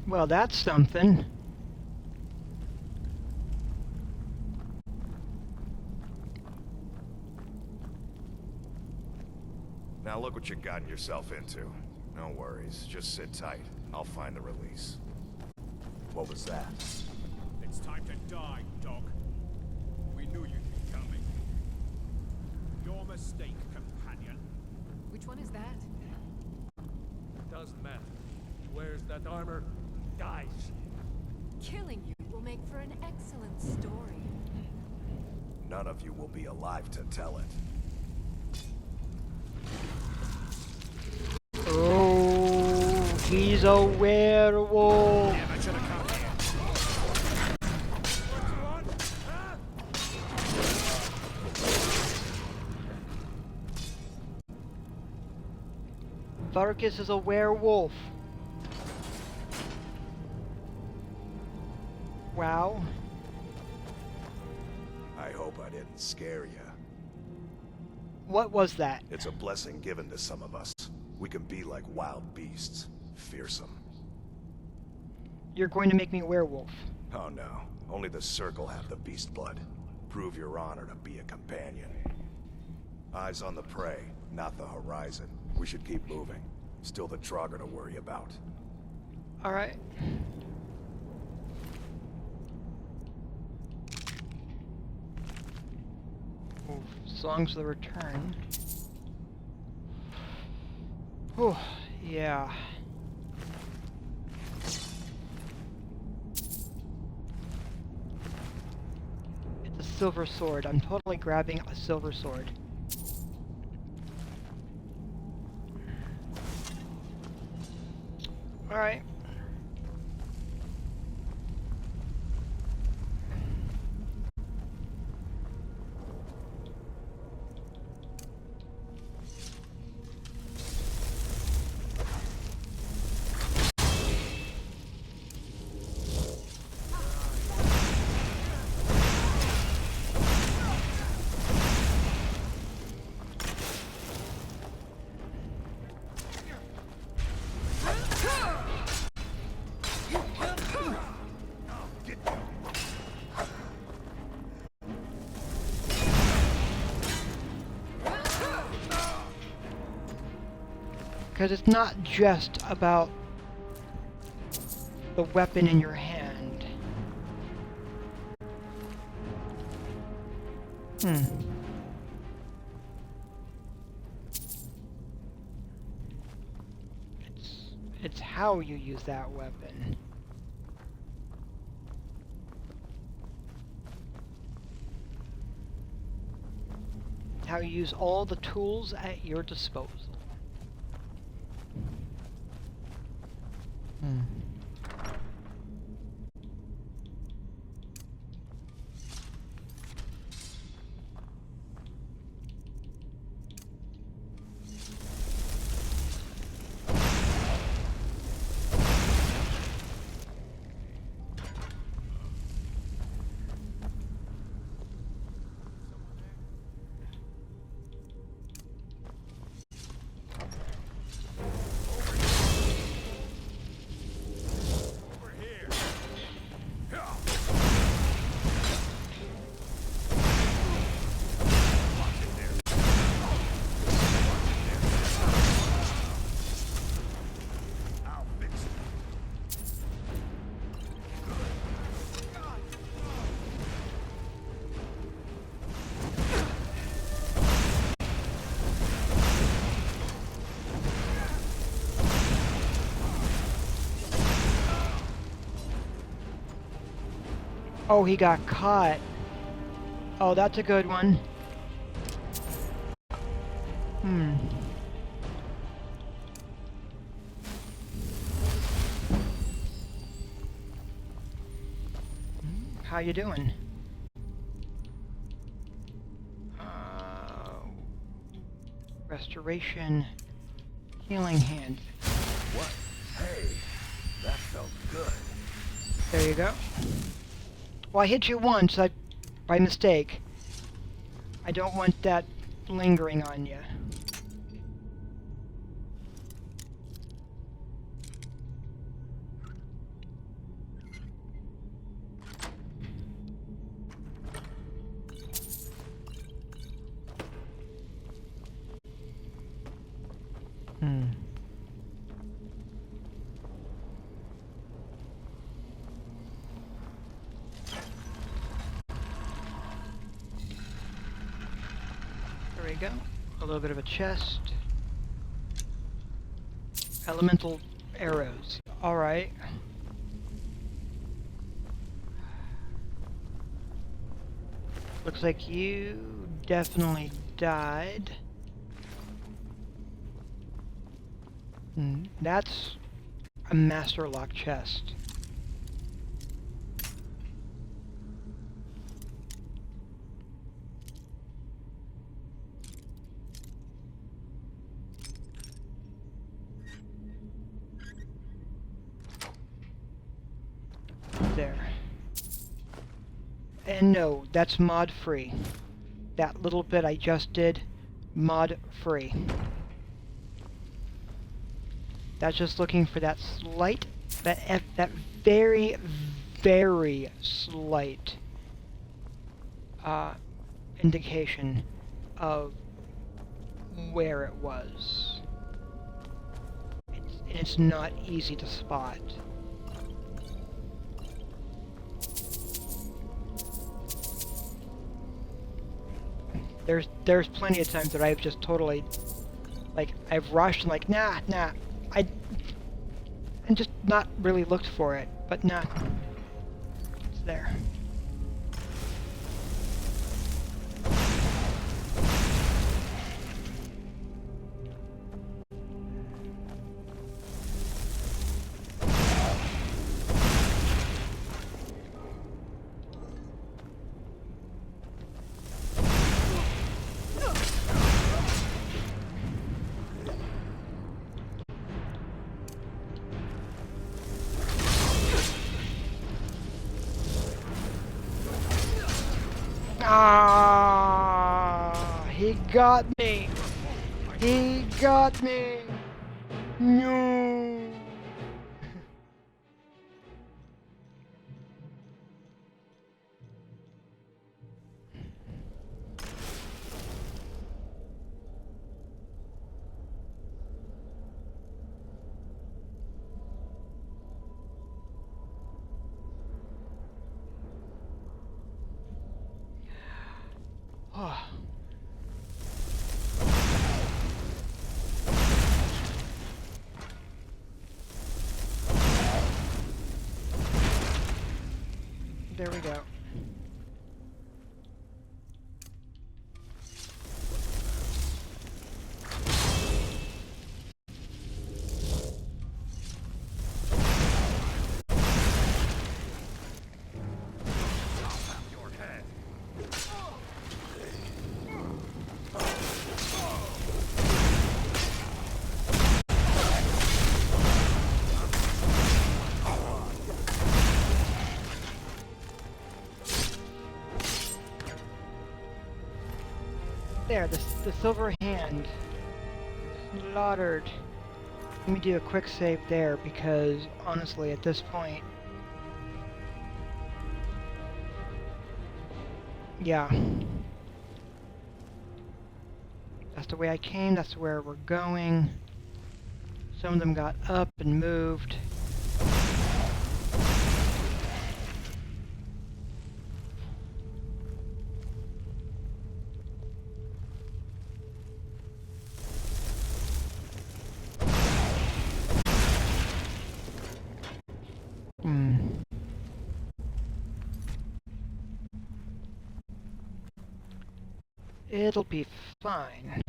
Well, that's something. Now look what you've gotten yourself into. No worries, just sit tight. I'll find the release. What was that? It's time to die, dog. We knew you'd be coming. Your mistake, companion. Which one is that? Doesn't matter. He wears that armor, dies. Killing you will make for an excellent story. None of you will be alive to tell it. He's a werewolf. Damn, I should have come here. Vargas is a werewolf. Wow. I hope I didn't scare you. What was that? It's a blessing given to some of us. We can be like wild beasts. Fearsome. You're going to make me a werewolf. Oh no. Only the Circle have the beast blood. Prove your honor to be a companion. Eyes on the prey, not the horizon. We should keep moving. Still the Trogger to worry about. Alright. Songs of the Return. Oh, yeah. It's a silver sword. I'm totally grabbing a silver sword. Alright. Because it's not just about the weapon in your hand. It's how you use that weapon. It's how you use all the tools at your disposal. Oh, he got caught. Oh, that's a good one. How you doing? Restoration. Healing hand. What? Hey, that felt good. There you go. Well, I hit you once, by mistake. I don't want that lingering on you. There we go. A little bit of a chest. Elemental arrows. Alright. Looks like you definitely died. That's a master lock chest. There. And no, that's mod free. That little bit I just did, mod free. That's just looking for that slight, that very, very slight indication of where it was. It's not easy to spot. There's plenty of times that I've just totally, like, I've rushed and like, nah, and just not really looked for it, but nah, it's there. Ah, he got me. He got me. No. Oh. There we go. There, the silver hand. Slaughtered. Let me do a quick save there because, honestly, at this point... Yeah. That's the way I came, that's where we're going. Some of them got up and moved. It'll be fine.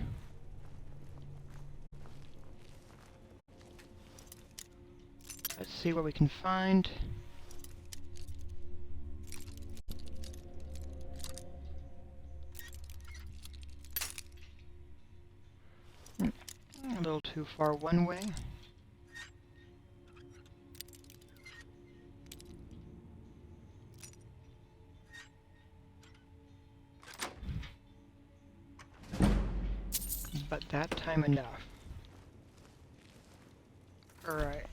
Let's see what we can find. A little too far one way. But that time enough. Alright.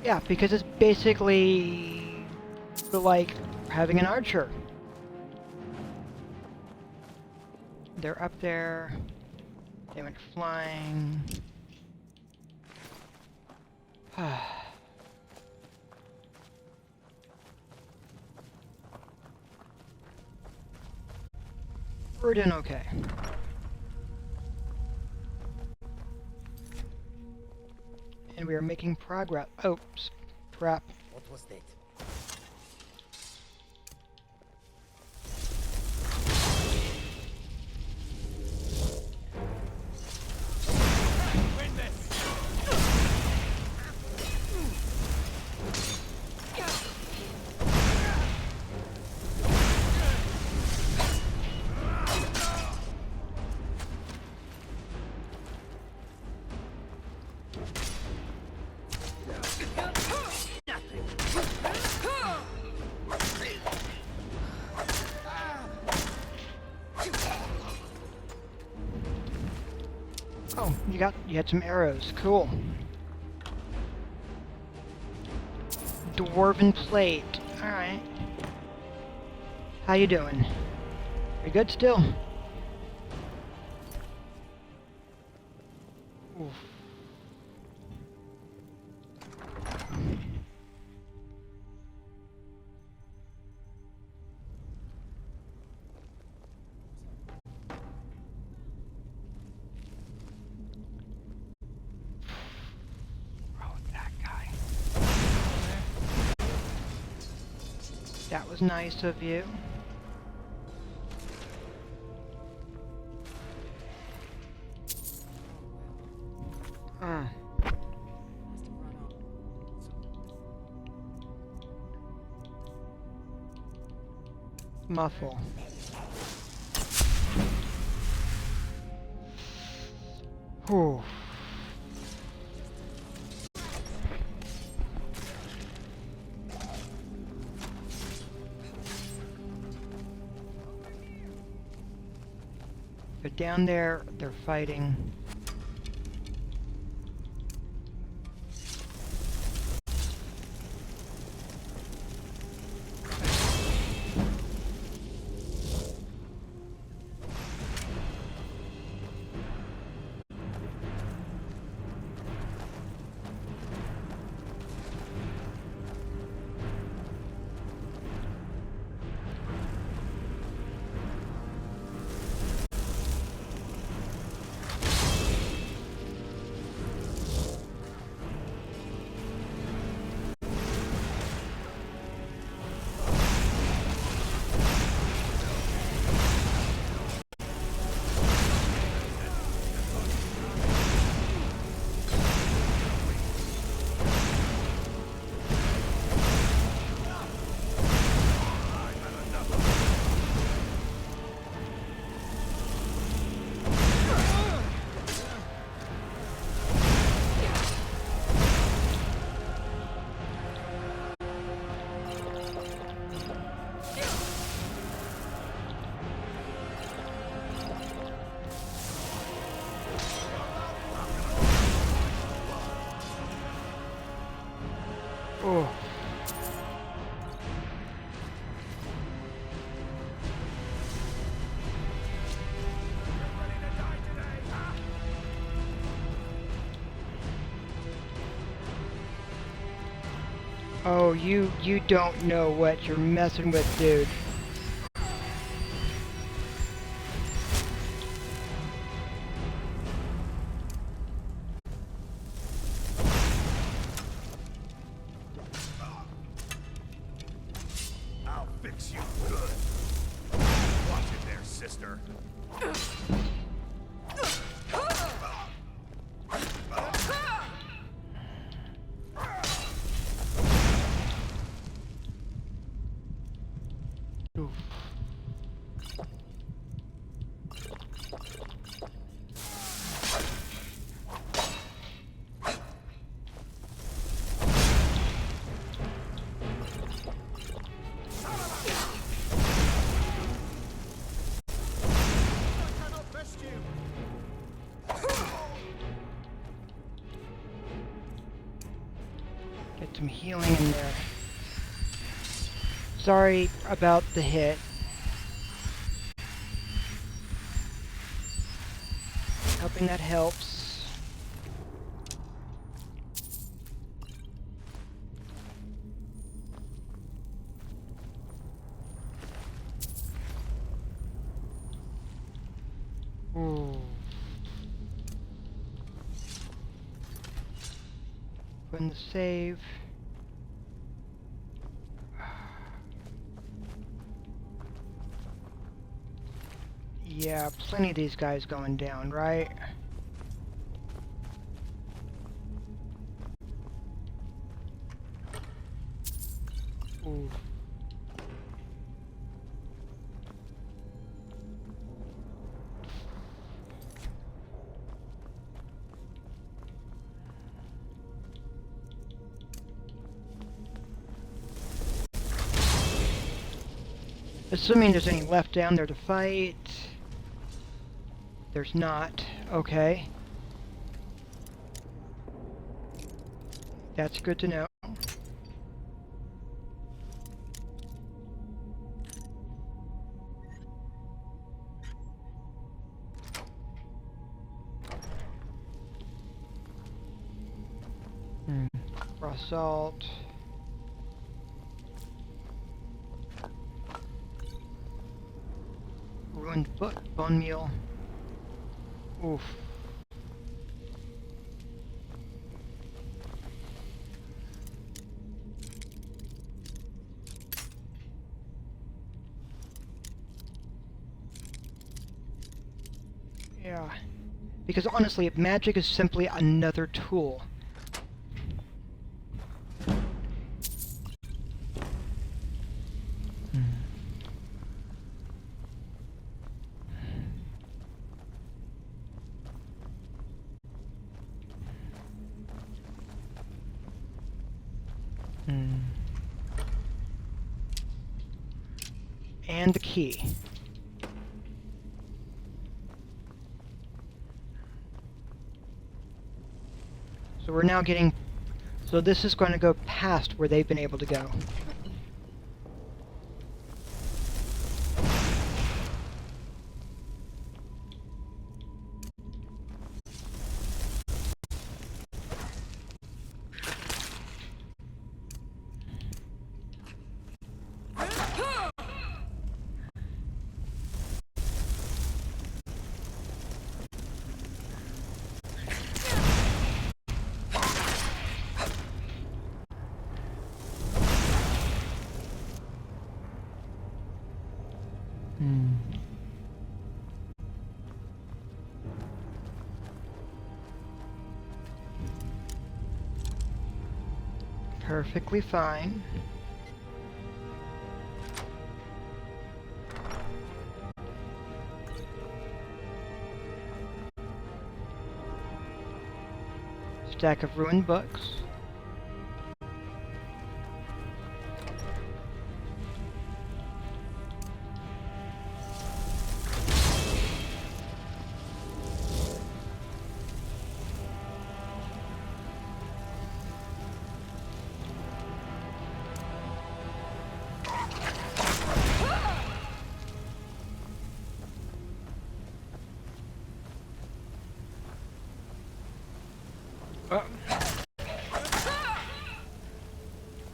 Yeah, because it's basically like having an archer. They're up there. They went flying. We're doing okay. And we are making progress. Oops. Crap. What was that? Oh, you had some arrows. Cool. Dwarven plate. Alright. How you doing? We good still? Oof. That was nice of you. Muffle. Whew. They're down there, they're fighting. Oh. Oh, you don't know what you're messing with, dude. I'll fix you good. Watch it there, sister. Get some healing in there. Sorry about the hit. Hoping that helps. Ooh. Putting the save. Yeah, plenty of these guys going down, right? Ooh. Assuming there's any left down there to fight. There's not. Okay. That's good to know. Raw salt. Ruined foot, bone meal. Oof. Yeah. Because honestly, magic is simply another tool. And the key. So we're now getting... So this is going to go past where they've been able to go. Perfectly fine. Stack of ruined books.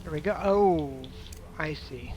There we go. Oh, I see.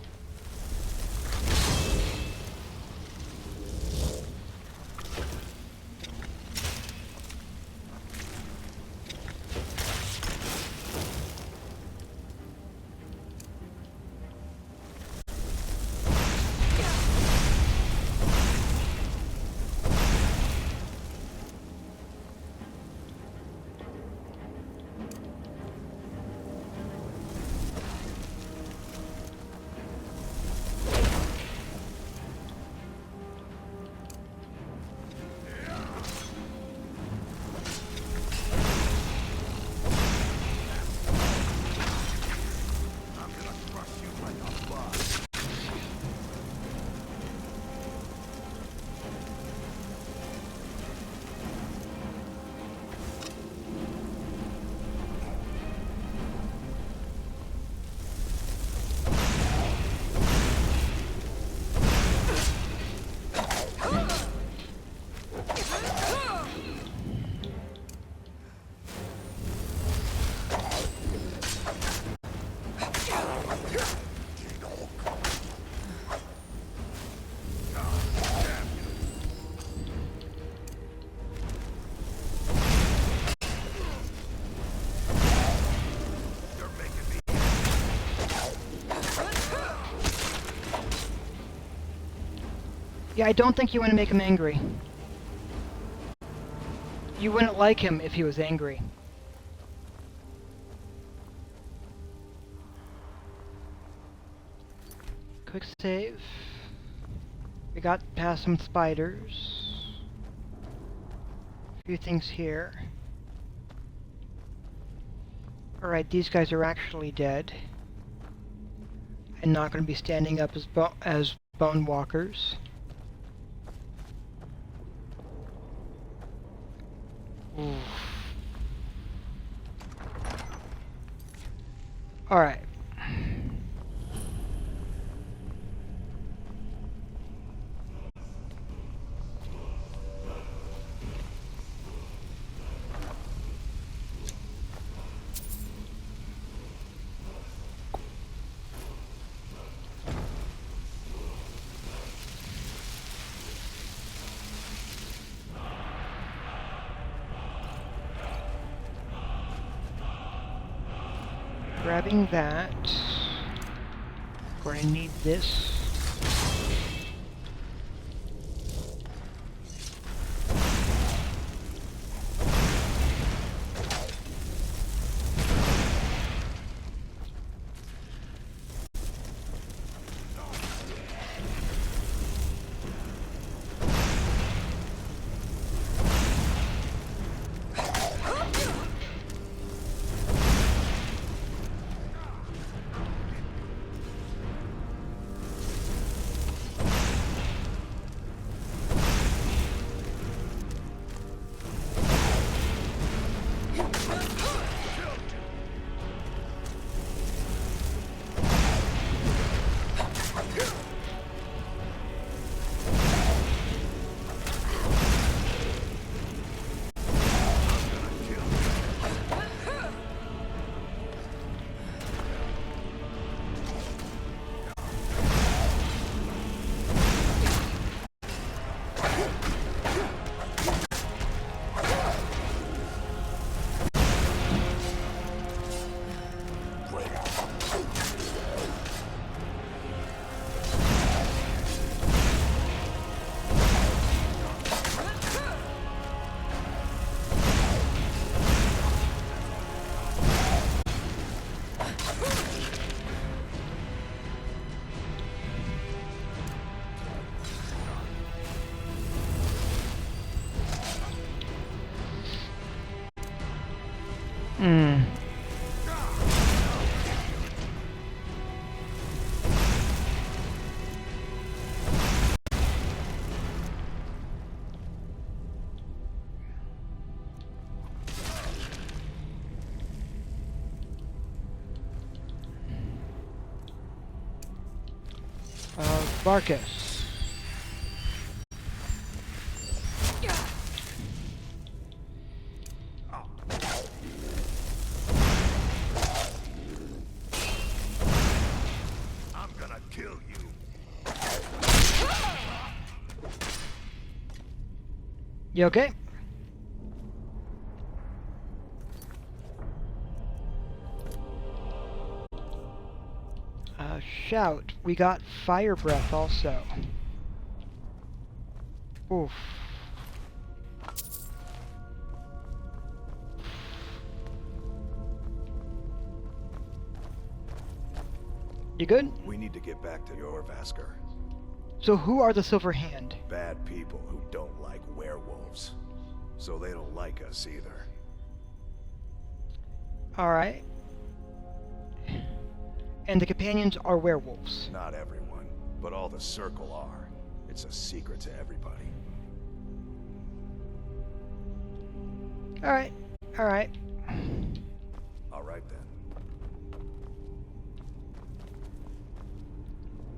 Yeah, I don't think you want to make him angry. You wouldn't like him if he was angry. Quick save. We got past some spiders. A few things here. Alright, these guys are actually dead. And not going to be standing up as bone walkers. Alright. Grabbing that. Going to need this. Barkus. I'm gonna kill you. You okay? Shout. We got fire breath also. Oof. You good? We need to get back to your Vasker. So who are the Silver Hand? Bad people who don't like werewolves. So they don't like us either. Alright. And the companions are werewolves. Not everyone, but all the Circle are. It's a secret to everybody. Alright. Alright. Alright then.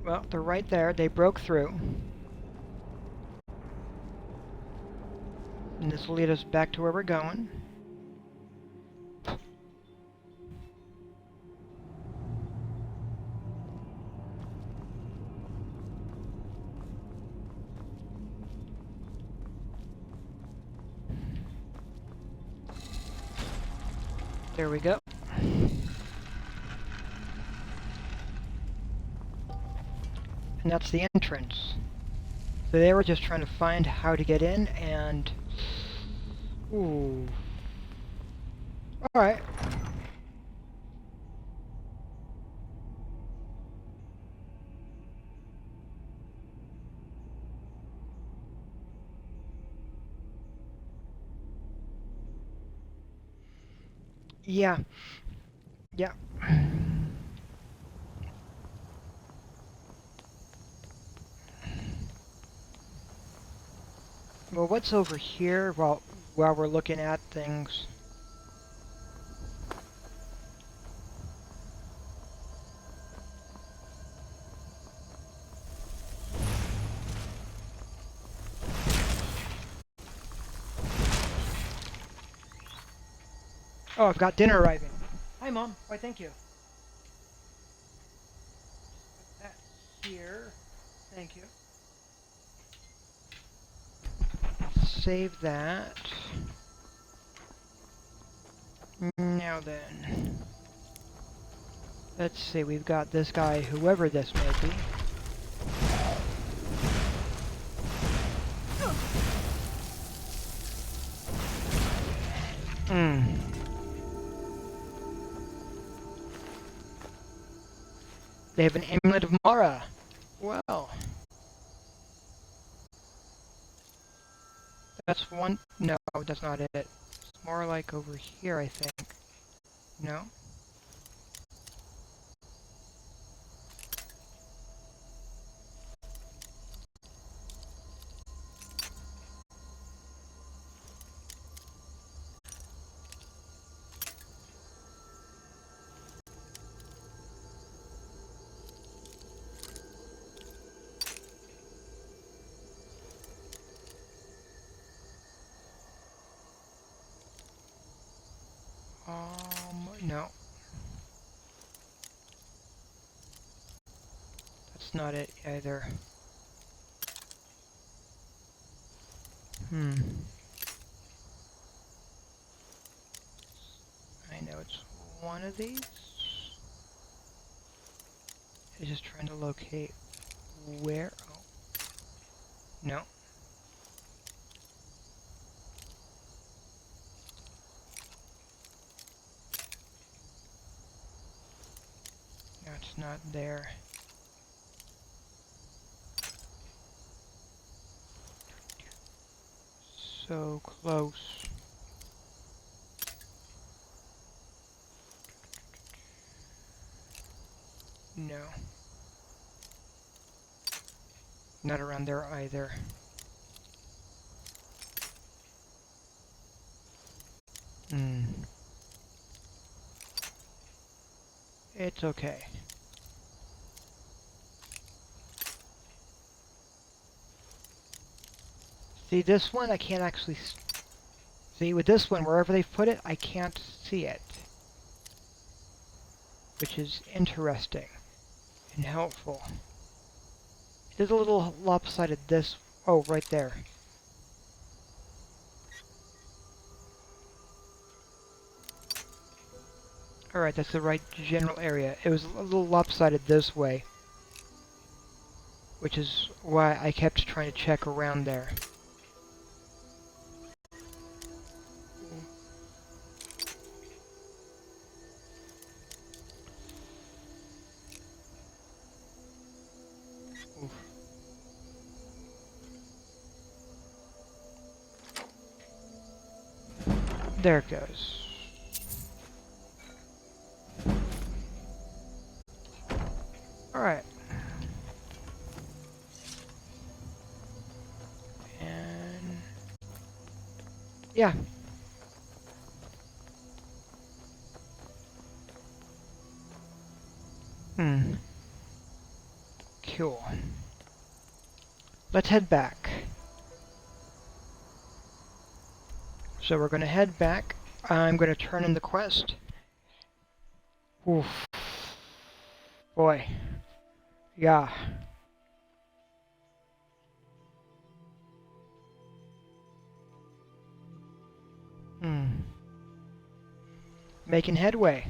Well, they're right there. They broke through. And this will lead us back to where we're going. There we go. And that's the entrance. So they were just trying to find how to get in, and... Ooh. Alright. Yeah. Yeah. Well, what's over here while we're looking at things? Oh, I've got dinner arriving. Hi, Mom. Why, thank you. Put that here. Thank you. Save that. Now then. Let's see, we've got this guy, whoever this may be. They have an amulet of Mara. Well. That's one... No, that's not it. It's more like over here, I think. No? No. That's not it either. I know it's one of these. I'm just trying to locate where. Oh. No. No, it's not there. So close. No. Not around there either. It's okay. See, this one I can't actually see. With this one, wherever they've put it, I can't see it. Which is interesting and helpful. It is a little lopsided this... Oh, right there. Alright, that's the right general area. It was a little lopsided this way. Which is why I kept trying to check around there. Oof. There it goes. Alright. And... yeah. Cool. Let's head back. So we're going to head back. I'm going to turn in the quest. Oof. Boy. Yeah. Making headway.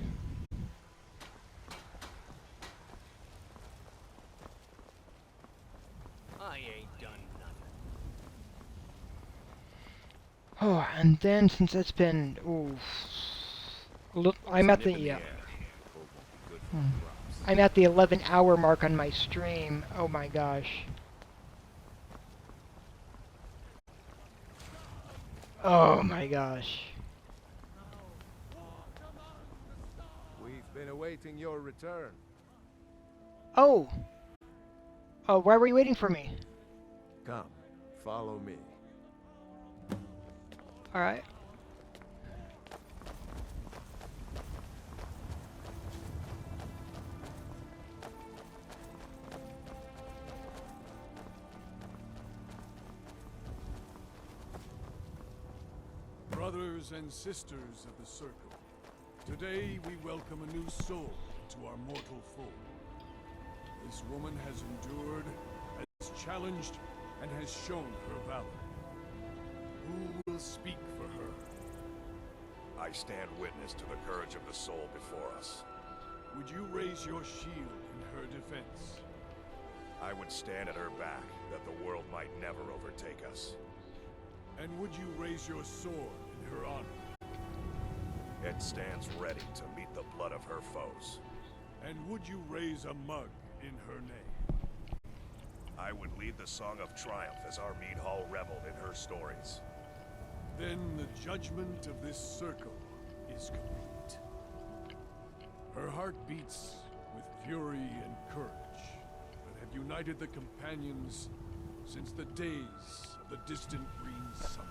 I ain't done nothing. And then, since it's been... Ooh, look, I'm at the... I'm at the 11-hour mark on my stream. Oh my gosh. Oh my gosh. We've been awaiting your return. Oh! Oh, why were you waiting for me? Come, follow me. Alright. Brothers and sisters of the Circle, today we welcome a new soul to our mortal fold. This woman has endured, has challenged, and has shown her valor. Who will speak for her? I stand witness to the courage of the soul before us. Would you raise your shield in her defense? I would stand at her back, that the world might never overtake us. And would you raise your sword in her honor? It stands ready to meet the blood of her foes. And would you raise a mug in her name? I would lead the song of triumph as our mead hall reveled in her stories. Then the judgment of this circle is complete. Her heart beats with fury and courage, that have united the companions since the days of the distant green summers.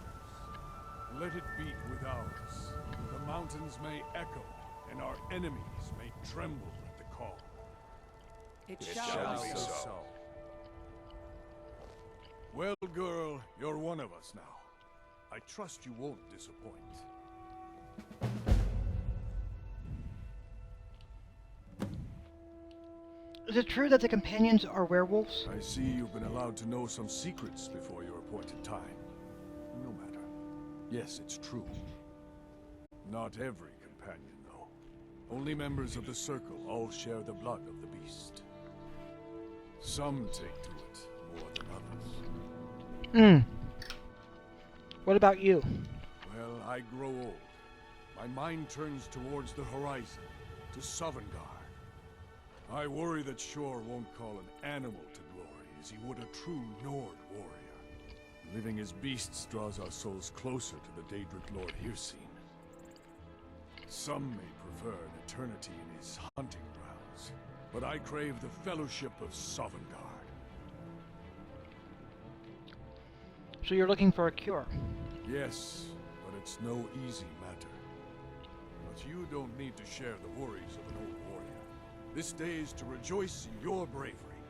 Let it beat with ours, that the mountains may echo and our enemies may tremble at the call. It shall be so. Well, girl, you're one of us now. I trust you won't disappoint. Is it true that the companions are werewolves? I see you've been allowed to know some secrets before your appointed time. No matter. Yes, it's true. Not every companion, though. Only members of the Circle all share the blood of the beast. Some take to it more than others. What about you? Well, I grow old. My mind turns towards the horizon, to Sovngarde. I worry that Shor won't call an animal to glory as he would a true Nord warrior. Living as beasts draws our souls closer to the Daedric Lord Hircine. Some may prefer an eternity in his hunting grounds, but I crave the fellowship of Sovngarde. So you're looking for a cure? Yes, but it's no easy matter. But you don't need to share the worries of an old warrior. This day is to rejoice in your bravery.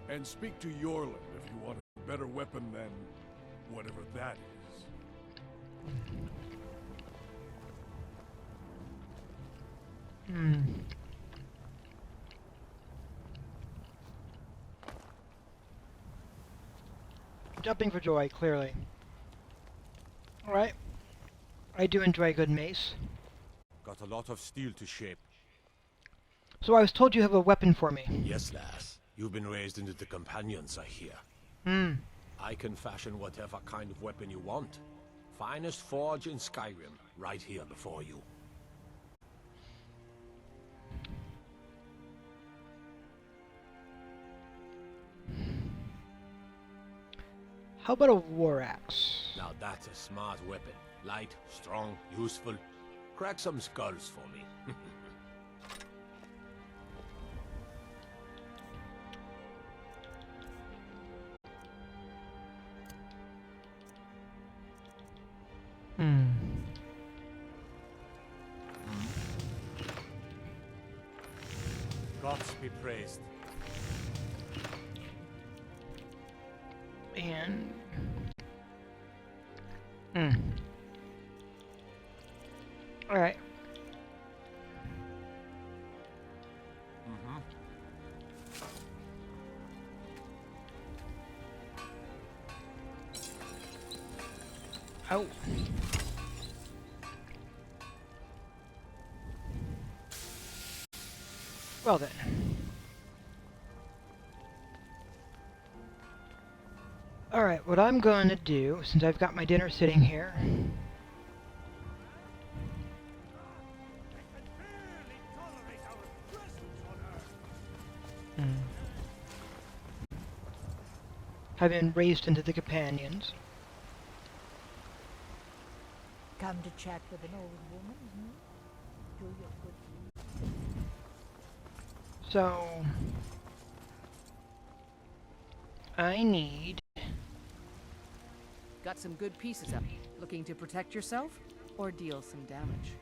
And speak to Yorland if you want a better weapon than whatever that is. Jumping for joy, clearly. Alright. I do enjoy a good mace. Got a lot of steel to shape. So I was told you have a weapon for me. Yes, lass. You've been raised into the companions, I hear. I can fashion whatever kind of weapon you want. Finest forge in Skyrim, right here before you. How about a war axe? Now that's a smart weapon. Light, strong, useful. Crack some skulls for me. Gods be praised. And... Alright. Oh. Well then. Alright, what I'm going to do, since I've got my dinner sitting here, Have been raised into the companions. Come to chat with an old woman, Do your good deed. So I need... Got some good pieces up. Looking to protect yourself or deal some damage?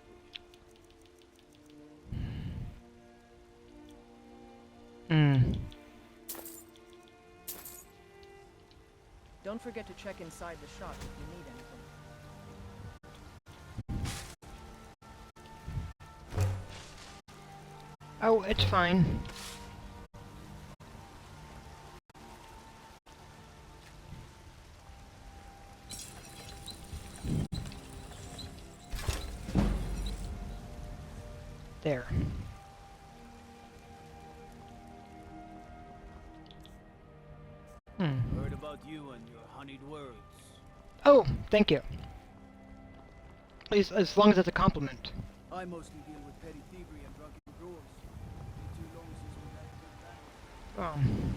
Don't forget to check inside the shop if you need anything. Oh, it's fine. There. Heard about you and your honeyed words. Oh, thank you. As long as it's a compliment. I mostly deal with petty thievery and drunken brewers. Been too long since we had a good time.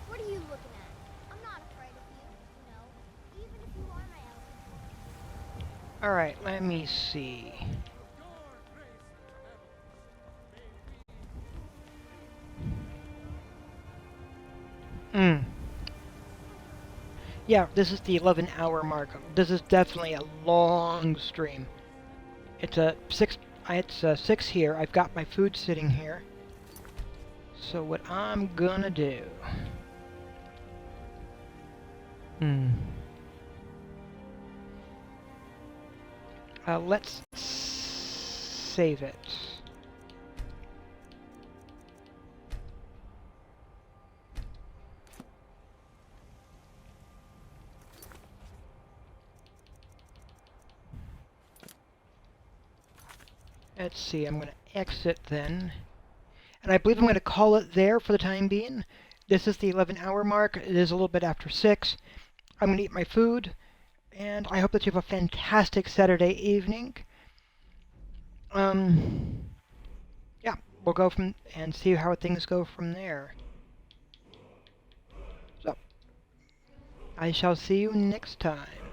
What are you looking at? I'm not afraid of you, even if you are my elder. Alright, let me see. Yeah, this is the 11-hour mark. This is definitely a long stream. It's a 6. It's 6 here. I've got my food sitting here. So what I'm gonna do? Let's save it. Let's see, I'm going to exit then. And I believe I'm going to call it there for the time being. This is the 11-hour mark. It is a little bit after 6. I'm going to eat my food. And I hope that you have a fantastic Saturday evening. Yeah, we'll go from and see how things go from there. So, I shall see you next time.